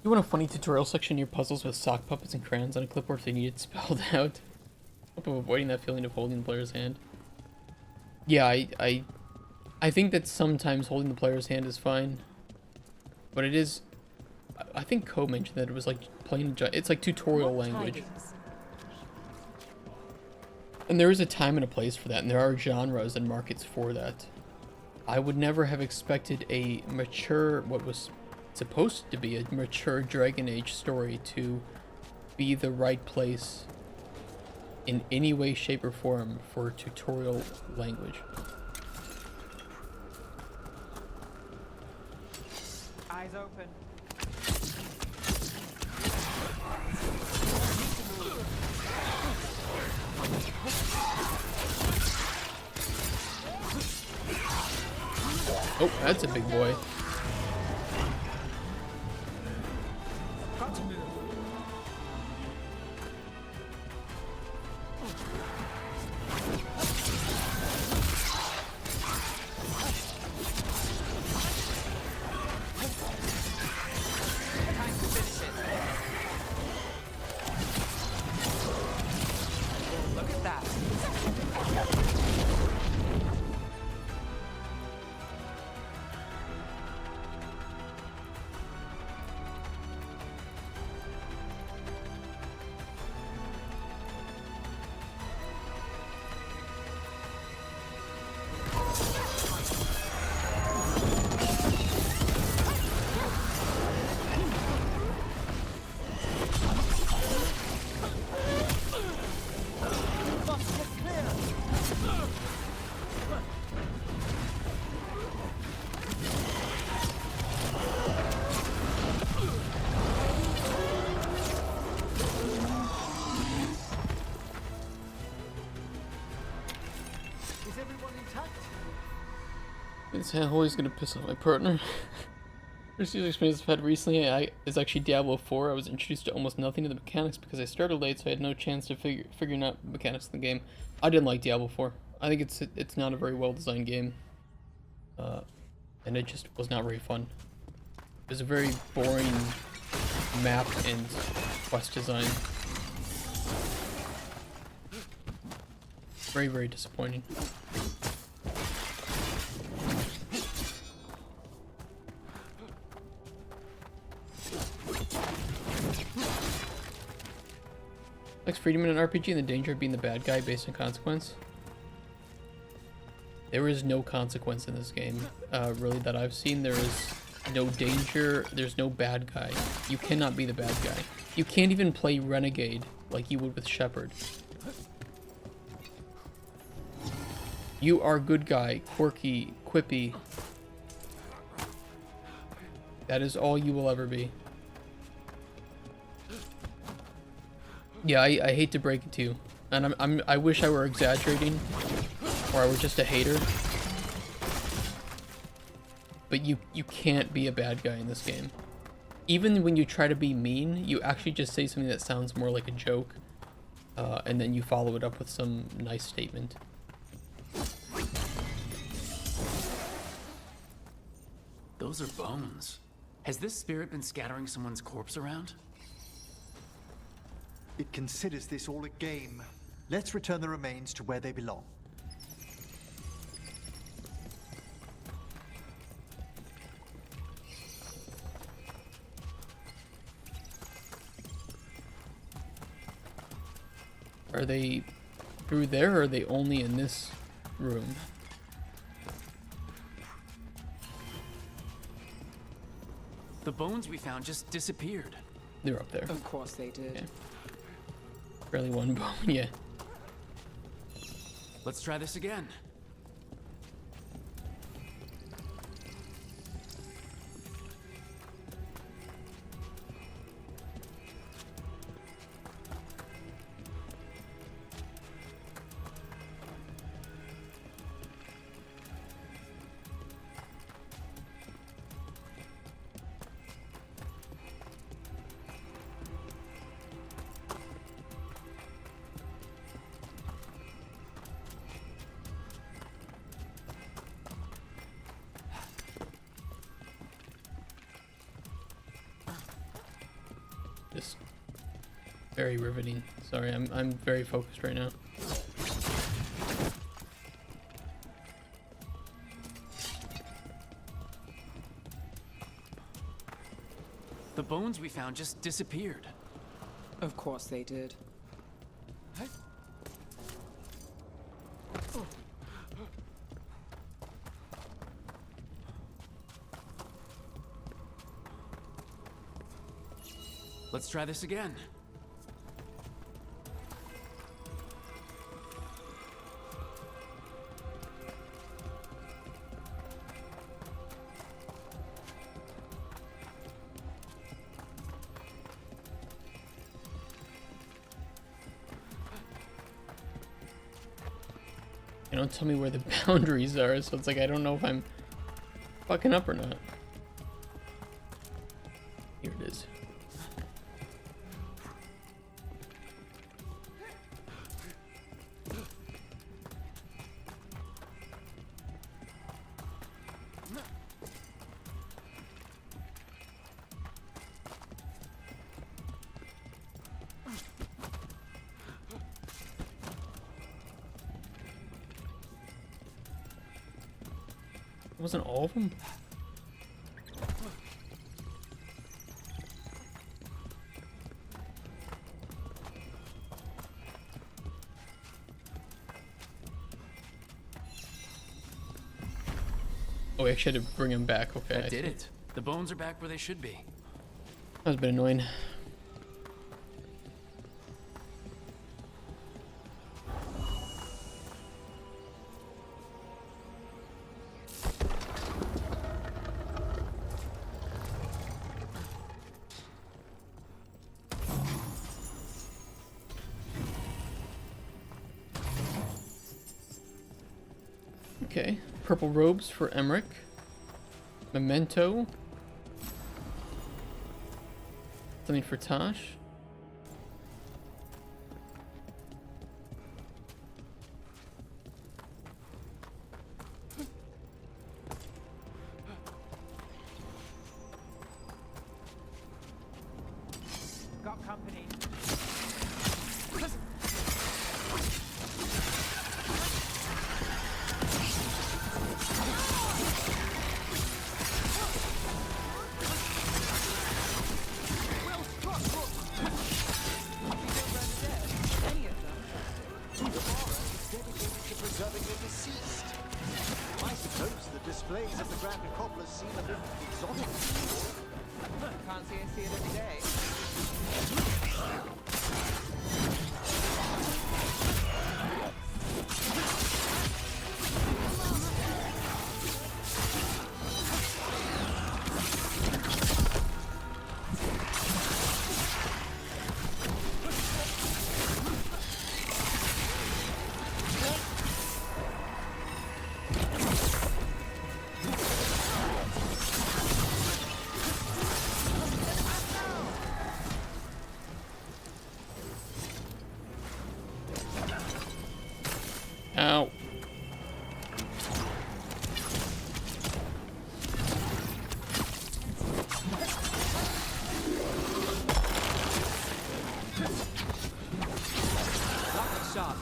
You want a funny tutorial section in your puzzles with sock puppets and crayons on a clipboard if they need it spelled out? Hope of avoiding that feeling of holding the player's hand. Yeah, I think that sometimes holding the player's hand is fine. But it is... I think Ko mentioned that it was like plain... It's like tutorial language. And there is a time and a place for that, and there are genres and markets for that. I would never have expected a mature... what was supposed to be a mature Dragon Age story to be the right place in any way, shape, or form for tutorial language. Eyes open. Oh, that's a big boy. Got to move. This always gonna piss off my partner. First user experience I've had recently is actually Diablo 4. I was introduced to almost nothing of the mechanics because I started late, so I had no chance to figuring out the mechanics of the game. I didn't like Diablo 4. I think it's not a very well designed game, and it just was not very fun. It was a very boring map and quest design. Very, very disappointing. Likes freedom in an RPG and the danger of being the bad guy based on consequence. There is no consequence in this game, really, that I've seen. There is no danger, there's no bad guy. You cannot be the bad guy. You can't even play Renegade like you would with Shepard. You are good guy, quirky, quippy. That is all you will ever be. Yeah, I hate to break it to you, and I wish I were exaggerating, or I were just a hater. But you can't be a bad guy in this game. Even when you try to be mean, you actually just say something that sounds more like a joke, and then you follow it up with some nice statement. Those are bones. Has this spirit been scattering someone's corpse around? It considers this all a game. Let's return the remains to where they belong. Are they through there, or are they only in this room? The bones we found just disappeared. They're up there. Of course they did. Yeah. Barely one bone, yeah. Let's try this again. Just very riveting. Sorry, I'm very focused right now. The bones we found just disappeared. Of course they did. Let's try this again. You don't tell me where the boundaries are, so it's like I don't know if I'm fucking up or not. Here it is. Wasn't all of them? Oh, we actually had to bring him back. Okay, That did it. The bones are back where they should be. That was a bit annoying. Okay. Purple robes for Emmerich. Memento. Something for Tosh. Got company. Preserving the deceased. I suppose the displays of the Grand Necropolis seem a bit exotic. Can't see I see it every day. Ow. Shot.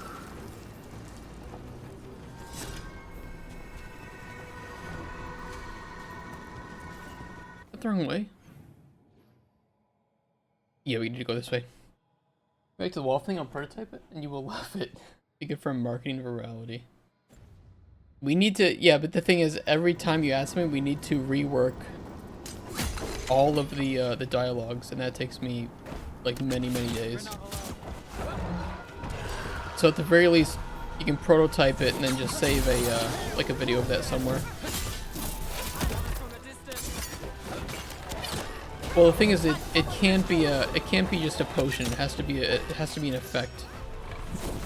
That's the wrong way. Yeah, we need to go this way. Back to the wall thing, I'll prototype it, and you will love it. Take it from marketing virality. We need to, yeah, but the thing is, every time you ask me, we need to rework all of the dialogues, and that takes me like many days. So at the very least, you can prototype it and then just save a like a video of that somewhere. Well, the thing is, it can't be just a potion. It has to be an effect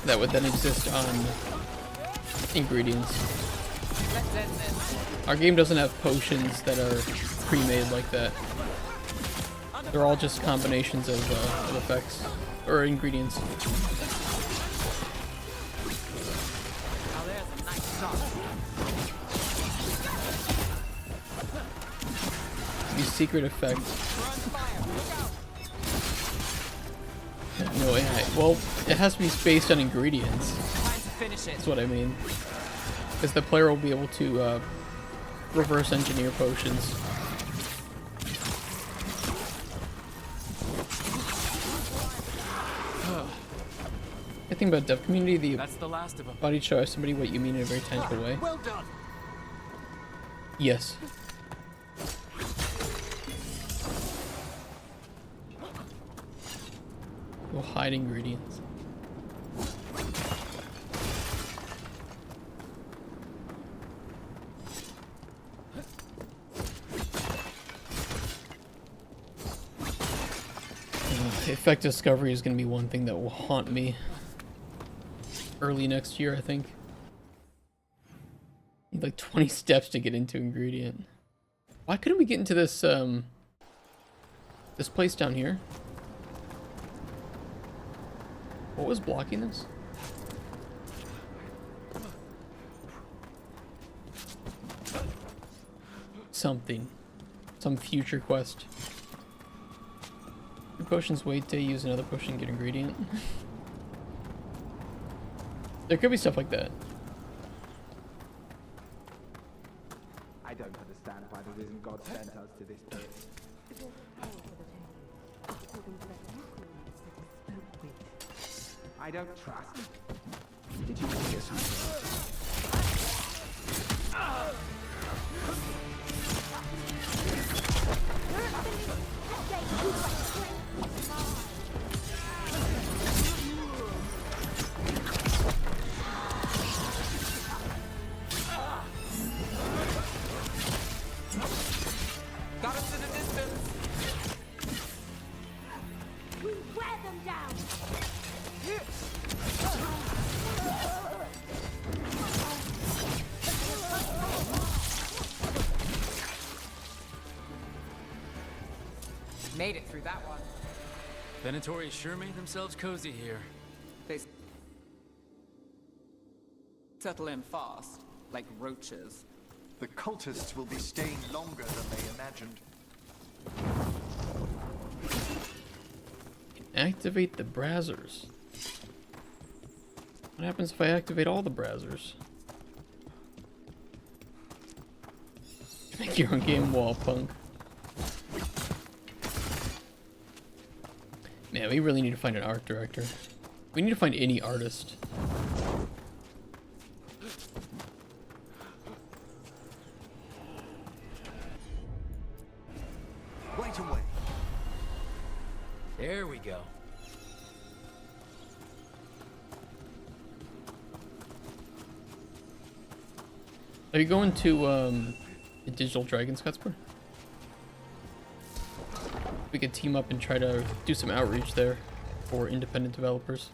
that would then exist on ingredients. Our game doesn't have potions that are pre-made like that. They're all just combinations of effects or ingredients. Now there's a nice shot. These secret effects. No AI. Well, it has to be based on ingredients. That's what I mean. Because the player will be able to reverse engineer potions. The thing about dev community, That's the last of them. body show somebody what you mean in a very tangible way. Well done. Yes. We'll hide ingredients. Effect discovery is going to be one thing that will haunt me early next year, I think. Need like 20 steps to get into ingredient. Why couldn't we get into this this place down here? What was blocking this? Something. Some future quest. Two potions wait day, use another potion, get ingredient. There could be stuff like that. I don't understand why the risen god sent us to this pit. I don't trust. Did you hear something? Got us in the distance. We wear them down. Made it through that one. Venatori sure made themselves cozy here. They settle in fast, like roaches. The cultists will be staying longer than they imagined. Activate the brazzers. What happens if I activate all the brazzers? Make your own game wall, punk. Man, we really need to find an art director. We need to find any artist. Right away. There we go. Are you going to the Digital Dragons, Cutsper? We could team up and try to do some outreach there for independent developers.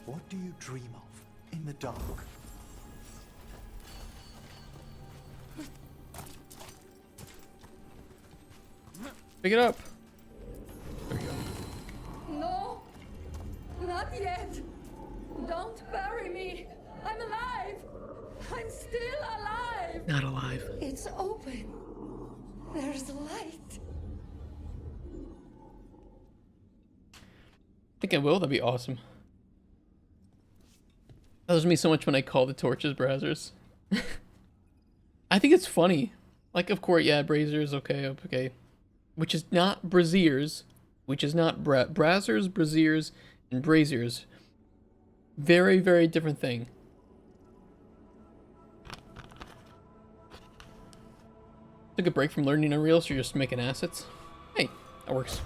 What do you dream of in the dark? Pick it up. No, not yet. Don't bury me. I'm alive. I'm still alive. Not alive. It's open. There's light. I think I will. That'd be awesome. That was me so much when I call the torches brazzers. I think it's funny. Like, of course, yeah, braziers, okay. Which is not braziers, which is not brazzers, braziers, and braziers. Very, very different thing. Took a break from learning Unreal, so you're just making assets. Hey, that works.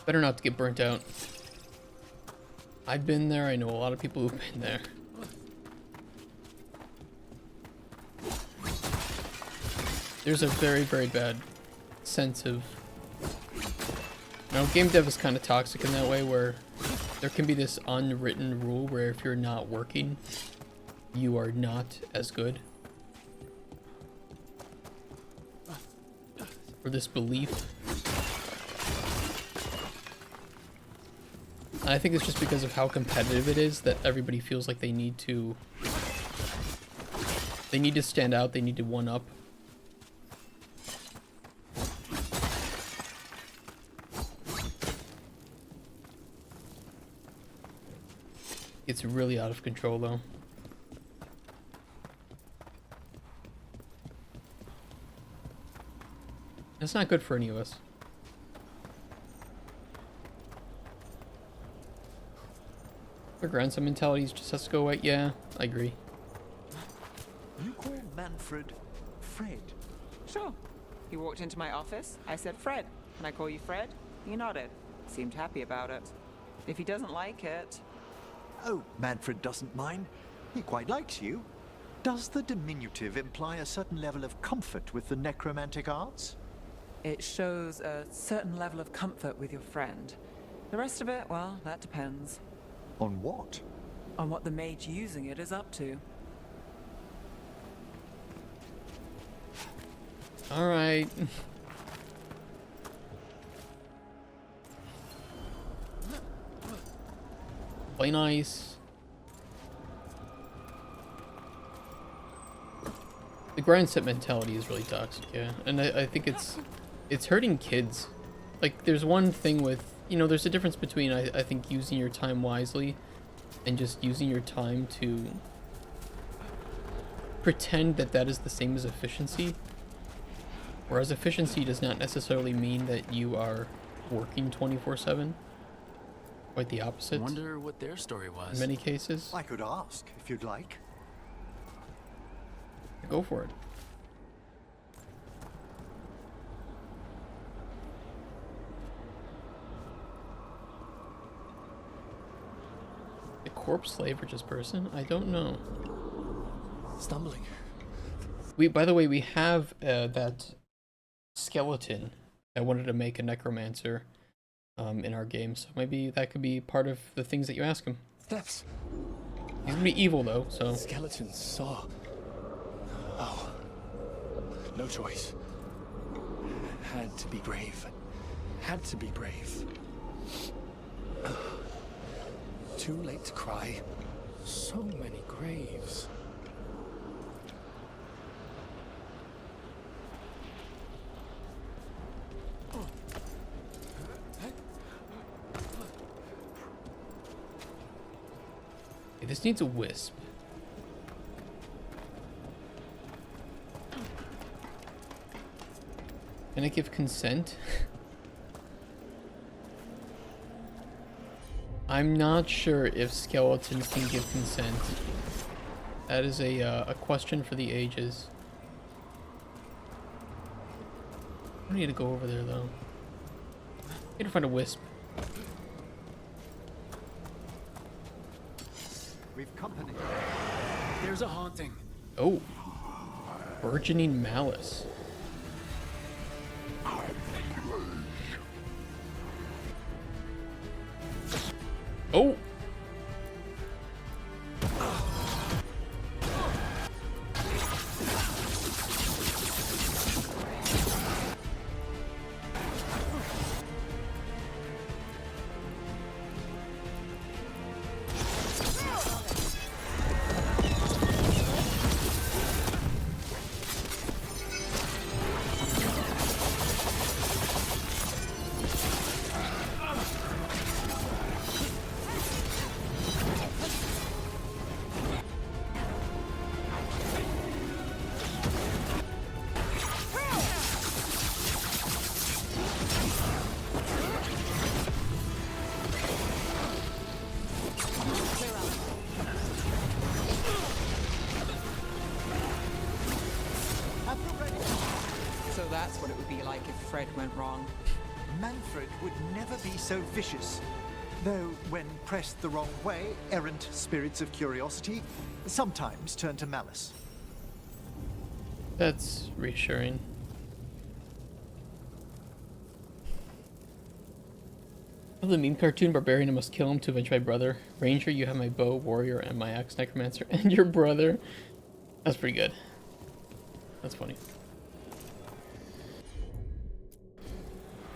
Better not to get burnt out. I've been there, I know a lot of people who've been there. There's a very, very bad sense of... Now, game dev is kind of toxic in that way, where there can be this unwritten rule where if you're not working, you are not as good. Or this belief. And I think it's just because of how competitive it is that everybody feels like they need to stand out, they need to one up. It's really out of control though. It's not good for any of us. The grandson mentality just has to go away. Yeah, I agree. You call Manfred Fred? Sure. He walked into my office. I said, Fred, can I call you Fred? He nodded. Seemed happy about it. If he doesn't like it... Oh, Manfred doesn't mind. He quite likes you. Does the diminutive imply a certain level of comfort with the necromantic arts? It shows a certain level of comfort with your friend. The rest of it, well, that depends. On what? On what the mage using it is up to. Alright. Play nice. The grind set mentality is really toxic, yeah. And I think it's hurting kids. Like, there's one thing with, you know, there's a difference between, I think, using your time wisely and just using your time to pretend that that is the same as efficiency. Whereas efficiency does not necessarily mean that you are working 24/7. Quite the opposite. I wonder what their story was. In many cases. I could ask, if you'd like. Go for it. A corpse slave or just person? I don't know. Stumbling. By the way, we have that skeleton that wanted to make a necromancer in our game, so maybe that could be part of the things that you ask him. Steps. He's gonna be evil though, so. Skeletons saw. Oh. No choice. had to be brave. Had to be brave. Too late to cry. So many graves. Okay, this needs a wisp. Can I give consent? I'm not sure if skeletons can give consent. That is a question for the ages. I need to go over there though. I need to find a wisp. We've company. There's a haunting. Oh. Burgeoning malice. Oh! So that's what it would be like if Fred went wrong. Manfred would never be so vicious. Though, when pressed the wrong way, errant spirits of curiosity sometimes turn to malice. That's reassuring. Oh, the meme cartoon barbarian, I must kill him to avenge my brother. Ranger, you have my bow, warrior, and my axe, necromancer, and your brother. That's pretty good. That's funny.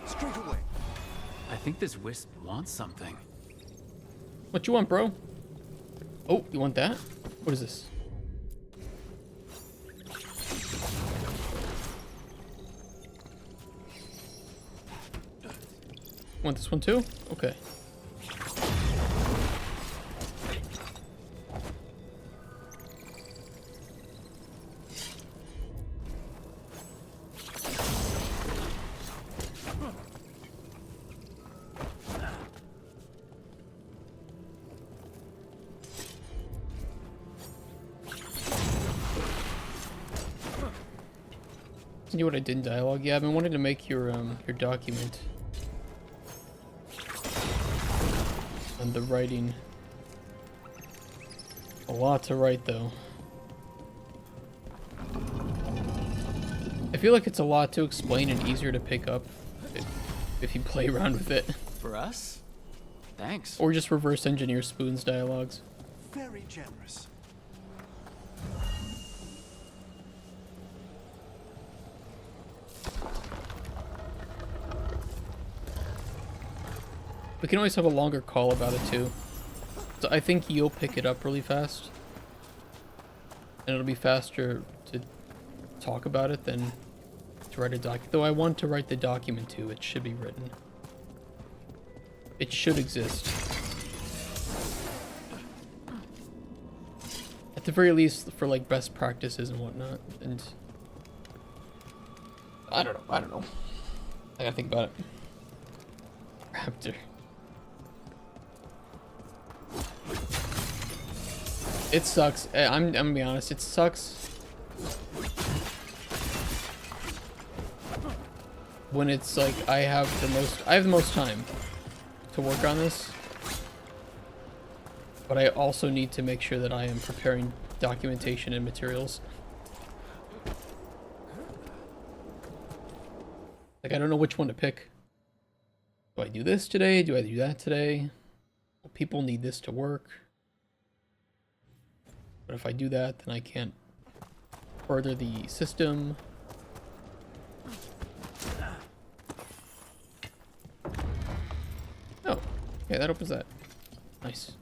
Straight away. I think this wisp wants something. What you want, bro? Oh, you want that? What is this? Want this one too? Okay. You know what I did in dialogue? Yeah, I've been wanting to make your document. And the writing. A lot to write though. I feel like it's a lot to explain and easier to pick up if you play around with it. For us? Thanks. Or just reverse engineer Spoon's dialogues. Very generous. We can always have a longer call about it too. So I think you'll pick it up really fast. And it'll be faster to talk about it than to write a document. Though I want to write the document too. It should be written. It should exist. At the very least for like best practices and whatnot. And I don't know. I gotta think about it. Raptor. It sucks. I'm gonna be honest. It sucks when it's like I have the most time to work on this, but I also need to make sure that I am preparing documentation and materials. Like I don't know which one to pick. Do I do this today? Do I do that today? Well, people need this to work. But if I do that, then I can't further the system. Yeah, that opens that. Nice.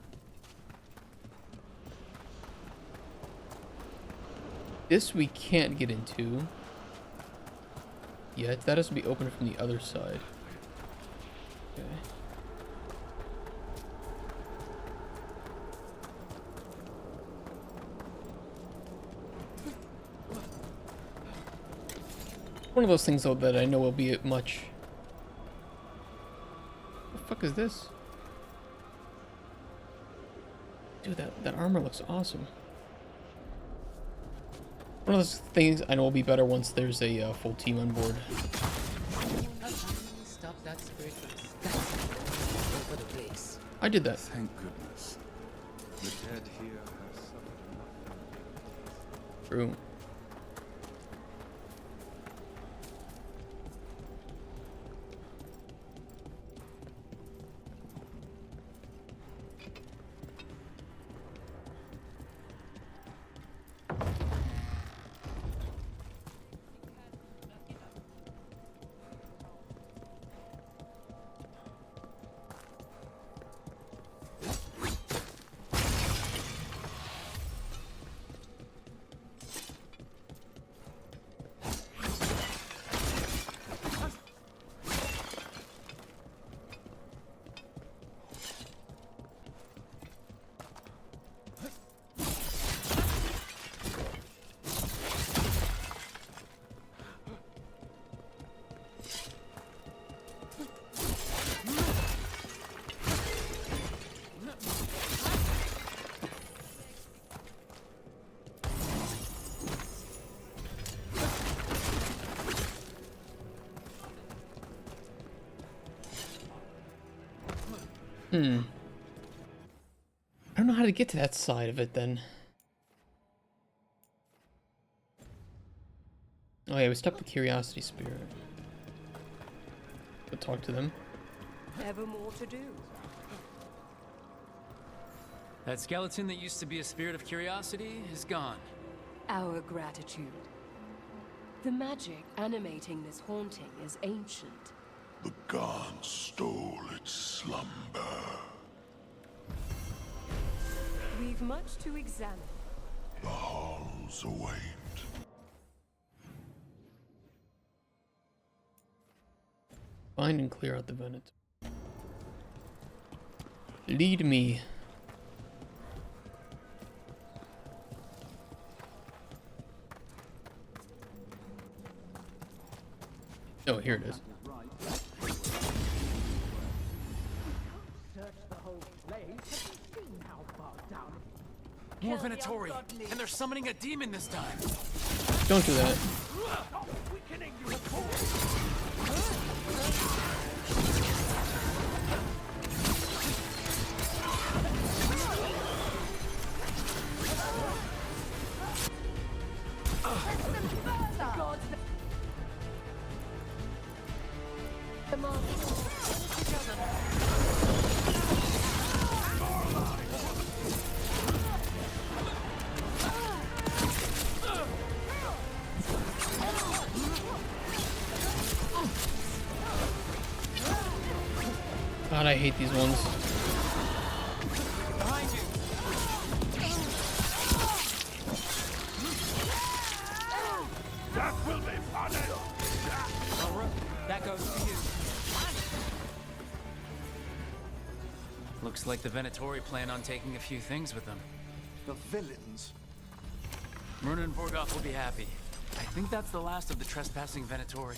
This we can't get into yet. That has to be opened from the other side. Okay. One of those things though that I know will be much. What the fuck is this? Dude, that armor looks awesome. One of those things I know will be better once there's a full team on board. Stop that spirit from scattering over the place. I did that. Thank goodness. The dead here have suffered enough. True. I don't know how to get to that side of it then. Oh yeah, we stopped the Curiosity Spirit. Go talk to them. Ever more to do. That skeleton that used to be a spirit of curiosity is gone. Our gratitude. The magic animating this haunting is ancient. The god stole its slumber. We've much to examine. The halls await. Find and clear out the Venet. Lead me. Oh, here it is. More Venatori, and they're summoning a demon this time. Don't do that. God, I hate these ones. That will be funny. That goes to you. Looks like the Venatori plan on taking a few things with them. The villains. Myrna and Vorgoth will be happy. I think that's the last of the trespassing Venatori.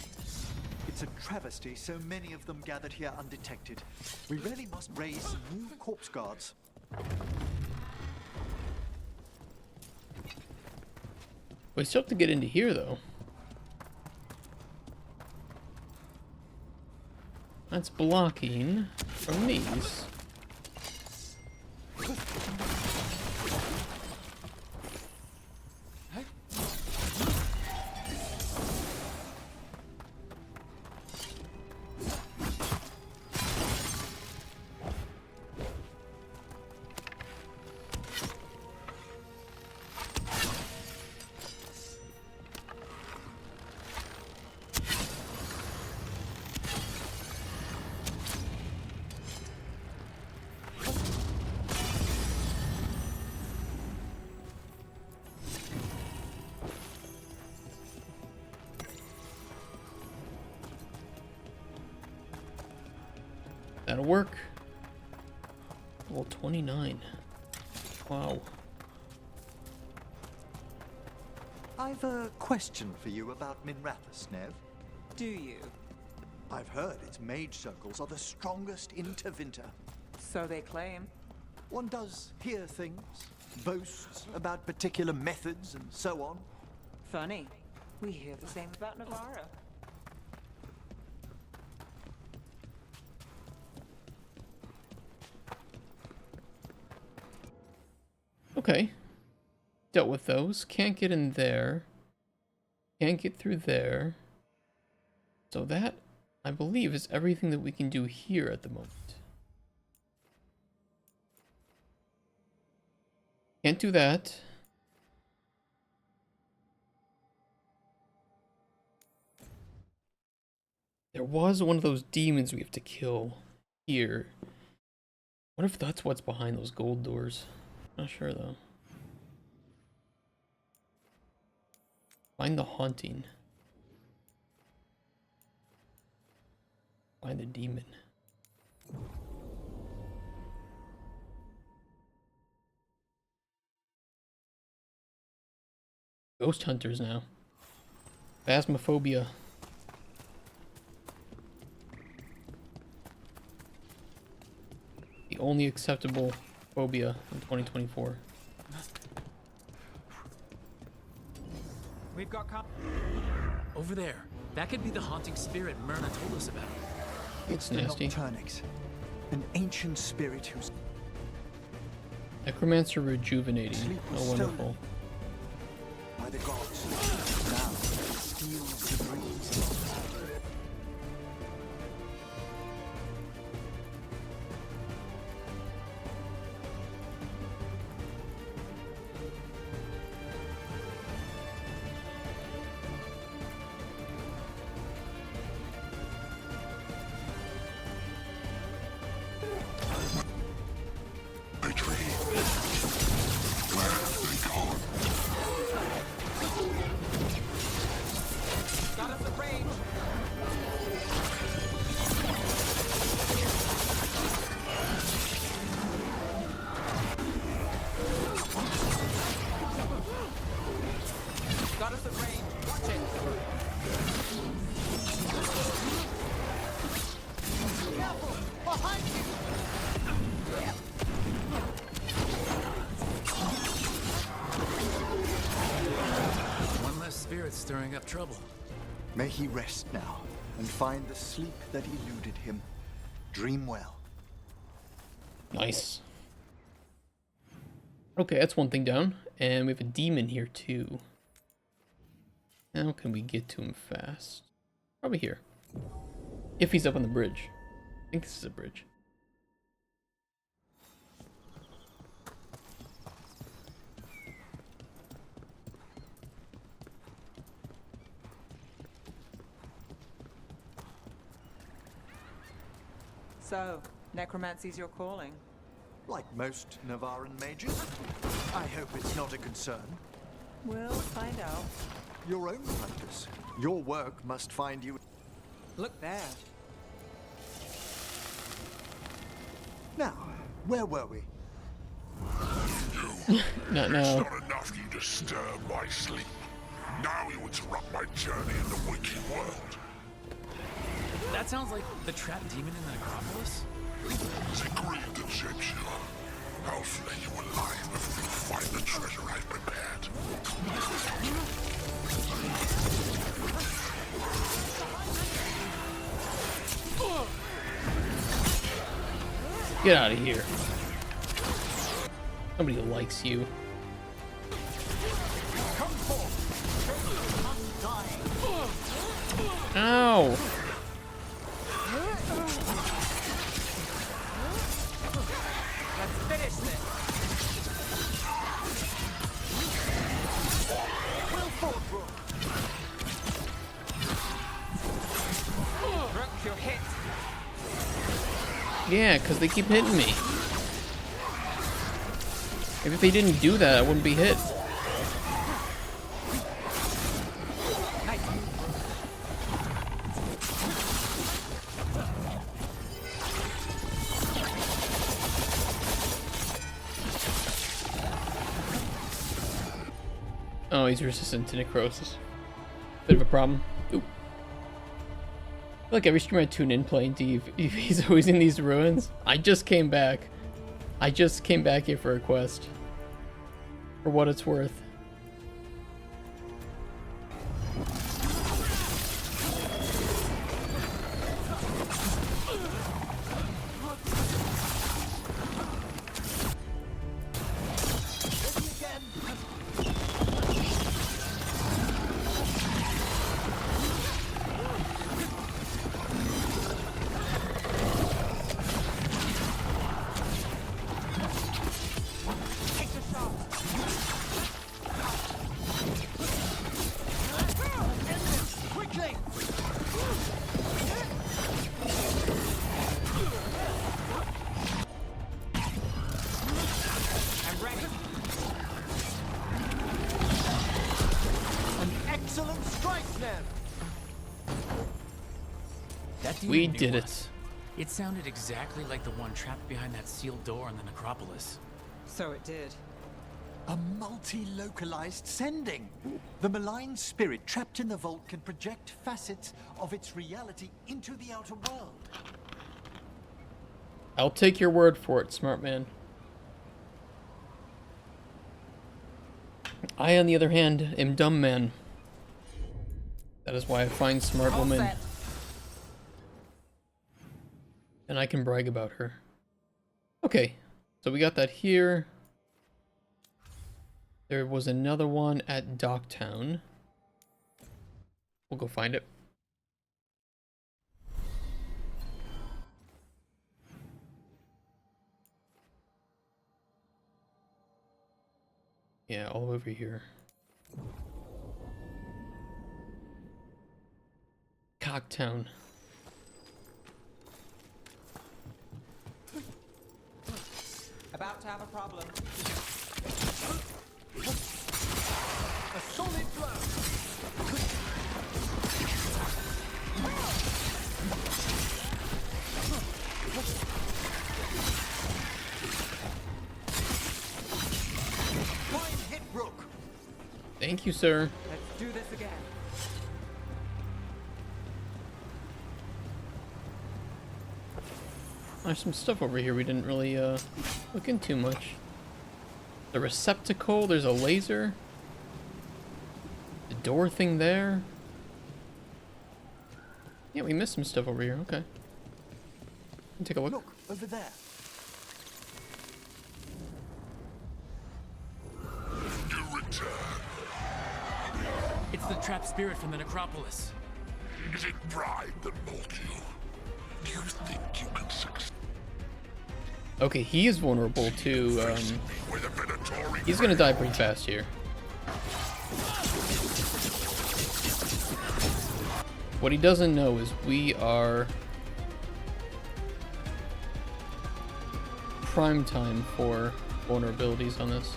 It's a travesty so many of them gathered here undetected. We really must raise new corpse guards. We still have to get into here, though. That's blocking from these. That'll work. Level 29. Wow. I've a question for you about Minrathous, Nev. Do you? I've heard its mage circles are the strongest in Tevinter. So they claim. One does hear things, boasts about particular methods and so on. Funny. We hear the same about Navarro. Okay. Dealt with those. Can't get in there. Can't get through there. So that, I believe, is everything that we can do here at the moment. Can't do that. There was one of those demons we have to kill here. What if that's what's behind those gold doors? Not sure though. Find the haunting. Find the demon. Ghost hunters now. Phasmophobia. The only acceptable phobia in 2024. We've got over there. That could be the haunting spirit Myrna told us about. It's the Nocturnix, an ancient spirit who's... Necromancer rejuvenating. Oh, wonderful. By the gods, now steals the dreams. One less spirit stirring up trouble. May he rest now and find the sleep that eluded him. Dream well. Nice. Okay, that's one thing down. And we have a demon here too. How can we get to him fast? Probably here. If he's up on the bridge. I think this is a bridge. So, necromancy's your calling? Like most Navaran mages, I hope it's not a concern. We'll find out. Your own practice. Your work must find you... Look there. Now, where were we? Not now. It's not enough you disturb my sleep. Now you interrupt my journey in the waking world. That sounds like the trapped demon in the necropolis. The greed that shapes you. I'll flay you alive before you find the treasure I've prepared. Get out of here. Nobody likes you. Ow! Let's finish this. Brooke, you're hit. Yeah, because they keep hitting me. If they didn't do that, I wouldn't be hit. Oh, he's resistant to necrosis. Bit of a problem. Oop. I feel like every stream I tune in playing Dave, he's always in these ruins. I just came back. I just came back here for a quest. For what it's worth. We did it. It sounded exactly like the one trapped behind that sealed door in the necropolis. So it did. A multi-localized sending. The malign spirit trapped in the vault can project facets of its reality into the outer world. I'll take your word for it, smart man. I, on the other hand, am dumb man. That is why I find smart woman. And I can brag about her. Okay, so we got that here. There was another one at Docktown. We'll go find it. Yeah, all over here. Cocktown. About to have a problem. A solid blow. Fine hit, Rook. Thank you, sir. Let's do this again. There's some stuff over here we didn't really look into much. The receptacle, there's a laser. The door thing there. Yeah, we missed some stuff over here. Okay. Take a look. Look, over there. You return. It's the trapped spirit from the necropolis. Is it pride that mold you? Do you think you can succeed? Okay, he is vulnerable to, he's gonna die pretty fast here. What he doesn't know is we are prime time for vulnerabilities on this.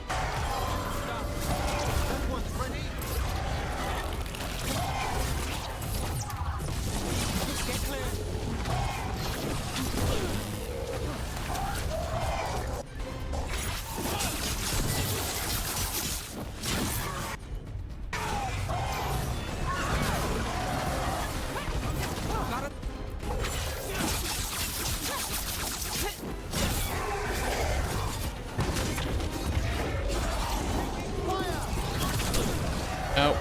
Out.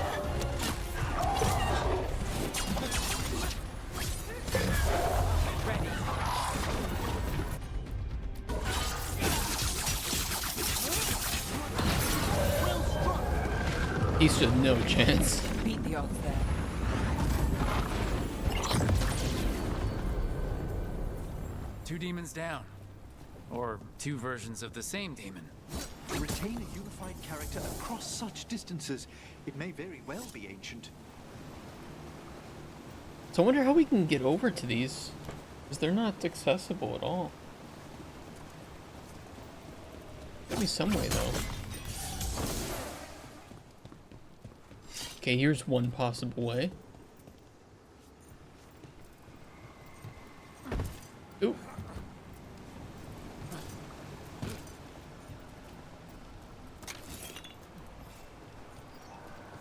He stood no chance. Beat the odds there. Two demons down. Or two versions of the same demon. Retain a unified character across such distances. It may very well be ancient. So I wonder how we can get over to these, because they're not accessible at all. Gotta be some way though. Okay, here's one possible way. Ooh.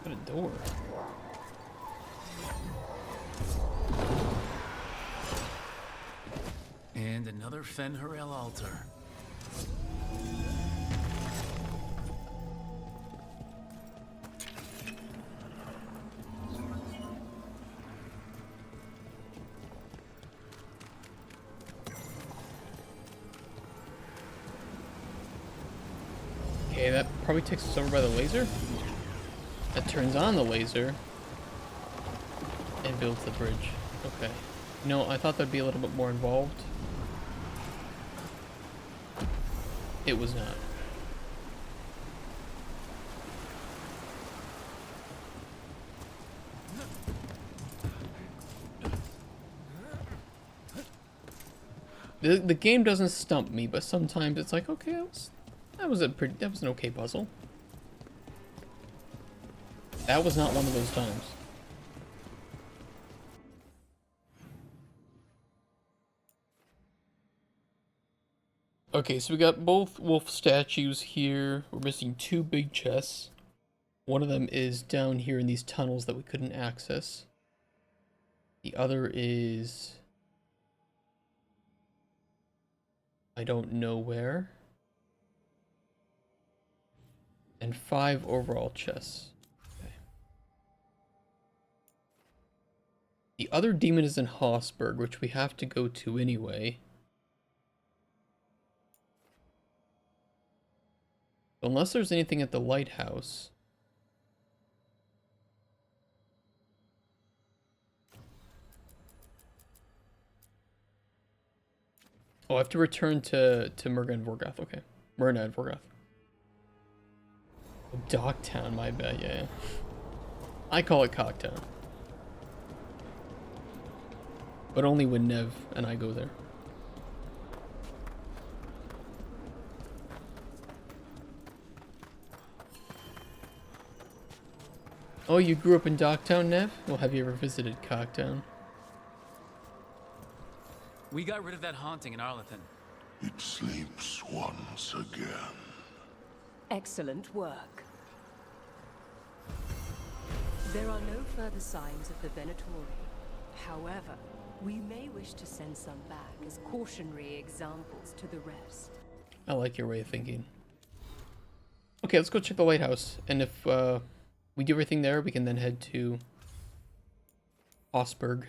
Got a door. And another Fen'Harel altar. Okay, that probably takes us over by the laser. That turns on the laser and builds the bridge. Okay. No, I thought that'd be a little bit more involved. It was not. The game doesn't stump me, but sometimes it's like, okay, that was an okay puzzle. That was not one of those times. Okay, so we got both wolf statues here. We're missing 2 big chests. One of them is down here in these tunnels that we couldn't access. The other is... I don't know where. And 5 overall chests. Okay. The other demon is in Hossberg, which we have to go to anyway. Unless there's anything at the lighthouse. Oh, I have to return to Murga and Vorgoth. Okay. Myrna and Vorgoth. Oh, Docktown, my bad, yeah. I call it Cocktown. But only when Nev and I go there. Oh, you grew up in Docktown, Nev? Well, have you ever visited Cocktown? We got rid of that haunting in Arlington. It sleeps once again. Excellent work. There are no further signs of the Venatori. However, we may wish to send some back as cautionary examples to the rest. I like your way of thinking. Okay, let's go check the lighthouse. And if we do everything there, we can then head to Hossberg.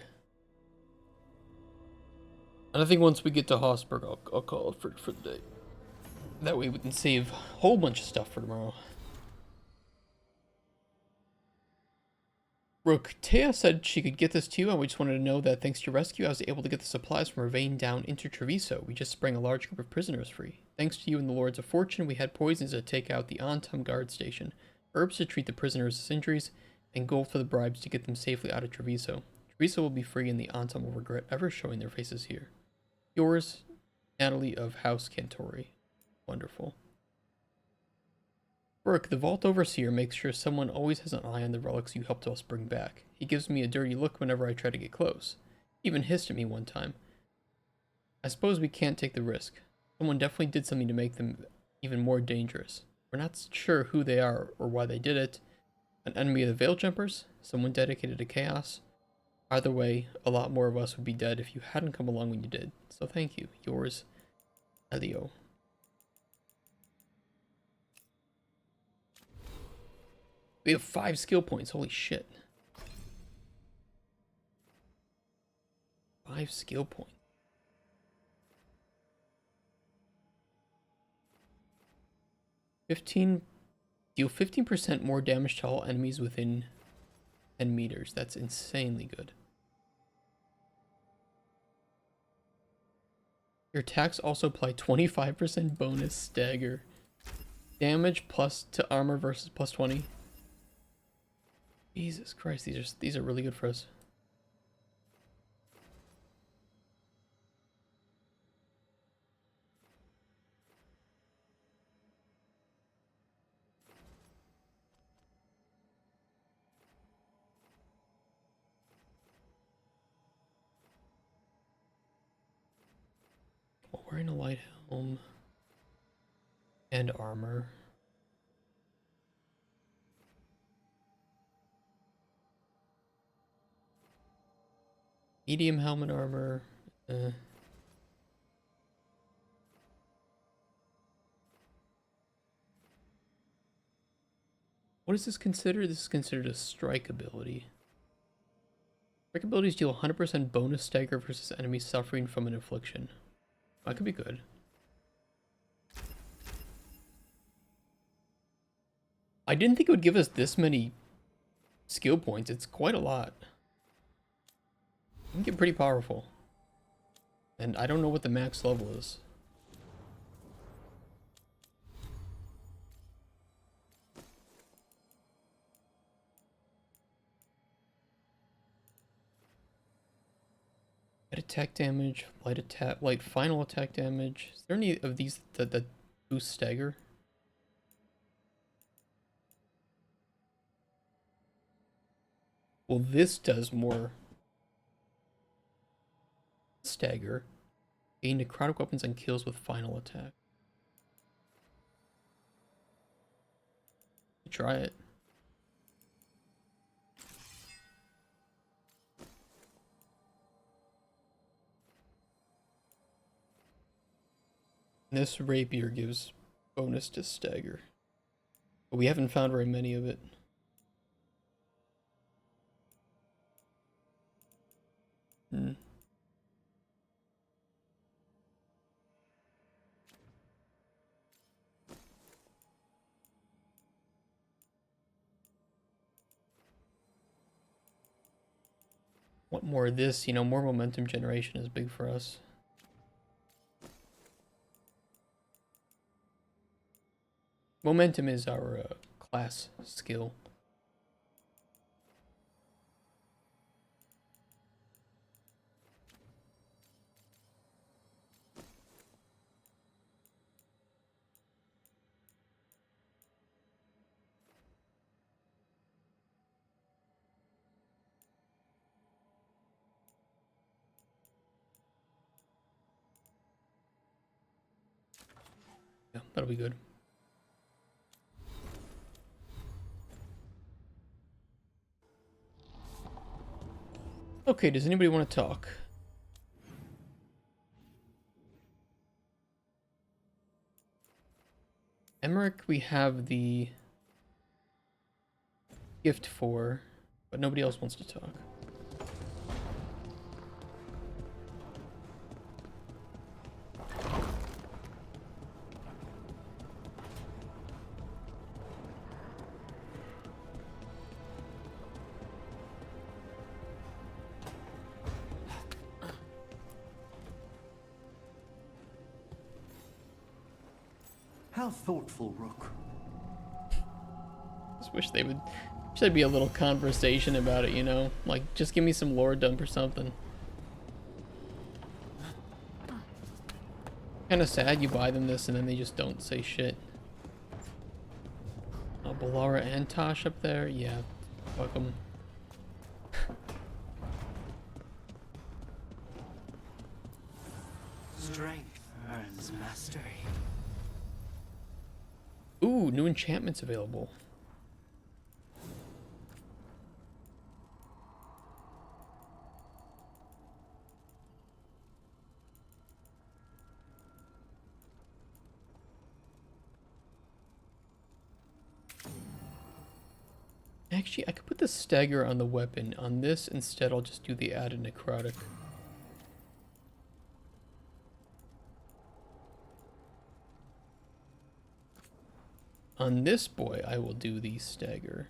And I think once we get to Hossberg, I'll call it for the day. That way we can save a whole bunch of stuff for tomorrow. Rook, Taya said she could get this to you, and we just wanted to know that thanks to your rescue, I was able to get the supplies from Ravane down into Treviso. We just sprang a large group of prisoners free. Thanks to you and the Lords of Fortune, we had poisons to take out the Antum guard station, herbs to treat the prisoners' injuries, and gold for the bribes to get them safely out of Treviso. Treviso will be free, and the Antum will regret ever showing their faces here. Yours, Natalie of House Cantori. Wonderful. Brooke, the Vault Overseer, makes sure someone always has an eye on the relics you helped us bring back. He gives me a dirty look whenever I try to get close. He even hissed at me one time. I suppose we can't take the risk. Someone definitely did something to make them even more dangerous. We're not sure who they are or why they did it. An enemy of the Veil Jumpers? Someone dedicated to chaos? Either way, a lot more of us would be dead if you hadn't come along when you did. So thank you. Yours, Elio. We have 5 skill points. Holy shit. 5 skill points. 15. Deal 15% more damage to all enemies within 10 meters. That's insanely good. Your attacks also apply 25% bonus stagger. Damage plus to armor versus plus 20. Jesus Christ, these are really good for us. While wearing a light helm and armor. Medium helmet armor. What is this considered? This is considered a strike ability. Strike abilities deal 100% bonus stagger versus enemies suffering from an affliction. That could be good. I didn't think it would give us this many skill points. It's quite a lot. It can get pretty powerful. And I don't know what the max level is. Light attack damage, light final attack damage. Is there any of these that boost stagger? Well, this does more stagger. Gain necrotic weapons and kills with final attack. Try it. This rapier gives bonus to stagger. But we haven't found very many of it. Want more of this, you know, more momentum generation is big for us. Momentum is our class skill. Yeah, that'll be good. Okay, does anybody want to talk? Emmerich, we have the gift for, but nobody else wants to talk. How thoughtful, Rook. Just wish they would. Should be a little conversation about it, you know? Like, just give me some lore dump or something. Kinda sad you buy them this and then they just don't say shit. Oh, Balara and Tosh up there? Yeah, fuck them. Strength earns mastery. Ooh, new enchantments available. Actually, I could put the stagger on the weapon. On this, instead, I'll just do the added necrotic. On this boy, I will do the stagger.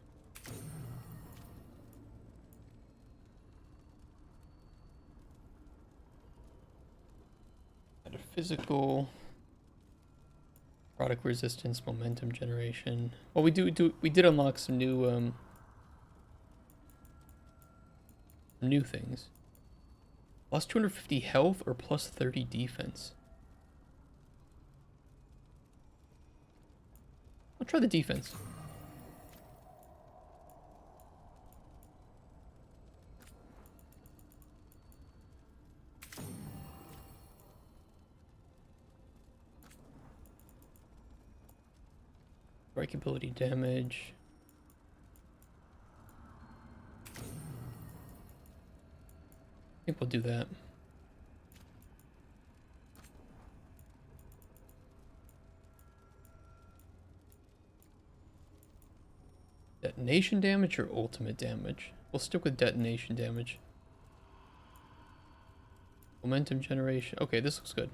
Add a physical, product resistance, momentum generation. Well, we did unlock some new new things. Plus 250 health or plus 30 defense. I'll try the defense. Breakability damage. think we'll do that. Detonation damage or ultimate damage? We'll stick with detonation damage. Momentum generation. Okay, this looks good.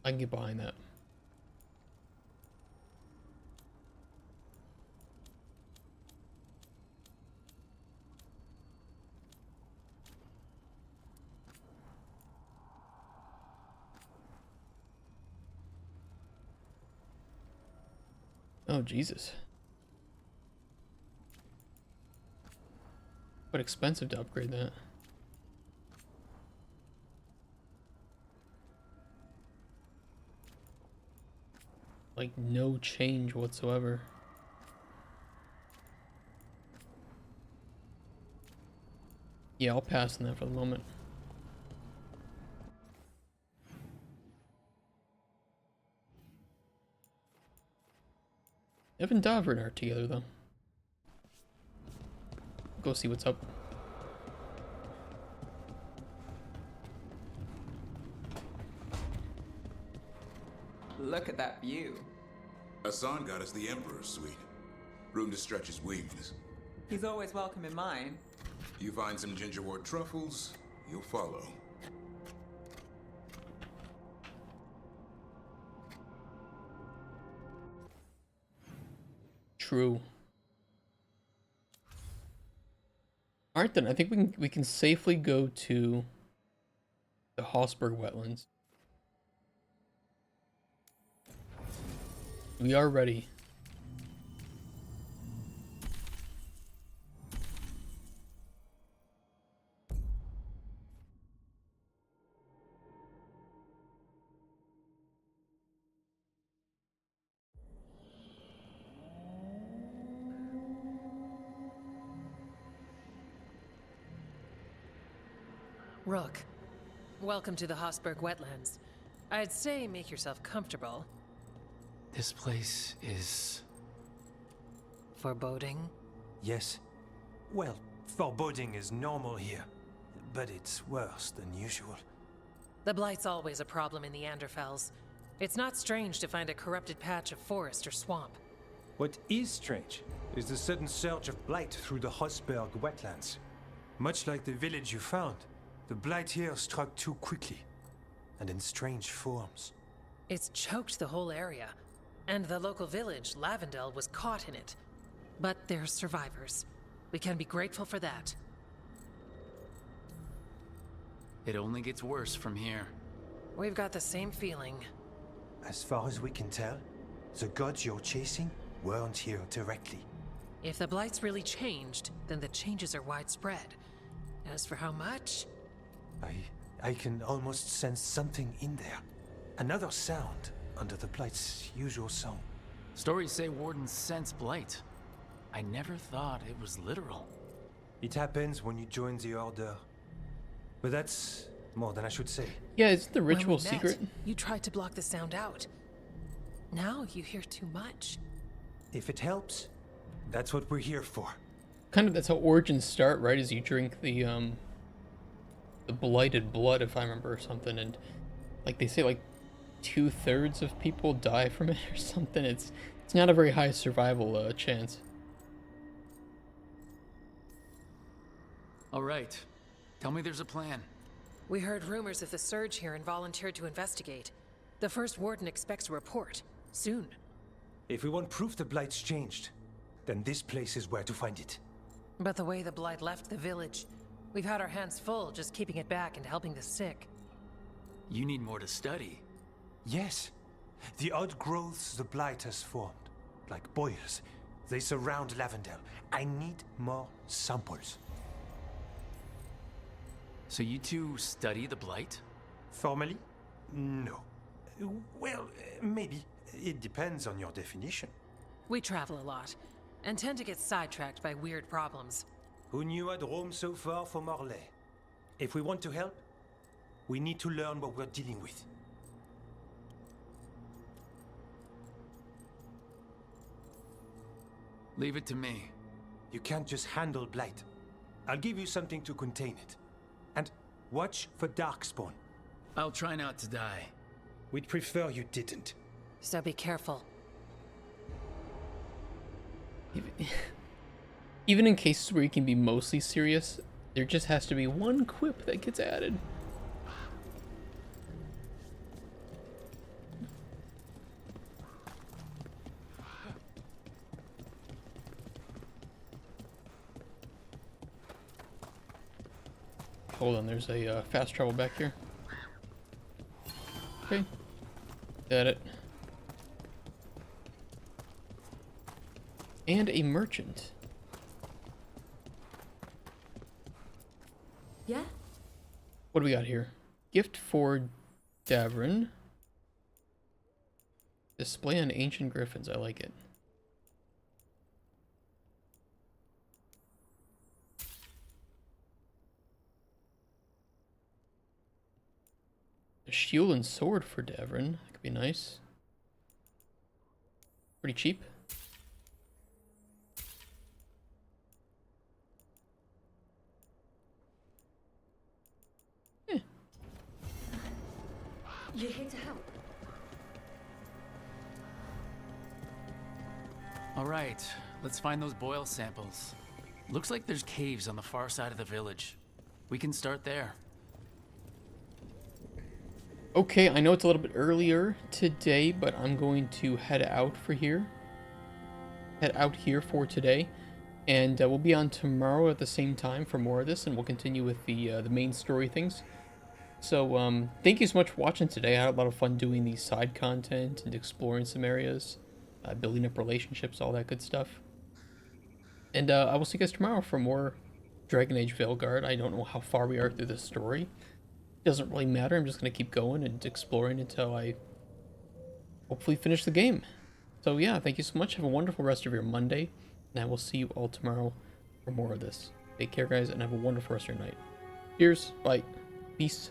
I can get behind that. Oh, Jesus. Quite expensive to upgrade that. Like, no change whatsoever. Yeah, I'll pass on that for the moment. Evan and Davrin are together, though. Go see what's up. Look at that view. Hassan got us the Emperor's suite. Room to stretch his wings. He's always welcome in mine. You find some gingerwort truffles, you'll follow. True. Alright then, I think we can safely go to the Hossberg wetlands. We are ready. Rook, welcome to the Hossberg wetlands. I'd say make yourself comfortable. This place is... foreboding? Yes. Well, foreboding is normal here, but it's worse than usual. The Blight's always a problem in the Anderfels. It's not strange to find a corrupted patch of forest or swamp. What is strange is the sudden surge of blight through the Hossberg wetlands. Much like the village you found, the blight here struck too quickly, and in strange forms. It's choked the whole area, and the local village, Lavendel, was caught in it. But they're survivors. We can be grateful for that. It only gets worse from here. We've got the same feeling. As far as we can tell, the gods you're chasing weren't here directly. If the Blight's really changed, then the changes are widespread. As for how much... I can almost sense something in there. Another sound under the Blight's usual song. Stories say wardens sense blight. I never thought it was literal. It happens when you join the Order. But that's more than I should say. Yeah, isn't the ritual When we met, secret? You tried to block the sound out. Now you hear too much. If it helps, that's what we're here for. Kind of, that's how origins start, right? Is you drink the blighted blood, if I remember, or something, and like they say, like 2/3 of people die from it or something. It's not a very high survival chance. All right. Tell me there's a plan. We heard rumors of the surge here and volunteered to investigate. The first warden expects a report. Soon. If we want proof the Blight's changed, then this place is where to find it. But the way the Blight left the village, we've had our hands full just keeping it back and helping the sick. You need more to study. Yes. The odd growths the Blight has formed, like boils, they surround Lavendel. I need more samples. So you two study the blight? Formally? No. Well, maybe. It depends on your definition. We travel a lot, and tend to get sidetracked by weird problems. Who knew I'd roam so far for Morlaix? If we want to help, we need to learn what we're dealing with. Leave it to me. You can't just handle blight. I'll give you something to contain it. And watch for darkspawn. I'll try not to die. We'd prefer you didn't. So be careful. Even in cases where you can be mostly serious, there just has to be one quip that gets added. Hold on, there's a fast travel back here. Okay, got it. And a merchant. Yeah? What do we got here? Gift for Davrin. Display on ancient griffins. I like it. A shield and sword for Davrin. That could be nice. Pretty cheap. You're here to help. All right, let's find those boil samples. Looks like there's caves on the far side of the village. We can start there. Okay, I know it's a little bit earlier today, but I'm going to head out here for today, and we'll be on tomorrow at the same time for more of this, and we'll continue with the main story things. So thank you so much for watching today. I had a lot of fun doing the side content and exploring some areas, building up relationships, all that good stuff. And I will see you guys tomorrow for more Dragon Age Veilguard. I don't know how far we are through the story. Doesn't really matter. I'm just going to keep going and exploring until I hopefully finish the game. So yeah, thank you so much. Have a wonderful rest of your Monday, and I will see you all tomorrow for more of this. Take care, guys, and have a wonderful rest of your night. Cheers. Bye. Peace.